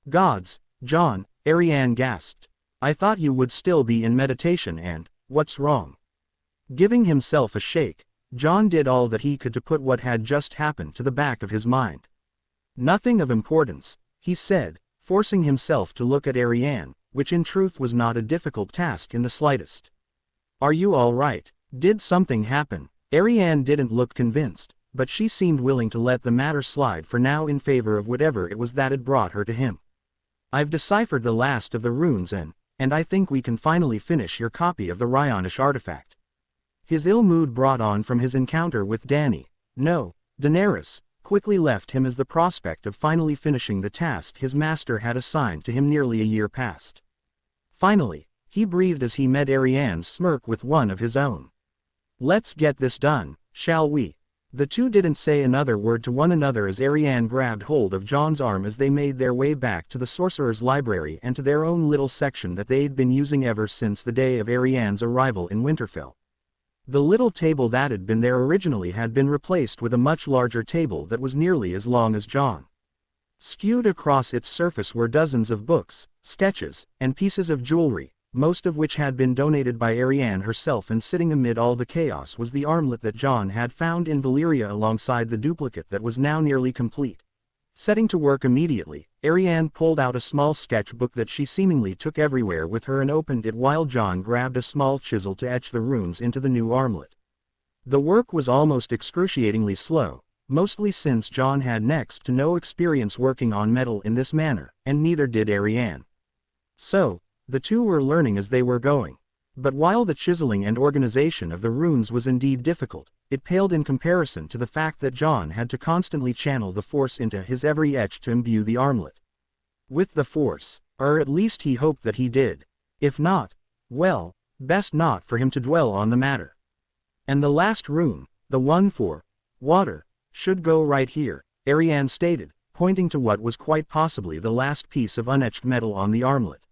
"Gods, Jon," Arianne gasped. "I thought you would still be in meditation and, what's wrong?" Giving himself a shake, Jon did all that he could to put what had just happened to the back of his mind. "Nothing of importance," he said, forcing himself to look at Arianne, which in truth was not a difficult task in the slightest. "Are you all right? Did something happen?" Arianne didn't look convinced, but she seemed willing to let the matter slide for now in favor of whatever it was that had brought her to him. "I've deciphered the last of the runes and I think we can finally finish your copy of the Ryonish artifact." His ill mood brought on from his encounter with Dany, no, Daenerys, quickly left him as the prospect of finally finishing the task his master had assigned to him nearly a year past. Finally, he breathed as he met Arianne's smirk with one of his own. "Let's get this done, shall we?" The two didn't say another word to one another as Arianne grabbed hold of Jon's arm as they made their way back to the Sorcerer's library and to their own little section that they'd been using ever since the day of Arianne's arrival in Winterfell. The little table that had been there originally had been replaced with a much larger table that was nearly as long as Jon. Skewed across its surface were dozens of books, sketches, and pieces of jewelry, most of which had been donated by Arianne herself, and sitting amid all the chaos was the armlet that Jon had found in Valyria alongside the duplicate that was now nearly complete. Setting to work immediately, Arianne pulled out a small sketchbook that she seemingly took everywhere with her and opened it while Jon grabbed a small chisel to etch the runes into the new armlet. The work was almost excruciatingly slow, mostly since Jon had next to no experience working on metal in this manner, and neither did Arianne. So, the two were learning as they were going. But while the chiseling and organization of the runes was indeed difficult, it paled in comparison to the fact that Jon had to constantly channel the Force into his every etch to imbue the armlet with the Force, or at least he hoped that he did. If not, well, best not for him to dwell on the matter. "And the last rune, the one for water, should go right here," Arianne stated, pointing to what was quite possibly the last piece of unetched metal on the armlet.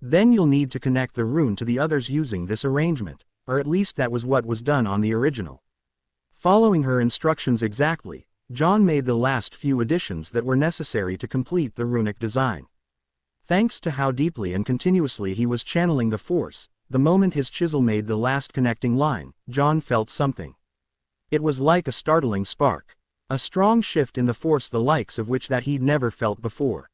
"Then you'll need to connect the rune to the others using this arrangement, or at least that was what was done on the original." Following her instructions exactly, Jon made the last few additions that were necessary to complete the runic design. Thanks to how deeply and continuously he was channeling the Force, the moment his chisel made the last connecting line, Jon felt something. It was like a startling spark. A strong shift in the Force the likes of which that he'd never felt before.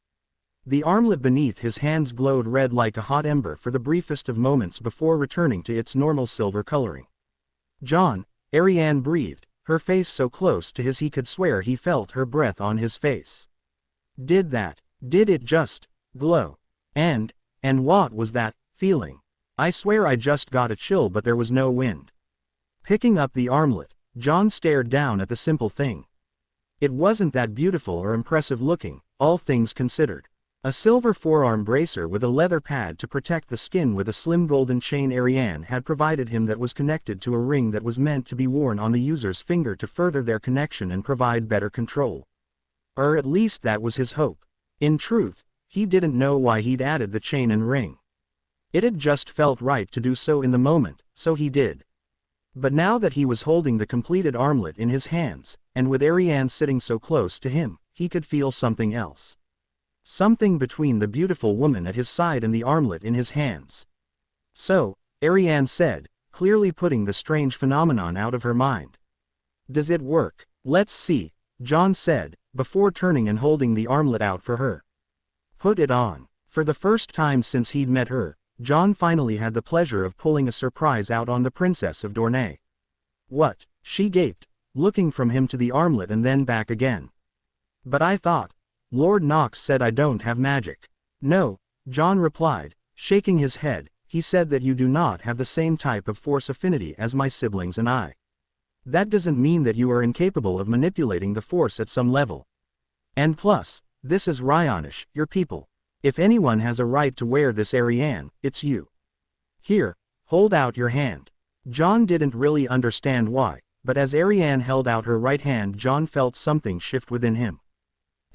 The armlet beneath his hands glowed red like a hot ember for the briefest of moments before returning to its normal silver coloring. "Jon," Arianne breathed, her face so close to his he could swear he felt her breath on his face. Did it just glow? And what was that feeling? I swear I just got a chill, but there was no wind." Picking up the armlet, Jon stared down at the simple thing. It wasn't that beautiful or impressive looking, all things considered. A silver forearm bracer with a leather pad to protect the skin with a slim golden chain Arianne had provided him that was connected to a ring that was meant to be worn on the user's finger to further their connection and provide better control. Or at least that was his hope. In truth, he didn't know why he'd added the chain and ring. It had just felt right to do so in the moment, so he did. But now that he was holding the completed armlet in his hands, and with Arianne sitting so close to him, he could feel something else. Something between the beautiful woman at his side and the armlet in his hands. "So," Arianne said, clearly putting the strange phenomenon out of her mind. "Does it work?" "Let's see," Jon said, before turning and holding the armlet out for her. "Put it on." For the first time since he'd met her, Jon finally had the pleasure of pulling a surprise out on the Princess of Dorne. "What?" she gaped, looking from him to the armlet and then back again. "But I thought Lord Nox said I don't have magic." "No," Jon replied, shaking his head. "He said that you do not have the same type of Force affinity as my siblings and I. That doesn't mean that you are incapable of manipulating the Force at some level. And plus, this is Ryonish, your people. If anyone has a right to wear this Arianne, it's you." Here, hold out your hand. Jon didn't really understand why, but as Arianne held out her right hand, Jon felt something shift within him.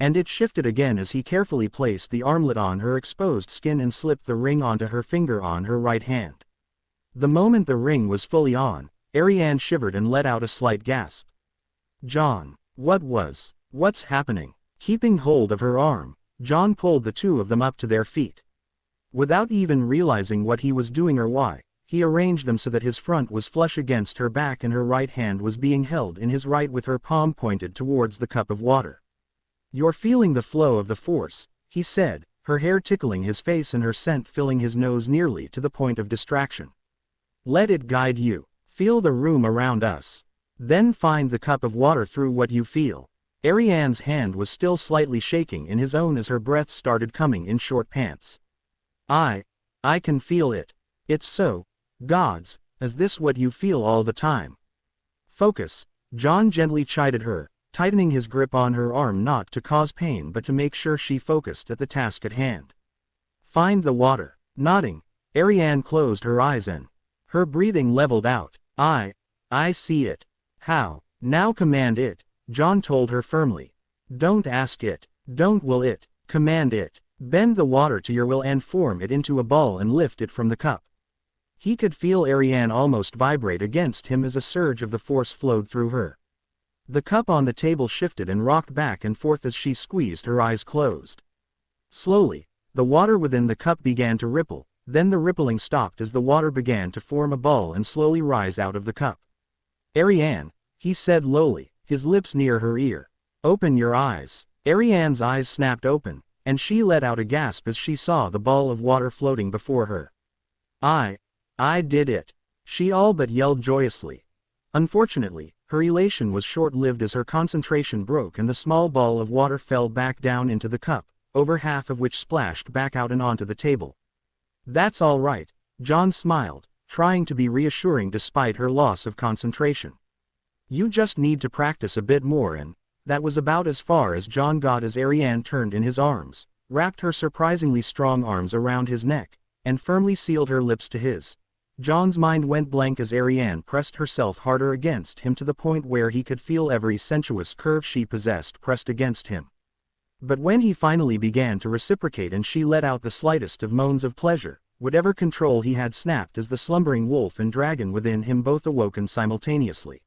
And it shifted again as he carefully placed the armlet on her exposed skin and slipped the ring onto her finger on her right hand. The moment the ring was fully on, Arianne shivered and let out a slight gasp. Jon, what's happening? Keeping hold of her arm, Jon pulled the two of them up to their feet. Without even realizing what he was doing or why, he arranged them so that his front was flush against her back and her right hand was being held in his right with her palm pointed towards the cup of water. You're feeling the flow of the force, he said, her hair tickling his face and her scent filling his nose nearly to the point of distraction. Let it guide you. Feel the room around us. Then find the cup of water through what you feel. Arianne's hand was still slightly shaking in his own as her breath started coming in short pants. I can feel it. It's so. Gods, is this what you feel all the time? Focus, Jon gently chided her, tightening his grip on her arm not to cause pain but to make sure she focused at the task at hand. Find the water. Nodding, Arianne closed her eyes and her breathing leveled out. I see it. How? Now command it, Jon told her firmly. Don't ask it, don't will it, command it. Bend the water to your will and form it into a ball and lift it from the cup. He could feel Arianne almost vibrate against him as a surge of the force flowed through her. The cup on the table shifted and rocked back and forth as she squeezed her eyes closed. Slowly, the water within the cup began to ripple, then the rippling stopped as the water began to form a ball and slowly rise out of the cup. Arianne, he said lowly, his lips near her ear. Open your eyes. Arianne's eyes snapped open, and she let out a gasp as she saw the ball of water floating before her. I did it. She all but yelled joyously. Unfortunately, her elation was short-lived as her concentration broke and the small ball of water fell back down into the cup, over half of which splashed back out and onto the table. That's all right, Jon smiled, trying to be reassuring despite her loss of concentration. You just need to practice a bit more and that was about as far as Jon got as Arianne turned in his arms, wrapped her surprisingly strong arms around his neck, and firmly sealed her lips to his. Jon's mind went blank as Arianne pressed herself harder against him to the point where he could feel every sensuous curve she possessed pressed against him. But when he finally began to reciprocate and she let out the slightest of moans of pleasure, whatever control he had snapped as the slumbering wolf and dragon within him both awoken simultaneously.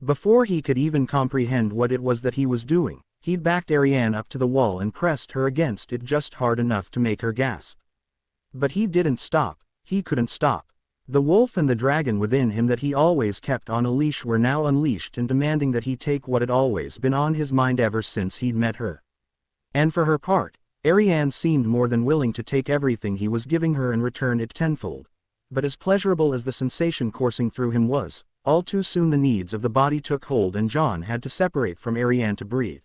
Before he could even comprehend what it was that he was doing, he'd backed Arianne up to the wall and pressed her against it just hard enough to make her gasp. But he didn't stop, he couldn't stop. The wolf and the dragon within him that he always kept on a leash were now unleashed and demanding that he take what had always been on his mind ever since he'd met her. And for her part, Arianne seemed more than willing to take everything he was giving her and return it tenfold. But as pleasurable as the sensation coursing through him was, all too soon the needs of the body took hold and Jon had to separate from Arianne to breathe.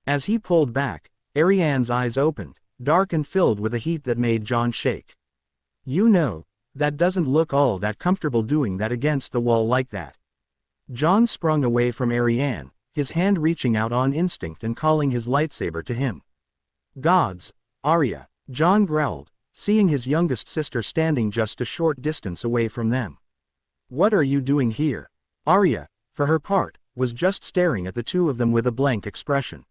As he pulled back, Arianne's eyes opened, dark and filled with a heat that made Jon shake. You know, that doesn't look all that comfortable doing that against the wall like that. Jon sprung away from Arianne, his hand reaching out on instinct and calling his lightsaber to him. Gods, Arya, Jon growled, seeing his youngest sister standing just a short distance away from them. What are you doing here? Arya, for her part, was just staring at the two of them with a blank expression.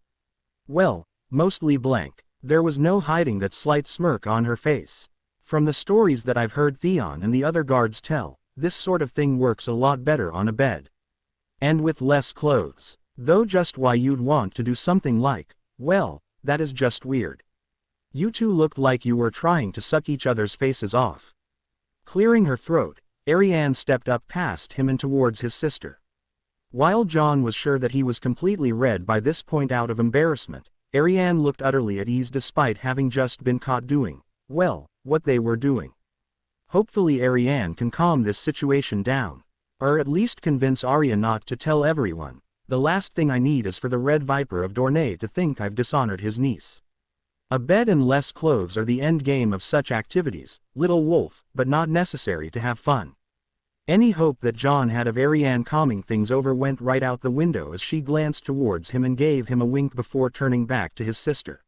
Well, mostly blank. There was no hiding that slight smirk on her face. From the stories that I've heard Theon and the other guards tell, this sort of thing works a lot better on a bed. And with less clothes. Though just why you'd want to do something like, well, that is just weird. You two looked like you were trying to suck each other's faces off. Clearing her throat, Arianne stepped up past him and towards his sister. While Jon was sure that he was completely red by this point out of embarrassment, Arianne looked utterly at ease despite having just been caught doing, well, what they were doing. Hopefully Arianne can calm this situation down. Or at least convince Arya not to tell everyone. The last thing I need is for the Red Viper of Dorne to think I've dishonored his niece. A bed and less clothes are the end game of such activities, little wolf, but not necessary to have fun. Any hope that Jon had of Arianne calming things over went right out the window as she glanced towards him and gave him a wink before turning back to his sister.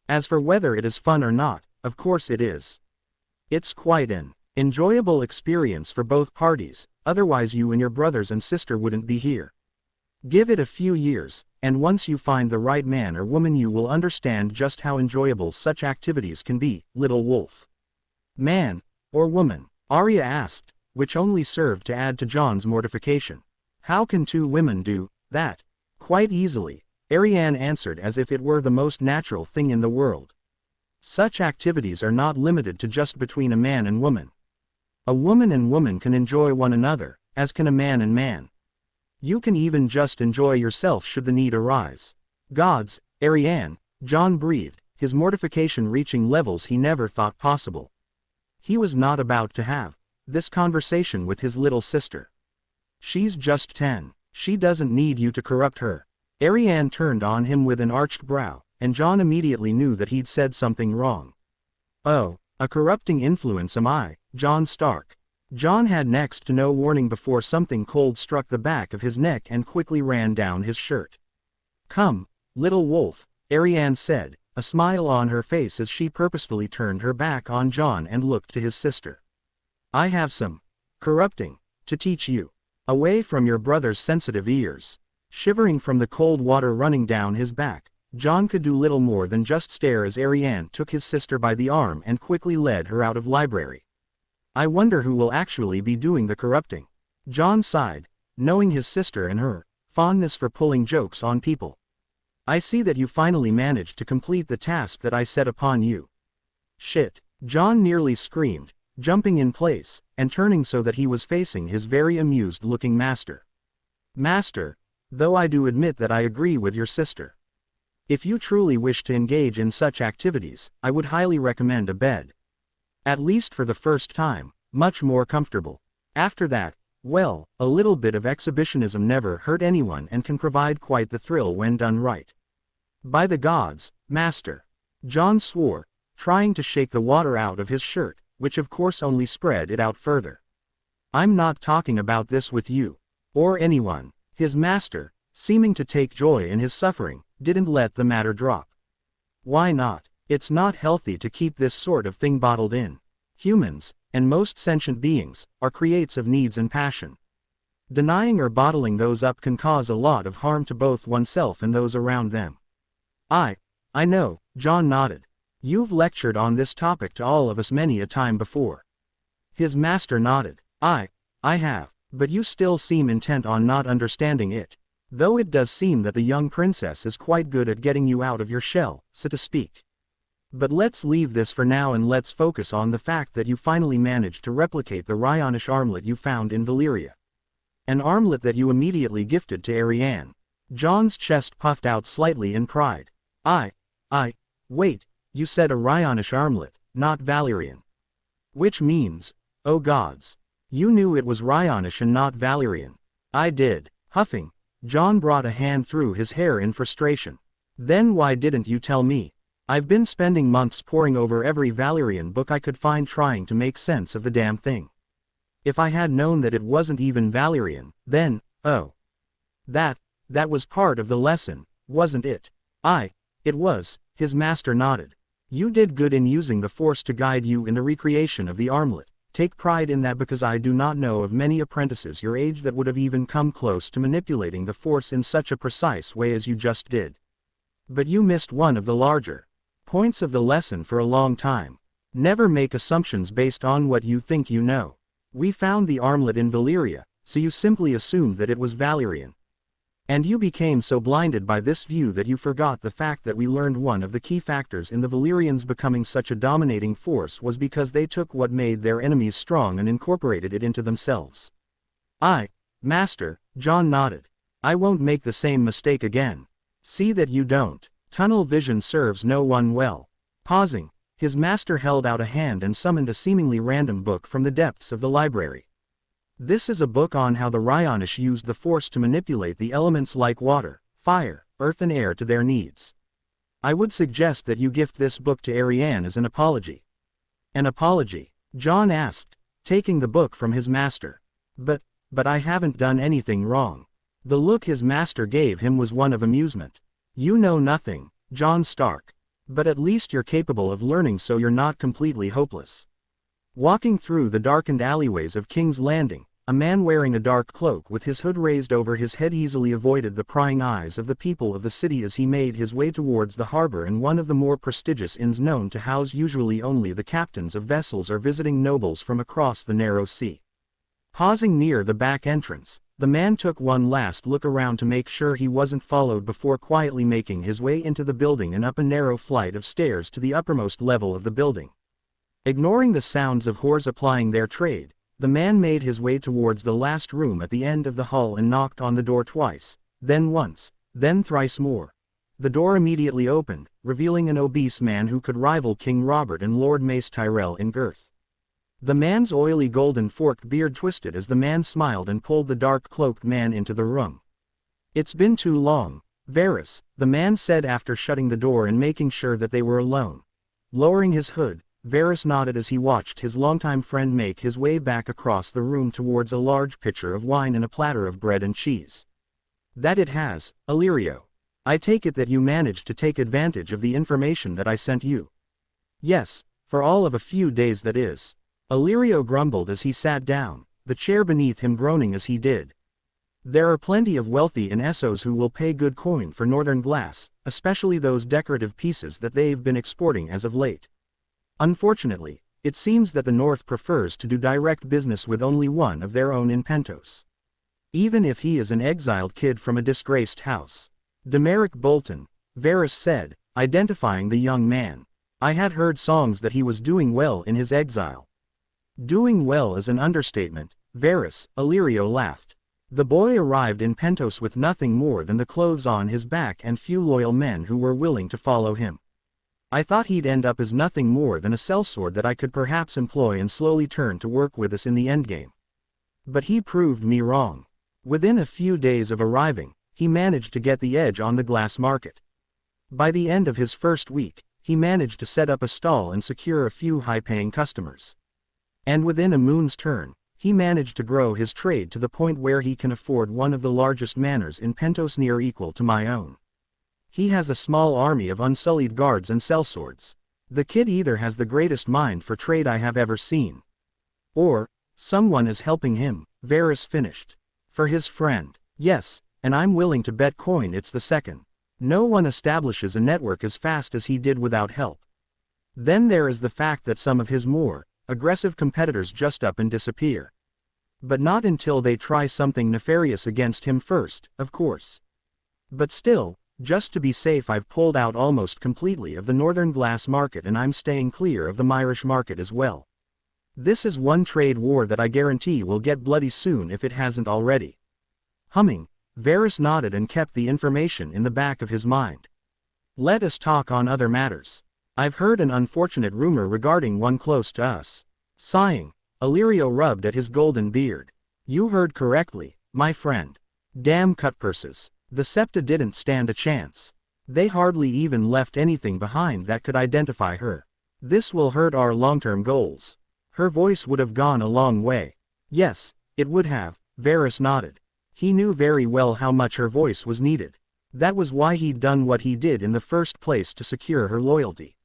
As for whether it is fun or not, of course it is. It's quite an Enjoyable experience for both parties, otherwise you and your brothers and sister wouldn't be here. Give it a few years, and once you find the right man or woman you will understand just how enjoyable such activities can be, little wolf. Man, or woman? Arya asked, which only served to add to Jon's mortification. How can two women do that? Quite easily, Arianne answered as if it were the most natural thing in the world. Such activities are not limited to just between a man and woman. A woman and woman can enjoy one another, as can a man and man. You can even just enjoy yourself should the need arise. Gods, Arianne, Jon breathed, his mortification reaching levels he never thought possible. He was not about to have this conversation with his little sister. She's just 10. She doesn't need you to corrupt her. Arianne turned on him with an arched brow, and Jon immediately knew that he'd said something wrong. Oh, a corrupting influence am I, Jon Stark? Jon had next to no warning before something cold struck the back of his neck and quickly ran down his shirt. Come, little wolf, Arianne said, a smile on her face as she purposefully turned her back on Jon and looked to his sister. I have some corrupting to teach you. Away from your brother's sensitive ears. Shivering from the cold water running down his back, Jon could do little more than just stare as Arianne took his sister by the arm and quickly led her out of library. I wonder who will actually be doing the corrupting. Jon sighed, knowing his sister and her fondness for pulling jokes on people. I see that you finally managed to complete the task that I set upon you. Shit, Jon nearly screamed, jumping in place, and turning so that he was facing his very amused-looking master. Master, though I do admit that I agree with your sister. If you truly wish to engage in such activities, I would highly recommend a bed. At least for the first time, much more comfortable. After that, well, a little bit of exhibitionism never hurt anyone and can provide quite the thrill when done right. By the gods, master. Jon swore, trying to shake the water out of his shirt, which of course only spread it out further. I'm not talking about this with you. Or anyone. His master, seeming to take joy in his suffering, didn't let the matter drop. Why not? It's not healthy to keep this sort of thing bottled in. Humans, and most sentient beings, are creates of needs and passion. Denying or bottling those up can cause a lot of harm to both oneself and those around them. I know, Jon nodded. You've lectured on this topic to all of us many a time before. His master nodded. I have, but you still seem intent on not understanding it. Though it does seem that the young princess is quite good at getting you out of your shell, so to speak. But let's leave this for now and let's focus on the fact that you finally managed to replicate the Ryonish armlet you found in Valyria. An armlet that you immediately gifted to Arianne. Jon's chest puffed out slightly in pride. Wait, you said a Ryonish armlet, not Valyrian. Which means, oh gods. You knew it was Ryonish and not Valyrian. I did. Huffing, Jon brought a hand through his hair in frustration. Then why didn't you tell me? I've been spending months poring over every Valyrian book I could find trying to make sense of the damn thing. If I had known that it wasn't even Valyrian, then, oh. That was part of the lesson, wasn't it? It was, his master nodded. You did good in using the Force to guide you in the recreation of the armlet. Take pride in that because I do not know of many apprentices your age that would have even come close to manipulating the Force in such a precise way as you just did. But you missed one of the larger points of the lesson for a long time. Never make assumptions based on what you think you know. We found the armlet in Valyria, so you simply assumed that it was Valyrian. And you became so blinded by this view that you forgot the fact that we learned one of the key factors in the Valyrians becoming such a dominating force was because they took what made their enemies strong and incorporated it into themselves. Master, Jon nodded. I won't make the same mistake again. See that you don't. Tunnel vision serves no one well. Pausing, his master held out a hand and summoned a seemingly random book from the depths of the library. This is a book on how the Ryonish used the Force to manipulate the elements like water, fire, earth and air to their needs. I would suggest that you gift this book to Arianne as an apology. An apology? Jon asked, taking the book from his master. But I haven't done anything wrong. The look his master gave him was one of amusement. You know nothing, Jon Stark. But at least you're capable of learning, so you're not completely hopeless. Walking through the darkened alleyways of King's Landing, a man wearing a dark cloak with his hood raised over his head easily avoided the prying eyes of the people of the city as he made his way towards the harbor and one of the more prestigious inns known to house usually only the captains of vessels or visiting nobles from across the narrow sea. Pausing near the back entrance, the man took one last look around to make sure he wasn't followed before quietly making his way into the building and up a narrow flight of stairs to the uppermost level of the building. Ignoring the sounds of whores applying their trade, the man made his way towards the last room at the end of the hall and knocked on the door twice, then once, then thrice more. The door immediately opened, revealing an obese man who could rival King Robert and Lord Mace Tyrell in girth. The man's oily golden forked beard twisted as the man smiled and pulled the dark-cloaked man into the room. "It's been too long, Varys," the man said after shutting the door and making sure that they were alone. Lowering his hood, Varys nodded as he watched his longtime friend make his way back across the room towards a large pitcher of wine and a platter of bread and cheese. "That it has, Illyrio. I take it that you managed to take advantage of the information that I sent you." "Yes, for all of a few days that is," Illyrio grumbled as he sat down, the chair beneath him groaning as he did. "There are plenty of wealthy in Essos who will pay good coin for northern glass, especially those decorative pieces that they've been exporting as of late. Unfortunately, it seems that the North prefers to do direct business with only one of their own in Pentos. Even if he is an exiled kid from a disgraced house." "Demeric Bolton," Varys said, identifying the young man. "I had heard songs that he was doing well in his exile." "Doing well is an understatement, Varys," Illyrio laughed. "The boy arrived in Pentos with nothing more than the clothes on his back and few loyal men who were willing to follow him. I thought he'd end up as nothing more than a sellsword that I could perhaps employ and slowly turn to work with us in the endgame. But he proved me wrong. Within a few days of arriving, he managed to get the edge on the glass market. By the end of his first week, he managed to set up a stall and secure a few high-paying customers. And within a moon's turn, he managed to grow his trade to the point where he can afford one of the largest manors in Pentos near equal to my own. He has a small army of unsullied guards and sellswords. The kid either has the greatest mind for trade I have ever seen, or someone is helping him," Varys finished. "For his friend. Yes, and I'm willing to bet coin it's the second. No one establishes a network as fast as he did without help. Then there is the fact that some of his more aggressive competitors just up and disappear. But not until they try something nefarious against him first, of course. But still, just to be safe I've pulled out almost completely of the northern glass market and I'm staying clear of the Myrish market as well. This is one trade war that I guarantee will get bloody soon if it hasn't already." Humming, Varys nodded and kept the information in the back of his mind. "Let us talk on other matters. I've heard an unfortunate rumor regarding one close to us." Sighing, Illyrio rubbed at his golden beard. "You heard correctly, my friend. Damn cutpurses. The Septa didn't stand a chance. They hardly even left anything behind that could identify her. This will hurt our long-term goals." Her voice would have gone a long way. "Yes, it would have," Varys nodded. He knew very well how much her voice was needed. That was why he'd done what he did in the first place, to secure her loyalty.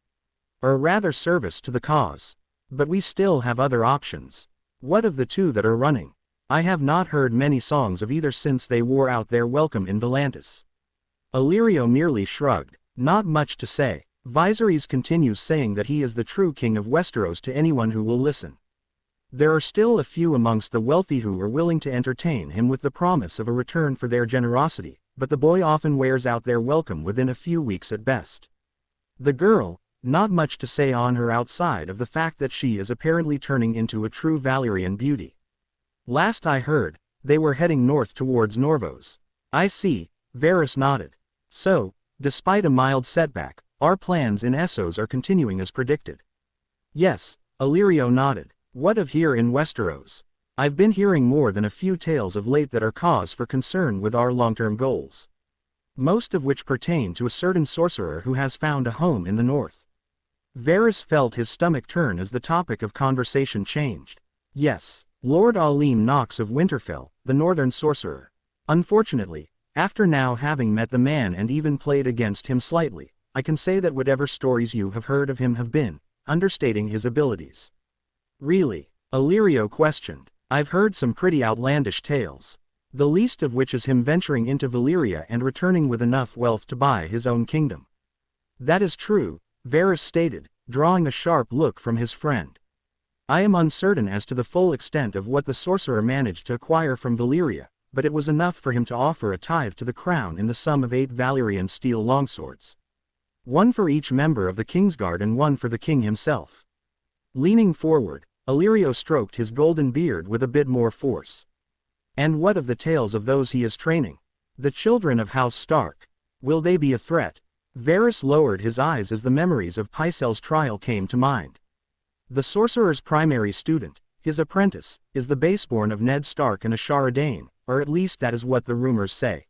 Or rather service to the cause. "But we still have other options. What of the two that are running? I have not heard many songs of either since they wore out their welcome in Volantis." Illyrio merely shrugged. "Not much to say. Viserys continues saying that he is the true king of Westeros to anyone who will listen. There are still a few amongst the wealthy who are willing to entertain him with the promise of a return for their generosity, but the boy often wears out their welcome within a few weeks at best. The girl, not much to say on her outside of the fact that she is apparently turning into a true Valyrian beauty. Last I heard, they were heading north towards Norvos." "I see," Varys nodded. "So, despite a mild setback, our plans in Essos are continuing as predicted." "Yes," Illyrio nodded. "What of here in Westeros? I've been hearing more than a few tales of late that are cause for concern with our long-term goals. Most of which pertain to a certain sorcerer who has found a home in the north." Varys felt his stomach turn as the topic of conversation changed. "Yes, Lord Nox of Winterfell, the northern sorcerer. Unfortunately, after now having met the man and even played against him slightly, I can say that whatever stories you have heard of him have been understating his abilities. Really? Illyrio questioned. I've heard some pretty outlandish tales. The least of which is him venturing into Valyria and returning with enough wealth to buy his own kingdom. That is true, Varys stated, drawing a sharp look from his friend. I am uncertain as to the full extent of what the sorcerer managed to acquire from Valyria, but it was enough for him to offer a tithe to the crown in the sum of 8 Valyrian steel longswords. 1 for each member of the Kingsguard and 1 for the king himself. Leaning forward, Illyrio stroked his golden beard with a bit more force. And what of the tales of those he is training? The children of House Stark. Will they be a threat? Varys lowered his eyes as the memories of Pycelle's trial came to mind. The sorcerer's primary student, his apprentice, is the baseborn of Ned Stark and Ashara Dane, or at least that is what the rumors say.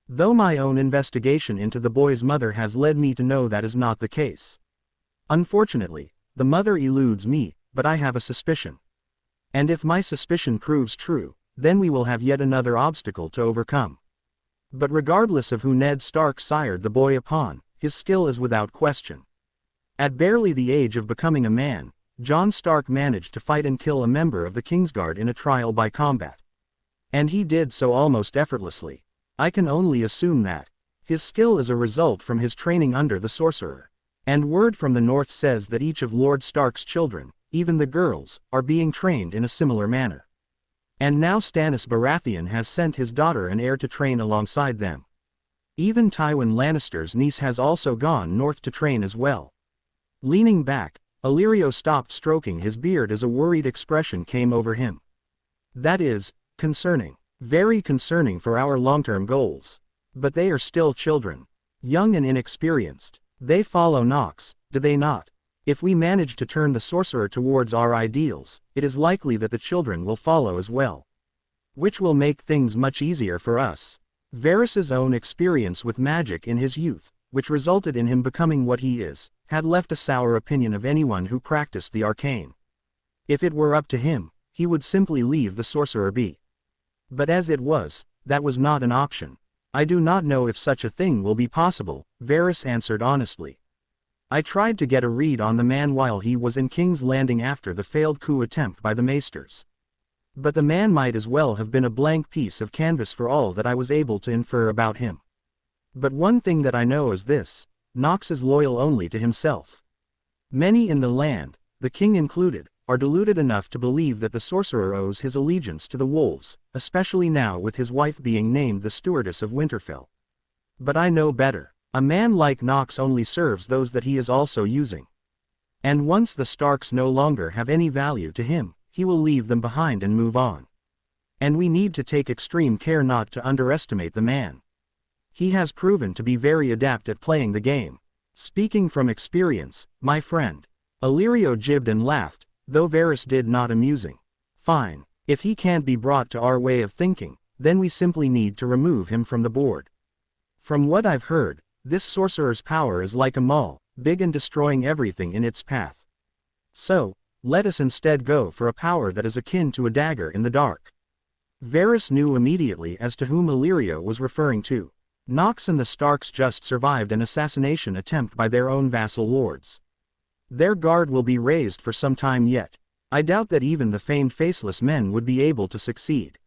Though my own investigation into the boy's mother has led me to know that is not the case. Unfortunately, the mother eludes me, but I have a suspicion. And if my suspicion proves true, then we will have yet another obstacle to overcome. But regardless of who Ned Stark sired the boy upon, his skill is without question. At barely the age of becoming a man, Jon Stark managed to fight and kill a member of the Kingsguard in a trial by combat. And he did so almost effortlessly. I can only assume that his skill is a result from his training under the sorcerer. And word from the north says that each of Lord Stark's children, even the girls, are being trained in a similar manner. And now Stannis Baratheon has sent his daughter and heir to train alongside them. Even Tywin Lannister's niece has also gone north to train as well. Leaning back, Illyrio stopped stroking his beard as a worried expression came over him. That is, concerning. Very concerning for our long-term goals. But they are still children. Young and inexperienced. They follow Nox, do they not? If we manage to turn the sorcerer towards our ideals, it is likely that the children will follow as well. Which will make things much easier for us. Varys's own experience with magic in his youth, which resulted in him becoming what he is, had left a sour opinion of anyone who practiced the arcane. If it were up to him, he would simply leave the sorcerer be. But as it was, that was not an option. I do not know if such a thing will be possible, Varys answered honestly. I tried to get a read on the man while he was in King's Landing after the failed coup attempt by the Maesters. But the man might as well have been a blank piece of canvas for all that I was able to infer about him. But one thing that I know is this, Nox is loyal only to himself. Many in the land, the king included, are deluded enough to believe that the sorcerer owes his allegiance to the wolves, especially now with his wife being named the stewardess of Winterfell. But I know better. A man like Nox only serves those that he is also using. And once the Starks no longer have any value to him, he will leave them behind and move on. And we need to take extreme care not to underestimate the man. He has proven to be very adept at playing the game. Speaking from experience, my friend. Illyrio jibbed and laughed, though Varys did not amusing. Fine, if he can't be brought to our way of thinking, then we simply need to remove him from the board. From what I've heard, this sorcerer's power is like a maul, big and destroying everything in its path. So, let us instead go for a power that is akin to a dagger in the dark. Varys knew immediately as to whom Illyrio was referring to. Nox and the Starks just survived an assassination attempt by their own vassal lords. Their guard will be raised for some time yet. I doubt that even the famed Faceless Men would be able to succeed.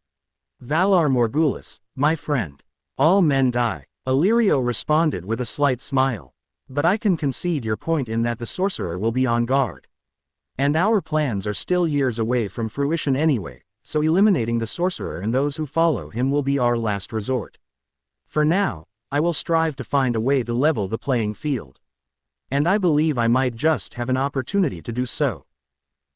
Valar Morghulis, my friend. All men die. Illyrio responded with a slight smile. But I can concede your point in that the sorcerer will be on guard. And our plans are still years away from fruition anyway, so eliminating the sorcerer and those who follow him will be our last resort. For now, I will strive to find a way to level the playing field. And I believe I might just have an opportunity to do so.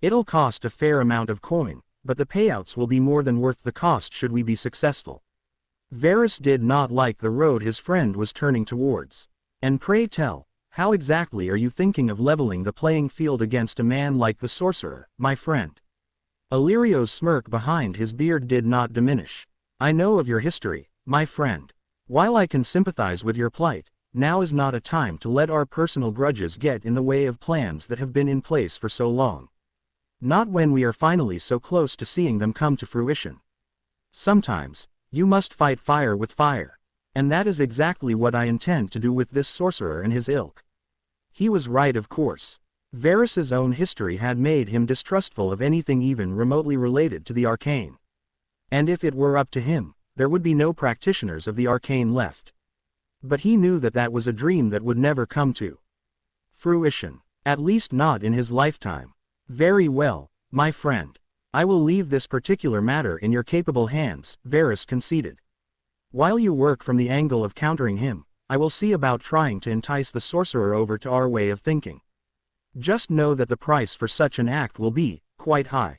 It'll cost a fair amount of coin, but the payouts will be more than worth the cost should we be successful. Varys did not like the road his friend was turning towards. And pray tell, how exactly are you thinking of leveling the playing field against a man like the sorcerer, my friend? Illyrio's smirk behind his beard did not diminish. I know of your history, my friend. While I can sympathize with your plight, now is not a time to let our personal grudges get in the way of plans that have been in place for so long. Not when we are finally so close to seeing them come to fruition. Sometimes, you must fight fire with fire. And that is exactly what I intend to do with this sorcerer and his ilk. He was right, of course. Varys's own history had made him distrustful of anything even remotely related to the arcane. And if it were up to him, there would be no practitioners of the arcane left. But he knew that that was a dream that would never come to fruition. At least not in his lifetime. Very well, my friend. I will leave this particular matter in your capable hands, Varys conceded. While you work from the angle of countering him, I will see about trying to entice the sorcerer over to our way of thinking. Just know that the price for such an act will be quite high.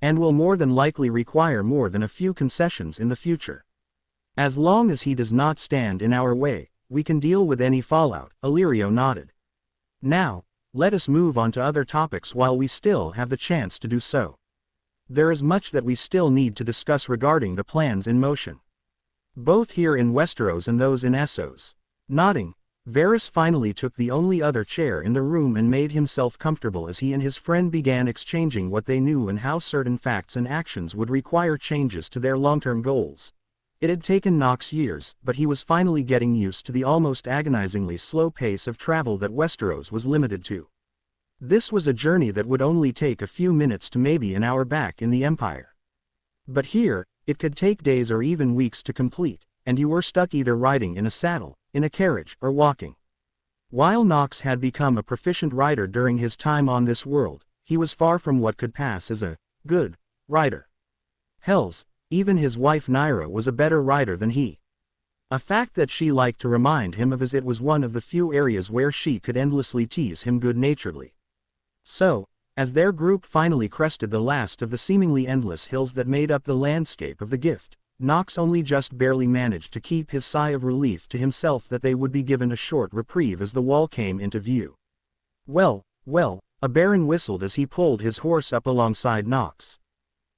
And will more than likely require more than a few concessions in the future. As long as he does not stand in our way, we can deal with any fallout, Illyrio nodded. Now, let us move on to other topics while we still have the chance to do so. There is much that we still need to discuss regarding the plans in motion. Both here in Westeros and those in Essos. Nodding, Varys finally took the only other chair in the room and made himself comfortable as he and his friend began exchanging what they knew and how certain facts and actions would require changes to their long-term goals. It had taken Nox years, but he was finally getting used to the almost agonizingly slow pace of travel that Westeros was limited to. This was a journey that would only take a few minutes to maybe an hour back in the Empire. But here, it could take days or even weeks to complete, and you were stuck either riding in a saddle, in a carriage, or walking. While Nox had become a proficient rider during his time on this world, he was far from what could pass as a good rider. Hells, even his wife Naira was a better rider than he. A fact that she liked to remind him of, as it was one of the few areas where she could endlessly tease him good-naturedly. So, as their group finally crested the last of the seemingly endless hills that made up the landscape of the gift, Nox only just barely managed to keep his sigh of relief to himself that they would be given a short reprieve as the wall came into view. Well, a baron whistled as he pulled his horse up alongside Nox.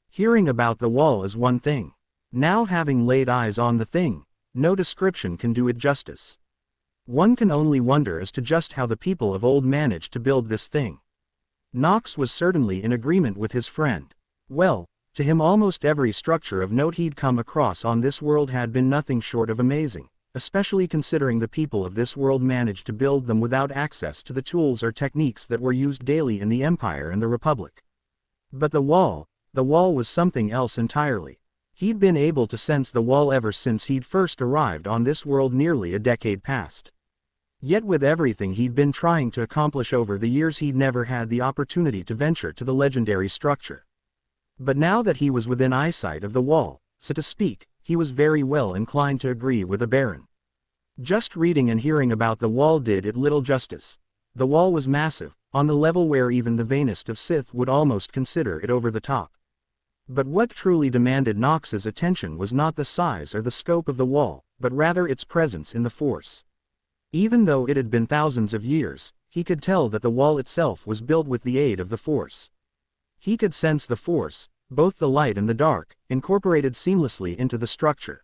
Hearing about the wall is one thing. Now having laid eyes on the thing, no description can do it justice. One can only wonder as to just how the people of old managed to build this thing. Nox was certainly in agreement with his friend. Well, to him almost every structure of note he'd come across on this world had been nothing short of amazing, especially considering the people of this world managed to build them without access to the tools or techniques that were used daily in the Empire and the Republic. But the wall was something else entirely. He'd been able to sense the wall ever since he'd first arrived on this world nearly a decade past. Yet with everything he'd been trying to accomplish over the years, he'd never had the opportunity to venture to the legendary structure. But now that he was within eyesight of the wall, so to speak, he was very well inclined to agree with the Baron. Just reading and hearing about the wall did it little justice. The wall was massive, on the level where even the vainest of Sith would almost consider it over the top. But what truly demanded Nox's attention was not the size or the scope of the wall, but rather its presence in the Force. Even though it had been thousands of years, he could tell that the wall itself was built with the aid of the Force. He could sense the Force, both the light and the dark, incorporated seamlessly into the structure.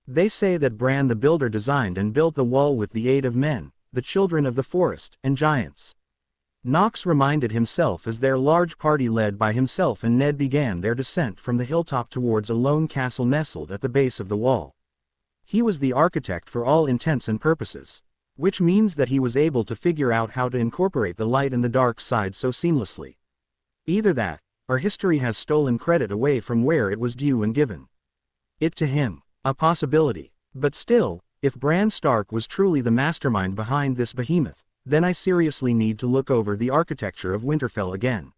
They say that Bran the Builder designed and built the wall with the aid of men, the children of the forest, and giants. Nox reminded himself as their large party led by himself and Ned began their descent from the hilltop towards a lone castle nestled at the base of the wall. He was the architect for all intents and purposes, which means that he was able to figure out how to incorporate the light and the dark side so seamlessly. Either that, or history has stolen credit away from where it was due and given it to him. A possibility. But still, if Bran Stark was truly the mastermind behind this behemoth, then I seriously need to look over the architecture of Winterfell again.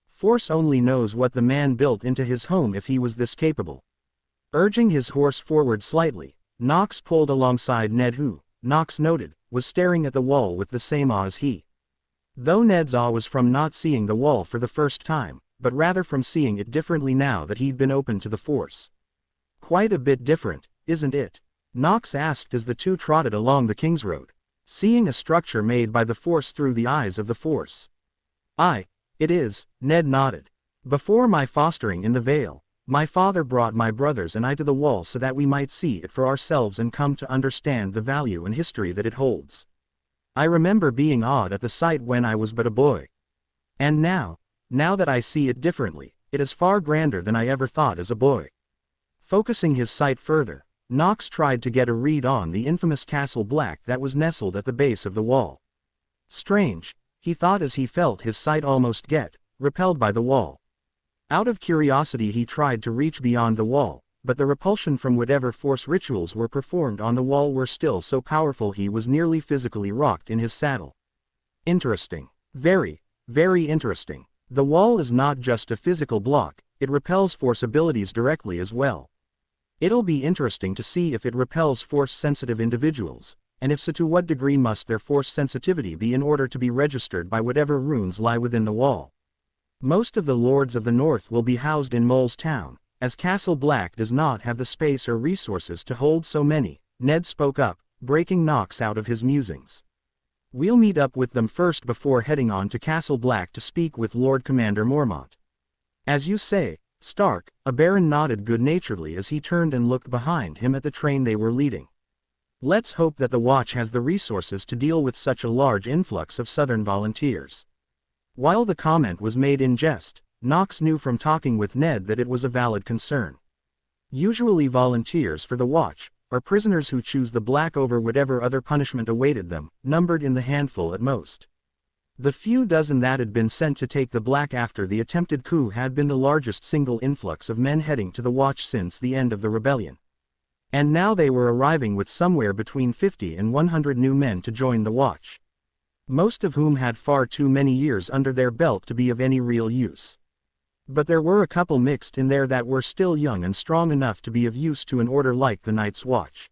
Force only knows what the man built into his home if he was this capable. Urging his horse forward slightly, Nox pulled alongside Ned, who, Nox noted, was staring at the wall with the same awe as he. Though Ned's awe was from not seeing the wall for the first time, but rather from seeing it differently now that he'd been open to the Force. Quite a bit different, isn't it? Nox asked as the two trotted along the King's Road, seeing a structure made by the Force through the eyes of the Force. It is, Ned nodded. Before my fostering in the Vale, my father brought my brothers and I to the wall so that we might see it for ourselves and come to understand the value and history that it holds. I remember being awed at the sight when I was but a boy. And now that I see it differently, it is far grander than I ever thought as a boy. Focusing his sight further, Nox tried to get a read on the infamous Castle Black that was nestled at the base of the wall. Strange, he thought as he felt his sight almost get repelled by the wall. Out of curiosity he tried to reach beyond the wall, but the repulsion from whatever force rituals were performed on the wall were still so powerful he was nearly physically rocked in his saddle. Interesting. Very, very interesting. The wall is not just a physical block, it repels force abilities directly as well. It'll be interesting to see if it repels force-sensitive individuals, and if so, to what degree must their force sensitivity be in order to be registered by whatever runes lie within the wall. Most of the Lords of the North will be housed in Mole's Town, as Castle Black does not have the space or resources to hold so many, Ned spoke up, breaking Nox out of his musings. We'll meet up with them first before heading on to Castle Black to speak with Lord Commander Mormont. As you say, Stark, a Baron nodded good-naturedly as he turned and looked behind him at the train they were leading. Let's hope that the Watch has the resources to deal with such a large influx of Southern volunteers. While the comment was made in jest, Nox knew from talking with Ned that it was a valid concern. Usually volunteers for the Watch are prisoners who choose the black over whatever other punishment awaited them, numbered in the handful at most. The few dozen that had been sent to take the black after the attempted coup had been the largest single influx of men heading to the Watch since the end of the rebellion. And now they were arriving with somewhere between 50 and 100 new men to join the Watch, most of whom had far too many years under their belt to be of any real use. But there were a couple mixed in there that were still young and strong enough to be of use to an order like the Night's Watch.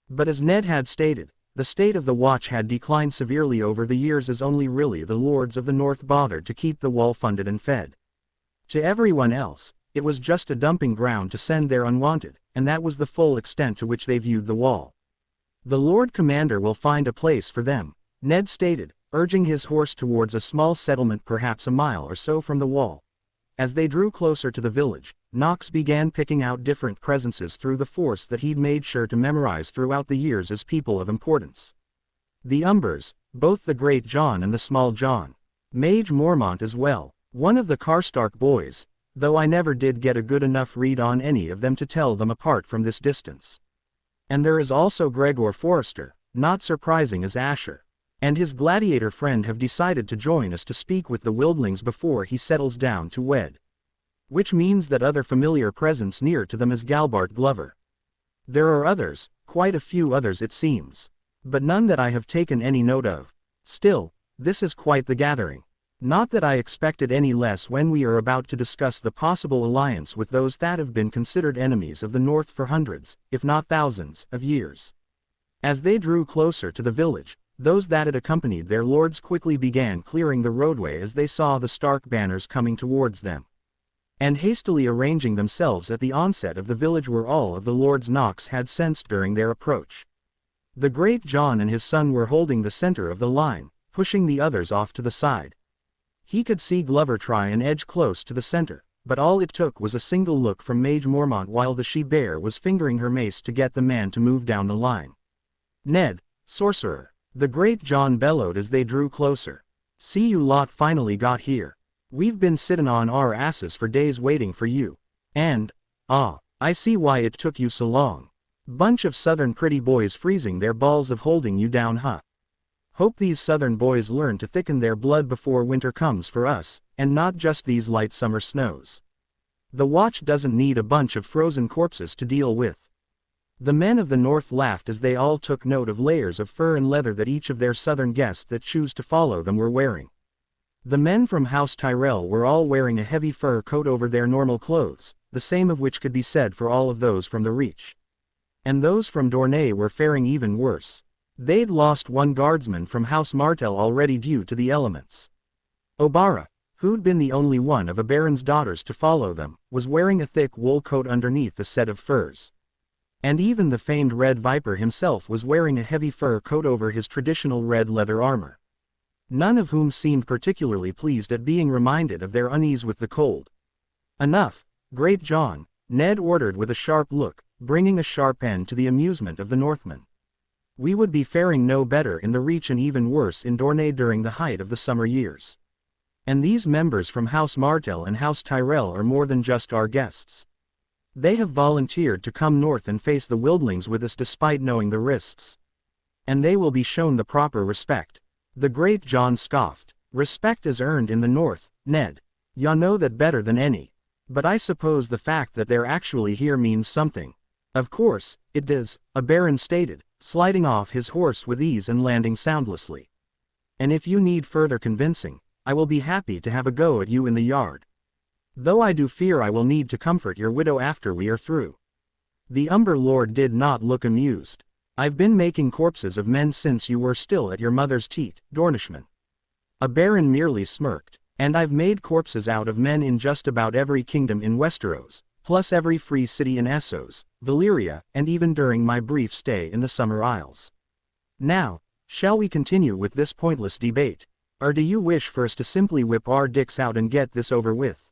But as Ned had stated, the state of the Watch had declined severely over the years as only really the Lords of the North bothered to keep the wall funded and fed. To everyone else, it was just a dumping ground to send their unwanted, and that was the full extent to which they viewed the wall. The Lord Commander will find a place for them, Ned stated, urging his horse towards a small settlement perhaps a mile or so from the wall. As they drew closer to the village, Nox began picking out different presences through the force that he'd made sure to memorize throughout the years as people of importance. The Umbers, both the Great Jon and the Small Jon. Mage Mormont as well, one of the Karstark boys, though I never did get a good enough read on any of them to tell them apart from this distance. And there is also Gregor Forrester, not surprising as Asher, and his gladiator friend have decided to join us to speak with the Wildlings before he settles down to wed. Which means that other familiar presence near to them is Galbart Glover. There are others, quite a few others it seems, but none that I have taken any note of. Still, this is quite the gathering. Not that I expected any less when we are about to discuss the possible alliance with those that have been considered enemies of the North for hundreds, if not thousands, of years. As they drew closer to the village, those that had accompanied their lords quickly began clearing the roadway as they saw the Stark banners coming towards them, and hastily arranging themselves at the onset of the village where all of the lords Nox had sensed during their approach. The Great Jon and his son were holding the center of the line, pushing the others off to the side. He could see Glover try and edge close to the center, but all it took was a single look from Mage Mormont while the she-bear was fingering her mace to get the man to move down the line. Ned, Sorcerer, the Great Jon bellowed as they drew closer. See, you lot finally got here. We've been sitting on our asses for days waiting for you. And, I see why it took you so long. Bunch of southern pretty boys freezing their balls of holding you down, huh? Hope these southern boys learn to thicken their blood before winter comes for us, and not just these light summer snows. The Watch doesn't need a bunch of frozen corpses to deal with. The men of the North laughed as they all took note of layers of fur and leather that each of their southern guests that choose to follow them were wearing. The men from House Tyrell were all wearing a heavy fur coat over their normal clothes, the same of which could be said for all of those from the Reach. And those from Dorne were faring even worse. They'd lost one guardsman from House Martell already due to the elements. Obara, who'd been the only one of a baron's daughters to follow them, was wearing a thick wool coat underneath a set of furs. And even the famed Red Viper himself was wearing a heavy fur coat over his traditional red leather armor. None of whom seemed particularly pleased at being reminded of their unease with the cold. Enough, Great Jon, Ned ordered with a sharp look, bringing a sharp end to the amusement of the Northmen. We would be faring no better in the Reach and even worse in Dorne during the height of the summer years. And these members from House Martell and House Tyrell are more than just our guests. They have volunteered to come north and face the Wildlings with us despite knowing the risks. And they will be shown the proper respect. The Great Jon scoffed. Respect is earned in the north, Ned. Ya know that better than any. But I suppose the fact that they're actually here means something. Of course, it does, a baron stated, sliding off his horse with ease and landing soundlessly. And if you need further convincing, I will be happy to have a go at you in the yard. Though I do fear I will need to comfort your widow after we are through. The Umber Lord did not look amused. I've been making corpses of men since you were still at your mother's teat, Dornishman. A baron merely smirked. And I've made corpses out of men in just about every kingdom in Westeros, plus every free city in Essos, Valyria, and even during my brief stay in the Summer Isles. Now, shall we continue with this pointless debate? Or do you wish for us to simply whip our dicks out and get this over with?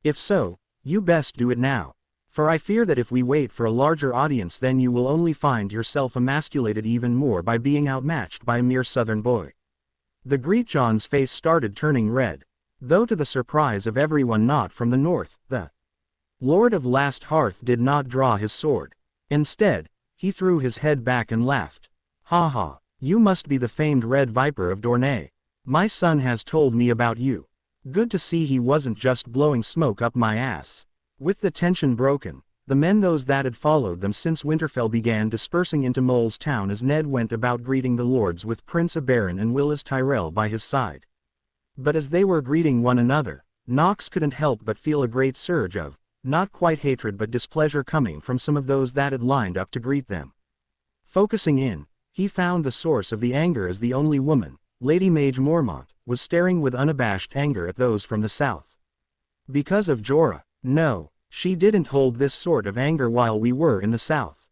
If so, you best do it now. For I fear that if we wait for a larger audience then you will only find yourself emasculated even more by being outmatched by a mere southern boy. The Greatjohn's face started turning red. Though to the surprise of everyone not from the north, the Lord of Last Hearth did not draw his sword. Instead, he threw his head back and laughed. Ha ha, you must be the famed Red Viper of Dorne. My son has told me about you. Good to see he wasn't just blowing smoke up my ass. With the tension broken, the men those that had followed them since Winterfell began dispersing into Mole's Town as Ned went about greeting the lords with Prince Aberon and Willis Tyrell by his side. But as they were greeting one another, Nox couldn't help but feel a great surge of, not quite hatred but displeasure coming from some of those that had lined up to greet them. Focusing in, he found the source of the anger as the only woman, Lady Mage Mormont, was staring with unabashed anger at those from the south. Because of Jorah? No, she didn't hold this sort of anger while we were in the south.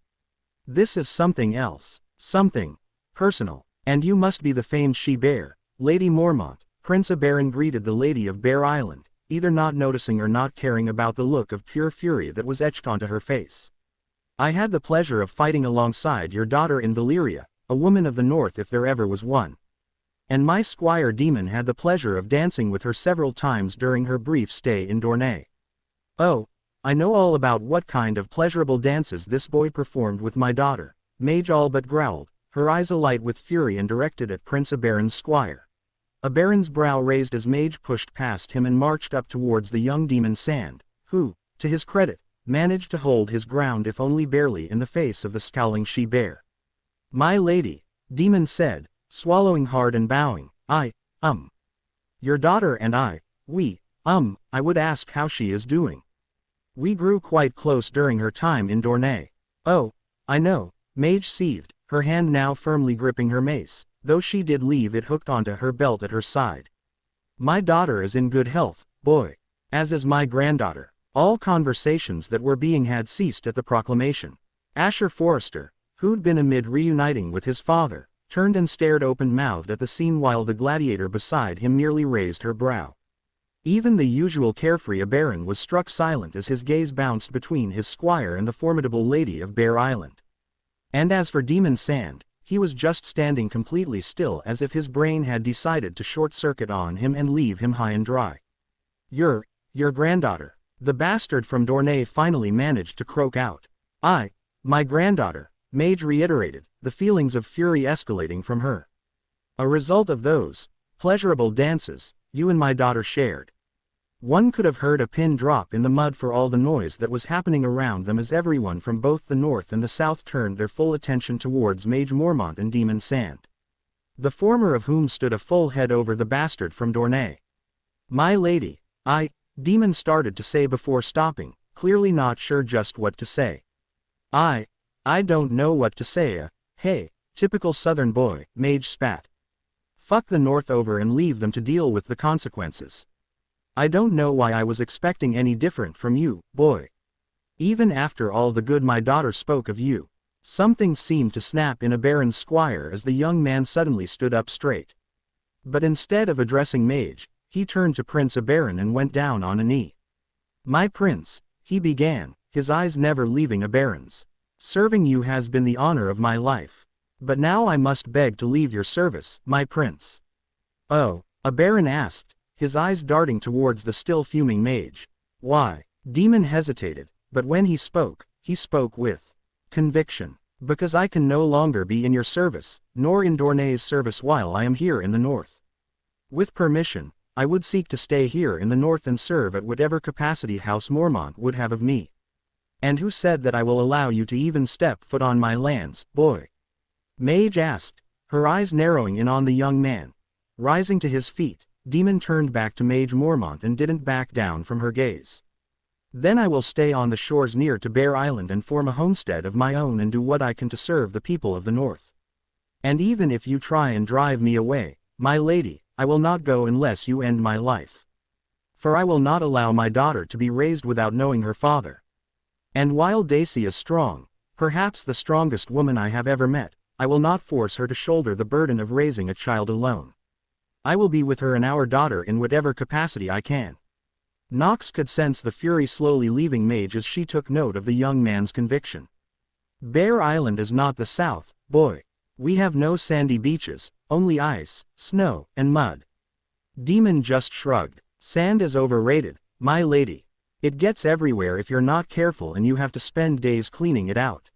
This is something else, something personal, and you must be the famed she-bear, Lady Mormont. Prince Aberon greeted the lady of Bear Island, either not noticing or not caring about the look of pure fury that was etched onto her face. I had the pleasure of fighting alongside your daughter in Valyria, a woman of the north if there ever was one. And my squire Demon had the pleasure of dancing with her several times during her brief stay in Dorne. Oh, I know all about what kind of pleasurable dances this boy performed with my daughter, Mage all but growled, her eyes alight with fury and directed at Prince Aberon's squire. Aberon's brow raised as Mage pushed past him and marched up towards the young demon Sand, who, to his credit, managed to hold his ground if only barely in the face of the scowling she-bear. My lady, Demon said, swallowing hard and bowing, your daughter and I would ask how she is doing. We grew quite close during her time in Dorne. Oh, I know, Mage seethed, her hand now firmly gripping her mace, though she did leave it hooked onto her belt at her side. My daughter is in good health, boy. As is my granddaughter. All conversations that were being had ceased at the proclamation. Asher Forrester, who'd been amid reuniting with his father, turned and stared open-mouthed at the scene while the gladiator beside him merely raised her brow. Even the usual carefree Aberon was struck silent as his gaze bounced between his squire and the formidable lady of Bear Island. And as for Demon Sand, he was just standing completely still as if his brain had decided to short-circuit on him and leave him high and dry. Your granddaughter. The bastard from Dorne finally managed to croak out. My granddaughter, Mage reiterated, the feelings of fury escalating from her. A result of those pleasurable dances you and my daughter shared. One could have heard a pin drop in the mud for all the noise that was happening around them as everyone from both the north and the south turned their full attention towards Mage Mormont and Demon Sand. The former of whom stood a full head over the bastard from Dorne. My lady, Demon started to say before stopping, clearly not sure just what to say. I don't know what to say, hey, typical southern boy, Mage spat. Fuck the north over and leave them to deal with the consequences. I don't know why I was expecting any different from you, boy. Even after all the good my daughter spoke of you. Something seemed to snap in Aberon's squire as the young man suddenly stood up straight. But instead of addressing Mage, he turned to Prince Aberon and went down on a knee. My prince, he began, his eyes never leaving Aberon's. Serving you has been the honor of my life. But now I must beg to leave your service, my prince. Oh, Aberon asked, his eyes darting towards the still fuming Mage. Why? Demon hesitated, but when he spoke with conviction. Because I can no longer be in your service, nor in Dorne's service while I am here in the north. With permission, I would seek to stay here in the north and serve at whatever capacity House Mormont would have of me. And who said that I will allow you to even step foot on my lands, boy? Mage asked, her eyes narrowing in on the young man. Rising to his feet, Demon turned back to Mage Mormont and didn't back down from her gaze. Then I will stay on the shores near to Bear Island and form a homestead of my own and do what I can to serve the people of the north. And even if you try and drive me away, my lady, I will not go unless you end my life. For I will not allow my daughter to be raised without knowing her father. And while Daisy is strong, perhaps the strongest woman I have ever met, I will not force her to shoulder the burden of raising a child alone. I will be with her and our daughter in whatever capacity I can. Nox could sense the fury slowly leaving Mage as she took note of the young man's conviction. Bear Island is not the south, boy. We have no sandy beaches, only ice, snow, and mud. Demon just shrugged. Sand is overrated, my lady. It gets everywhere if you're not careful and you have to spend days cleaning it out.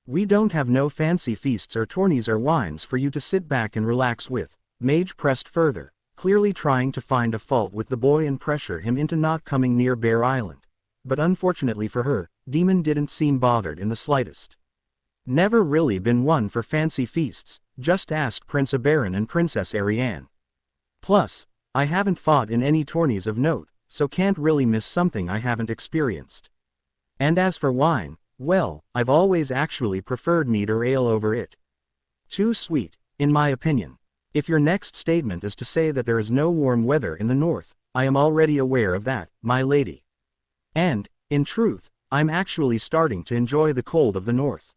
We don't have no fancy feasts or tourneys or wines for you to sit back and relax with. Mage pressed further, clearly trying to find a fault with the boy and pressure him into not coming near Bear Island. But unfortunately for her, Demon didn't seem bothered in the slightest. Never really been one for fancy feasts, just ask Prince Oberyn and Princess Arianne. Plus, I haven't fought in any tourneys of note, so can't really miss something I haven't experienced. And as for wine, well, I've always actually preferred mead or ale over it. Too sweet, in my opinion. If your next statement is to say that there is no warm weather in the north, I am already aware of that, my lady. And, in truth, I'm actually starting to enjoy the cold of the north.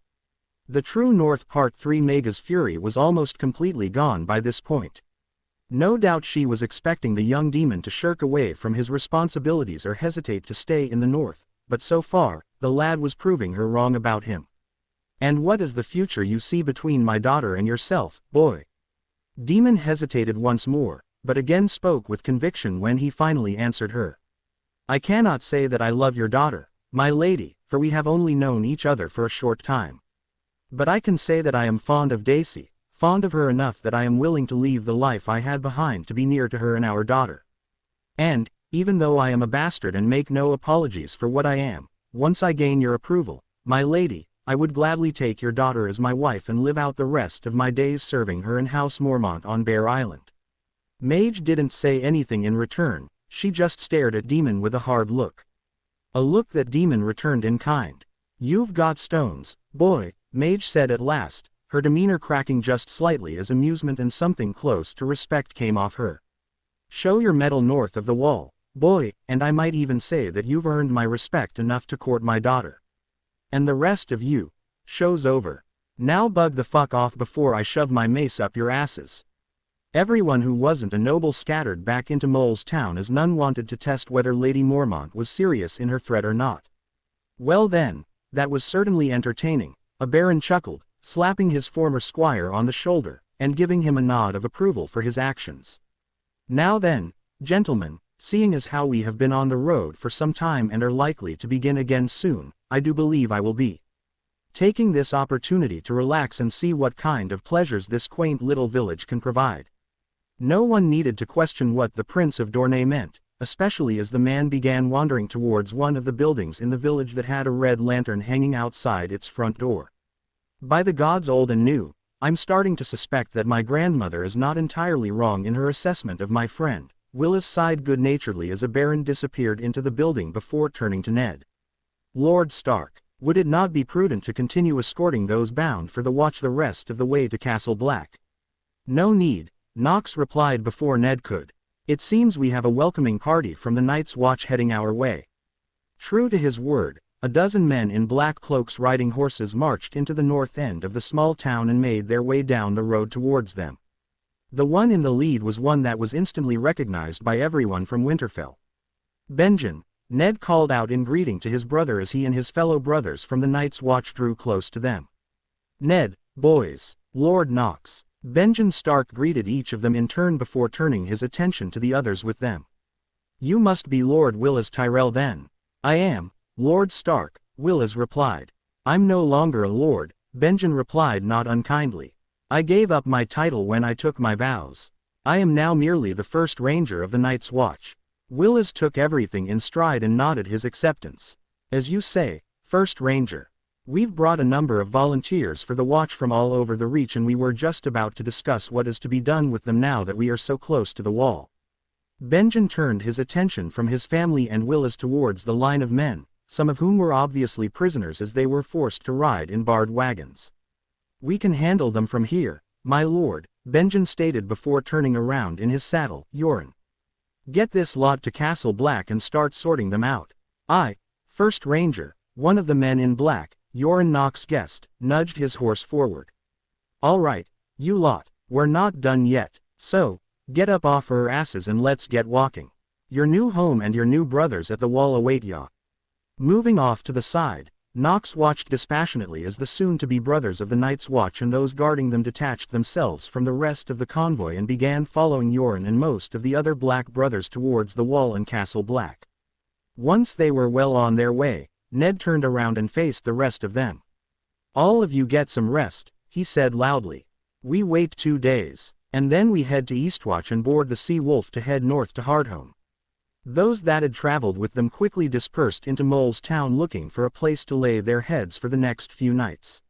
The true North Part 3 Mega's fury was almost completely gone by this point. No doubt she was expecting the young demon to shirk away from his responsibilities or hesitate to stay in the north, but so far, the lad was proving her wrong about him. And what is the future you see between my daughter and yourself, boy? Demon hesitated once more, but again spoke with conviction when he finally answered her. I cannot say that I love your daughter, my lady, for we have only known each other for a short time. But I can say that I am fond of Daisy, fond of her enough that I am willing to leave the life I had behind to be near to her and our daughter. And, even though I am a bastard and make no apologies for what I am, once I gain your approval, my lady, I would gladly take your daughter as my wife and live out the rest of my days serving her in House Mormont on Bear Island. Mage didn't say anything in return, she just stared at Demon with a hard look. A look that Demon returned in kind. You've got stones, boy, Mage said at last, her demeanor cracking just slightly as amusement and something close to respect came off her. Show your mettle north of the wall, boy, and I might even say that you've earned my respect enough to court my daughter. And the rest of you, show's over. Now bug the fuck off before I shove my mace up your asses. Everyone who wasn't a noble scattered back into Mole's Town as none wanted to test whether Lady Mormont was serious in her threat or not. Well then, that was certainly entertaining. Oberyn chuckled, slapping his former squire on the shoulder, and giving him a nod of approval for his actions. Now then, gentlemen, seeing as how we have been on the road for some time and are likely to begin again soon, I do believe I will be taking this opportunity to relax and see what kind of pleasures this quaint little village can provide. No one needed to question what the Prince of Dorne meant, especially as the man began wandering towards one of the buildings in the village that had a red lantern hanging outside its front door. By the gods old and new, I'm starting to suspect that my grandmother is not entirely wrong in her assessment of my friend. Willis sighed good-naturedly as Oberyn disappeared into the building before turning to Ned. Lord Stark, would it not be prudent to continue escorting those bound for the watch the rest of the way to Castle Black? No need, Nox replied before Ned could. It seems we have a welcoming party from the Night's Watch heading our way. True to his word, a dozen men in black cloaks riding horses marched into the north end of the small town and made their way down the road towards them. The one in the lead was one that was instantly recognized by everyone from Winterfell. Benjen, Ned called out in greeting to his brother as he and his fellow brothers from the Night's Watch drew close to them. Ned, boys, Lord Nox. Benjen Stark greeted each of them in turn before turning his attention to the others with them. You must be Lord Willis Tyrell then. I am, Lord Stark, Willis replied. I'm no longer a lord, Benjen replied not unkindly. I gave up my title when I took my vows. I am now merely the first ranger of the Night's Watch. Willis took everything in stride and nodded his acceptance. As you say, First Ranger. We've brought a number of volunteers for the watch from all over the Reach, and we were just about to discuss what is to be done with them now that we are so close to the wall. Benjen turned his attention from his family and Willis towards the line of men, some of whom were obviously prisoners as they were forced to ride in barred wagons. We can handle them from here, my lord, Benjen stated before turning around in his saddle. Yoren. Get this lot to Castle Black and start sorting them out. I, First Ranger, one of the men in black, Yoren Nox guessed, nudged his horse forward. All right, you lot, we're not done yet, so, get up off our asses and let's get walking. Your new home and your new brothers at the wall await ya. Moving off to the side, Nox watched dispassionately as the soon-to-be brothers of the Night's Watch and those guarding them detached themselves from the rest of the convoy and began following Yoren and most of the other Black brothers towards the wall and Castle Black. Once they were well on their way, Ned turned around and faced the rest of them. All of you get some rest, he said loudly. We wait 2 days, and then we head to Eastwatch and board the Sea Wolf to head north to Hardome. Those that had traveled with them quickly dispersed into Mole's Town looking for a place to lay their heads for the next few nights.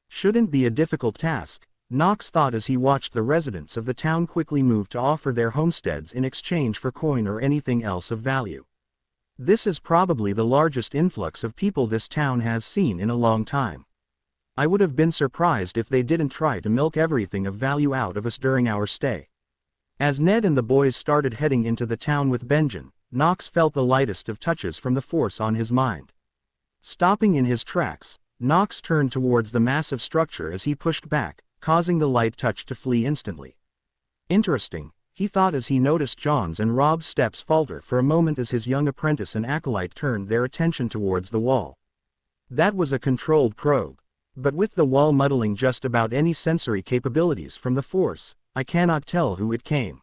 Shouldn't be a difficult task, Nox thought as he watched the residents of the town quickly move to offer their homesteads in exchange for coin or anything else of value. This is probably the largest influx of people this town has seen in a long time. I would have been surprised if they didn't try to milk everything of value out of us during our stay. As Ned and the boys started heading into the town with Benjen, Nox felt the lightest of touches from the force on his mind. Stopping in his tracks, Nox turned towards the massive structure as he pushed back, causing the light touch to flee instantly. Interesting, he thought as he noticed Jon's and Rob's steps falter for a moment as his young apprentice and acolyte turned their attention towards the wall. That was a controlled probe. But with the wall muddling just about any sensory capabilities from the force, I cannot tell who it came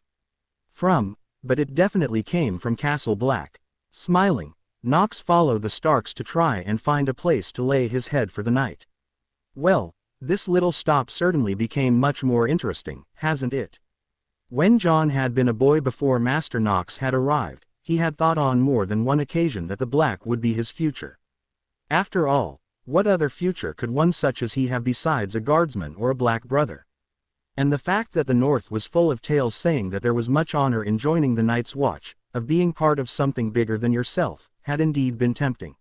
from, but it definitely came from Castle Black. Smiling, Nox followed the Starks to try and find a place to lay his head for the night. Well, this little stop certainly became much more interesting, hasn't it? When Jon had been a boy before Master Nox had arrived, he had thought on more than one occasion that the Black would be his future. After all, what other future could one such as he have besides a guardsman or a Black brother? And the fact that the North was full of tales saying that there was much honor in joining the Night's Watch, of being part of something bigger than yourself, had indeed been tempting.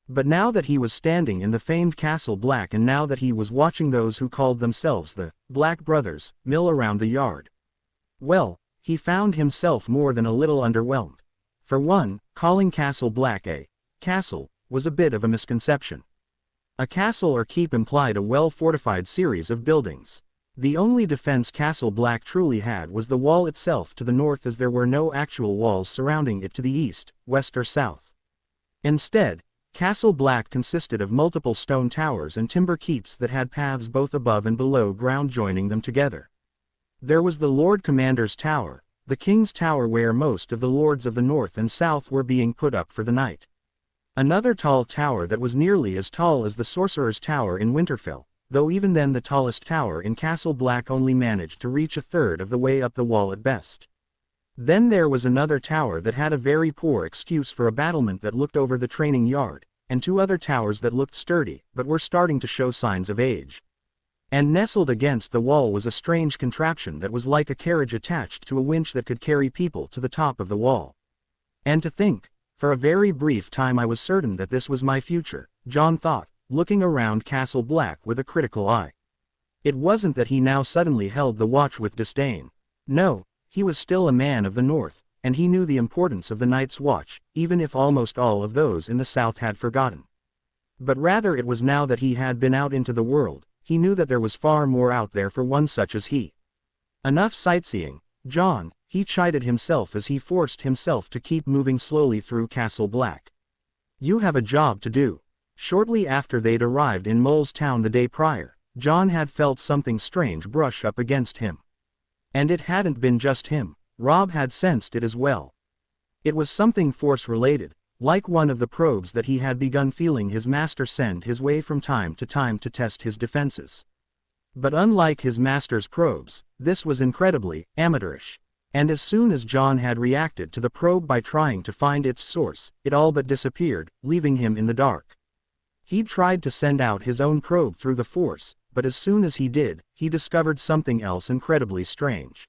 But now that he was standing in the famed Castle Black and now that he was watching those who called themselves the Black Brothers mill around the yard, well, he found himself more than a little underwhelmed. For one, calling Castle Black a castle was a bit of a misconception. A castle or keep implied a well-fortified series of buildings. The only defense Castle Black truly had was the wall itself to the north, as there were no actual walls surrounding it to the east, west or south. Instead, Castle Black consisted of multiple stone towers and timber keeps that had paths both above and below ground joining them together. There was the Lord Commander's Tower, the King's Tower where most of the lords of the north and south were being put up for the night. Another tall tower that was nearly as tall as the Sorcerer's Tower in Winterfell, though even then the tallest tower in Castle Black only managed to reach a third of the way up the wall at best. Then there was another tower that had a very poor excuse for a battlement that looked over the training yard, and 2 other towers that looked sturdy but were starting to show signs of age. And nestled against the wall was a strange contraption that was like a carriage attached to a winch that could carry people to the top of the wall. And to think, for a very brief time I was certain that this was my future, Jon thought, looking around Castle Black with a critical eye. It wasn't that he now suddenly held the watch with disdain. No, he was still a man of the north, and he knew the importance of the Night's Watch, even if almost all of those in the south had forgotten. But rather it was now that he had been out into the world, he knew that there was far more out there for one such as he. Enough sightseeing, Jon, he chided himself as he forced himself to keep moving slowly through Castle Black. You have a job to do. Shortly after they'd arrived in Mole's Town the day prior, Jon had felt something strange brush up against him. And it hadn't been just him, Rob had sensed it as well. It was something force-related, like one of the probes that he had begun feeling his master send his way from time to test his defenses. But unlike his master's probes, this was incredibly amateurish. And as soon as Jon had reacted to the probe by trying to find its source, it all but disappeared, leaving him in the dark. He'd tried to send out his own probe through the Force, but as soon as he did, he discovered something else incredibly strange.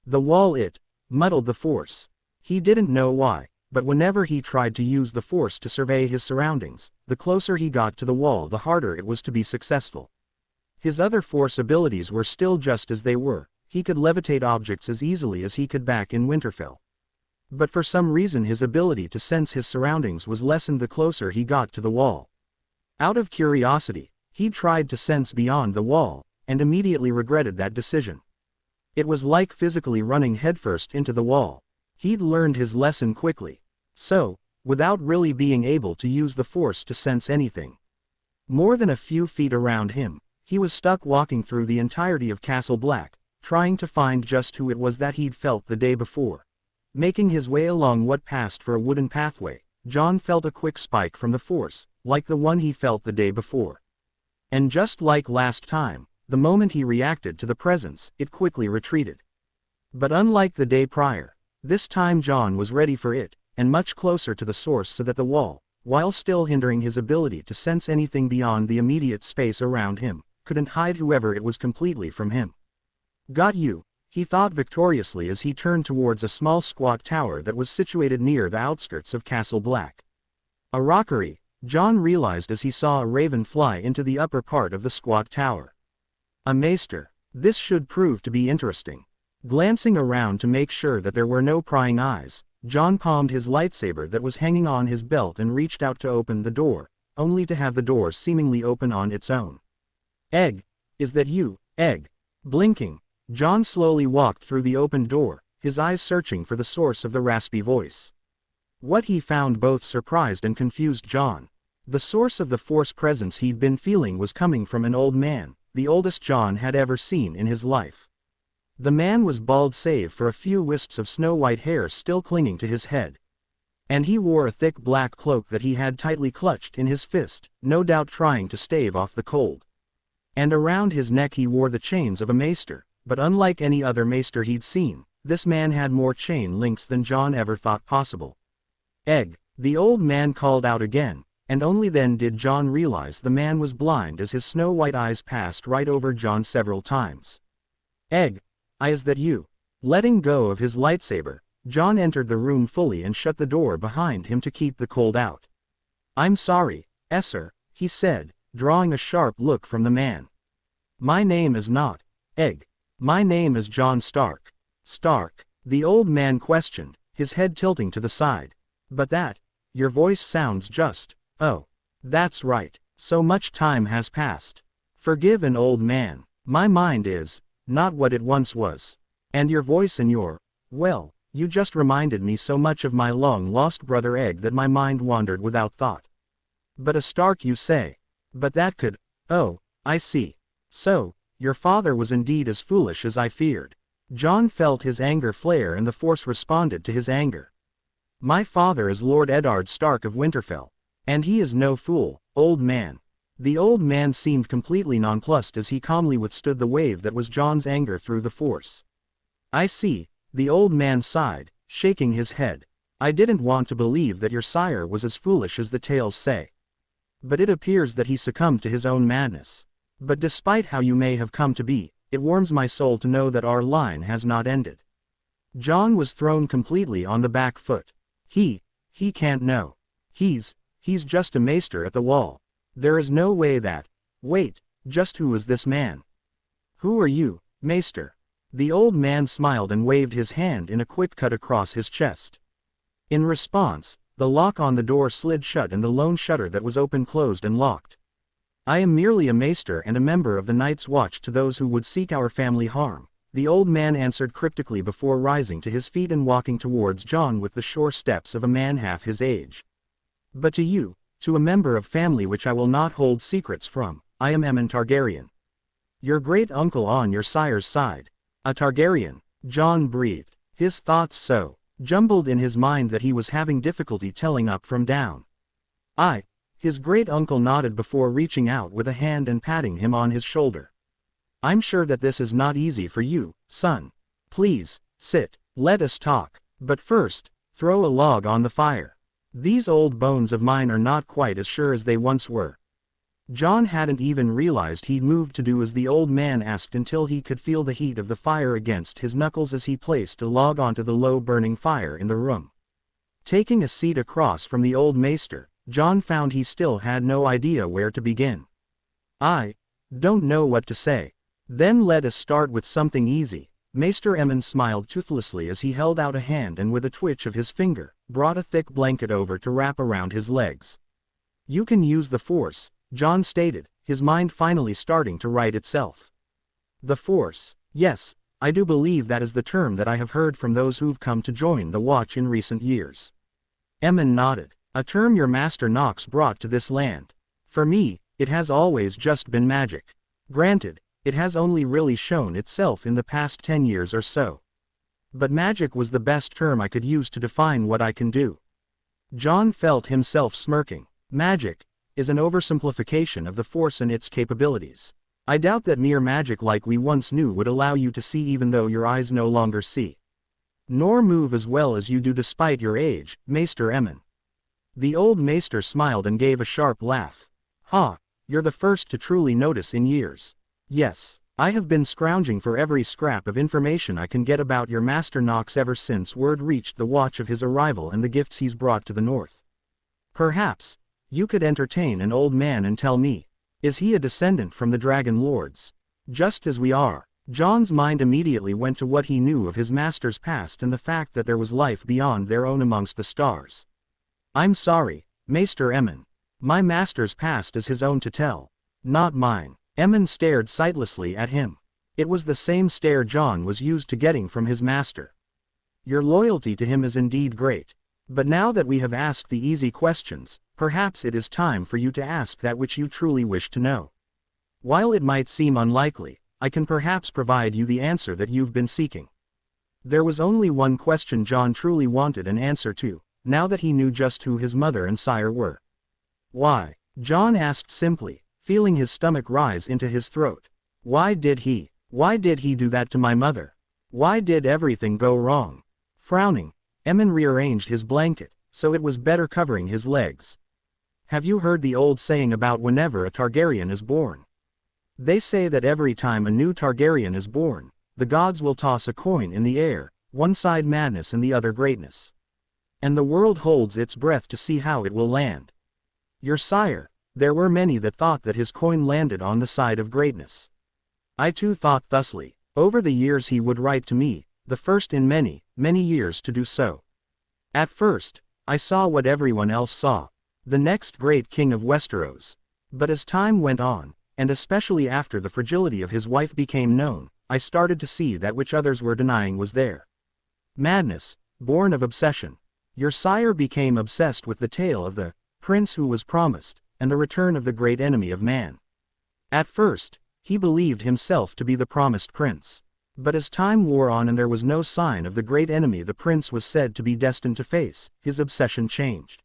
The wall, it muddled the Force. He didn't know why, but whenever he tried to use the Force to survey his surroundings, the closer he got to the wall the harder it was to be successful. His other Force abilities were still just as they were. He could levitate objects as easily as he could back in Winterfell. But for some reason his ability to sense his surroundings was lessened the closer he got to the wall. Out of curiosity, he tried to sense beyond the wall, and immediately regretted that decision. It was like physically running headfirst into the wall. He'd learned his lesson quickly. So, without really being able to use the Force to sense anything more than a few feet around him, he was stuck walking through the entirety of Castle Black, trying to find just who it was that he'd felt the day before. Making his way along what passed for a wooden pathway, Jon felt a quick spike from the Force, like the one he felt the day before. And just like last time, the moment he reacted to the presence, it quickly retreated. But unlike the day prior, this time Jon was ready for it, and much closer to the source so that the wall, while still hindering his ability to sense anything beyond the immediate space around him, couldn't hide whoever it was completely from him. Got you, he thought victoriously as he turned towards a small squat tower that was situated near the outskirts of Castle Black. A rockery, Jon realized as he saw a raven fly into the upper part of the squat tower. A maester. This should prove to be interesting. Glancing around to make sure that there were no prying eyes, Jon palmed his lightsaber that was hanging on his belt and reached out to open the door, only to have the door seemingly open on its own. Egg, is that you, Egg? Blinking, Jon slowly walked through the opened door, his eyes searching for the source of the raspy voice. What he found both surprised and confused Jon. The source of the Force presence he'd been feeling was coming from an old man, the oldest Jon had ever seen in his life. The man was bald save for a few wisps of snow-white hair still clinging to his head. And he wore a thick black cloak that he had tightly clutched in his fist, no doubt trying to stave off the cold. And around his neck he wore the chains of a maester. But unlike any other maester he'd seen, this man had more chain links than Jon ever thought possible. Egg, the old man called out again, and only then did Jon realize the man was blind as his snow-white eyes passed right over Jon several times. Egg, is that you? Letting go of his lightsaber, Jon entered the room fully and shut the door behind him to keep the cold out. I'm sorry, sir, he said, drawing a sharp look from the man. My name is not Egg. My name is Jon Stark. Stark, the old man questioned, his head tilting to the side. But that, your voice sounds just, oh, that's right, so much time has passed. Forgive an old man, my mind is, not what it once was. And your voice and well, you just reminded me so much of my long-lost brother Egg that my mind wandered without thought. But a Stark you say? But that could, oh, I see. So, your father was indeed as foolish as I feared. Jon felt his anger flare and the Force responded to his anger. My father is Lord Eddard Stark of Winterfell. And he is no fool, old man. The old man seemed completely nonplussed as he calmly withstood the wave that was Jon's anger through the Force. I see, the old man sighed, shaking his head. I didn't want to believe that your sire was as foolish as the tales say. But it appears that he succumbed to his own madness. But despite how you may have come to be, it warms my soul to know that our line has not ended. Jon was thrown completely on the back foot. He can't know. He's just a maester at the wall. There is no way that, wait, just who is this man? Who are you, maester? The old man smiled and waved his hand in a quick cut across his chest. In response, the lock on the door slid shut and the lone shutter that was open closed and locked. I am merely a maester and a member of the Night's Watch to those who would seek our family harm, the old man answered cryptically before rising to his feet and walking towards Jon with the sure steps of a man half his age. But to you, to a member of family which I will not hold secrets from, I am Aemon Targaryen. Your great uncle on your sire's side. A Targaryen, Jon breathed, his thoughts so jumbled in his mind that he was having difficulty telling up from down. His great uncle nodded before reaching out with a hand and patting him on his shoulder. I'm sure that this is not easy for you, son. Please, sit, let us talk. But first, throw a log on the fire. These old bones of mine are not quite as sure as they once were. Jon hadn't even realized he'd moved to do as the old man asked until he could feel the heat of the fire against his knuckles as he placed a log onto the low burning fire in the room. Taking a seat across from the old maester, Jon found he still had no idea where to begin. I don't know what to say. Then let us start with something easy. Maester Aemon smiled toothlessly as he held out a hand and with a twitch of his finger, brought a thick blanket over to wrap around his legs. You can use the Force, Jon stated, his mind finally starting to right itself. The Force, yes, I do believe that is the term that I have heard from those who've come to join the Watch in recent years. Aemon nodded. A term your Master Nox brought to this land. For me, it has always just been magic. Granted, it has only really shown itself in the past 10 years or so. But magic was the best term I could use to define what I can do. Jon felt himself smirking. Magic is an oversimplification of the Force and its capabilities. I doubt that mere magic like we once knew would allow you to see even though your eyes no longer see. Nor move as well as you do despite your age, Maester Aemon. The old maester smiled and gave a sharp laugh. Ha, you're the first to truly notice in years. Yes, I have been scrounging for every scrap of information I can get about your Master Nox ever since word reached the Watch of his arrival and the gifts he's brought to the north. Perhaps you could entertain an old man and tell me, is he a descendant from the Dragon Lords? Just as we are. Jon's mind immediately went to what he knew of his master's past and the fact that there was life beyond their own amongst the stars. I'm sorry, Maester Aemon. My master's past is his own to tell. Not mine. Aemon stared sightlessly at him. It was the same stare Jon was used to getting from his master. Your loyalty to him is indeed great. But now that we have asked the easy questions, perhaps it is time for you to ask that which you truly wish to know. While it might seem unlikely, I can perhaps provide you the answer that you've been seeking. There was only one question Jon truly wanted an answer to, now that he knew just who his mother and sire were. Why? Jon asked simply, feeling his stomach rise into his throat. Why did he do that to my mother? Why did everything go wrong? Frowning, Aemon rearranged his blanket, so it was better covering his legs. Have you heard the old saying about whenever a Targaryen is born? They say that every time a new Targaryen is born, the gods will toss a coin in the air, one side madness and the other greatness. And the world holds its breath to see how it will land. Your sire, there were many that thought that his coin landed on the side of greatness. I too thought thusly. Over the years he would write to me, the first in many, many years to do so. At first, I saw what everyone else saw, the next great king of Westeros. But as time went on, and especially after the fragility of his wife became known, I started to see that which others were denying was there. Madness, born of obsession. Your sire became obsessed with the tale of the prince who was promised, and the return of the great enemy of man. At first, he believed himself to be the promised prince. But as time wore on and there was no sign of the great enemy the prince was said to be destined to face, his obsession changed.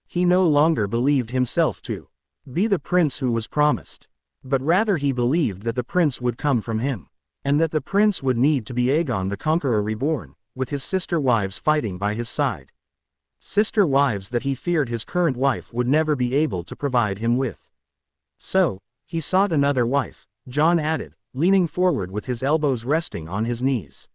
He no longer believed himself to be the prince who was promised. But rather he believed that the prince would come from him. And that the prince would need to be Aegon the Conqueror reborn, with his sister wives fighting by his side. Sister wives that he feared his current wife would never be able to provide him with. So, he sought another wife, Jon added, leaning forward with his elbows resting on his knees.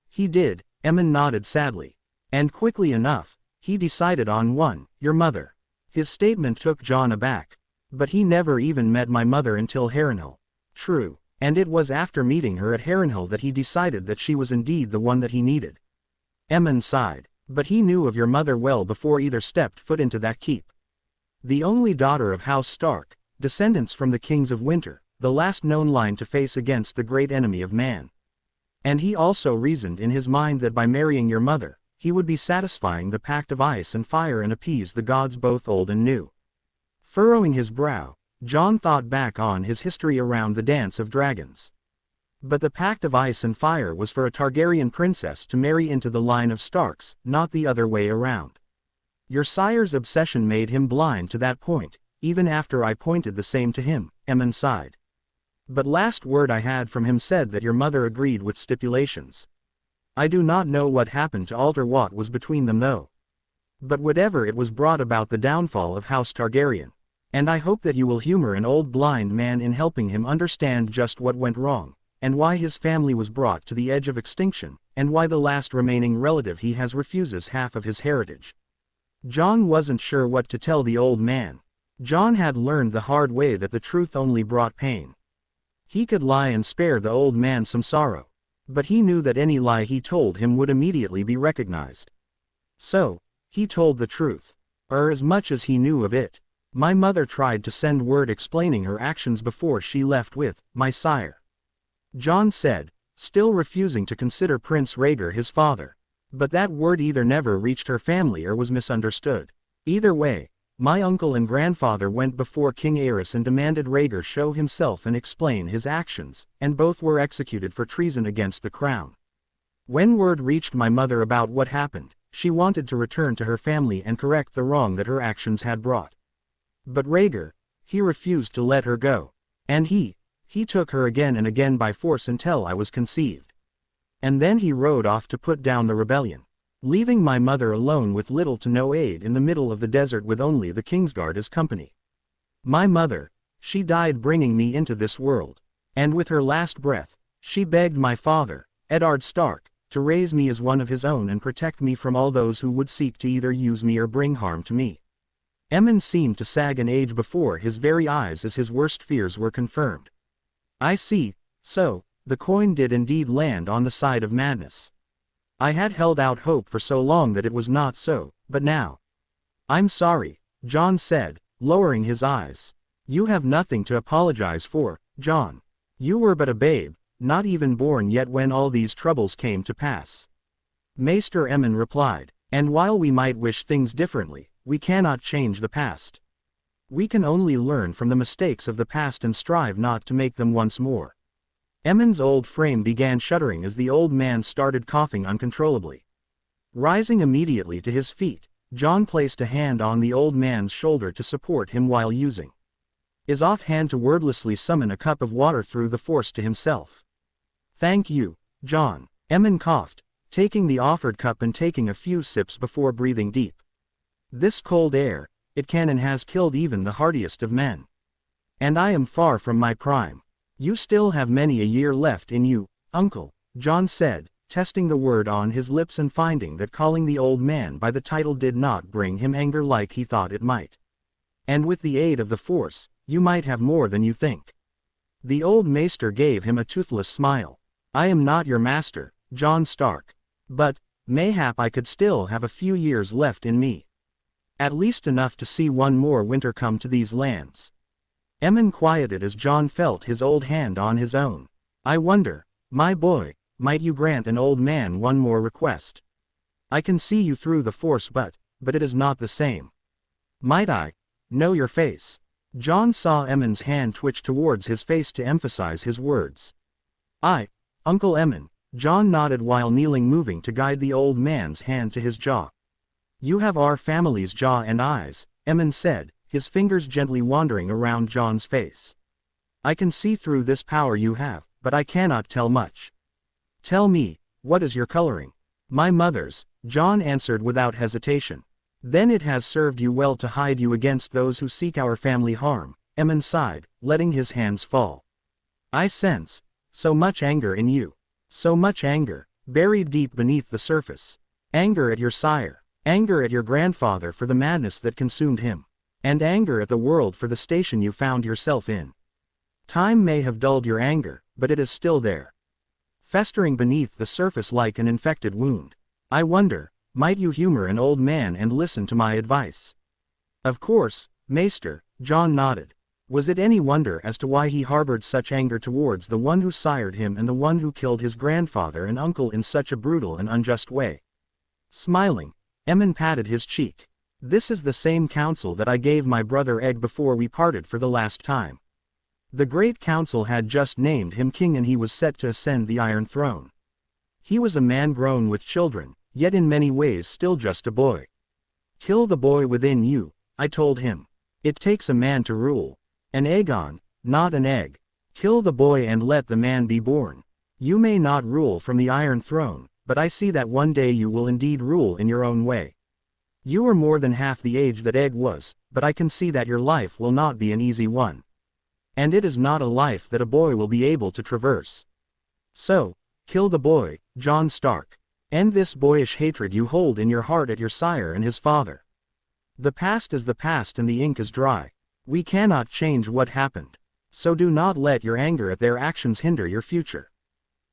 He did, Aemon nodded sadly. And quickly enough, he decided on one, your mother. His statement took Jon aback. But he never even met my mother until Harrenhal. True, and it was after meeting her at Harrenhal that he decided that she was indeed the one that he needed. Aemon sighed. But he knew of your mother well before either stepped foot into that keep. The only daughter of House Stark, descendants from the kings of Winter, the last known line to face against the great enemy of man. And he also reasoned in his mind that by marrying your mother, he would be satisfying the pact of ice and fire and appease the gods both old and new. Furrowing his brow, Jon thought back on his history around the Dance of Dragons. But the pact of ice and fire was for a Targaryen princess to marry into the line of Starks, not the other way around. Your sire's obsession made him blind to that point, even after I pointed the same to him, Aemon sighed. But last word I had from him said that your mother agreed with stipulations. I do not know what happened to alter what was between them though. But whatever it was brought about the downfall of House Targaryen. And I hope that you will humor an old blind man in helping him understand just what went wrong, and why his family was brought to the edge of extinction, and why the last remaining relative he has refuses half of his heritage. Jon wasn't sure what to tell the old man. Jon had learned the hard way that the truth only brought pain. He could lie and spare the old man some sorrow. But he knew that any lie he told him would immediately be recognized. So, he told the truth. As much as he knew of it. My mother tried to send word explaining her actions before she left with, my sire. Jon said, still refusing to consider Prince Rhaegar his father. But that word either never reached her family or was misunderstood. Either way, my uncle and grandfather went before King Aerys and demanded Rhaegar show himself and explain his actions, and both were executed for treason against the crown. When word reached my mother about what happened, she wanted to return to her family and correct the wrong that her actions had brought. But Rhaegar, he refused to let her go. And he took her again and again by force until I was conceived. And then he rode off to put down the rebellion, leaving my mother alone with little to no aid in the middle of the desert with only the Kingsguard as company. My mother, she died bringing me into this world. And with her last breath, she begged my father, Eddard Stark, to raise me as one of his own and protect me from all those who would seek to either use me or bring harm to me. Aemon seemed to sag and age before his very eyes as his worst fears were confirmed. I see, so, the coin did indeed land on the side of madness. I had held out hope for so long that it was not so, but now. I'm sorry, Jon said, lowering his eyes. You have nothing to apologize for, Jon. You were but a babe, not even born yet when all these troubles came to pass. Maester Aemon replied, and while we might wish things differently, we cannot change the past. We can only learn from the mistakes of the past and strive not to make them once more. Aemon's old frame began shuddering as the old man started coughing uncontrollably. Rising immediately to his feet, Jon placed a hand on the old man's shoulder to support him while using his offhand to wordlessly summon a cup of water through the force to himself. Thank you, Jon, Aemon coughed, taking the offered cup and taking a few sips before breathing deep. This cold air, it can and has killed even the hardiest of men. And I am far from my prime. You still have many a year left in you, uncle, Jon said, testing the word on his lips and finding that calling the old man by the title did not bring him anger like he thought it might. And with the aid of the force, you might have more than you think. The old maester gave him a toothless smile. I am not your master, Jon Stark. But, mayhap I could still have a few years left in me. At least enough to see one more winter come to these lands. Aemon quieted as Jon felt his old hand on his own. I wonder, my boy, might you grant an old man one more request? I can see you through the force but it is not the same. Might I know your face? Jon saw Aemon's hand twitch towards his face to emphasize his words. Uncle Aemon, Jon nodded while kneeling, moving to guide the old man's hand to his jaw. You have our family's jaw and eyes, Aemon said, his fingers gently wandering around Jon's face. I can see through this power you have, but I cannot tell much. Tell me, what is your coloring? My mother's, Jon answered without hesitation. Then it has served you well to hide you against those who seek our family harm, Aemon sighed, letting his hands fall. I sense so much anger in you. So much anger, buried deep beneath the surface. Anger at your sire. Anger at your grandfather for the madness that consumed him. And anger at the world for the station you found yourself in. Time may have dulled your anger, but it is still there. Festering beneath the surface like an infected wound. I wonder, might you humor an old man and listen to my advice? Of course, Maester, Jon nodded. Was it any wonder as to why he harbored such anger towards the one who sired him and the one who killed his grandfather and uncle in such a brutal and unjust way? Smiling, Aemon patted his cheek. This is the same counsel that I gave my brother Egg before we parted for the last time. The Great Council had just named him king and he was set to ascend the Iron Throne. He was a man grown with children, yet in many ways still just a boy. Kill the boy within you, I told him. It takes a man to rule. An Aegon, not an egg. Kill the boy and let the man be born. You may not rule from the Iron Throne, but I see that one day you will indeed rule in your own way. You are more than half the age that Egg was, but I can see that your life will not be an easy one. And it is not a life that a boy will be able to traverse. So, kill the boy, Jon Stark. End this boyish hatred you hold in your heart at your sire and his father. The past is the past and the ink is dry. We cannot change what happened. So do not let your anger at their actions hinder your future.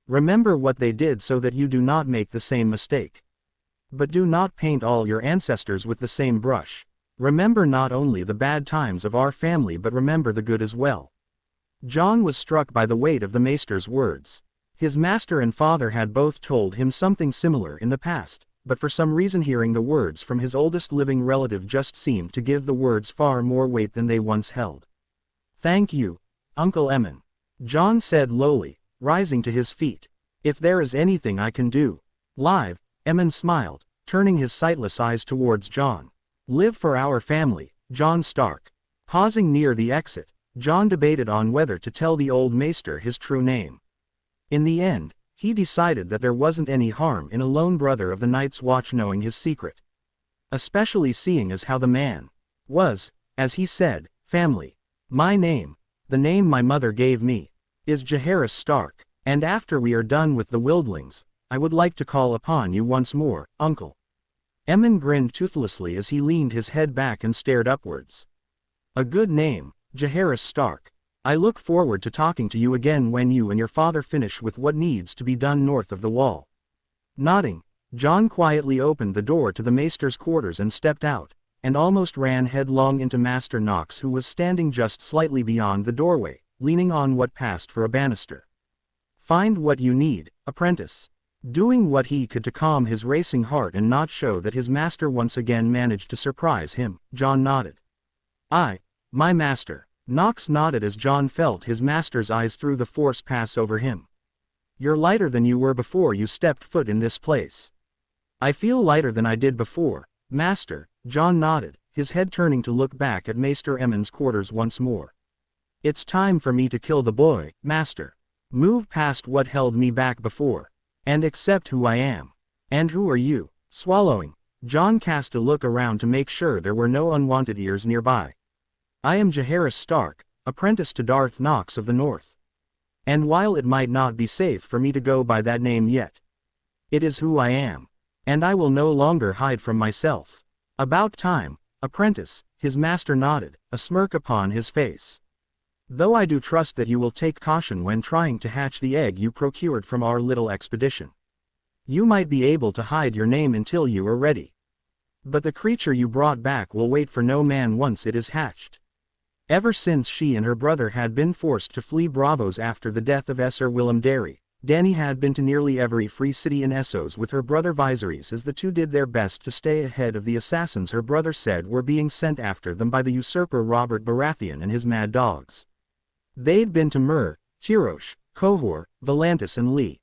Remember what they did so that you do not make the same mistake. But do not paint all your ancestors with the same brush. Remember not only the bad times of our family but remember the good as well. Jon was struck by the weight of the maester's words. His master and father had both told him something similar in the past, but for some reason hearing the words from his oldest living relative just seemed to give the words far more weight than they once held. "Thank you, Uncle Aemon," Jon said lowly, rising to his feet. "If there is anything I can do." "Live," Aemon smiled, turning his sightless eyes towards Jon. "Live for our family, Jon Stark." Pausing near the exit, Jon debated on whether to tell the old maester his true name. In the end, he decided that there wasn't any harm in a lone brother of the Night's Watch knowing his secret. Especially seeing as how the man was, as he said, family. "My name, the name my mother gave me, is Jaehaerys Stark, and after we are done with the Wildlings, I would like to call upon you once more, Uncle." Aemon grinned toothlessly as he leaned his head back and stared upwards. "A good name, Jaehaerys Stark. I look forward to talking to you again when you and your father finish with what needs to be done north of the wall." Nodding, Jon quietly opened the door to the maester's quarters and stepped out, and almost ran headlong into Master Nox, who was standing just slightly beyond the doorway, leaning on what passed for a banister. "Find what you need, apprentice." Doing what he could to calm his racing heart and not show that his master once again managed to surprise him, Jon nodded. My master." Nox nodded as Jon felt his master's eyes through the force pass over him. "You're lighter than you were before you stepped foot in this place." "I feel lighter than I did before, master," Jon nodded, his head turning to look back at Maester Aemon's quarters once more. "It's time for me to kill the boy, master. Move past what held me back before, and accept who I am." "And who are you?" Swallowing, Jon cast a look around to make sure there were no unwanted ears nearby. "I am Jaehaerys Stark, apprentice to Darth Nox of the North. And while it might not be safe for me to go by that name yet, it is who I am. And I will no longer hide from myself." "About time, apprentice," his master nodded, a smirk upon his face. "Though I do trust that you will take caution when trying to hatch the egg you procured from our little expedition. You might be able to hide your name until you are ready. But the creature you brought back will wait for no man once it is hatched." Ever since she and her brother had been forced to flee Braavos after the death of Sir Willem Darry, Dany had been to nearly every free city in Essos with her brother Viserys as the two did their best to stay ahead of the assassins her brother said were being sent after them by the usurper Robert Baratheon and his mad dogs. They'd been to Myr, Tyrosh, Qohor, Volantis and Lee.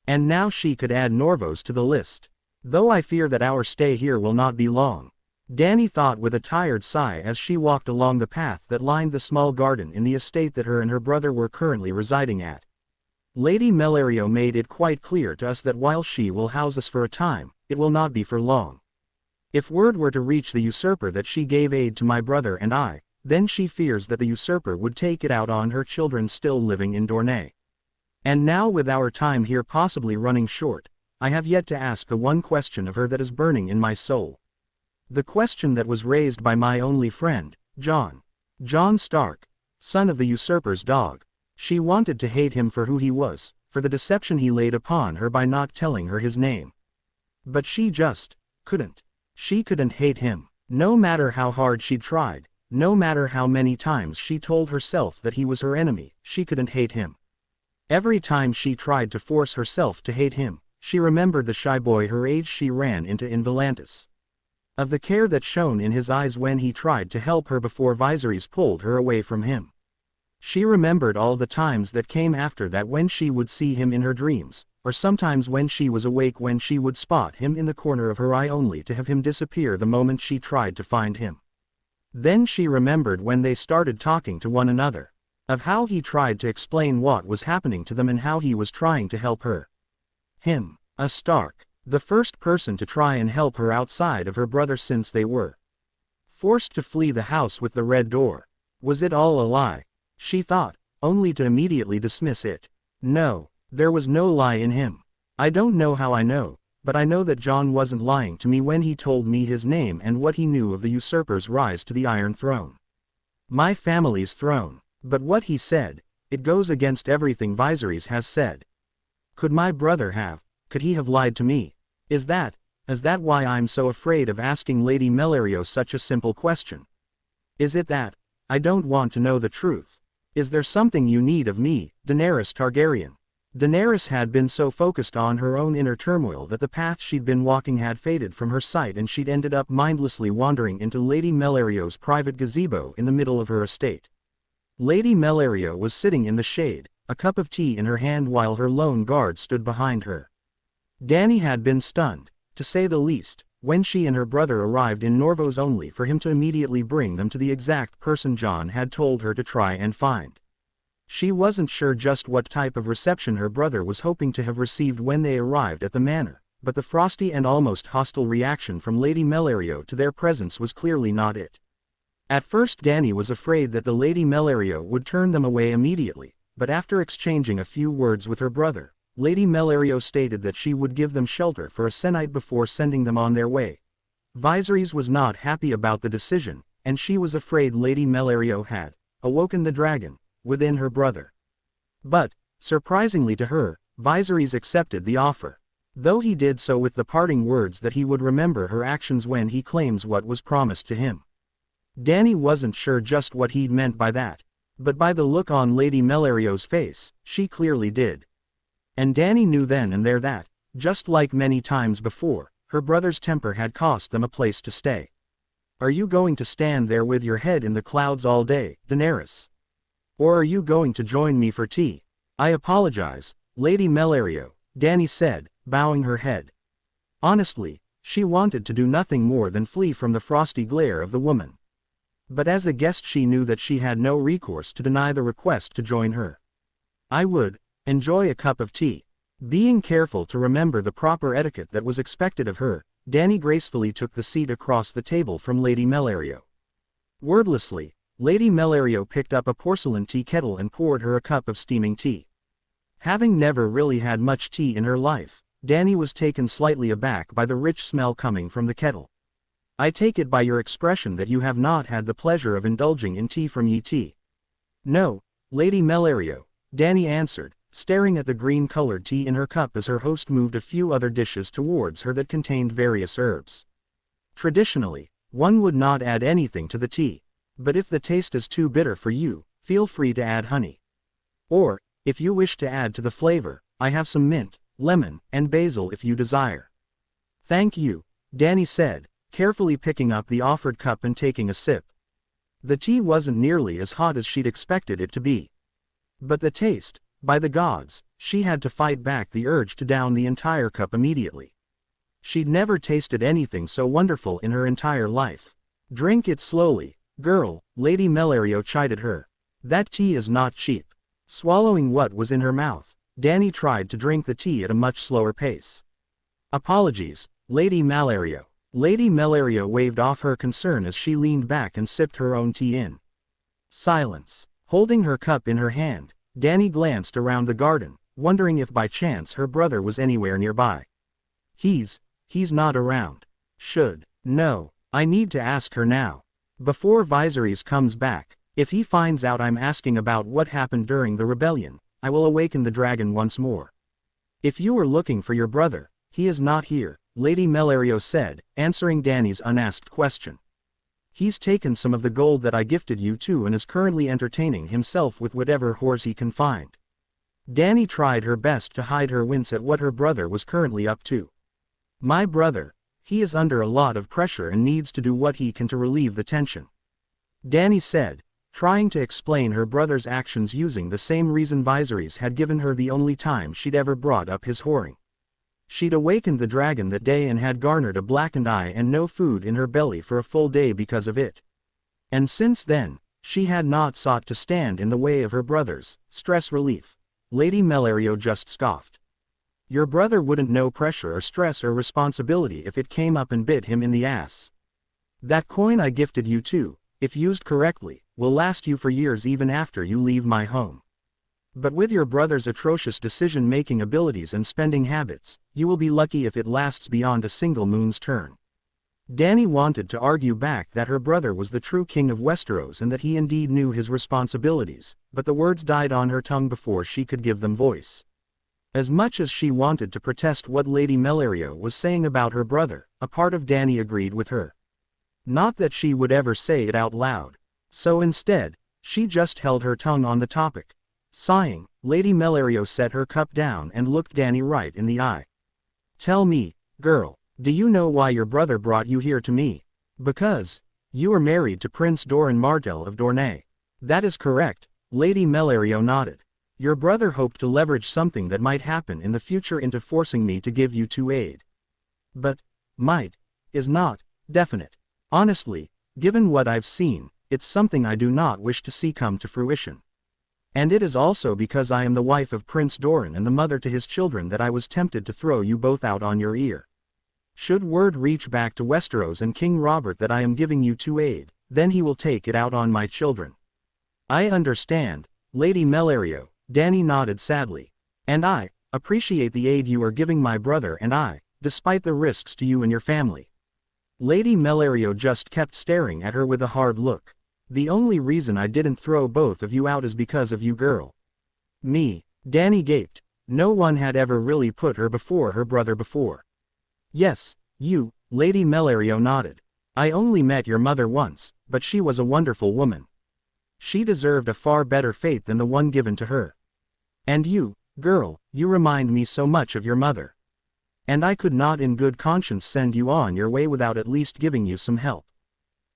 And now she could add Norvos to the list. "Though I fear that our stay here will not be long," Dany thought with a tired sigh as she walked along the path that lined the small garden in the estate that her and her brother were currently residing at. "Lady Melario made it quite clear to us that while she will house us for a time, it will not be for long. If word were to reach the usurper that she gave aid to my brother and I, then she fears that the usurper would take it out on her children still living in Dorne. And now with our time here possibly running short, I have yet to ask the one question of her that is burning in my soul. The question that was raised by my only friend, Jon Stark, son of the usurper's dog. She wanted to hate him for who he was, for the deception he laid upon her by not telling her his name. But she just couldn't. She couldn't hate him, no matter how hard she tried, no matter how many times she told herself that he was her enemy, she couldn't hate him. Every time she tried to force herself to hate him, she remembered the shy boy her age she ran into in Volantis. Of the care that shone in his eyes when he tried to help her before Viserys pulled her away from him. She remembered all the times that came after that when she would see him in her dreams, or sometimes when she was awake when she would spot him in the corner of her eye only to have him disappear the moment she tried to find him. Then she remembered when they started talking to one another. Of how he tried to explain what was happening to them and how he was trying to help her. Him, a Stark, the first person to try and help her outside of her brother since they were forced to flee the house with the red door. Was it all a lie? She thought, only to immediately dismiss it. No, there was no lie in him. I don't know how I know, but I know that Jon wasn't lying to me when he told me his name and what he knew of the usurper's rise to the Iron Throne. My family's throne. But what he said, it goes against everything Viserys has said. Could my brother have, could he have lied to me? Is that why I'm so afraid of asking Lady Mellario such a simple question? Is it that I don't want to know the truth? Is there something you need of me, Daenerys Targaryen? Daenerys had been so focused on her own inner turmoil that the path she'd been walking had faded from her sight and she'd ended up mindlessly wandering into Lady Mellario's private gazebo in the middle of her estate. Lady Mellario was sitting in the shade, a cup of tea in her hand while her lone guard stood behind her. Dany had been stunned, to say the least, when she and her brother arrived in Norvos only for him to immediately bring them to the exact person Jon had told her to try and find. She wasn't sure just what type of reception her brother was hoping to have received when they arrived at the manor, but the frosty and almost hostile reaction from Lady Mellario to their presence was clearly not it. At first Dany was afraid that the Lady Mellario would turn them away immediately, but after exchanging a few words with her brother, Lady Mellario stated that she would give them shelter for a se'night before sending them on their way. Viserys was not happy about the decision, and she was afraid Lady Mellario had awoken the dragon within her brother. But, surprisingly to her, Viserys accepted the offer. Though he did so with the parting words that he would remember her actions when he claims what was promised to him. Dany wasn't sure just what he'd meant by that, but by the look on Lady Mellario's face, she clearly did. And Dany knew then and there that, just like many times before, her brother's temper had cost them a place to stay. Are you going to stand there with your head in the clouds all day, Daenerys? Or are you going to join me for tea? I apologize, Lady Mellario, Dany said, bowing her head. Honestly, she wanted to do nothing more than flee from the frosty glare of the woman. But as a guest she knew that she had no recourse to deny the request to join her. I would enjoy a cup of tea. Being careful to remember the proper etiquette that was expected of her, Dany gracefully took the seat across the table from Lady Mellario. Wordlessly, Lady Mellario picked up a porcelain tea kettle and poured her a cup of steaming tea. Having never really had much tea in her life, Dany was taken slightly aback by the rich smell coming from the kettle. I take it by your expression that you have not had the pleasure of indulging in tea from ye tea. No, Lady Mellario, Dany answered, staring at the green-colored tea in her cup as her host moved a few other dishes towards her that contained various herbs. Traditionally, one would not add anything to the tea, but if the taste is too bitter for you, feel free to add honey. Or, if you wish to add to the flavor, I have some mint, lemon, and basil if you desire. Thank you, Dany said, carefully picking up the offered cup and taking a sip. The tea wasn't nearly as hot as she'd expected it to be. But the taste, by the gods, she had to fight back the urge to down the entire cup immediately. She'd never tasted anything so wonderful in her entire life. Drink it slowly, girl, Lady Mellario chided her. That tea is not cheap. Swallowing what was in her mouth, Dany tried to drink the tea at a much slower pace. Apologies, Lady Mellario. Lady Mellario waved off her concern as she leaned back and sipped her own tea in silence. Holding her cup in her hand, Dany glanced around the garden, wondering if by chance her brother was anywhere nearby. He's not around. No, I need to ask her now. Before Viserys comes back, if he finds out I'm asking about what happened during the rebellion, I will awaken the dragon once more. If you are looking for your brother, he is not here, Lady Mellario said, answering Dany's unasked question. He's taken some of the gold that I gifted you too and is currently entertaining himself with whatever whores he can find. Dany tried her best to hide her wince at what her brother was currently up to. My brother, he is under a lot of pressure and needs to do what he can to relieve the tension. Dany said, trying to explain her brother's actions using the same reason Viserys had given her the only time she'd ever brought up his whoring. She'd awakened the dragon that day and had garnered a blackened eye and no food in her belly for a full day because of it. And since then, She had not sought to stand in the way of her brother's stress relief. Lady Mellerio just scoffed. Your brother wouldn't know pressure or stress or responsibility if it came up and bit him in the ass. That coin I gifted you too, if used correctly, will last you for years even after you leave my home. But with your brother's atrocious decision-making abilities and spending habits, you will be lucky if it lasts beyond a single moon's turn. Dany wanted to argue back that her brother was the true king of Westeros and that he indeed knew his responsibilities, but the words died on her tongue before she could give them voice. As much as she wanted to protest what Lady Mellerio was saying about her brother, a part of Dany agreed with her. Not that she would ever say it out loud. So instead, she just held her tongue on the topic. Sighing, Lady Mellerio set her cup down and looked Dany right in the eye. Tell me, girl, do you know why your brother brought you here to me? Because you are married to Prince Doran Martell of Dorne. That is correct, Lady Mellerio nodded. Your brother hoped to leverage something that might happen in the future into forcing me to give you to aid. But might is not definite. Honestly, given what I've seen, it's something I do not wish to see come to fruition. And it is also because I am the wife of Prince Doran and the mother to his children that I was tempted to throw you both out on your ear. Should word reach back to Westeros and King Robert that I am giving you to aid, then he will take it out on my children. I understand, Lady Mellerio, Dany nodded sadly. And I appreciate the aid you are giving my brother and I, despite the risks to you and your family. Lady Mellerio just kept staring at her with a hard look. The only reason I didn't throw both of you out is because of you, girl. Me, Dany gaped. No one had ever really put her before her brother before. Yes, you, Lady Mellerio nodded. I only met your mother once, but she was a wonderful woman. She deserved a far better fate than the one given to her. And you, girl, you remind me so much of your mother. And I could not in good conscience send you on your way without at least giving you some help.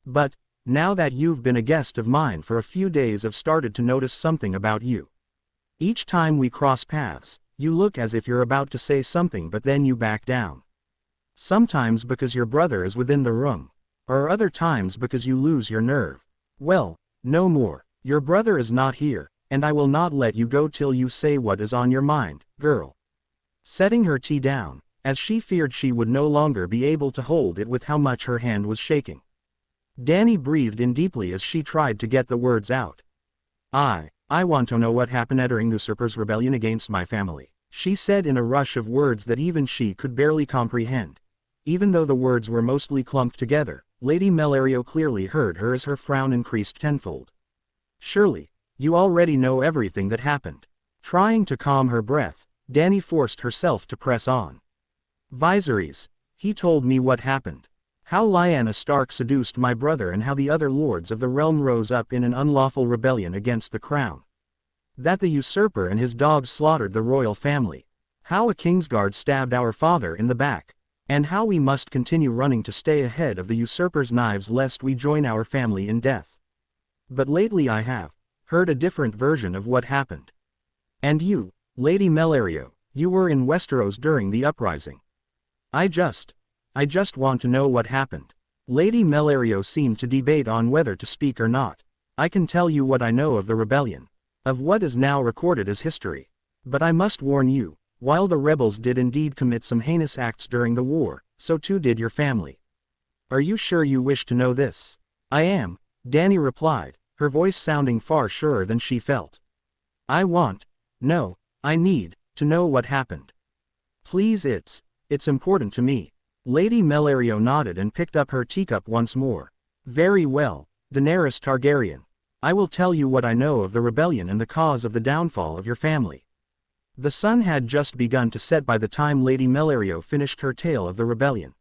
But now that you've been a guest of mine for a few days, I've started to notice something about you. Each time we cross paths, you look as if you're about to say something but then you back down. Sometimes because your brother is within the room, or other times because you lose your nerve. Well, no more. Your brother is not here, and I will not let you go till you say what is on your mind, girl. Setting her tea down, as she feared she would no longer be able to hold it with how much her hand was shaking. Dany breathed in deeply as she tried to get the words out. I want to know what happened during the usurper's rebellion against my family, she said in a rush of words that even she could barely comprehend. Even though the words were mostly clumped together, Lady Mellerio clearly heard her as her frown increased tenfold. Surely, you already know everything that happened. Trying to calm her breath, Dany forced herself to press on. Viserys, he told me what happened. How Lyanna Stark seduced my brother and how the other lords of the realm rose up in an unlawful rebellion against the crown. That the usurper and his dogs slaughtered the royal family. How a Kingsguard stabbed our father in the back. And how we must continue running to stay ahead of the usurper's knives lest we join our family in death. But lately I have heard a different version of what happened. And you, Lady Mellerio, you were in Westeros during the uprising. I just want to know what happened. Lady Mellerio seemed to debate on whether to speak or not. I can tell you what I know of the rebellion, of what is now recorded as history. But I must warn you, while the rebels did indeed commit some heinous acts during the war, so too did your family. Are you sure you wish to know this? I am, Dany replied, her voice sounding far surer than she felt. I need to know what happened. Please, it's important to me. Lady Mellerio nodded and picked up her teacup once more. Very well, Daenerys Targaryen. I will tell you what I know of the rebellion and the cause of the downfall of your family. The sun had just begun to set by the time Lady Mellerio finished her tale of the rebellion.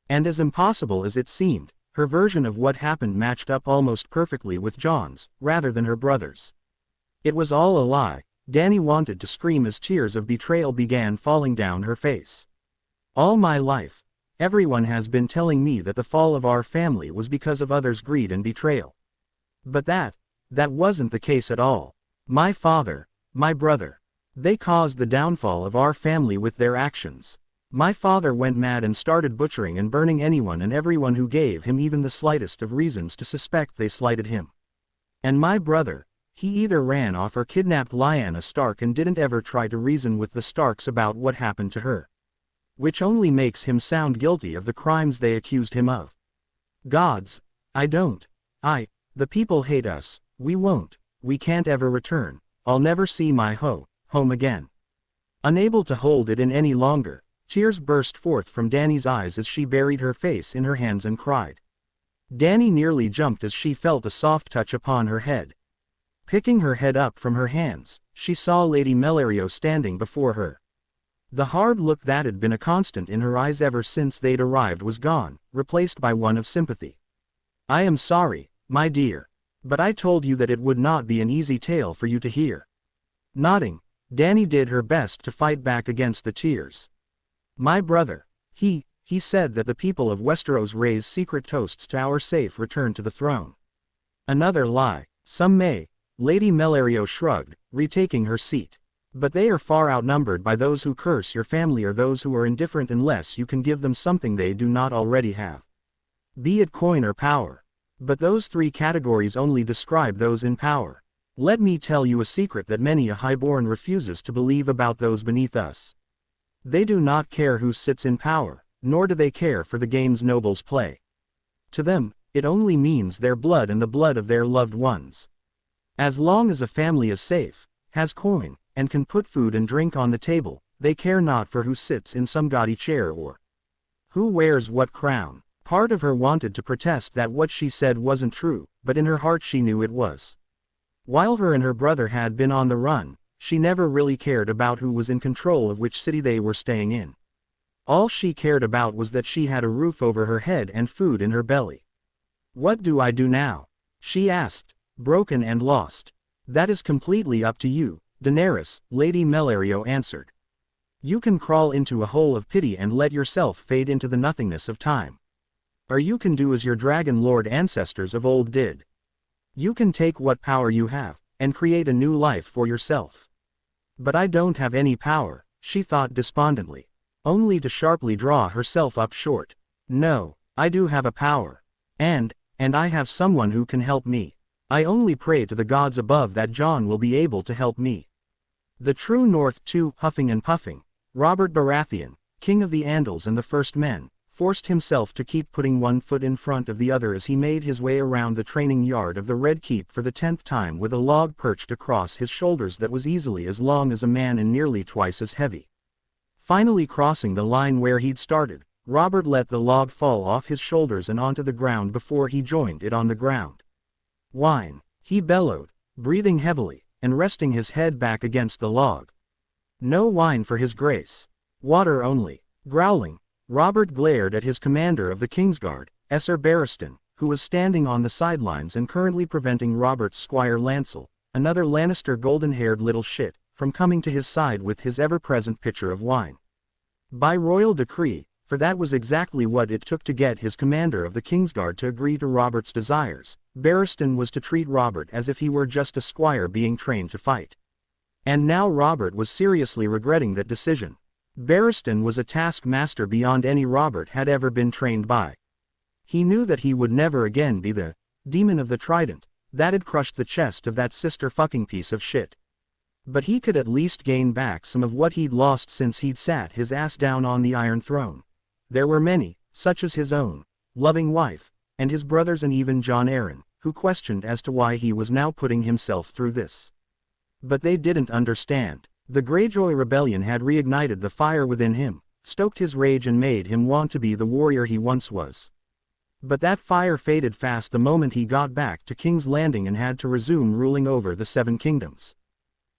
And as impossible as it seemed, her version of what happened matched up almost perfectly with Jon's, rather than her brother's. It was all a lie. Dany wanted to scream as tears of betrayal began falling down her face. All my life, everyone has been telling me that the fall of our family was because of others' greed and betrayal. But that wasn't the case at all. My father, my brother, they caused the downfall of our family with their actions. My father went mad and started butchering and burning anyone and everyone who gave him even the slightest of reasons to suspect they slighted him. And my brother, he either ran off or kidnapped Lyanna Stark and didn't ever try to reason with the Starks about what happened to her. Which only makes him sound guilty of the crimes they accused him of. Gods, I don't. The people hate us, we can't ever return, I'll never see my home again. Unable to hold it in any longer, tears burst forth from Dany's eyes as she buried her face in her hands and cried. Dany nearly jumped as she felt a soft touch upon her head. Picking her head up from her hands, she saw Lady Mellario standing before her. The hard look that had been a constant in her eyes ever since they'd arrived was gone, replaced by one of sympathy. I am sorry, my dear. But I told you that it would not be an easy tale for you to hear. Nodding, Dany did her best to fight back against the tears. My brother, he said that the people of Westeros raise secret toasts to our safe return to the throne. Another lie, some may, Lady Mellario shrugged, retaking her seat. But they are far outnumbered by those who curse your family or those who are indifferent unless you can give them something they do not already have. Be it coin or power. But those three categories only describe those in power. Let me tell you a secret that many a highborn refuses to believe about those beneath us. They do not care who sits in power, nor do they care for the games nobles play. To them, it only means their blood and the blood of their loved ones. As long as a family is safe, has coin, and can put food and drink on the table, they care not for who sits in some gaudy chair or who wears what crown. Part of her wanted to protest that what she said wasn't true, but in her heart she knew it was. While her and her brother had been on the run, she never really cared about who was in control of which city they were staying in. All she cared about was that she had a roof over her head and food in her belly. What do I do now? She asked, broken and lost. That is completely up to you, Daenerys, Lady Mellario answered. You can crawl into a hole of pity and let yourself fade into the nothingness of time. Or you can do as your Dragon Lord ancestors of old did. You can take what power you have, and create a new life for yourself. But I don't have any power, she thought despondently. Only to sharply draw herself up short. No, I do have a power. And I have someone who can help me. I only pray to the gods above that Jon will be able to help me. The true North too, huffing and puffing, Robert Baratheon, king of the Andals and the First Men, forced himself to keep putting one foot in front of the other as he made his way around the training yard of the Red Keep for the 10th time with a log perched across his shoulders that was easily as long as a man and nearly twice as heavy. Finally crossing the line where he'd started, Robert let the log fall off his shoulders and onto the ground before he joined it on the ground. Wine, he bellowed, breathing heavily, and resting his head back against the log. No wine for his grace. Water only. Growling, Robert glared at his commander of the Kingsguard, Esser Barristan, who was standing on the sidelines and currently preventing Robert's squire Lancel, another Lannister golden-haired little shit, from coming to his side with his ever-present pitcher of wine. By royal decree, for that was exactly what it took to get his commander of the Kingsguard to agree to Robert's desires, Barristan was to treat Robert as if he were just a squire being trained to fight. And now Robert was seriously regretting that decision. Barristan was a taskmaster beyond any Robert had ever been trained by. He knew that he would never again be the demon of the trident that had crushed the chest of that sister-fucking piece of shit. But he could at least gain back some of what he'd lost since he'd sat his ass down on the Iron Throne. There were many, such as his own loving wife, and his brothers and even Jon Arryn, who questioned as to why he was now putting himself through this. But they didn't understand. The Greyjoy rebellion had reignited the fire within him, stoked his rage and made him want to be the warrior he once was. But that fire faded fast the moment he got back to King's Landing and had to resume ruling over the Seven Kingdoms.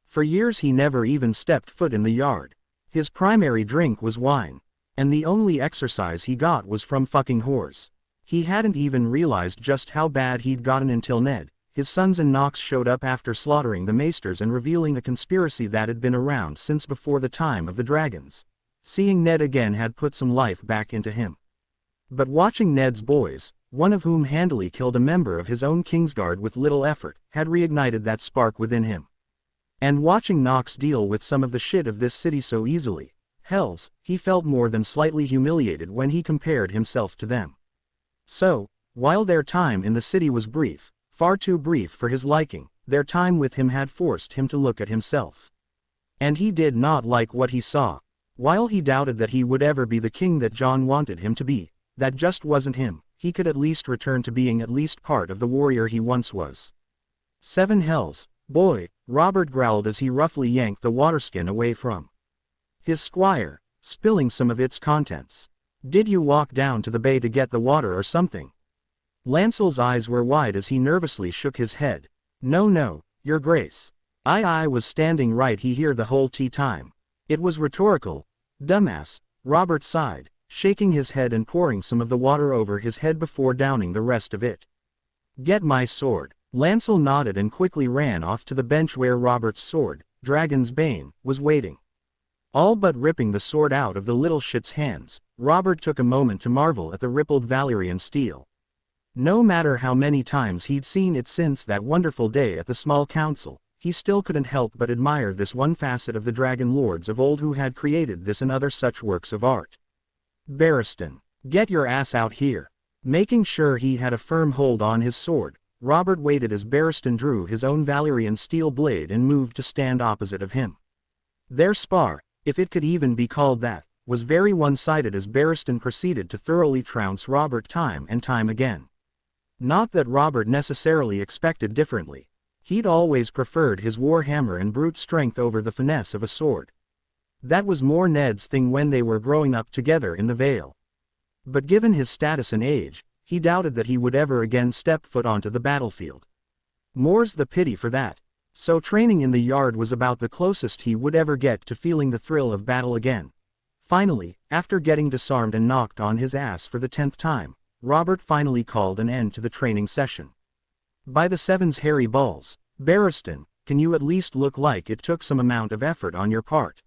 For years he never even stepped foot in the yard. His primary drink was wine. And the only exercise he got was from fucking whores. He hadn't even realized just how bad he'd gotten until Ned, his sons and Nox showed up after slaughtering the Maesters and revealing a conspiracy that had been around since before the time of the dragons. Seeing Ned again had put some life back into him. But watching Ned's boys, one of whom handily killed a member of his own Kingsguard with little effort, had reignited that spark within him. And watching Nox deal with some of the shit of this city so easily, hells, he felt more than slightly humiliated when he compared himself to them. So, while their time in the city was brief, Far too brief for his liking, their time with him had forced him to look at himself. And he did not like what he saw. While he doubted that he would ever be the king that Jon wanted him to be, that just wasn't him, he could at least return to being at least part of the warrior he once was. 7 hells, boy, Robert growled as he roughly yanked the waterskin away from his squire, spilling some of its contents. Did you walk down to the bay to get the water or something? Lancel's eyes were wide as he nervously shook his head. No, your grace. I was standing right here the whole time. It was rhetorical. Dumbass, Robert sighed, shaking his head and pouring some of the water over his head before downing the rest of it. Get my sword. Lancel nodded and quickly ran off to the bench where Robert's sword, Dragon's Bane, was waiting. All but ripping the sword out of the little shit's hands, Robert took a moment to marvel at the rippled Valyrian steel. No matter how many times he'd seen it since that wonderful day at the small council, he still couldn't help but admire this one facet of the dragon lords of old who had created this and other such works of art. Barristan, get your ass out here. Making sure he had a firm hold on his sword, Robert waited as Barristan drew his own Valyrian steel blade and moved to stand opposite of him. Their spar, if it could even be called that, was very one-sided as Barristan proceeded to thoroughly trounce Robert time and time again. Not that Robert necessarily expected differently. He'd always preferred his warhammer and brute strength over the finesse of a sword. That was more Ned's thing when they were growing up together in the Vale. But given his status and age, he doubted that he would ever again step foot onto the battlefield. More's the pity for that. So training in the yard was about the closest he would ever get to feeling the thrill of battle again. Finally, after getting disarmed and knocked on his ass for the 10th time, Robert finally called an end to the training session. By the Seven's hairy balls, Barristan, can you at least look like it took some amount of effort on your part?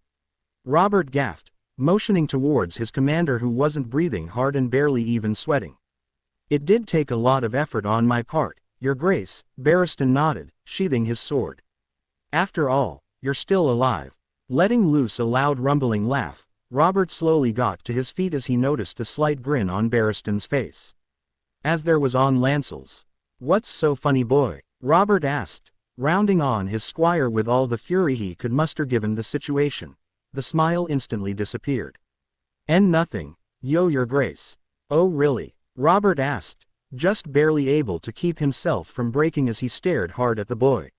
Robert gasped, motioning towards his commander who wasn't breathing hard and barely even sweating. It did take a lot of effort on my part, your grace, Barristan nodded, sheathing his sword. After all, you're still alive. Letting loose a loud rumbling laugh, Robert slowly got to his feet as he noticed a slight grin on Barristan's face. As there was on Lancel's. What's so funny, boy? Robert asked, rounding on his squire with all the fury he could muster given the situation. The smile instantly disappeared. And nothing, your grace. Oh really? Robert asked, just barely able to keep himself from breaking as he stared hard at the boy.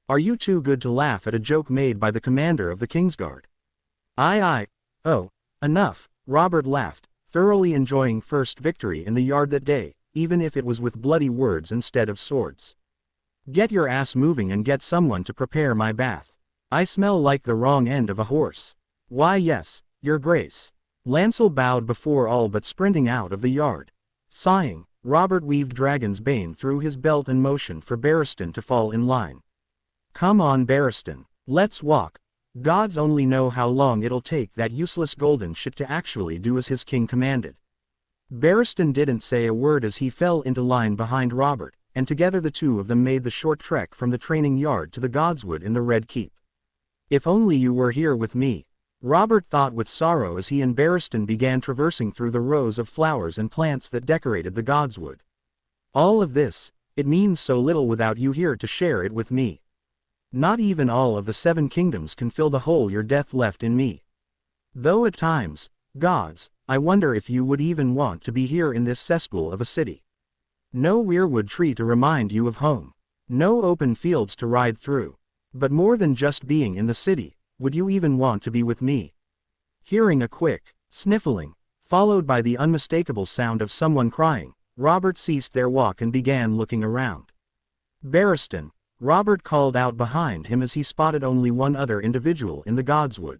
Are you too good to laugh at a joke made by the commander of the Kingsguard? Oh, enough, Robert laughed, thoroughly enjoying first victory in the yard that day, even if it was with bloody words instead of swords. Get your ass moving and get someone to prepare my bath. I smell like the wrong end of a horse. Why yes, your grace. Lancel bowed before all but sprinting out of the yard. Sighing, Robert weaved Dragon's Bane through his belt and motioned for Barristan to fall in line. Come on Barristan, let's walk. Gods only know how long it'll take that useless golden shit to actually do as his king commanded. Barristan didn't say a word as he fell into line behind Robert, and together the two of them made the short trek from the training yard to the Godswood in the Red Keep. If only you were here with me, Robert thought with sorrow as he and Barristan began traversing through the rows of flowers and plants that decorated the Godswood. All of this, it means so little without you here to share it with me. Not even all of the 7 kingdoms can fill the hole your death left in me. Though at times, gods, I wonder if you would even want to be here in this cesspool of a city. No weirwood tree to remind you of home. No open fields to ride through. But more than just being in the city, would you even want to be with me? Hearing a quick sniffling, followed by the unmistakable sound of someone crying, Robert ceased their walk and began looking around. Barristan, Robert called out behind him as he spotted only one other individual in the Godswood.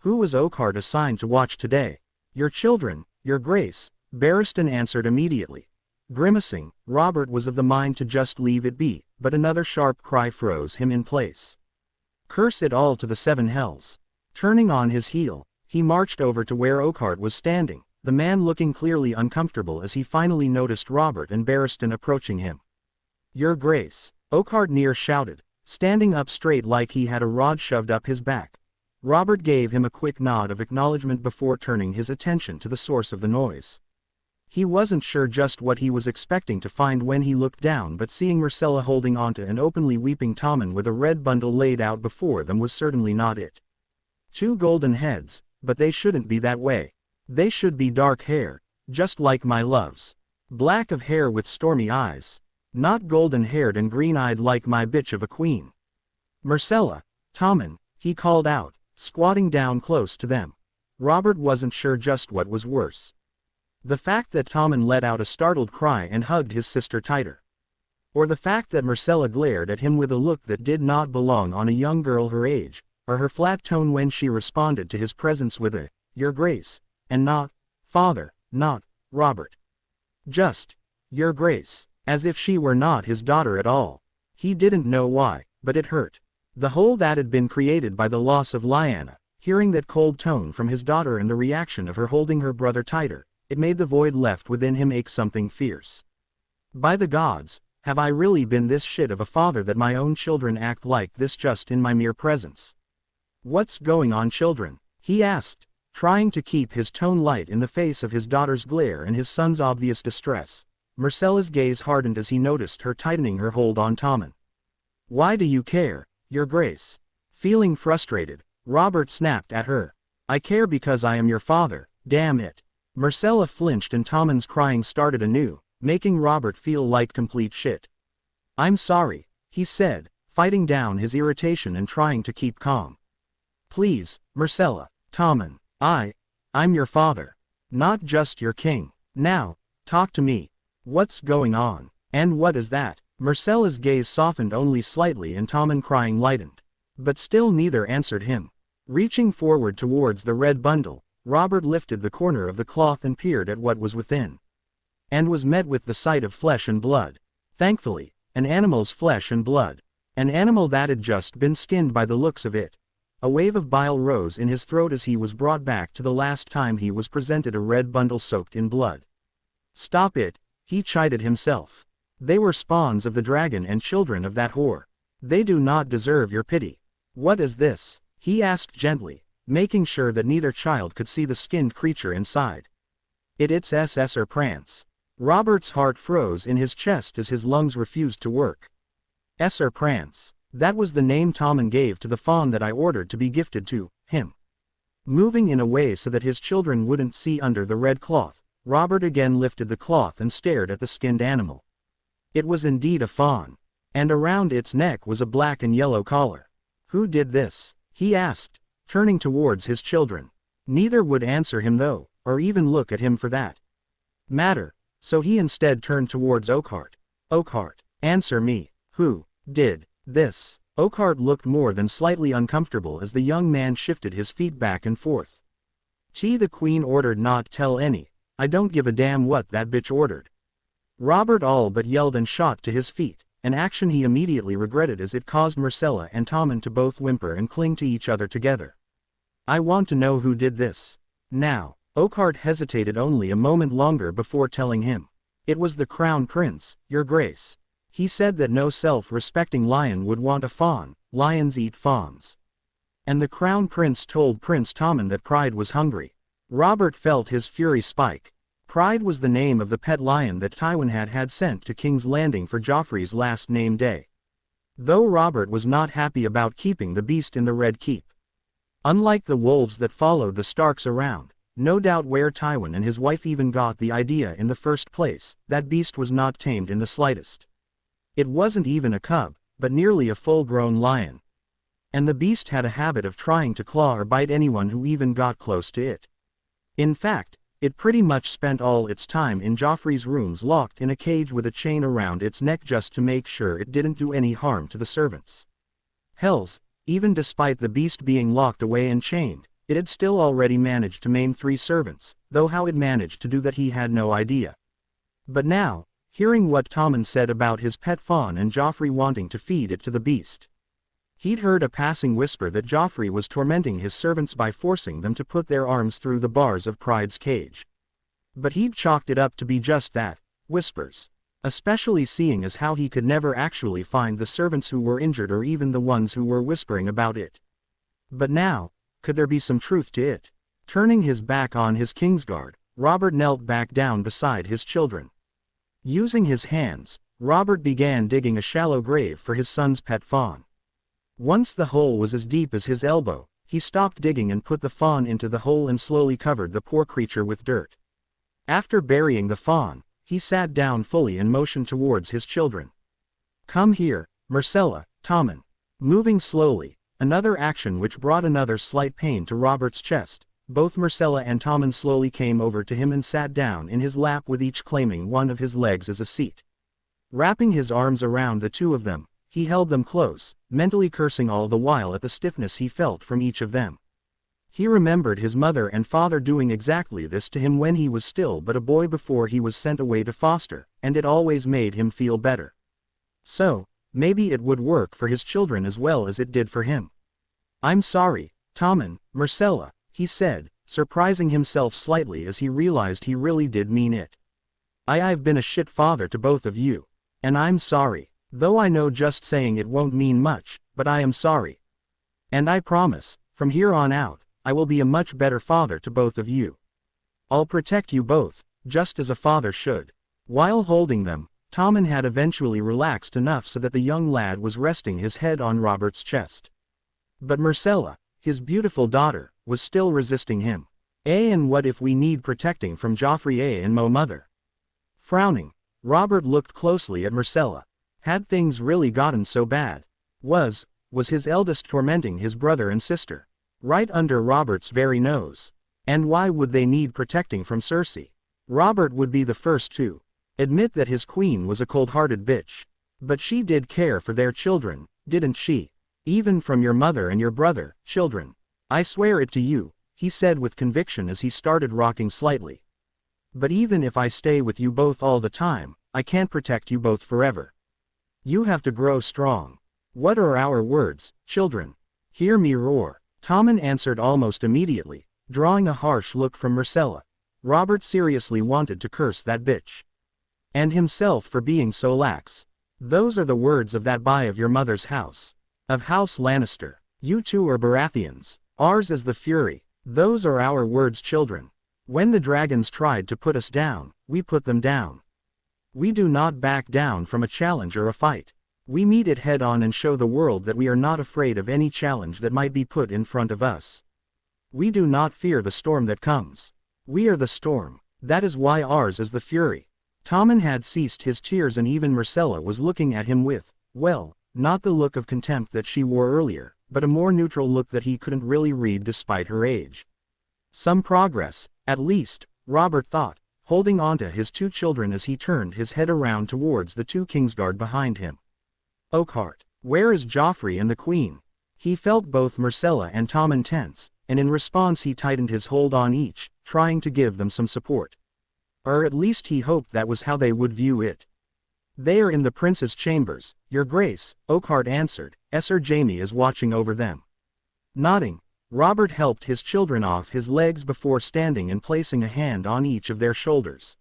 Who was Oakheart assigned to watch today? Your children, your grace, Barristan answered immediately. Grimacing, Robert was of the mind to just leave it be, but another sharp cry froze him in place. Curse it all to the 7 hells. Turning on his heel, he marched over to where Oakheart was standing, the man looking clearly uncomfortable as he finally noticed Robert and Barristan approaching him. Your grace, Oakheart near shouted, standing up straight like he had a rod shoved up his back. Robert gave him a quick nod of acknowledgement before turning his attention to the source of the noise. He wasn't sure just what he was expecting to find when he looked down, but seeing Myrcella holding onto an openly weeping Tommen with a red bundle laid out before them was certainly not it. 2 golden heads, but they shouldn't be that way. They should be dark hair, just like my love's. Black of hair with stormy eyes. Not golden-haired and green-eyed like my bitch of a queen. Myrcella, Tommen, he called out, squatting down close to them. Robert wasn't sure just what was worse. The fact that Tommen let out a startled cry and hugged his sister tighter. Or the fact that Myrcella glared at him with a look that did not belong on a young girl her age, or her flat tone when she responded to his presence with a, "Your Grace," and not, "Father," not, "Robert." Just, "Your Grace," as if she were not his daughter at all. He didn't know why, but it hurt. The hole that had been created by the loss of Lyanna, hearing that cold tone from his daughter and the reaction of her holding her brother tighter, it made the void left within him ache something fierce. By the gods, have I really been this shit of a father that my own children act like this just in my mere presence? What's going on, children? He asked, trying to keep his tone light in the face of his daughter's glare and his son's obvious distress. Myrcella's gaze hardened as he noticed her tightening her hold on Tommen. "Why do you care, Your Grace?" Feeling frustrated, Robert snapped at her. "I care because I am your father, damn it." Myrcella flinched and Tommen's crying started anew, making Robert feel like complete shit. "I'm sorry," he said, fighting down his irritation and trying to keep calm. "Please, Myrcella, Tommen, I'm your father. Not just your king. Now, talk to me. What's going on? And what is that?" Myrcella's gaze softened only slightly and Tommen crying lightened. But still neither answered him. Reaching forward towards the red bundle, Robert lifted the corner of the cloth and peered at what was within. And was met with the sight of flesh and blood. Thankfully, an animal's flesh and blood. An animal that had just been skinned by the looks of it. A wave of bile rose in his throat as he was brought back to the last time he was presented a red bundle soaked in blood. "Stop it," he chided himself. "They were spawns of the dragon and children of that whore. They do not deserve your pity." "What is this?" he asked gently, making sure that neither child could see the skinned creature inside. It's Sorcerer Prance." Robert's heart froze in his chest as his lungs refused to work. Sorcerer Prance. That was the name Tommen gave to the fawn that I ordered to be gifted to him. Moving in a way so that his children wouldn't see under the red cloth, Robert again lifted the cloth and stared at the skinned animal. It was indeed a fawn. And around its neck was a black and yellow collar. "Who did this?" he asked, turning towards his children. Neither would answer him though, or even look at him for that matter, so he instead turned towards Oakhart. "Oakhart, answer me. Who did this?" Oakhart looked more than slightly uncomfortable as the young man shifted his feet back and forth. The Queen ordered not tell any. I don't give a damn what that bitch ordered." Robert all but yelled and shot to his feet, an action he immediately regretted as it caused Myrcella and Tommen to both whimper and cling to each other together. "I want to know who did this. Now." Oakhart hesitated only a moment longer before telling him. "It was the Crown Prince, Your Grace. He said that no self-respecting lion would want a fawn, lions eat fawns." And the Crown Prince told Prince Tommen that Pride was hungry. Robert felt his fury spike. Pride was the name of the pet lion that Tywin had sent to King's Landing for Joffrey's last name day. Though Robert was not happy about keeping the beast in the Red Keep. Unlike the wolves that followed the Starks around, no doubt where Tywin and his wife even got the idea in the first place, that beast was not tamed in the slightest. It wasn't even a cub, but nearly a full-grown lion. And the beast had a habit of trying to claw or bite anyone who even got close to it. In fact, it pretty much spent all its time in Joffrey's rooms locked in a cage with a chain around its neck just to make sure it didn't do any harm to the servants. Hells, even despite the beast being locked away and chained, it had still already managed to maim 3 servants, though how it managed to do that he had no idea. But now, hearing what Tommen said about his pet fawn and Joffrey wanting to feed it to the beast. He'd heard a passing whisper that Joffrey was tormenting his servants by forcing them to put their arms through the bars of Pride's cage. But he'd chalked it up to be just that, whispers. Especially seeing as how he could never actually find the servants who were injured or even the ones who were whispering about it. But now, could there be some truth to it? Turning his back on his Kingsguard, Robert knelt back down beside his children. Using his hands, Robert began digging a shallow grave for his son's pet fawn. Once the hole was as deep as his elbow, he stopped digging and put the fawn into the hole and slowly covered the poor creature with dirt. After burying the fawn, he sat down fully and motioned towards his children. "Come here, Myrcella, Tommen." Moving slowly, another action which brought another slight pain to Robert's chest, both Myrcella and Tommen slowly came over to him and sat down in his lap with each claiming one of his legs as a seat. Wrapping his arms around the two of them, he held them close, mentally cursing all the while at the stiffness he felt from each of them. He remembered his mother and father doing exactly this to him when he was still but a boy before he was sent away to foster, and it always made him feel better. So, maybe it would work for his children as well as it did for him. "I'm sorry, Tommen, Myrcella," he said, surprising himself slightly as he realized he really did mean it. I've been a shit father to both of you. And I'm sorry. Though I know just saying it won't mean much, but I am sorry. And I promise, from here on out, I will be a much better father to both of you. I'll protect you both, just as a father should." While holding them, Tommen had eventually relaxed enough so that the young lad was resting his head on Robert's chest. But Myrcella, his beautiful daughter, was still resisting him. And what if we need protecting from Joffrey and Mo mother?" Frowning, Robert looked closely at Myrcella. Had things really gotten so bad? Was his eldest tormenting his brother and sister? Right under Robert's very nose. And why would they need protecting from Cersei? Robert would be the first to admit that his queen was a cold-hearted bitch. But she did care for their children, didn't she? "Even from your mother and your brother, children. I swear it to you," he said with conviction as he started rocking slightly. "But even if I stay with you both all the time, I can't protect you both forever. You have to grow strong. What are our words, children? Hear me roar." Tommen answered almost immediately, drawing a harsh look from Myrcella. Robert seriously wanted to curse that bitch. And himself for being so lax. "Those are the words of that boy of your mother's house. Of House Lannister. You two are Baratheons. Ours is the fury. Those are our words, children. When the dragons tried to put us down, we put them down. We do not back down from a challenge or a fight. We meet it head on and show the world that we are not afraid of any challenge that might be put in front of us. We do not fear the storm that comes. We are the storm. That is why ours is the fury." Tommen had ceased his tears and even Myrcella was looking at him with, well, not the look of contempt that she wore earlier, but a more neutral look that he couldn't really read despite her age. Some progress, at least, Robert thought, holding on to his two children as he turned his head around towards the two Kingsguard behind him. "Oakheart, where is Joffrey and the Queen?" He felt both Myrcella and Tommen tense, and in response he tightened his hold on each, trying to give them some support. Or at least he hoped that was how they would view it. "They are in the prince's chambers, your grace," Oakheart answered, "Sir Jaime is watching over them." Nodding, Robert helped his children off his legs before standing and placing a hand on each of their shoulders.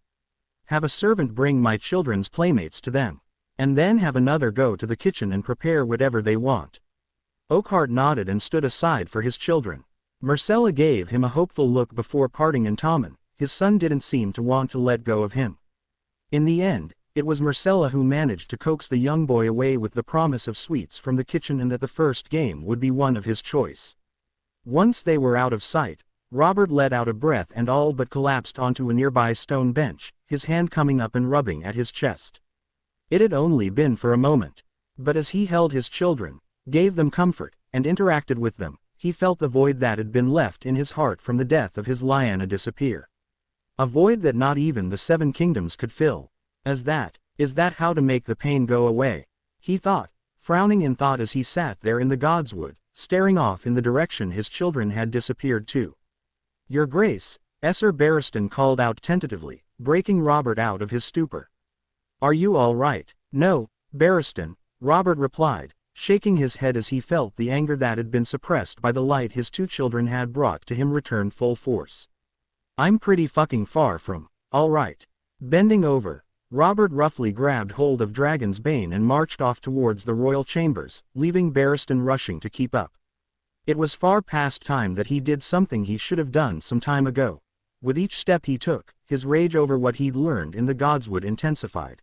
"Have a servant bring my children's playmates to them. And then have another go to the kitchen and prepare whatever they want." Oakheart nodded and stood aside for his children. Myrcella gave him a hopeful look before parting, and Tommen, his son, didn't seem to want to let go of him. In the end, it was Myrcella who managed to coax the young boy away with the promise of sweets from the kitchen and that the first game would be one of his choice. Once they were out of sight, Robert let out a breath and all but collapsed onto a nearby stone bench, his hand coming up and rubbing at his chest. It had only been for a moment. But as he held his children, gave them comfort, and interacted with them, he felt the void that had been left in his heart from the death of his Lyanna disappear. A void that not even the Seven Kingdoms could fill. Is that how to make the pain go away? He thought, frowning in thought as he sat there in the Godswood, staring off in the direction his children had disappeared to. "Your Grace," Sir Barristan called out tentatively, breaking Robert out of his stupor. "Are you all right?" "No, Barristan," Robert replied, shaking his head as he felt the anger that had been suppressed by the light his two children had brought to him return full force. "I'm pretty fucking far from all right." Bending over, Robert roughly grabbed hold of Dragon's Bane and marched off towards the royal chambers, leaving Barristan rushing to keep up. It was far past time that he did something he should have done some time ago. With each step he took, his rage over what he'd learned in the Godswood intensified.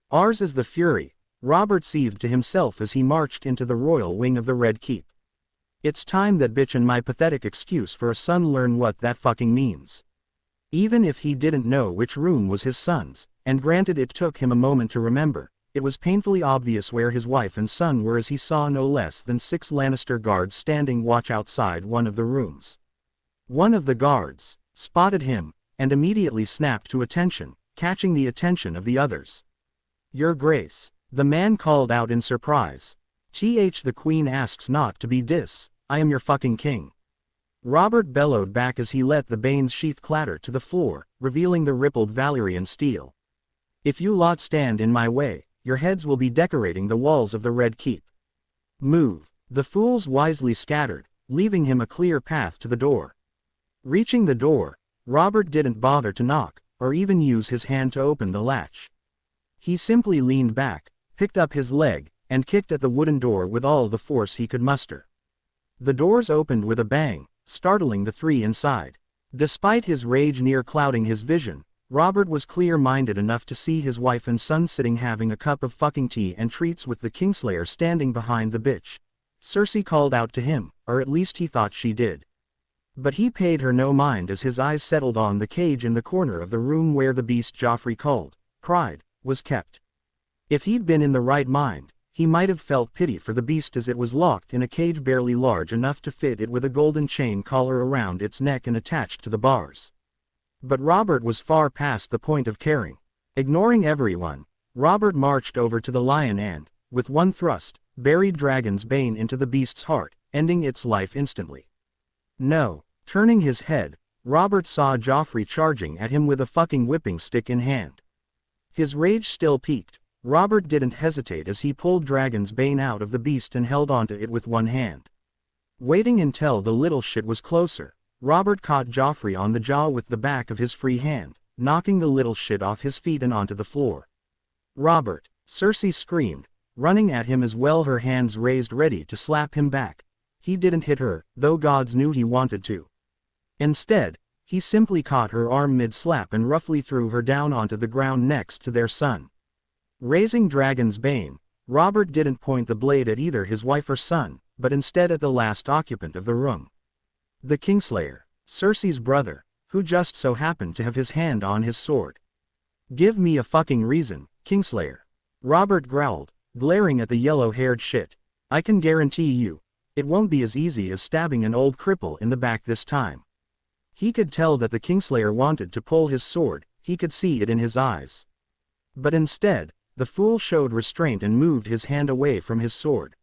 Ours is the fury, Robert seethed to himself as he marched into the royal wing of the Red Keep. It's time that bitch and my pathetic excuse for a son learn what that fucking means. Even if he didn't know which room was his son's, and granted it took him a moment to remember, it was painfully obvious where his wife and son were as he saw no less than 6 Lannister guards standing watch outside one of the rooms. One of the guards spotted him, and immediately snapped to attention, catching the attention of the others. "Your Grace," the man called out in surprise. "The Queen asks not to be I am your fucking king." Robert bellowed back as he let the Bane's sheath clatter to the floor, revealing the rippled Valyrian steel. "If you lot stand in my way, your heads will be decorating the walls of the Red Keep. Move." The fools wisely scattered, leaving him a clear path to the door. Reaching the door, Robert didn't bother to knock, or even use his hand to open the latch. He simply leaned back, picked up his leg, and kicked at the wooden door with all the force he could muster. The doors opened with a bang, startling the 3 inside. Despite his rage near clouding his vision, Robert was clear-minded enough to see his wife and son sitting having a cup of fucking tea and treats with the Kingslayer standing behind the bitch. Cersei called out to him, or at least he thought she did. But he paid her no mind as his eyes settled on the cage in the corner of the room where the beast Joffrey called Pride was kept. If he'd been in the right mind, he might have felt pity for the beast as it was locked in a cage barely large enough to fit it with a golden chain collar around its neck and attached to the bars. But Robert was far past the point of caring. Ignoring everyone, Robert marched over to the lion and, with one thrust, buried Dragon's Bane into the beast's heart, ending its life instantly. No. Turning his head, Robert saw Joffrey charging at him with a fucking whipping stick in hand. His rage still peaked. Robert didn't hesitate as he pulled Dragon's Bane out of the beast and held onto it with one hand. Waiting until the little shit was closer, Robert caught Joffrey on the jaw with the back of his free hand, knocking the little shit off his feet and onto the floor. "Robert!" Cersei screamed, running at him as well, her hands raised ready to slap him back. He didn't hit her, though gods knew he wanted to. Instead, he simply caught her arm mid-slap and roughly threw her down onto the ground next to their son. Raising Dragon's Bane, Robert didn't point the blade at either his wife or son, but instead at the last occupant of the room. The Kingslayer, Cersei's brother, who just so happened to have his hand on his sword. "Give me a fucking reason, Kingslayer," Robert growled, glaring at the yellow-haired shit. "I can guarantee you, it won't be as easy as stabbing an old cripple in the back this time." He could tell that the Kingslayer wanted to pull his sword, he could see it in his eyes. But instead, the fool showed restraint and moved his hand away from his sword.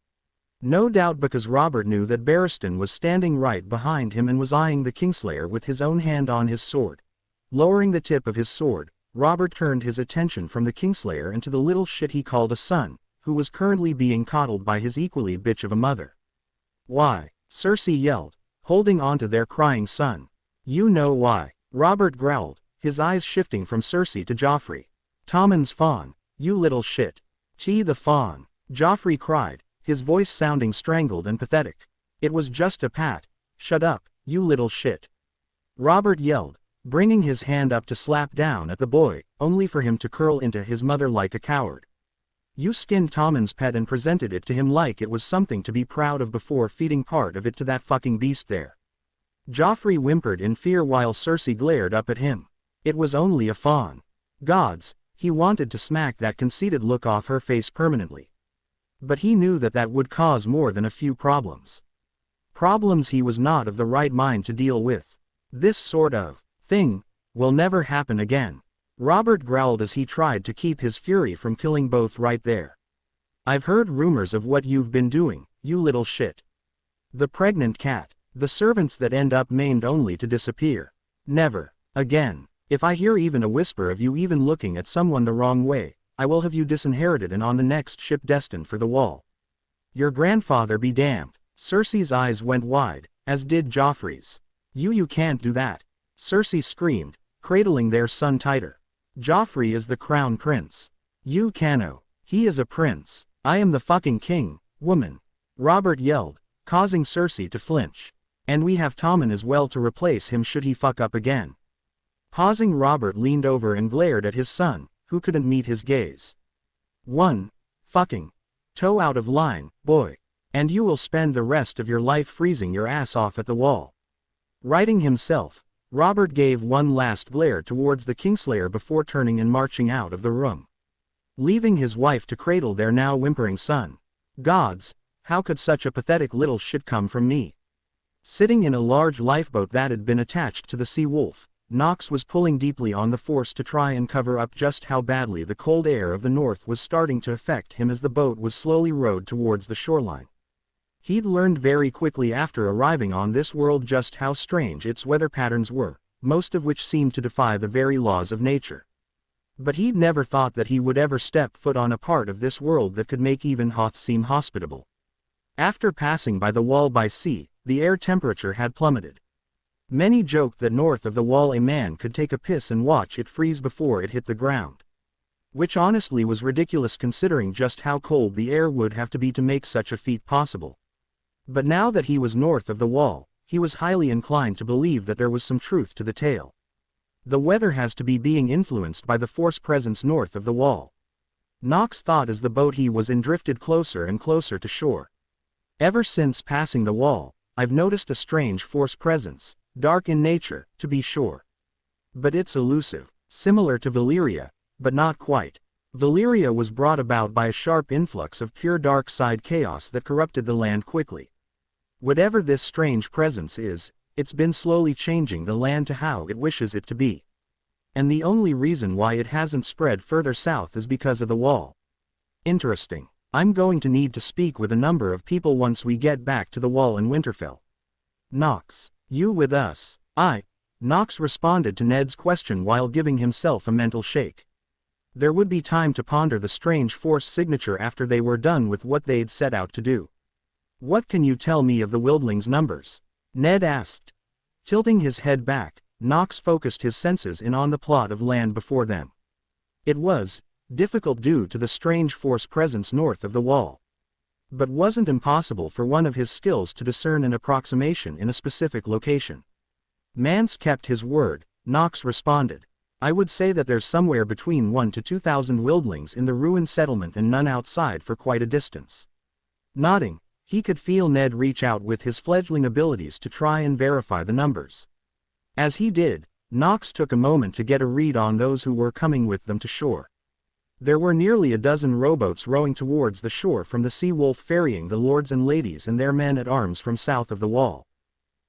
No doubt because Robert knew that Barristan was standing right behind him and was eyeing the Kingslayer with his own hand on his sword. Lowering the tip of his sword, Robert turned his attention from the Kingslayer into the little shit he called a son, who was currently being coddled by his equally bitch of a mother. "Why?" Cersei yelled, holding on to their crying son. "You know why," Robert growled, his eyes shifting from Cersei to Joffrey. "Tommen's fawn, you little shit." The fawn," Joffrey cried, his voice sounding strangled and pathetic. "It was just a pat. Shut up, you little shit." Robert yelled, bringing his hand up to slap down at the boy, only for him to curl into his mother like a coward. "You skinned Tommen's pet and presented it to him like it was something to be proud of before feeding part of it to that fucking beast there." Joffrey whimpered in fear while Cersei glared up at him. It was only a fawn. Gods, he wanted to smack that conceited look off her face permanently. But he knew that that would cause more than a few problems. Problems he was not of the right mind to deal with. "This sort of thing will never happen again," Robert growled as he tried to keep his fury from killing both right there. "I've heard rumors of what you've been doing, you little shit. The pregnant cat. The servants that end up maimed only to disappear. Never again. If I hear even a whisper of you even looking at someone the wrong way, I will have you disinherited and on the next ship destined for the wall. Your grandfather be damned." Cersei's eyes went wide, as did Joffrey's. You can't do that," Cersei screamed, cradling their son tighter. "Joffrey is the crown prince. You cano. He is a prince. I am the fucking king, woman," Robert yelled, causing Cersei to flinch. "And we have Tommen as well to replace him should he fuck up again." Pausing, Robert leaned over and glared at his son, who couldn't meet his gaze. "One fucking toe out of line, boy. And you will spend the rest of your life freezing your ass off at the wall." Righting himself, Robert gave one last glare towards the Kingslayer before turning and marching out of the room, leaving his wife to cradle their now whimpering son. Gods, how could such a pathetic little shit come from me? Sitting in a large lifeboat that had been attached to the Sea Wolf, Nox was pulling deeply on the force to try and cover up just how badly the cold air of the north was starting to affect him as the boat was slowly rowed towards the shoreline. He'd learned very quickly after arriving on this world just how strange its weather patterns were, most of which seemed to defy the very laws of nature. But he'd never thought that he would ever step foot on a part of this world that could make even Hoth seem hospitable. After passing by the wall by sea, the air temperature had plummeted. Many joked that north of the wall a man could take a piss and watch it freeze before it hit the ground. Which honestly was ridiculous considering just how cold the air would have to be to make such a feat possible. But now that he was north of the wall, he was highly inclined to believe that there was some truth to the tale. The weather has to be being influenced by the force presence north of the wall. Nox thought as the boat he was in drifted closer and closer to shore. Ever since passing the wall, I've noticed a strange force presence, dark in nature, to be sure. But it's elusive, similar to Valyria, but not quite. Valyria was brought about by a sharp influx of pure dark side chaos that corrupted the land quickly. Whatever this strange presence is, it's been slowly changing the land to how it wishes it to be. And the only reason why it hasn't spread further south is because of the wall. Interesting. I'm going to need to speak with a number of people once we get back to the wall in Winterfell. Nox, you with us? Nox responded to Ned's question while giving himself a mental shake. There would be time to ponder the strange force signature after they were done with what they'd set out to do. "What can you tell me of the Wildlings' numbers?" Ned asked. Tilting his head back, Nox focused his senses in on the plot of land before them. It was difficult due to the strange force presence north of the wall, but wasn't impossible for one of his skills to discern an approximation in a specific location. Mance kept his word, Nox responded. "I would say that there's somewhere between 1 to 2,000 Wildlings in the ruined settlement and none outside for quite a distance." Nodding, he could feel Ned reach out with his fledgling abilities to try and verify the numbers. As he did, Nox took a moment to get a read on those who were coming with them to shore. There were nearly a dozen rowboats rowing towards the shore from the Sea Wolf, ferrying the lords and ladies and their men at arms from south of the wall.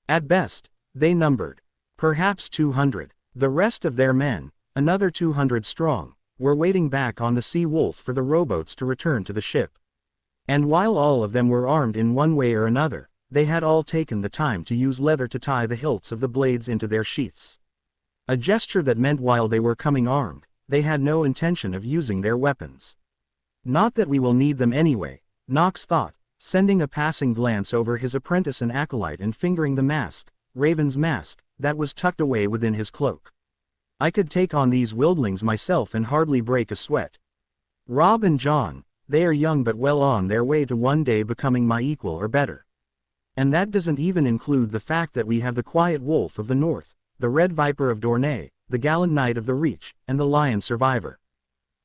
At best, they numbered perhaps 200. The rest of their men, another 200 strong, were waiting back on the Sea Wolf for the rowboats to return to the ship. And while all of them were armed in one way or another, they had all taken the time to use leather to tie the hilts of the blades into their sheaths. A gesture that meant while they were coming armed, they had no intention of using their weapons. "Not that we will need them anyway," Nox thought, sending a passing glance over his apprentice and acolyte and fingering the mask, Raven's mask, that was tucked away within his cloak. "I could take on these Wildlings myself and hardly break a sweat. Robb and Jon, they are young but well on their way to one day becoming my equal or better. And that doesn't even include the fact that we have the Quiet Wolf of the North, the Red Viper of Dorne, the Gallant Knight of the Reach, and the Lion Survivor.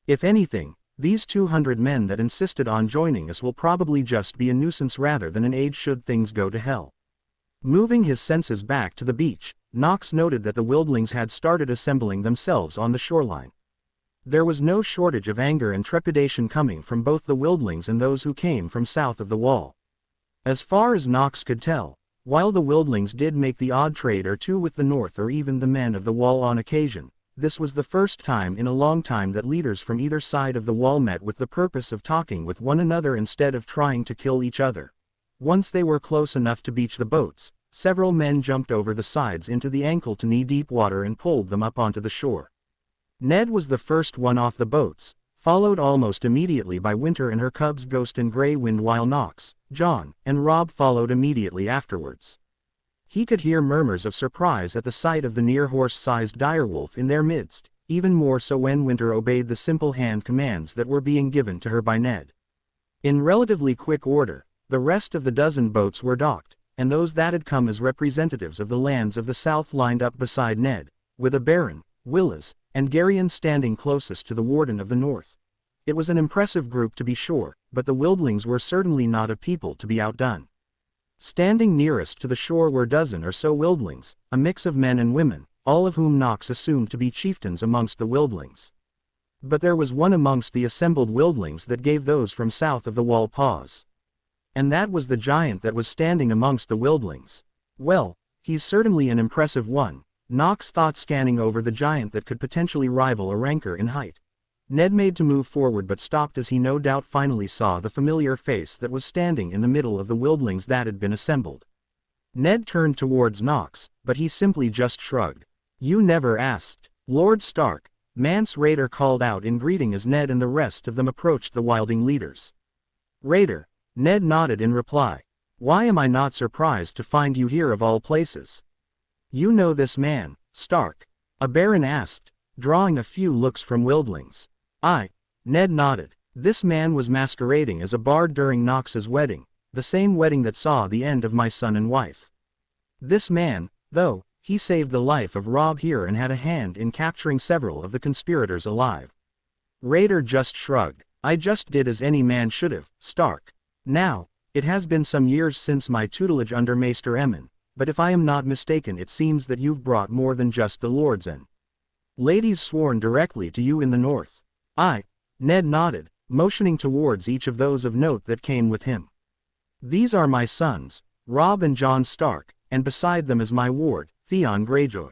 If anything, these 200 men that insisted on joining us will probably just be a nuisance rather than an aid should things go to hell." Moving his senses back to the beach, Nox noted that the Wildlings had started assembling themselves on the shoreline. There was no shortage of anger and trepidation coming from both the Wildlings and those who came from south of the wall. As far as Nox could tell, while the Wildlings did make the odd trade or two with the North or even the men of the wall on occasion, this was the first time in a long time that leaders from either side of the wall met with the purpose of talking with one another instead of trying to kill each other. Once they were close enough to beach the boats, several men jumped over the sides into the ankle to knee-deep water and pulled them up onto the shore. Ned was the first one off the boats, followed almost immediately by Winter and her cubs Ghost and Grey Wind, while Nox, Jon, and Robb followed immediately afterwards. He could hear murmurs of surprise at the sight of the near horse-sized direwolf in their midst, even more so when Winter obeyed the simple hand commands that were being given to her by Ned. In relatively quick order, the rest of the dozen boats were docked, and those that had come as representatives of the lands of the south lined up beside Ned, with a Baron, Willas, and Garion standing closest to the Warden of the North. It was an impressive group to be sure, but the Wildlings were certainly not a people to be outdone. Standing nearest to the shore were a dozen or so Wildlings, a mix of men and women, all of whom Nox assumed to be chieftains amongst the Wildlings. But there was one amongst the assembled Wildlings that gave those from south of the wall pause. And that was the giant that was standing amongst the Wildlings. Well, he's certainly an impressive one, Nox thought, scanning over the giant that could potentially rival a rancor in height. Ned made to move forward but stopped as he no doubt finally saw the familiar face that was standing in the middle of the Wildlings that had been assembled. Ned turned towards Nox, but he simply just shrugged. "You never asked, Lord Stark," Mance Rayder called out in greeting as Ned and the rest of them approached the Wildling leaders. "Rayder," Ned nodded in reply. "Why am I not surprised to find you here of all places?" "You know this man, Stark?" a Baron asked, drawing a few looks from Wildlings. Ned nodded. This man was masquerading as a bard during Nox's wedding, the same wedding that saw the end of my son and wife. This man, though, he saved the life of Robb here and had a hand in capturing several of the conspirators alive. Rayder just shrugged. "I just did as any man should have, Stark. Now, it has been some years since my tutelage under Maester Emmon, but if I am not mistaken it seems that you've brought more than just the lords and ladies sworn directly to you in the north." Ned nodded, motioning towards each of those of note that came with him. "These are my sons, Robb and Jon Stark, and beside them is my ward, Theon Greyjoy.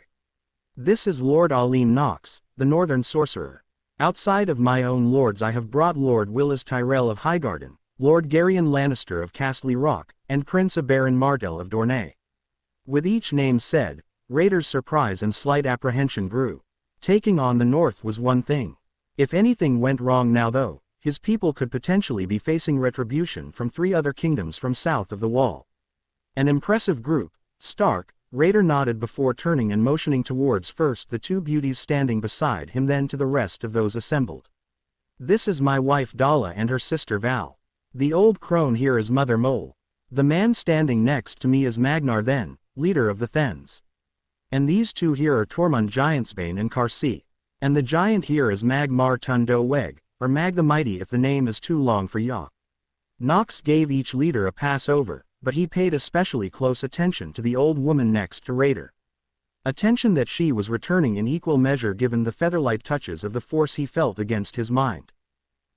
This is Lord Aleem Nox, the Northern Sorcerer. Outside of my own lords I have brought Lord Willas Tyrell of Highgarden, Lord Garion Lannister of Castle Rock, and Prince Aberon Martell of Dorne." With each name said, Rayder's surprise and slight apprehension grew. Taking on the North was one thing. If anything went wrong now though, his people could potentially be facing retribution from 3 other kingdoms from south of the wall. An impressive group, Stark, Rayder nodded before turning and motioning towards first the 2 beauties standing beside him, then to the rest of those assembled. "This is my wife Dalla and her sister Val. The old crone here is Mother Mole. The man standing next to me is Magnar Then, leader of the Thens. And these 2 here are Tormund Giantsbane and Carsey. And the giant here is Magmar Tundo Weg, or Mag the Mighty if the name is too long for ya." Nox gave each leader a pass over, but he paid especially close attention to the old woman next to Rayder. Attention that she was returning in equal measure given the featherlight touches of the force he felt against his mind.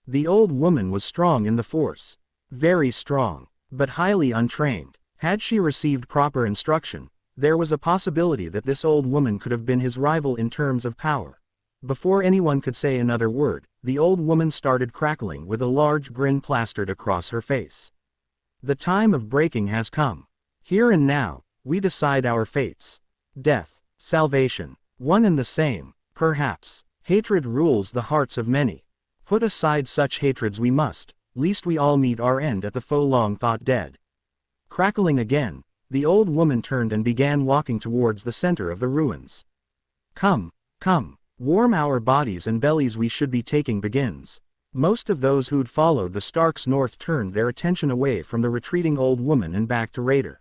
The old woman was strong in the force. Very strong, but highly untrained. Had she received proper instruction, there was a possibility that this old woman could have been his rival in terms of power. Before anyone could say another word, the old woman started crackling with a large grin plastered across her face. "The time of breaking has come. Here and now, we decide our fates. Death, salvation, one and the same, perhaps. Hatred rules the hearts of many. Put aside such hatreds we must, lest we all meet our end at the foe long thought dead." Crackling again, the old woman turned and began walking towards the center of the ruins. Come. Warm our bodies and bellies, we should be taking begins." Most of those who'd followed the Starks north turned their attention away from the retreating old woman and back to Rayder.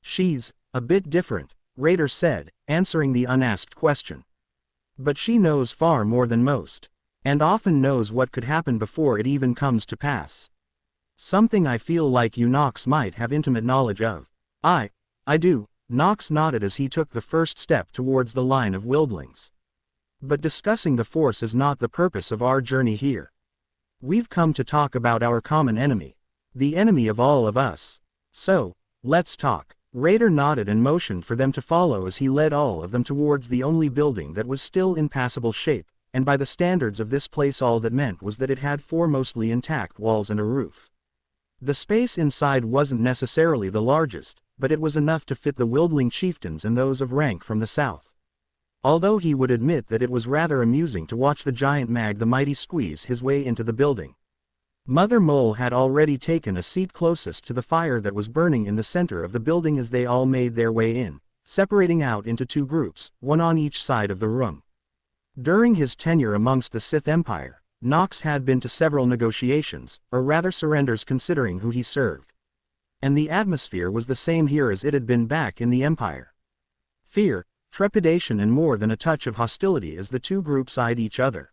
"She's a bit different," Rayder said, answering the unasked question. "But she knows far more than most. And often knows what could happen before it even comes to pass. Something I feel like you Nox might have intimate knowledge of." I do," Nox nodded as he took the first step towards the line of Wildlings. "But discussing the force is not the purpose of our journey here. We've come to talk about our common enemy. The enemy of all of us. So, let's talk." Rayder nodded and motioned for them to follow as he led all of them towards the only building that was still in passable shape, and by the standards of this place all that meant was that it had 4 mostly intact walls and a roof. The space inside wasn't necessarily the largest, but it was enough to fit the Wildling chieftains and those of rank from the south. Although he would admit that it was rather amusing to watch the giant Mag the Mighty squeeze his way into the building. Mother Mole had already taken a seat closest to the fire that was burning in the center of the building as they all made their way in, separating out into 2 groups, one on each side of the room. During his tenure amongst the Sith Empire, Nox had been to several negotiations, or rather surrenders considering who he served. And the atmosphere was the same here as it had been back in the Empire. Fear, trepidation and more than a touch of hostility as the two groups eyed each other.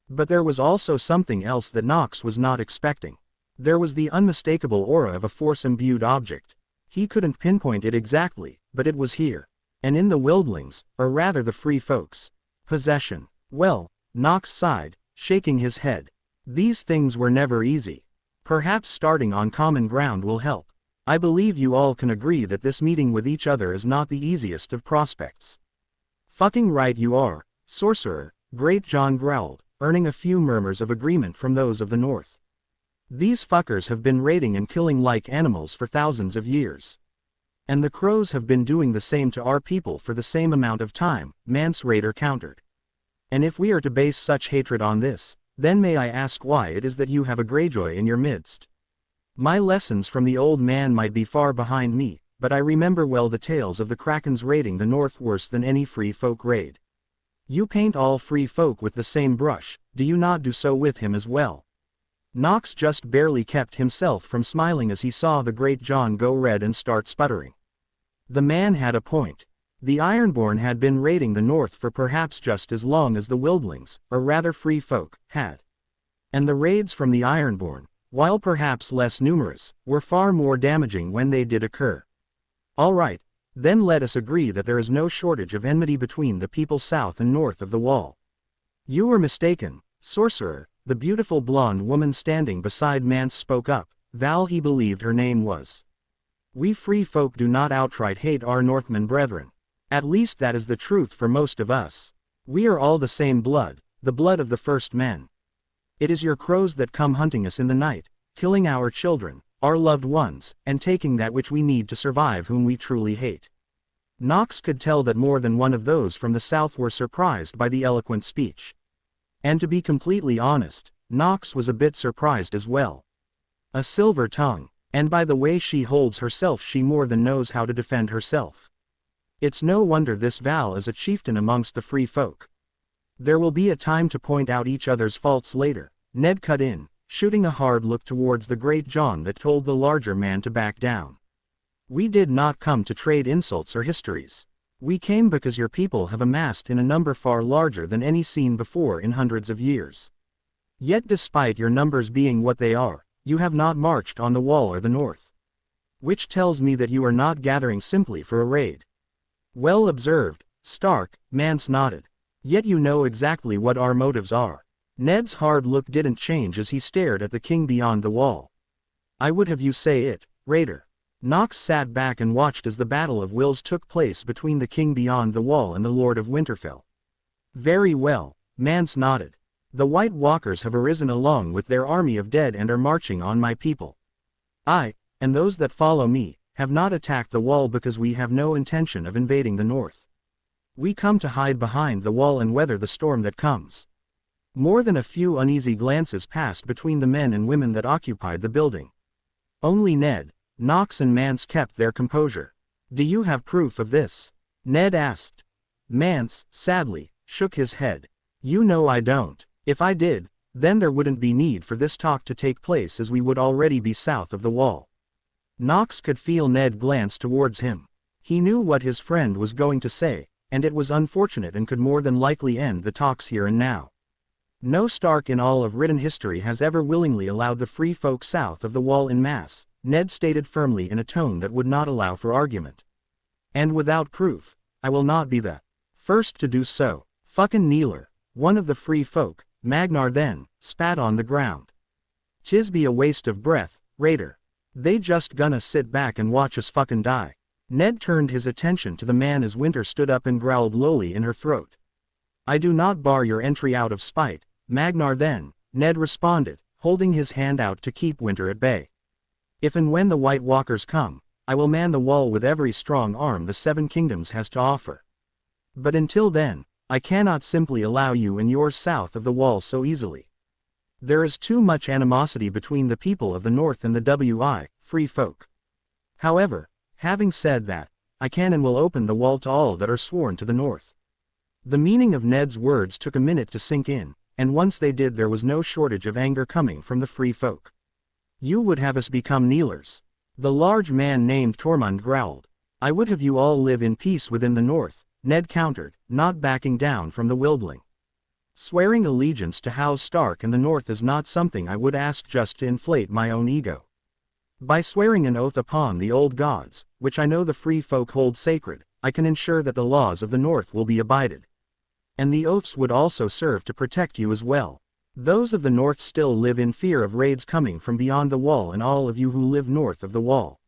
But there was also something else that Nox was not expecting. There was the unmistakable aura of a force-imbued object. He couldn't pinpoint it exactly, but it was here. And in the Wildlings, or rather the free folks' possession. Well, Nox sighed, shaking his head. These things were never easy. Perhaps starting on common ground will help. I believe you all can agree that this meeting with each other is not the easiest of prospects. Fucking right you are, Sorcerer, Great Jon growled, earning a few murmurs of agreement from those of the north. These fuckers have been raiding and killing like animals for thousands of years. And the crows have been doing the same to our people for the same amount of time, Mance Raider countered. And if we are to base such hatred on this, then may I ask why it is that you have a Greyjoy in your midst? My lessons from the old man might be far behind me, but I remember well the tales of the Krakens raiding the north worse than any free folk raid. You paint all free folk with the same brush, do you not do so with him as well? Nox just barely kept himself from smiling as he saw the Great Jon go red and start sputtering. The man had a point. The Ironborn had been raiding the north for perhaps just as long as the Wildlings, or rather free folk, had. And the raids from the Ironborn, while perhaps less numerous, were far more damaging when they did occur. All right, then let us agree that there is no shortage of enmity between the people south and north of the wall. You were mistaken, Sorcerer, the beautiful blonde woman standing beside Mance spoke up, Val he believed her name was. We free folk do not outright hate our Northmen brethren. At least that is the truth for most of us. We are all the same blood, the blood of the first men. It is your crows that come hunting us in the night, killing our children, our loved ones, and taking that which we need to survive whom we truly hate. Nox could tell that more than one of those from the south were surprised by the eloquent speech. And to be completely honest, Nox was a bit surprised as well. A silver tongue, and by the way she holds herself she more than knows how to defend herself. It's no wonder this Val is a chieftain amongst the free folk. There will be a time to point out each other's faults later, Ned cut in, shooting a hard look towards the Great Jon that told the larger man to back down. We did not come to trade insults or histories. We came because your people have amassed in a number far larger than any seen before in hundreds of years. Yet despite your numbers being what they are, you have not marched on the wall or the north. Which tells me that you are not gathering simply for a raid. Well observed, Stark, Mance nodded. Yet you know exactly what our motives are. Ned's hard look didn't change as he stared at the king beyond the wall. I would have you say it, Raider. Nox sat back and watched as the Battle of Wills took place between the king beyond the wall and the Lord of Winterfell. Very well, Mance nodded. The White Walkers have arisen along with their army of dead and are marching on my people. I, and those that follow me, have not attacked the wall because we have no intention of invading the north. We come to hide behind the wall and weather the storm that comes. More than a few uneasy glances passed between the men and women that occupied the building. Only Ned, Nox and Mance kept their composure. Do you have proof of this? Ned asked. Mance, sadly, shook his head. You know I don't. If I did, then there wouldn't be need for this talk to take place as we would already be south of the wall. Nox could feel Ned glance towards him. He knew what his friend was going to say, and it was unfortunate and could more than likely end the talks here and now. No Stark in all of written history has ever willingly allowed the free folk south of the wall en masse, Ned stated firmly in a tone that would not allow for argument. And without proof, I will not be the first to do so. Fucking kneeler, one of the free folk, Magnar then, spat on the ground. "'Tis be a waste of breath, Raider. They just gonna sit back and watch us fucking die." Ned turned his attention to the man as Winter stood up and growled lowly in her throat. "I do not bar your entry out of spite, Magnar then," Ned responded, holding his hand out to keep Winter at bay. "If and when the White Walkers come, I will man the wall with every strong arm the Seven Kingdoms has to offer. But until then, I cannot simply allow you and yours south of the wall so easily. There is too much animosity between the people of the north and the free folk. However, having said that, I can and will open the wall to all that are sworn to the north." The meaning of Ned's words took a minute to sink in, and once they did there was no shortage of anger coming from the free folk. "You would have us become kneelers." The large man named Tormund growled. "I would have you all live in peace within the north, Ned countered, not backing down from the Wildling. Swearing allegiance to House Stark and the North is not something I would ask just to inflate my own ego. By swearing an oath upon the old gods, which I know the free folk hold sacred, I can ensure that the laws of the North will be abided. And the oaths would also serve to protect you as well. Those of the North still live in fear of raids coming from beyond the wall, and all of you who live north of the wall.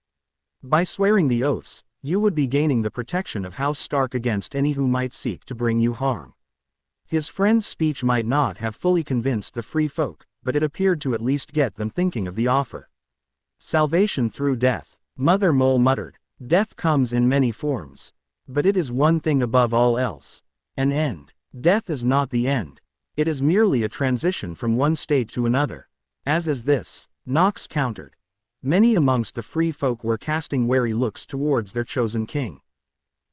By swearing the oaths, you would be gaining the protection of House Stark against any who might seek to bring you harm. His friend's speech might not have fully convinced the free folk, but it appeared to at least get them thinking of the offer. Salvation through death, Mother Mole muttered. Death comes in many forms. But it is one thing above all else. An end. Death is not the end. It is merely a transition from one state to another. As is this, Nox countered. Many amongst the free folk were casting wary looks towards their chosen king.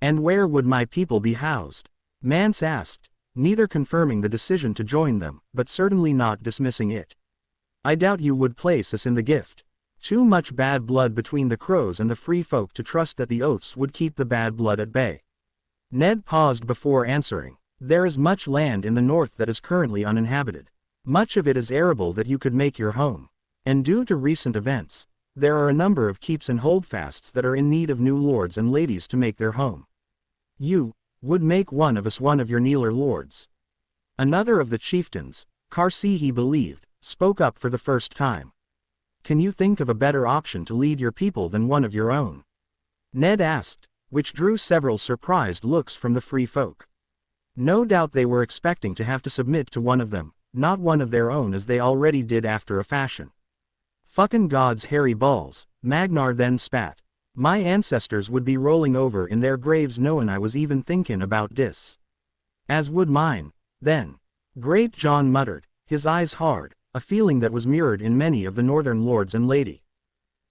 And where would my people be housed? Mance asked, neither confirming the decision to join them, but certainly not dismissing it. I doubt you would place us in the gift. Too much bad blood between the crows and the free folk to trust that the oaths would keep the bad blood at bay. Ned paused before answering. There is much land in the north that is currently uninhabited. Much of it is arable that you could make your home. And due to recent events, there are a number of keeps and holdfasts that are in need of new lords and ladies to make their home. You would make one of us one of your kneeler lords. Another of the chieftains, Cersei he believed, spoke up for the first time. Can you think of a better option to lead your people than one of your own? Ned asked, which drew several surprised looks from the free folk. No doubt they were expecting to have to submit to one of them, not one of their own, as they already did after a fashion. Fucking gods, hairy balls, Magnar then spat. My ancestors would be rolling over in their graves knowing I was even thinking about this. As would mine, then. Great Jon muttered, his eyes hard, a feeling that was mirrored in many of the northern lords and lady.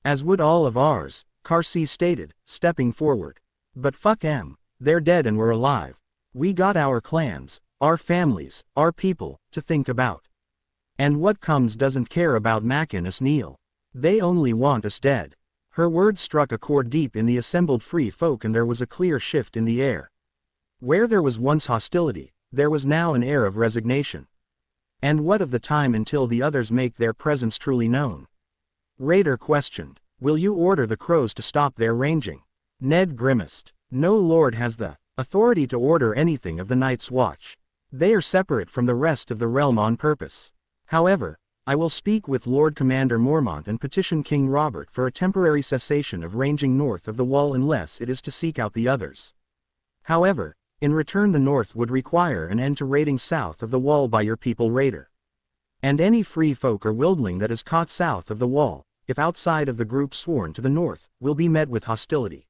As would all of ours, Cersei stated, stepping forward. But fuck 'em, they're dead and we're alive. We got our clans, our families, our people, to think about. And what comes doesn't care about Macinus Neil. They only want us dead. Her words struck a chord deep in the assembled free folk, and there was a clear shift in the air. Where there was once hostility, there was now an air of resignation. And what of the time until the others make their presence truly known? Raider questioned. Will you order the crows to stop their ranging? Ned grimaced. No lord has the authority to order anything of the Night's Watch. They are separate from the rest of the realm on purpose. However, I will speak with Lord Commander Mormont and petition King Robert for a temporary cessation of ranging north of the wall unless it is to seek out the others. However, in return the North would require an end to raiding south of the wall by your people Raider. And any free folk or wildling that is caught south of the wall, if outside of the group sworn to the North, will be met with hostility.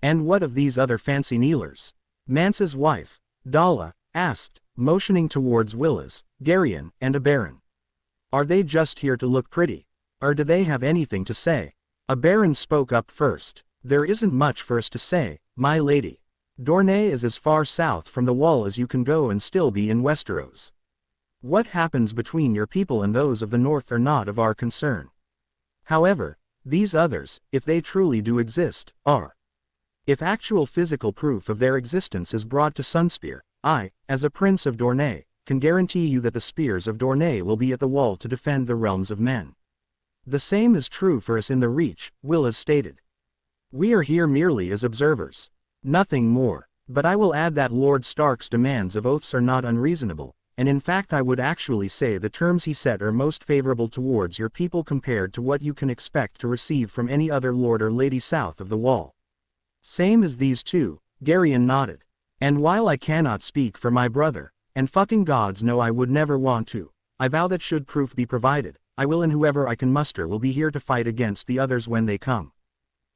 And what of these other fancy kneelers? Mance's wife, Dalla, asked, motioning towards Willas, Garion, and a Baron. Are they just here to look pretty? Or do they have anything to say? A Baron spoke up first. There isn't much for us to say, my lady. Dorne is as far south from the wall as you can go and still be in Westeros. What happens between your people and those of the North are not of our concern. However, these others, if they truly do exist, are. If actual physical proof of their existence is brought to Sunspear, I, as a prince of Dorne, can guarantee you that the spears of Dorne will be at the wall to defend the realms of men. The same is true for us in the Reach, Willas stated. We are here merely as observers. Nothing more, but I will add that Lord Stark's demands of oaths are not unreasonable, and in fact I would actually say the terms he set are most favorable towards your people compared to what you can expect to receive from any other lord or lady south of the wall. Same as these two, Garion nodded. And while I cannot speak for my brother, and fucking gods know I would never want to, I vow that should proof be provided, I will and whoever I can muster will be here to fight against the others when they come.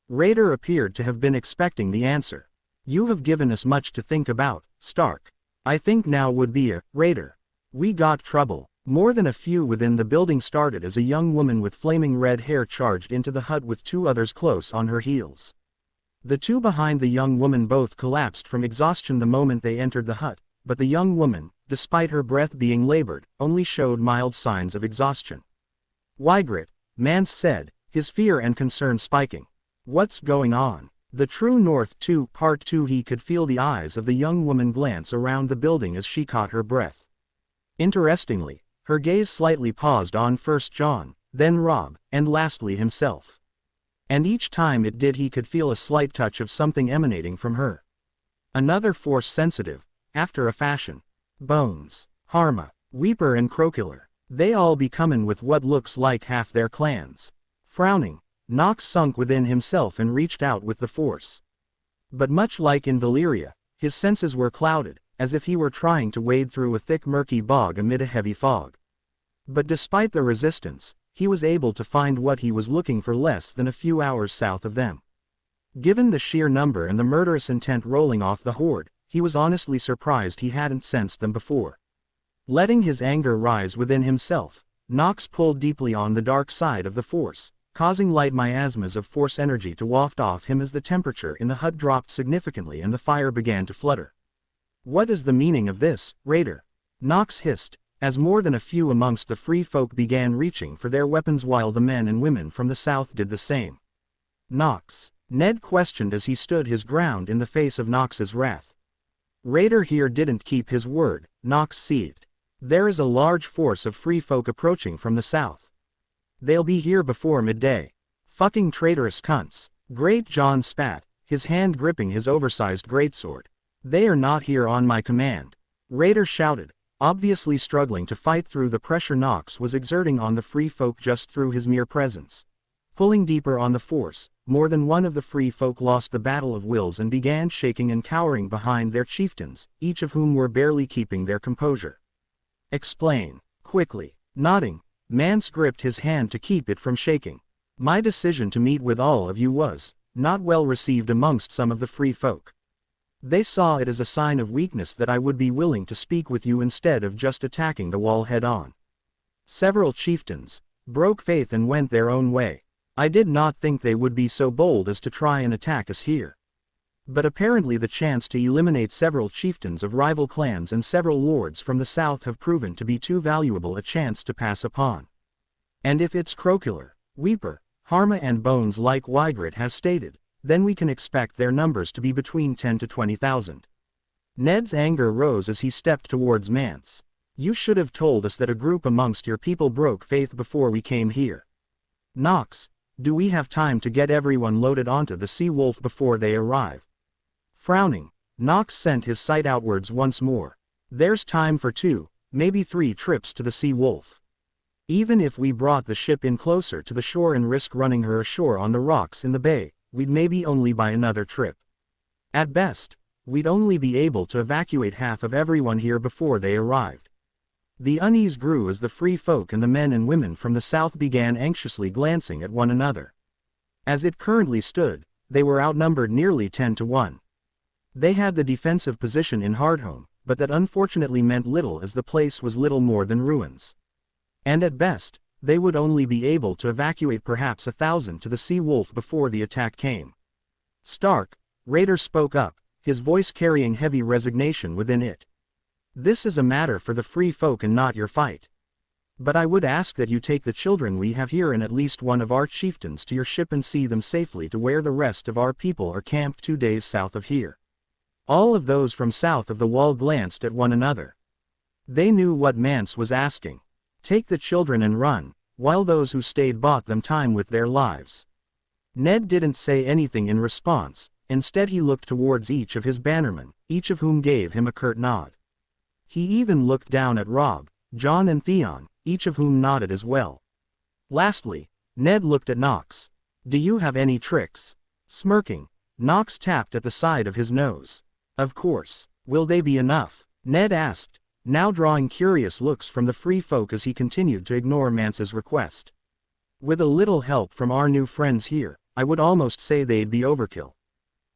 Raider appeared to have been expecting the answer. You have given us much to think about, Stark. I think now would be a, Raider. We got trouble. More than a few within the building started as a young woman with flaming red hair charged into the hut with two others close on her heels. The two behind the young woman both collapsed from exhaustion the moment they entered the hut, but the young woman, despite her breath being labored, only showed mild signs of exhaustion. Wygrit, Mance said, his fear and concern spiking. What's going on? The True North 2 Part 2. He could feel the eyes of the young woman glance around the building as she caught her breath. Interestingly, her gaze slightly paused on first Jon, then Robb, and lastly himself. And each time it did he could feel a slight touch of something emanating from her. Another force sensitive, after a fashion. Bones, Harma, Weeper and Crokiller, they all be comin' with what looks like half their clans. Frowning, Nox sunk within himself and reached out with the force. But much like in Valyria, his senses were clouded, as if he were trying to wade through a thick murky bog amid a heavy fog. But despite the resistance, he was able to find what he was looking for less than a few hours south of them. Given the sheer number and the murderous intent rolling off the horde, he was honestly surprised he hadn't sensed them before. Letting his anger rise within himself, Nox pulled deeply on the dark side of the force, causing light miasmas of force energy to waft off him as the temperature in the hut dropped significantly and the fire began to flutter. "What is the meaning of this, Raider?" Nox hissed, as more than a few amongst the free folk began reaching for their weapons while the men and women from the south did the same. "Nox," Ned questioned as he stood his ground in the face of Nox's wrath. Raider here didn't keep his word, Nox seethed. "There is a large force of free folk approaching from the south. They'll be here before midday. Fucking traitorous cunts." Great Jon spat, his hand gripping his oversized greatsword. "They are not here on my command," Raider shouted, obviously struggling to fight through the pressure Nox was exerting on the free folk just through his mere presence. Pulling deeper on the force, more than one of the free folk lost the battle of wills and began shaking and cowering behind their chieftains, each of whom were barely keeping their composure. "Explain." Quickly, nodding, Mance gripped his hand to keep it from shaking. "My decision to meet with all of you was not well received amongst some of the free folk. They saw it as a sign of weakness that I would be willing to speak with you instead of just attacking the wall head-on. Several chieftains broke faith and went their own way. I did not think they would be so bold as to try and attack us here. But apparently the chance to eliminate several chieftains of rival clans and several lords from the south have proven to be too valuable a chance to pass upon. And if it's Crokiller, Weeper, Harma and Bones like Wygrit has stated, then we can expect their numbers to be between 10 to 20,000. Ned's anger rose as he stepped towards Mance. "You should have told us that a group amongst your people broke faith before we came here. Nox, do we have time to get everyone loaded onto the Sea Wolf before they arrive?" Frowning, Nox sent his sight outwards once more. "There's time for 2, maybe 3 trips to the Sea Wolf. Even if we brought the ship in closer to the shore and risk running her ashore on the rocks in the bay, we'd maybe only buy another trip. At best, we'd only be able to evacuate half of everyone here before they arrived." The unease grew as the free folk and the men and women from the south began anxiously glancing at one another. As it currently stood, they were outnumbered nearly 10 to 1. They had the defensive position in Hardome, but that unfortunately meant little as the place was little more than ruins. And at best, they would only be able to evacuate perhaps 1,000 to the Sea Wolf before the attack came. "Stark," Raider spoke up, his voice carrying heavy resignation within it. "This is a matter for the free folk and not your fight. But I would ask that you take the children we have here and at least one of our chieftains to your ship and see them safely to where the rest of our people are camped 2 days south of here." All of those from south of the wall glanced at one another. They knew what Mance was asking. Take the children and run, while those who stayed bought them time with their lives. Ned didn't say anything in response, instead he looked towards each of his bannermen, each of whom gave him a curt nod. He even looked down at Robb, Jon and Theon, each of whom nodded as well. Lastly, Ned looked at Nox. "Do you have any tricks?" Smirking, Nox tapped at the side of his nose. "Of course. Will they be enough?" Ned asked, now drawing curious looks from the free folk as he continued to ignore Mance's request. "With a little help from our new friends here, I would almost say they'd be overkill."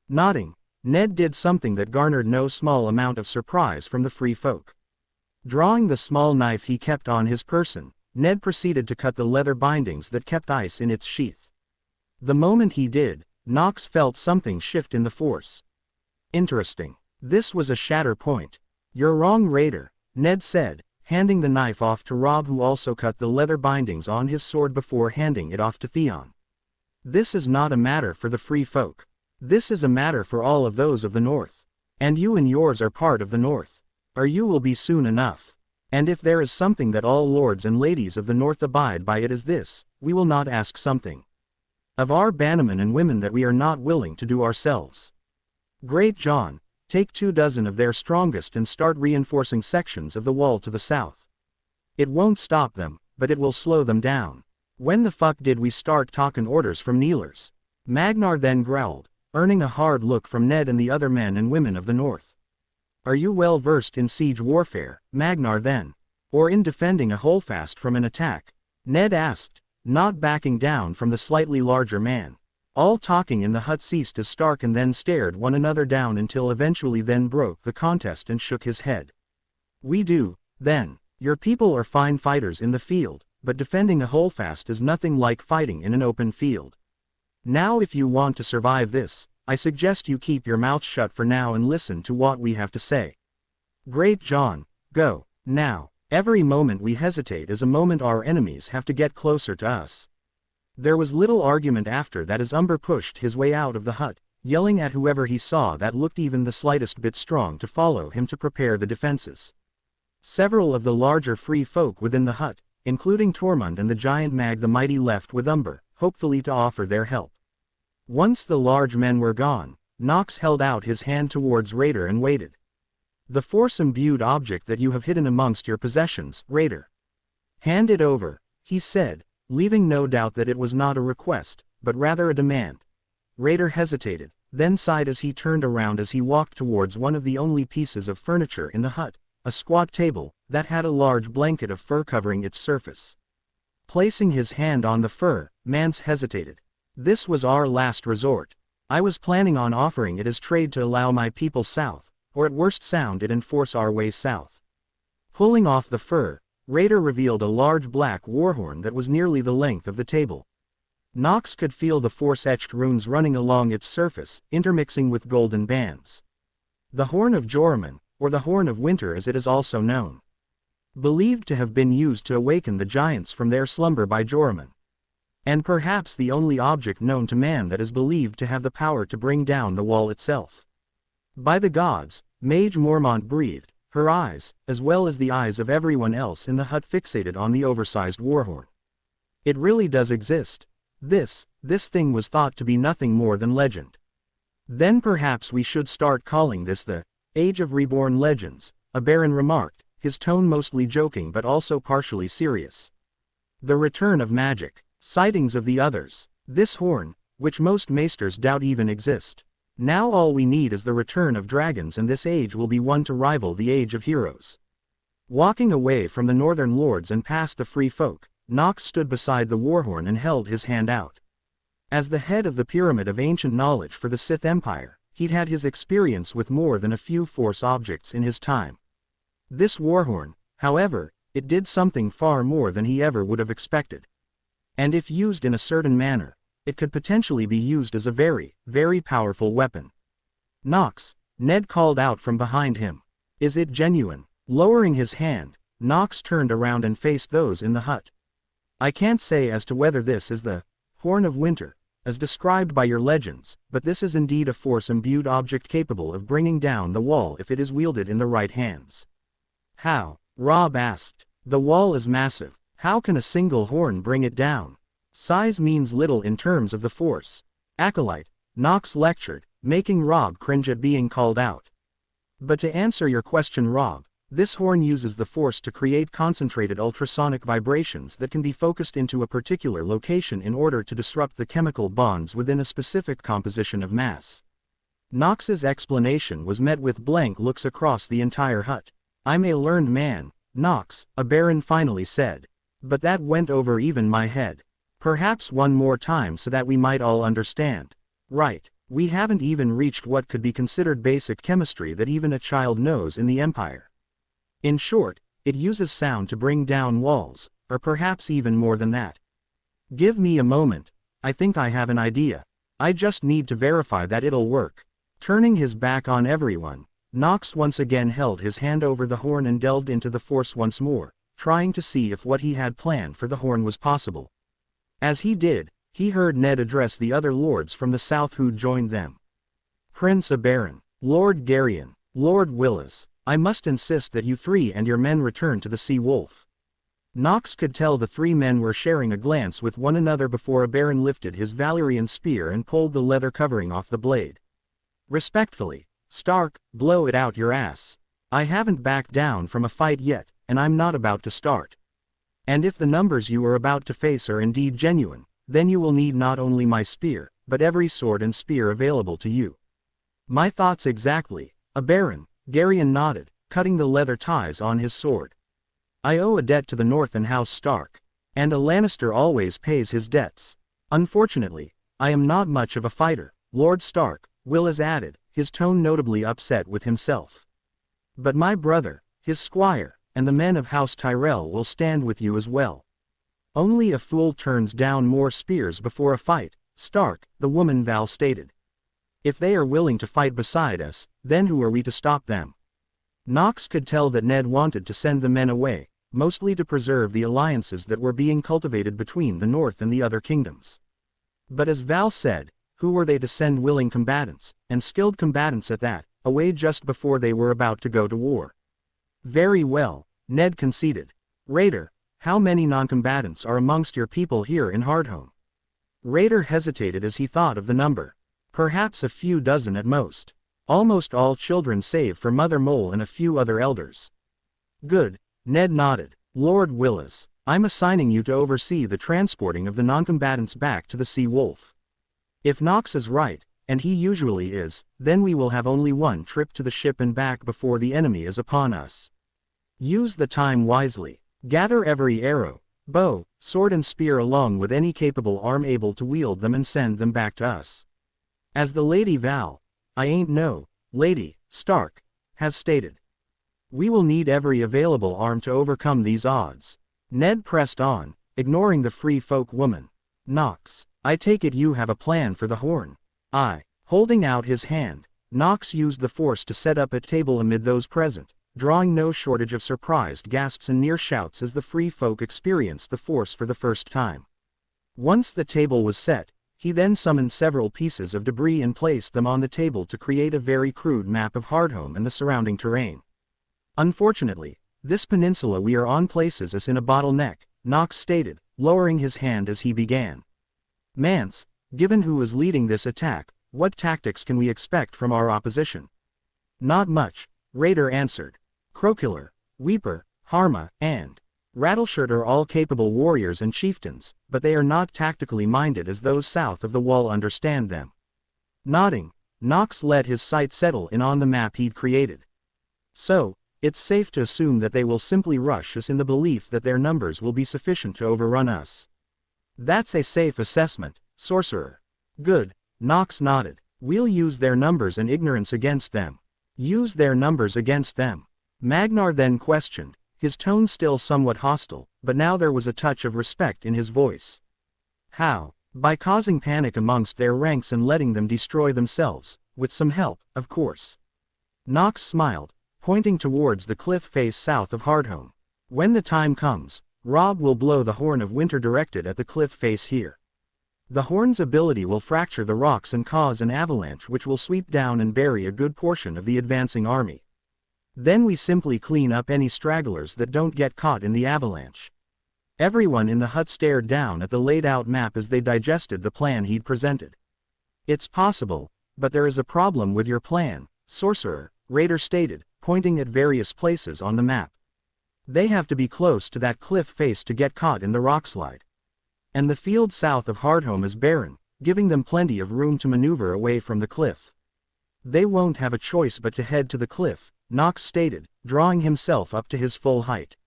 Nodding, Ned did something that garnered no small amount of surprise from the free folk. Drawing the small knife he kept on his person, Ned proceeded to cut the leather bindings that kept ice in its sheath. The moment he did, Nox felt something shift in the force. Interesting. This was a shatter point. "You're wrong, Raider," Ned said, handing the knife off to Robb, who also cut the leather bindings on his sword before handing it off to Theon. "This is not a matter for the free folk. This is a matter for all of those of the North. And you and yours are part of the North. Or you will be soon enough. And if there is something that all lords and ladies of the North abide by, it is this: we will not ask something of our bannermen and women that we are not willing to do ourselves. Great Jon, take 24 of their strongest and start reinforcing sections of the wall to the south. It won't stop them, but it will slow them down. When the fuck did we start talking orders from kneelers? Magnar then growled, earning a hard look from Ned and the other men and women of the North. Are you well versed in siege warfare, Magnar then? Or in defending a holdfast from an attack? Ned asked, not backing down from the slightly larger man. All talking in the hut ceased as Stark and then stared one another down until eventually then broke the contest and shook his head. We do, then. Your people are fine fighters in the field, but defending a holdfast is nothing like fighting in an open field. Now if you want to survive this, I suggest you keep your mouth shut for now and listen to what we have to say. Great Jon, go, now. Every moment we hesitate is a moment our enemies have to get closer to us. There was little argument after that as Umber pushed his way out of the hut, yelling at whoever he saw that looked even the slightest bit strong to follow him to prepare the defenses. Several of the larger free folk within the hut, including Tormund and the giant Mag the Mighty, left with Umber, hopefully to offer their help. Once the large men were gone, Nox held out his hand towards Raider and waited. The force-imbued object that you have hidden amongst your possessions, Raider. Hand it over, he said, leaving no doubt that it was not a request, but rather a demand. Raider hesitated, then sighed as he turned around as he walked towards one of the only pieces of furniture in the hut, a squat table, that had a large blanket of fur covering its surface. Placing his hand on the fur, Mance hesitated. This was our last resort. I was planning on offering it as trade to allow my people south, or at worst sound it and force our way south. Pulling off the fur, Raider revealed a large black warhorn that was nearly the length of the table. Nox could feel the force-etched runes running along its surface, intermixing with golden bands. The Horn of Joramun, or the Horn of Winter as it is also known. Believed to have been used to awaken the giants from their slumber by Joramun. And perhaps the only object known to man that is believed to have the power to bring down the wall itself. By the gods, Mage Mormont breathed, her eyes, as well as the eyes of everyone else in the hut, fixated on the oversized warhorn. It really does exist. This thing was thought to be nothing more than legend. Then perhaps we should start calling this the Age of Reborn Legends, a Baron remarked, his tone mostly joking but also partially serious. The return of magic. Sightings of the others. This horn, which most maesters doubt even exist. Now all we need is the return of dragons, and this age will be one to rival the Age of Heroes. Walking away from the northern lords and past the free folk, Nox stood beside the warhorn and held his hand out. As the head of the pyramid of ancient knowledge for the Sith Empire, he'd had his experience with more than a few force objects in his time. This warhorn, however, it did something far more than he ever would have expected. And if used in a certain manner, it could potentially be used as a very, very powerful weapon. Nox, Ned called out from behind him. Is it genuine? Lowering his hand, Nox turned around and faced those in the hut. I can't say as to whether this is the Horn of Winter, as described by your legends, but this is indeed a force-imbued object capable of bringing down the wall if it is wielded in the right hands. How? Robb asked. The wall is massive. How can a single horn bring it down? Size means little in terms of the force. Acolyte, Nox lectured, making Robb cringe at being called out. But to answer your question, Robb, this horn uses the force to create concentrated ultrasonic vibrations that can be focused into a particular location in order to disrupt the chemical bonds within a specific composition of mass. Nox's explanation was met with blank looks across the entire hut. I'm a learned man, Nox, a Baron finally said. But that went over even my head. Perhaps one more time so that we might all understand. Right, we haven't even reached what could be considered basic chemistry that even a child knows in the Empire. In short, it uses sound to bring down walls, or perhaps even more than that. Give me a moment, I think I have an idea. I just need to verify that it'll work. Turning his back on everyone, Nox once again held his hand over the horn and delved into the force once more, trying to see if what he had planned for the horn was possible. As he did, he heard Ned address the other lords from the south who'd joined them. Prince Aberon, Lord Garion, Lord Willis, I must insist that you three and your men return to the Sea Wolf. Nox could tell the three men were sharing a glance with one another before Aberon lifted his Valyrian spear and pulled the leather covering off the blade. Respectfully, Stark, blow it out your ass. I haven't backed down from a fight yet, and I'm not about to start. And if the numbers you are about to face are indeed genuine, then you will need not only my spear, but every sword and spear available to you. My thoughts exactly, Aberon, Garion nodded, cutting the leather ties on his sword. I owe a debt to the North and House Stark. And a Lannister always pays his debts. Unfortunately, I am not much of a fighter, Lord Stark, Willis added, his tone notably upset with himself. But my brother, his squire, and the men of House Tyrell will stand with you as well. Only a fool turns down more spears before a fight, Stark, the woman Val stated. If they are willing to fight beside us, then who are we to stop them? Nox could tell that Ned wanted to send the men away, mostly to preserve the alliances that were being cultivated between the North and the other kingdoms. But as Val said, who were they to send willing combatants, and skilled combatants at that, away just before they were about to go to war? Very well, Ned conceded. Raider, how many non-combatants are amongst your people here in Hardome? Raider hesitated as he thought of the number. Perhaps a few dozen at most. Almost all children save for Mother Mole and a few other elders. Good, Ned nodded. Lord Willis, I'm assigning you to oversee the transporting of the non-combatants back to the Sea Wolf. If Nox is right, and he usually is, then we will have only one trip to the ship and back before the enemy is upon us. Use the time wisely. Gather every arrow, bow, sword and spear along with any capable arm able to wield them and send them back to us. As the Lady Val, I ain't no, Lady, Stark, has stated. We will need every available arm to overcome these odds. Ned pressed on, ignoring the free folk woman. Nox, I take it you have a plan for the horn. Holding out his hand, Nox used the force to set up a table amid those present, drawing no shortage of surprised gasps and near shouts as the free folk experienced the force for the first time. Once the table was set, he then summoned several pieces of debris and placed them on the table to create a very crude map of Hardome and the surrounding terrain. Unfortunately, this peninsula we are on places as in a bottleneck, Nox stated, lowering his hand as he began. Mance, given who is leading this attack, what tactics can we expect from our opposition? Not much, Raider answered. Crokiller, Weeper, Harma, and Rattleshirt are all capable warriors and chieftains, but they are not tactically minded as those south of the wall understand them. Nodding, Nox let his sight settle in on the map he'd created. So, it's safe to assume that they will simply rush us in the belief that their numbers will be sufficient to overrun us. That's a safe assessment, Sorcerer. Good, Nox nodded. We'll use their numbers and ignorance against them. Use their numbers against them. Magnar then questioned, his tone still somewhat hostile, but now there was a touch of respect in his voice. How? By causing panic amongst their ranks and letting them destroy themselves, with some help, of course. Nox smiled, pointing towards the cliff face south of Hardome. When the time comes, Robb will blow the horn of winter directed at the cliff face here. The horn's ability will fracture the rocks and cause an avalanche which will sweep down and bury a good portion of the advancing army. Then we simply clean up any stragglers that don't get caught in the avalanche. Everyone in the hut stared down at the laid-out map as they digested the plan he'd presented. It's possible, but there is a problem with your plan, Sorcerer, Raider stated, pointing at various places on the map. They have to be close to that cliff face to get caught in the rockslide. And the field south of Hardome is barren, giving them plenty of room to maneuver away from the cliff. They won't have a choice but to head to the cliff, Nox stated, drawing himself up to his full height.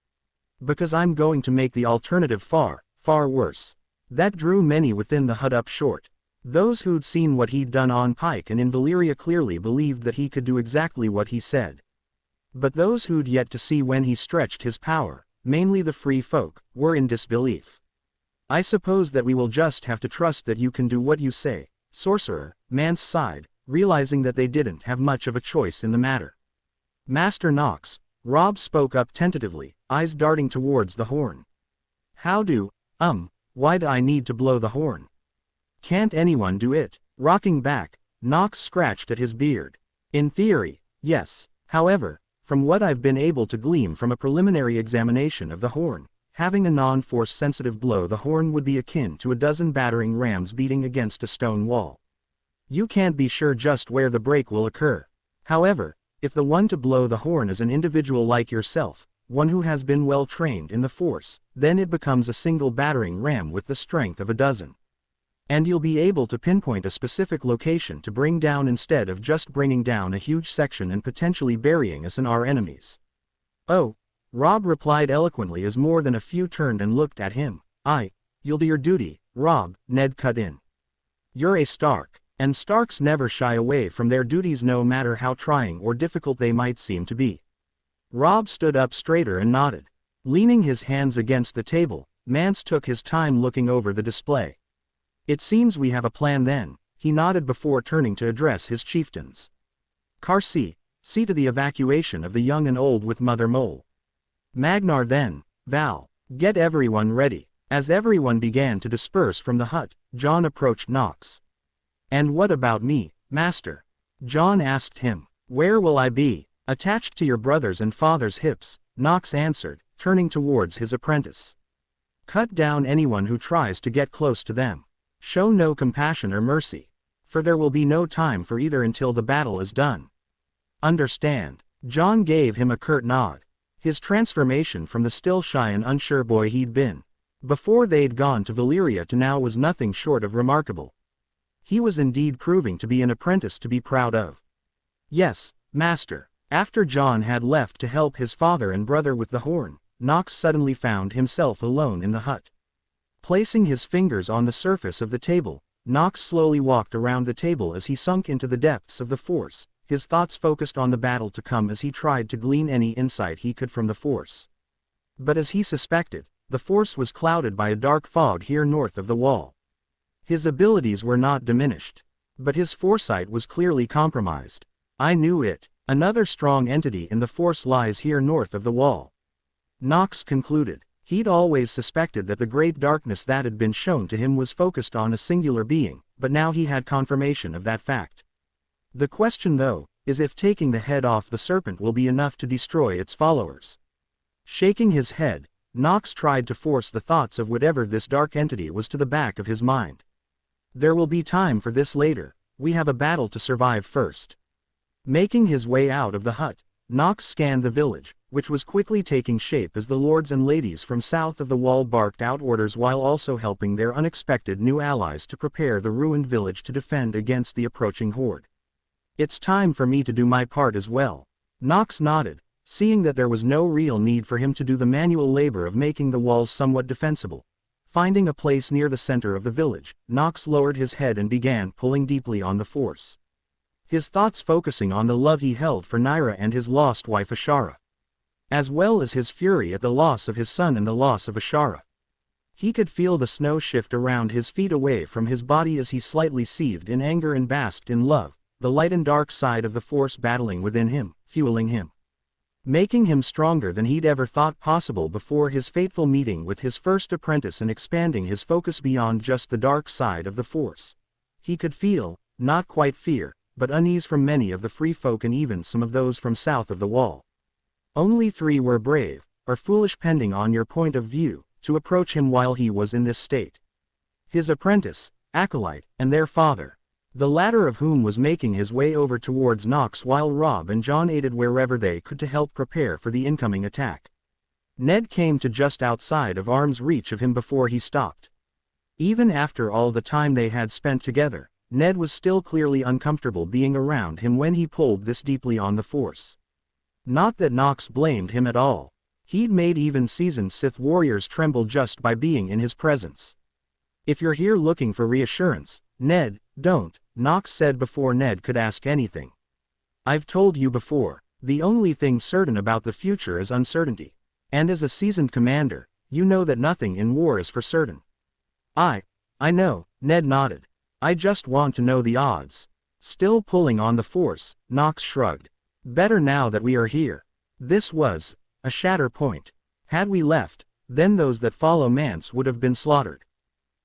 Because I'm going to make the alternative far, far worse. That drew many within the hut up short. Those who'd seen what he'd done on Pike and in Valyria clearly believed that he could do exactly what he said. But those who'd yet to see when he stretched his power, mainly the free folk, were in disbelief. I suppose that we will just have to trust that you can do what you say, Sorcerer, Mance sighed, realizing that they didn't have much of a choice in the matter. Master Nox, Robb spoke up tentatively, eyes darting towards the horn. Why'd I need to blow the horn? Can't anyone do it? Rocking back, Nox scratched at his beard. In theory, yes. However, from what I've been able to glean from a preliminary examination of the horn, having a non-force sensitive blow the horn would be akin to a dozen battering rams beating against a stone wall. You can't be sure just where the break will occur. However, if the one to blow the horn is an individual like yourself, one who has been well trained in the force, then it becomes a single battering ram with the strength of a dozen. And you'll be able to pinpoint a specific location to bring down instead of just bringing down a huge section and potentially burying us in our enemies. Oh, Robb replied eloquently as more than a few turned and looked at him. You'll do your duty, Robb, Ned cut in. You're a Stark, and Starks never shy away from their duties no matter how trying or difficult they might seem to be. Robb stood up straighter and nodded. Leaning his hands against the table, Mance took his time looking over the display. It seems we have a plan then, he nodded before turning to address his chieftains. Karsi, see to the evacuation of the young and old with Mother Mole. Magnar then, Val, get everyone ready. As everyone began to disperse from the hut, Jon approached Nox. And what about me, Master? Jon asked him. Where will I be? Attached to your brother's and father's hips, Nox answered, turning towards his apprentice. Cut down anyone who tries to get close to them. Show no compassion or mercy. For there will be no time for either until the battle is done. Understand? Jon gave him a curt nod. His transformation from the still shy and unsure boy he'd been before they'd gone to Valyria to now was nothing short of remarkable. He was indeed proving to be an apprentice to be proud of. Yes, Master. After Jon had left to help his father and brother with the horn, Nox suddenly found himself alone in the hut. Placing his fingers on the surface of the table, Nox slowly walked around the table as he sunk into the depths of the Force, his thoughts focused on the battle to come as he tried to glean any insight he could from the Force. But as he suspected, the Force was clouded by a dark fog here north of the wall. His abilities were not diminished, but his foresight was clearly compromised. I knew it. Another strong entity in the Force lies here north of the wall. Nox concluded. He'd always suspected that the great darkness that had been shown to him was focused on a singular being, but now he had confirmation of that fact. The question though, is if taking the head off the serpent will be enough to destroy its followers. Shaking his head, Nox tried to force the thoughts of whatever this dark entity was to the back of his mind. There will be time for this later, we have a battle to survive first. Making his way out of the hut, Nox scanned the village, which was quickly taking shape as the lords and ladies from south of the wall barked out orders while also helping their unexpected new allies to prepare the ruined village to defend against the approaching horde. It's time for me to do my part as well. Nox nodded, seeing that there was no real need for him to do the manual labor of making the walls somewhat defensible. Finding a place near the center of the village, Nox lowered his head and began pulling deeply on the Force. His thoughts focusing on the love he held for Naira and his lost wife Ashara, as well as his fury at the loss of his son and the loss of Ashara. He could feel the snow shift around his feet away from his body as he slightly seethed in anger and basked in love, the light and dark side of the Force battling within him, fueling him, making him stronger than he'd ever thought possible before his fateful meeting with his first apprentice and expanding his focus beyond just the dark side of the Force. He could feel, not quite fear, but unease from many of the free folk and even some of those from south of the wall. Only 3 were brave, or foolish pending on your point of view, to approach him while he was in this state. His apprentice, Acolyte, and their father, the latter of whom was making his way over towards Nox while Robb and Jon aided wherever they could to help prepare for the incoming attack. Ned came to just outside of arm's reach of him before he stopped. Even after all the time they had spent together, Ned was still clearly uncomfortable being around him when he pulled this deeply on the Force. Not that Nox blamed him at all. He'd made even seasoned Sith warriors tremble just by being in his presence. If you're here looking for reassurance, Ned, don't, Nox said before Ned could ask anything. I've told you before, the only thing certain about the future is uncertainty. And as a seasoned commander, you know that nothing in war is for certain. I know, Ned nodded. I just want to know the odds. Still pulling on the Force, Nox shrugged. Better now that we are here. This was a shatter point. Had we left, then those that follow Mance would have been slaughtered.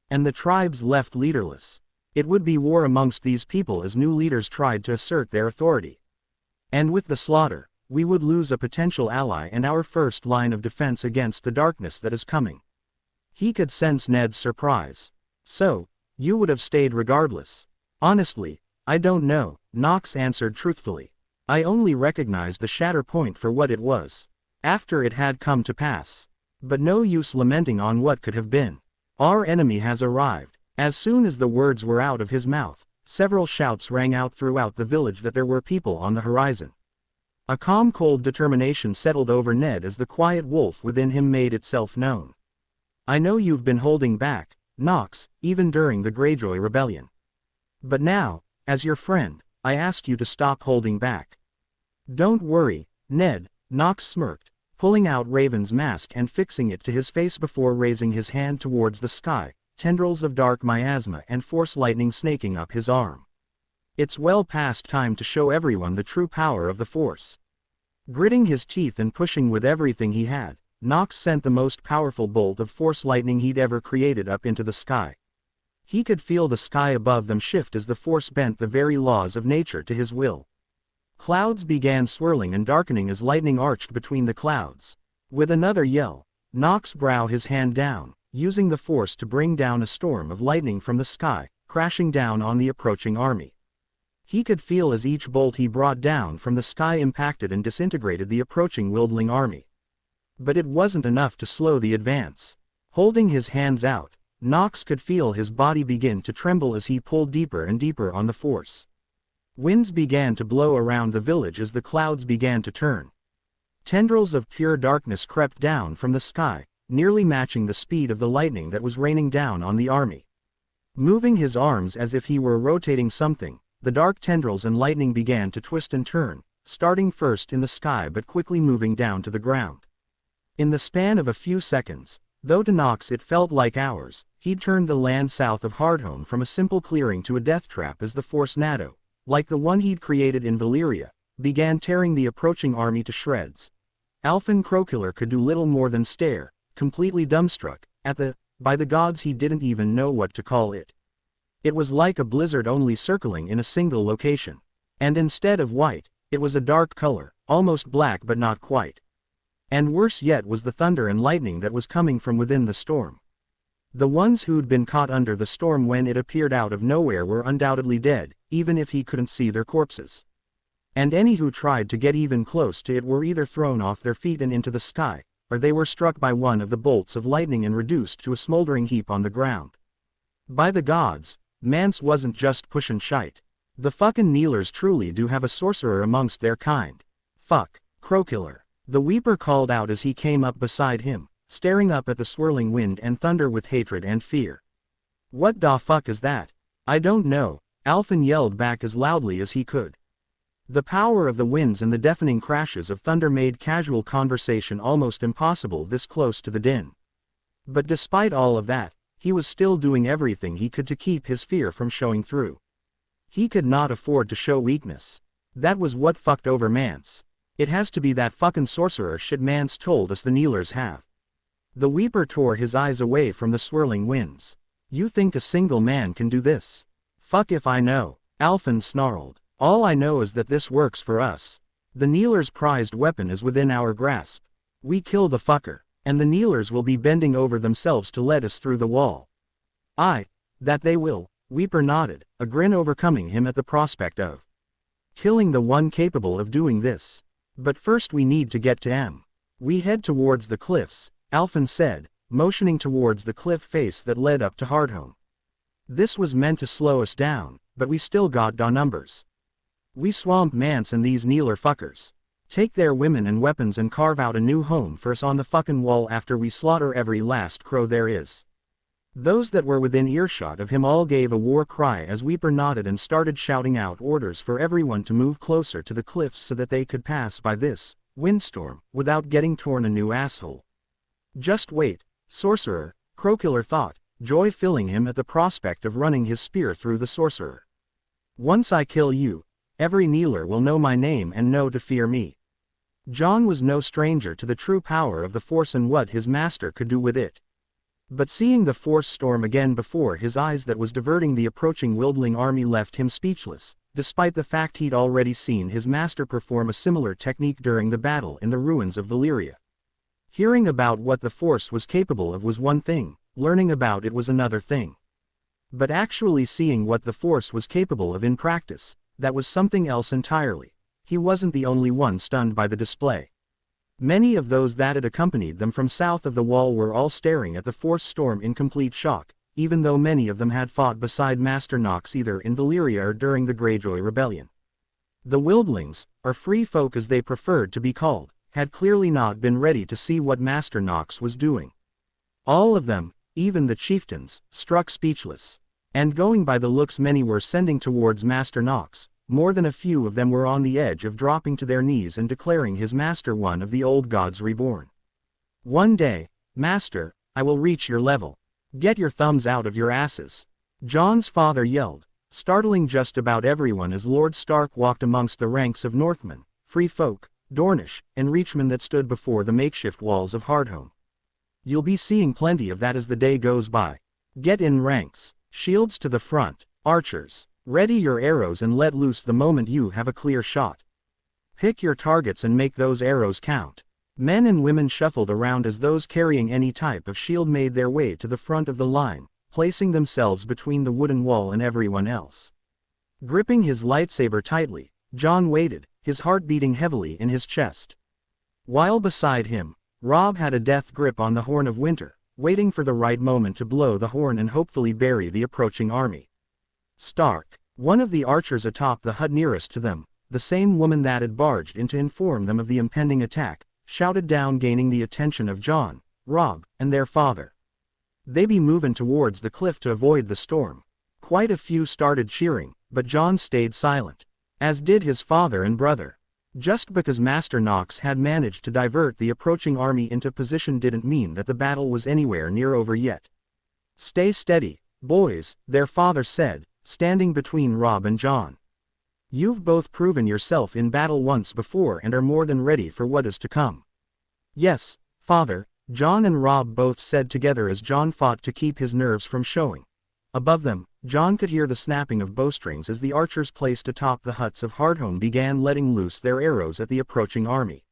And the tribes left leaderless. It would be war amongst these people as new leaders tried to assert their authority. And with the slaughter, we would lose a potential ally and our first line of defense against the darkness that is coming. He could sense Ned's surprise. So, you would have stayed regardless. Honestly, I don't know, Nox answered truthfully. I only recognized the shatter point for what it was. After it had come to pass. But no use lamenting on what could have been. Our enemy has arrived. As soon as the words were out of his mouth, several shouts rang out throughout the village that there were people on the horizon. A calm cold determination settled over Ned as the quiet wolf within him made itself known. I know you've been holding back, Nox, even during the Greyjoy rebellion. But now, as your friend, I ask you to stop holding back. Don't worry, Ned, Nox smirked, pulling out Raven's mask and fixing it to his face before raising his hand towards the sky, tendrils of dark miasma and force lightning snaking up his arm. It's well past time to show everyone the true power of the Force. Gritting his teeth and pushing with everything he had, Nox sent the most powerful bolt of force lightning he'd ever created up into the sky. He could feel the sky above them shift as the Force bent the very laws of nature to his will. Clouds began swirling and darkening as lightning arched between the clouds. With another yell, Nox brought his hand down, using the Force to bring down a storm of lightning from the sky, crashing down on the approaching army. He could feel as each bolt he brought down from the sky impacted and disintegrated the approaching Wildling army. But it wasn't enough to slow the advance. Holding his hands out, Nox could feel his body begin to tremble as he pulled deeper and deeper on the Force. Winds began to blow around the village as the clouds began to turn. Tendrils of pure darkness crept down from the sky, nearly matching the speed of the lightning that was raining down on the army. Moving his arms as if he were rotating something, the dark tendrils and lightning began to twist and turn, starting first in the sky but quickly moving down to the ground. In the span of a few seconds, though to Nox it felt like hours, he'd turned the land south of Hardome from a simple clearing to a death trap as the Force Nado, like the one he'd created in Valyria, began tearing the approaching army to shreds. Alphen Crokiller could do little more than stare, completely dumbstruck, by the gods he didn't even know what to call it. It was like a blizzard only circling in a single location. And instead of white, it was a dark color, almost black but not quite. And worse yet was the thunder and lightning that was coming from within the storm. The ones who'd been caught under the storm when it appeared out of nowhere were undoubtedly dead, even if he couldn't see their corpses. And any who tried to get even close to it were either thrown off their feet and into the sky, or they were struck by one of the bolts of lightning and reduced to a smoldering heap on the ground. By the gods, Mance wasn't just pushin' shite. The fucking Kneelers truly do have a sorcerer amongst their kind. Fuck, Crokiller. The Weeper called out as he came up beside him, staring up at the swirling wind and thunder with hatred and fear. What da fuck is that? I don't know, Alphen yelled back as loudly as he could. The power of the winds and the deafening crashes of thunder made casual conversation almost impossible this close to the din. But despite all of that, he was still doing everything he could to keep his fear from showing through. He could not afford to show weakness. That was what fucked over Mance. It has to be that fucking sorcerer shit Mance told us the Kneelers have. The Weeper tore his eyes away from the swirling winds. You think a single man can do this? Fuck if I know, Alphen snarled. All I know is that this works for us. The Kneelers' prized weapon is within our grasp. We kill the fucker, and the Kneelers will be bending over themselves to let us through the wall. That they will, Weeper nodded, a grin overcoming him at the prospect of killing the one capable of doing this. But first we need to get to M. We head towards the cliffs, Alphen said, motioning towards the cliff face that led up to Hardome. This was meant to slow us down, but we still got da numbers. We swamp Mance and these Kneeler fuckers. Take their women and weapons and carve out a new home for us on the fucking wall after we slaughter every last crow there is. Those that were within earshot of him all gave a war cry as Weeper nodded and started shouting out orders for everyone to move closer to the cliffs so that they could pass by this windstorm without getting torn a new asshole. Just wait, Sorcerer, Crokiller thought, joy filling him at the prospect of running his spear through the Sorcerer. Once I kill you, every Kneeler will know my name and know to fear me. Jon was no stranger to the true power of the Force and what his master could do with it. But seeing the force storm again before his eyes that was diverting the approaching Wildling army left him speechless, despite the fact he'd already seen his master perform a similar technique during the battle in the ruins of Valyria. Hearing about what the force was capable of was one thing, learning about it was another thing. But actually seeing what the force was capable of in practice, that was something else entirely. He wasn't the only one stunned by the display. Many of those that had accompanied them from south of the wall were all staring at the force storm in complete shock, even though many of them had fought beside Master Nox either in Valyria or during the Greyjoy Rebellion. The Wildlings, or free folk as they preferred to be called, had clearly not been ready to see what Master Nox was doing. All of them, even the chieftains, struck speechless. And going by the looks many were sending towards Master Nox, more than a few of them were on the edge of dropping to their knees and declaring his master one of the old gods reborn. One day, Master, I will reach your level. Get your thumbs out of your asses. Jon's father yelled, startling just about everyone as Lord Stark walked amongst the ranks of Northmen, free folk, Dornish, and Reachmen that stood before the makeshift walls of Hardome. You'll be seeing plenty of that as the day goes by. Get in ranks, shields to the front, archers. Ready your arrows and let loose the moment you have a clear shot. Pick your targets and make those arrows count. Men and women shuffled around as those carrying any type of shield made their way to the front of the line, placing themselves between the wooden wall and everyone else. Gripping his lightsaber tightly, Jon waited, his heart beating heavily in his chest. While beside him, Robb had a death grip on the Horn of Winter, waiting for the right moment to blow the horn and hopefully bury the approaching army. Stark, one of the archers atop the hut nearest to them, the same woman that had barged in to inform them of the impending attack, shouted down, gaining the attention of Jon, Robb, and their father. They be moving towards the cliff to avoid the storm. Quite a few started cheering, but Jon stayed silent, as did his father and brother. Just because Master Nox had managed to divert the approaching army into position didn't mean that the battle was anywhere near over yet. Stay steady, boys, their father said, standing between Robb and Jon. You've both proven yourself in battle once before and are more than ready for what is to come. Yes, father, Jon and Robb both said together as Jon fought to keep his nerves from showing. Above them, Jon could hear the snapping of bowstrings as the archers placed atop the huts of Hardome began letting loose their arrows at the approaching army.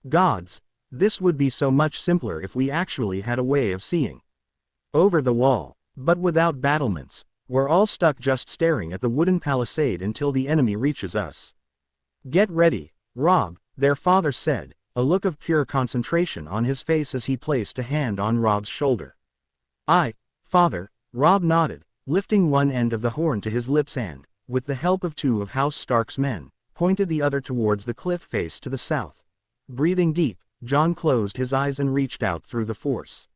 Gods, this would be so much simpler if we actually had a way of seeing over the wall, but without battlements. We're all stuck just staring at the wooden palisade until the enemy reaches us. Get ready, Robb, their father said, a look of pure concentration on his face as he placed a hand on Robb's shoulder. Aye, father, Robb nodded, lifting one end of the horn to his lips and, with the help of two of House Stark's men, pointed the other towards the cliff face to the south. Breathing deep, Jon closed his eyes and reached out through the force.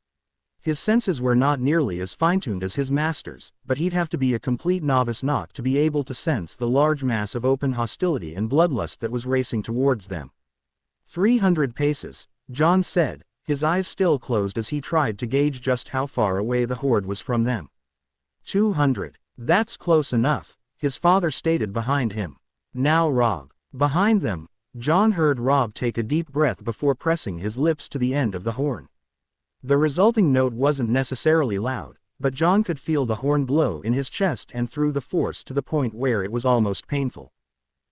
His senses were not nearly as fine-tuned as his master's, but he'd have to be a complete novice not to be able to sense the large mass of open hostility and bloodlust that was racing towards them. 300 paces, Jon said, his eyes still closed as he tried to gauge just how far away the horde was from them. 200, that's close enough, his father stated behind him. Now Robb. Behind them, Jon heard Robb take a deep breath before pressing his lips to the end of the horn. The resulting note wasn't necessarily loud, but Jon could feel the horn blow in his chest and through the force to the point where it was almost painful.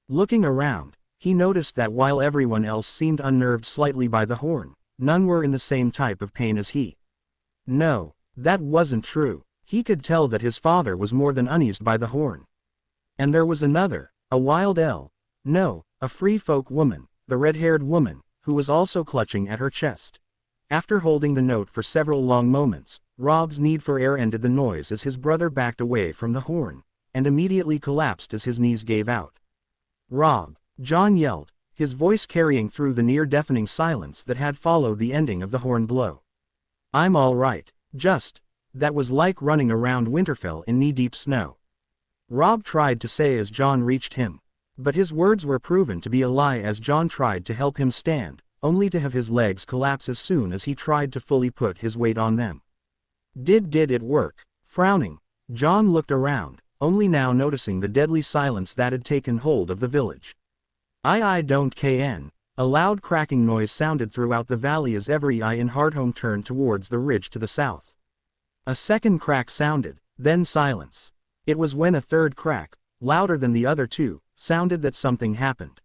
Looking around, he noticed that while everyone else seemed unnerved slightly by the horn, none were in the same type of pain as he. No, that wasn't true. He could tell that his father was more than uneased by the horn. And there was another, a wild a free folk woman, the red-haired woman, who was also clutching at her chest. After holding the note for several long moments, Robb's need for air ended the noise as his brother backed away from the horn, and immediately collapsed as his knees gave out. Robb, Jon yelled, his voice carrying through the near-deafening silence that had followed the ending of the horn blow. I'm all right, that was like running around Winterfell in knee-deep snow. Robb tried to say as Jon reached him, but his words were proven to be a lie as Jon tried to help him stand, only to have his legs collapse as soon as he tried to fully put his weight on them. Did it work? Frowning, Jon looked around, only now noticing the deadly silence that had taken hold of the village. I don't kn. A loud cracking noise sounded throughout the valley as every eye in Hardome turned towards the ridge to the south. A second crack sounded, then silence. It was when a third crack, louder than the other two, sounded that something happened.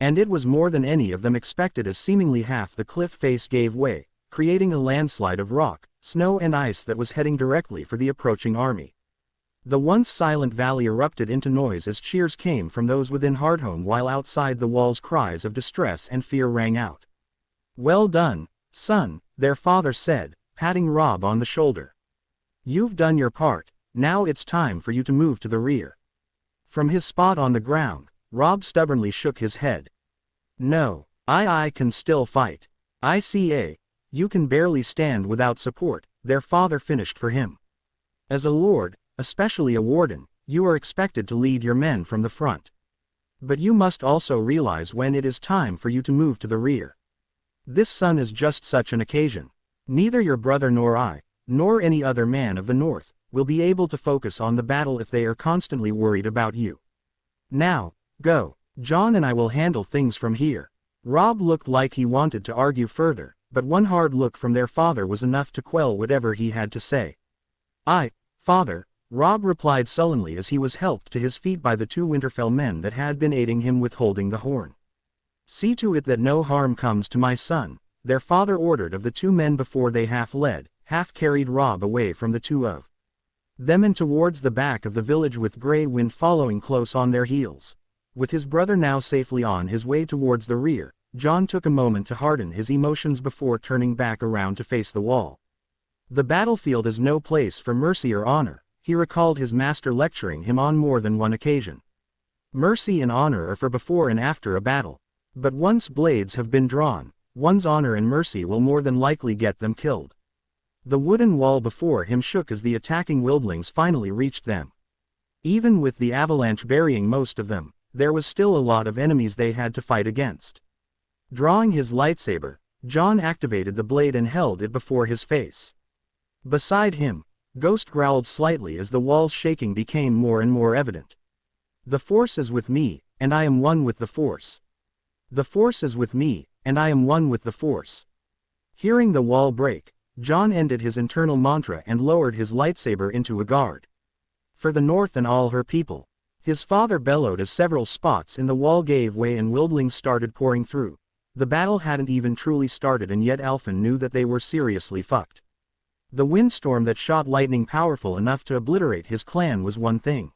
And it was more than any of them expected, as seemingly half the cliff face gave way, creating a landslide of rock, snow and ice that was heading directly for the approaching army. The once silent valley erupted into noise as cheers came from those within Hardome, while outside the walls cries of distress and fear rang out. "Well done, son," their father said, patting Robb on the shoulder. "You've done your part, now it's time for you to move to the rear." From his spot on the ground, Robb stubbornly shook his head. "No, I can still fight. You can barely stand without support," their father finished for him. "As a lord, especially a warden, you are expected to lead your men from the front. But you must also realize when it is time for you to move to the rear. This son is just such an occasion. Neither your brother nor I, nor any other man of the North, will be able to focus on the battle if they are constantly worried about you. Now, go. Jon and I will handle things from here." Robb looked like he wanted to argue further, but one hard look from their father was enough to quell whatever he had to say. Father," Robb replied sullenly as he was helped to his feet by the two Winterfell men that had been aiding him with holding the horn. "See to it that no harm comes to my son," their father ordered of the two men before they half led, half carried Robb away from the two of them and towards the back of the village, with Grey Wind following close on their heels. With his brother now safely on his way towards the rear, Jon took a moment to harden his emotions before turning back around to face the wall. The battlefield is no place for mercy or honor, he recalled his master lecturing him on more than one occasion. Mercy and honor are for before and after a battle. But once blades have been drawn, one's honor and mercy will more than likely get them killed. The wooden wall before him shook as the attacking Wildlings finally reached them. Even with the avalanche burying most of them, there was still a lot of enemies they had to fight against. Drawing his lightsaber, Jon activated the blade and held it before his face. Beside him, Ghost growled slightly as the wall's shaking became more and more evident. "The Force is with me, and I am one with the Force. The Force is with me, and I am one with the Force." Hearing the wall break, Jon ended his internal mantra and lowered his lightsaber into a guard. "For the North and all her people," his father bellowed as several spots in the wall gave way and Wildlings started pouring through. The battle hadn't even truly started, and yet Alphen knew that they were seriously fucked. The windstorm that shot lightning powerful enough to obliterate his clan was one thing.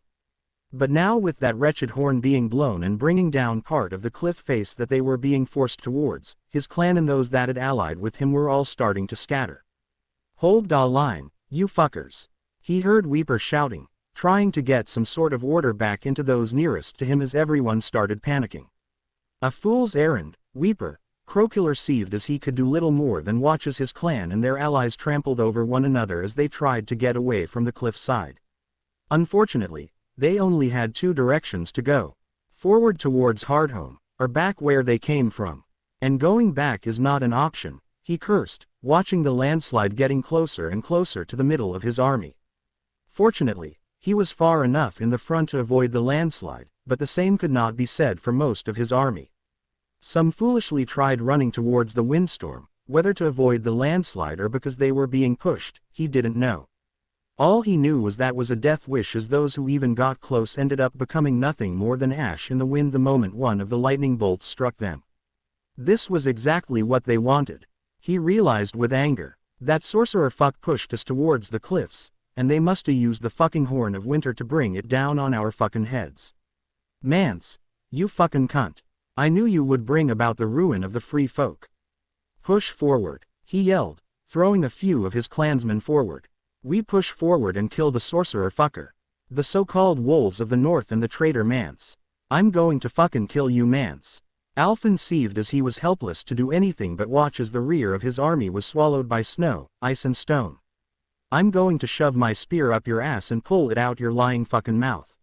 But now, with that wretched horn being blown and bringing down part of the cliff face that they were being forced towards, his clan and those that had allied with him were all starting to scatter. "Hold the line, you fuckers," he heard Weeper shouting, trying to get some sort of order back into those nearest to him as everyone started panicking. "A fool's errand, Weeper," Crocula seethed as he could do little more than watch as his clan and their allies trampled over one another as they tried to get away from the cliff side. Unfortunately, they only had two directions to go: forward towards Hardome, or back where they came from. And going back is not an option, he cursed, watching the landslide getting closer and closer to the middle of his army. Fortunately, he was far enough in the front to avoid the landslide, but the same could not be said for most of his army. Some foolishly tried running towards the windstorm, whether to avoid the landslide or because they were being pushed, he didn't know. All he knew was that was a death wish, as those who even got close ended up becoming nothing more than ash in the wind the moment one of the lightning bolts struck them. This was exactly what they wanted, he realized with anger. That sorcerer fuck pushed us towards the cliffs, and they must have used the fucking horn of winter to bring it down on our fucking heads. Mance, you fucking cunt. I knew you would bring about the ruin of the free folk. Push forward, he yelled, throwing a few of his clansmen forward. We push forward and kill the sorcerer fucker. The so-called wolves of the North and the traitor Mance. I'm going to fucking kill you, Mance. Alphen seethed as he was helpless to do anything but watch as the rear of his army was swallowed by snow, ice and stone. I'm going to shove my spear up your ass and pull it out your lying fucking mouth.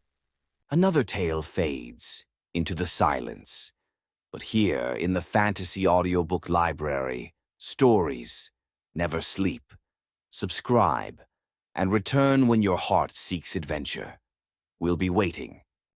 Another tale fades into the silence. But here in the fantasy audiobook library, stories never sleep. Subscribe and return when your heart seeks adventure. We'll be waiting.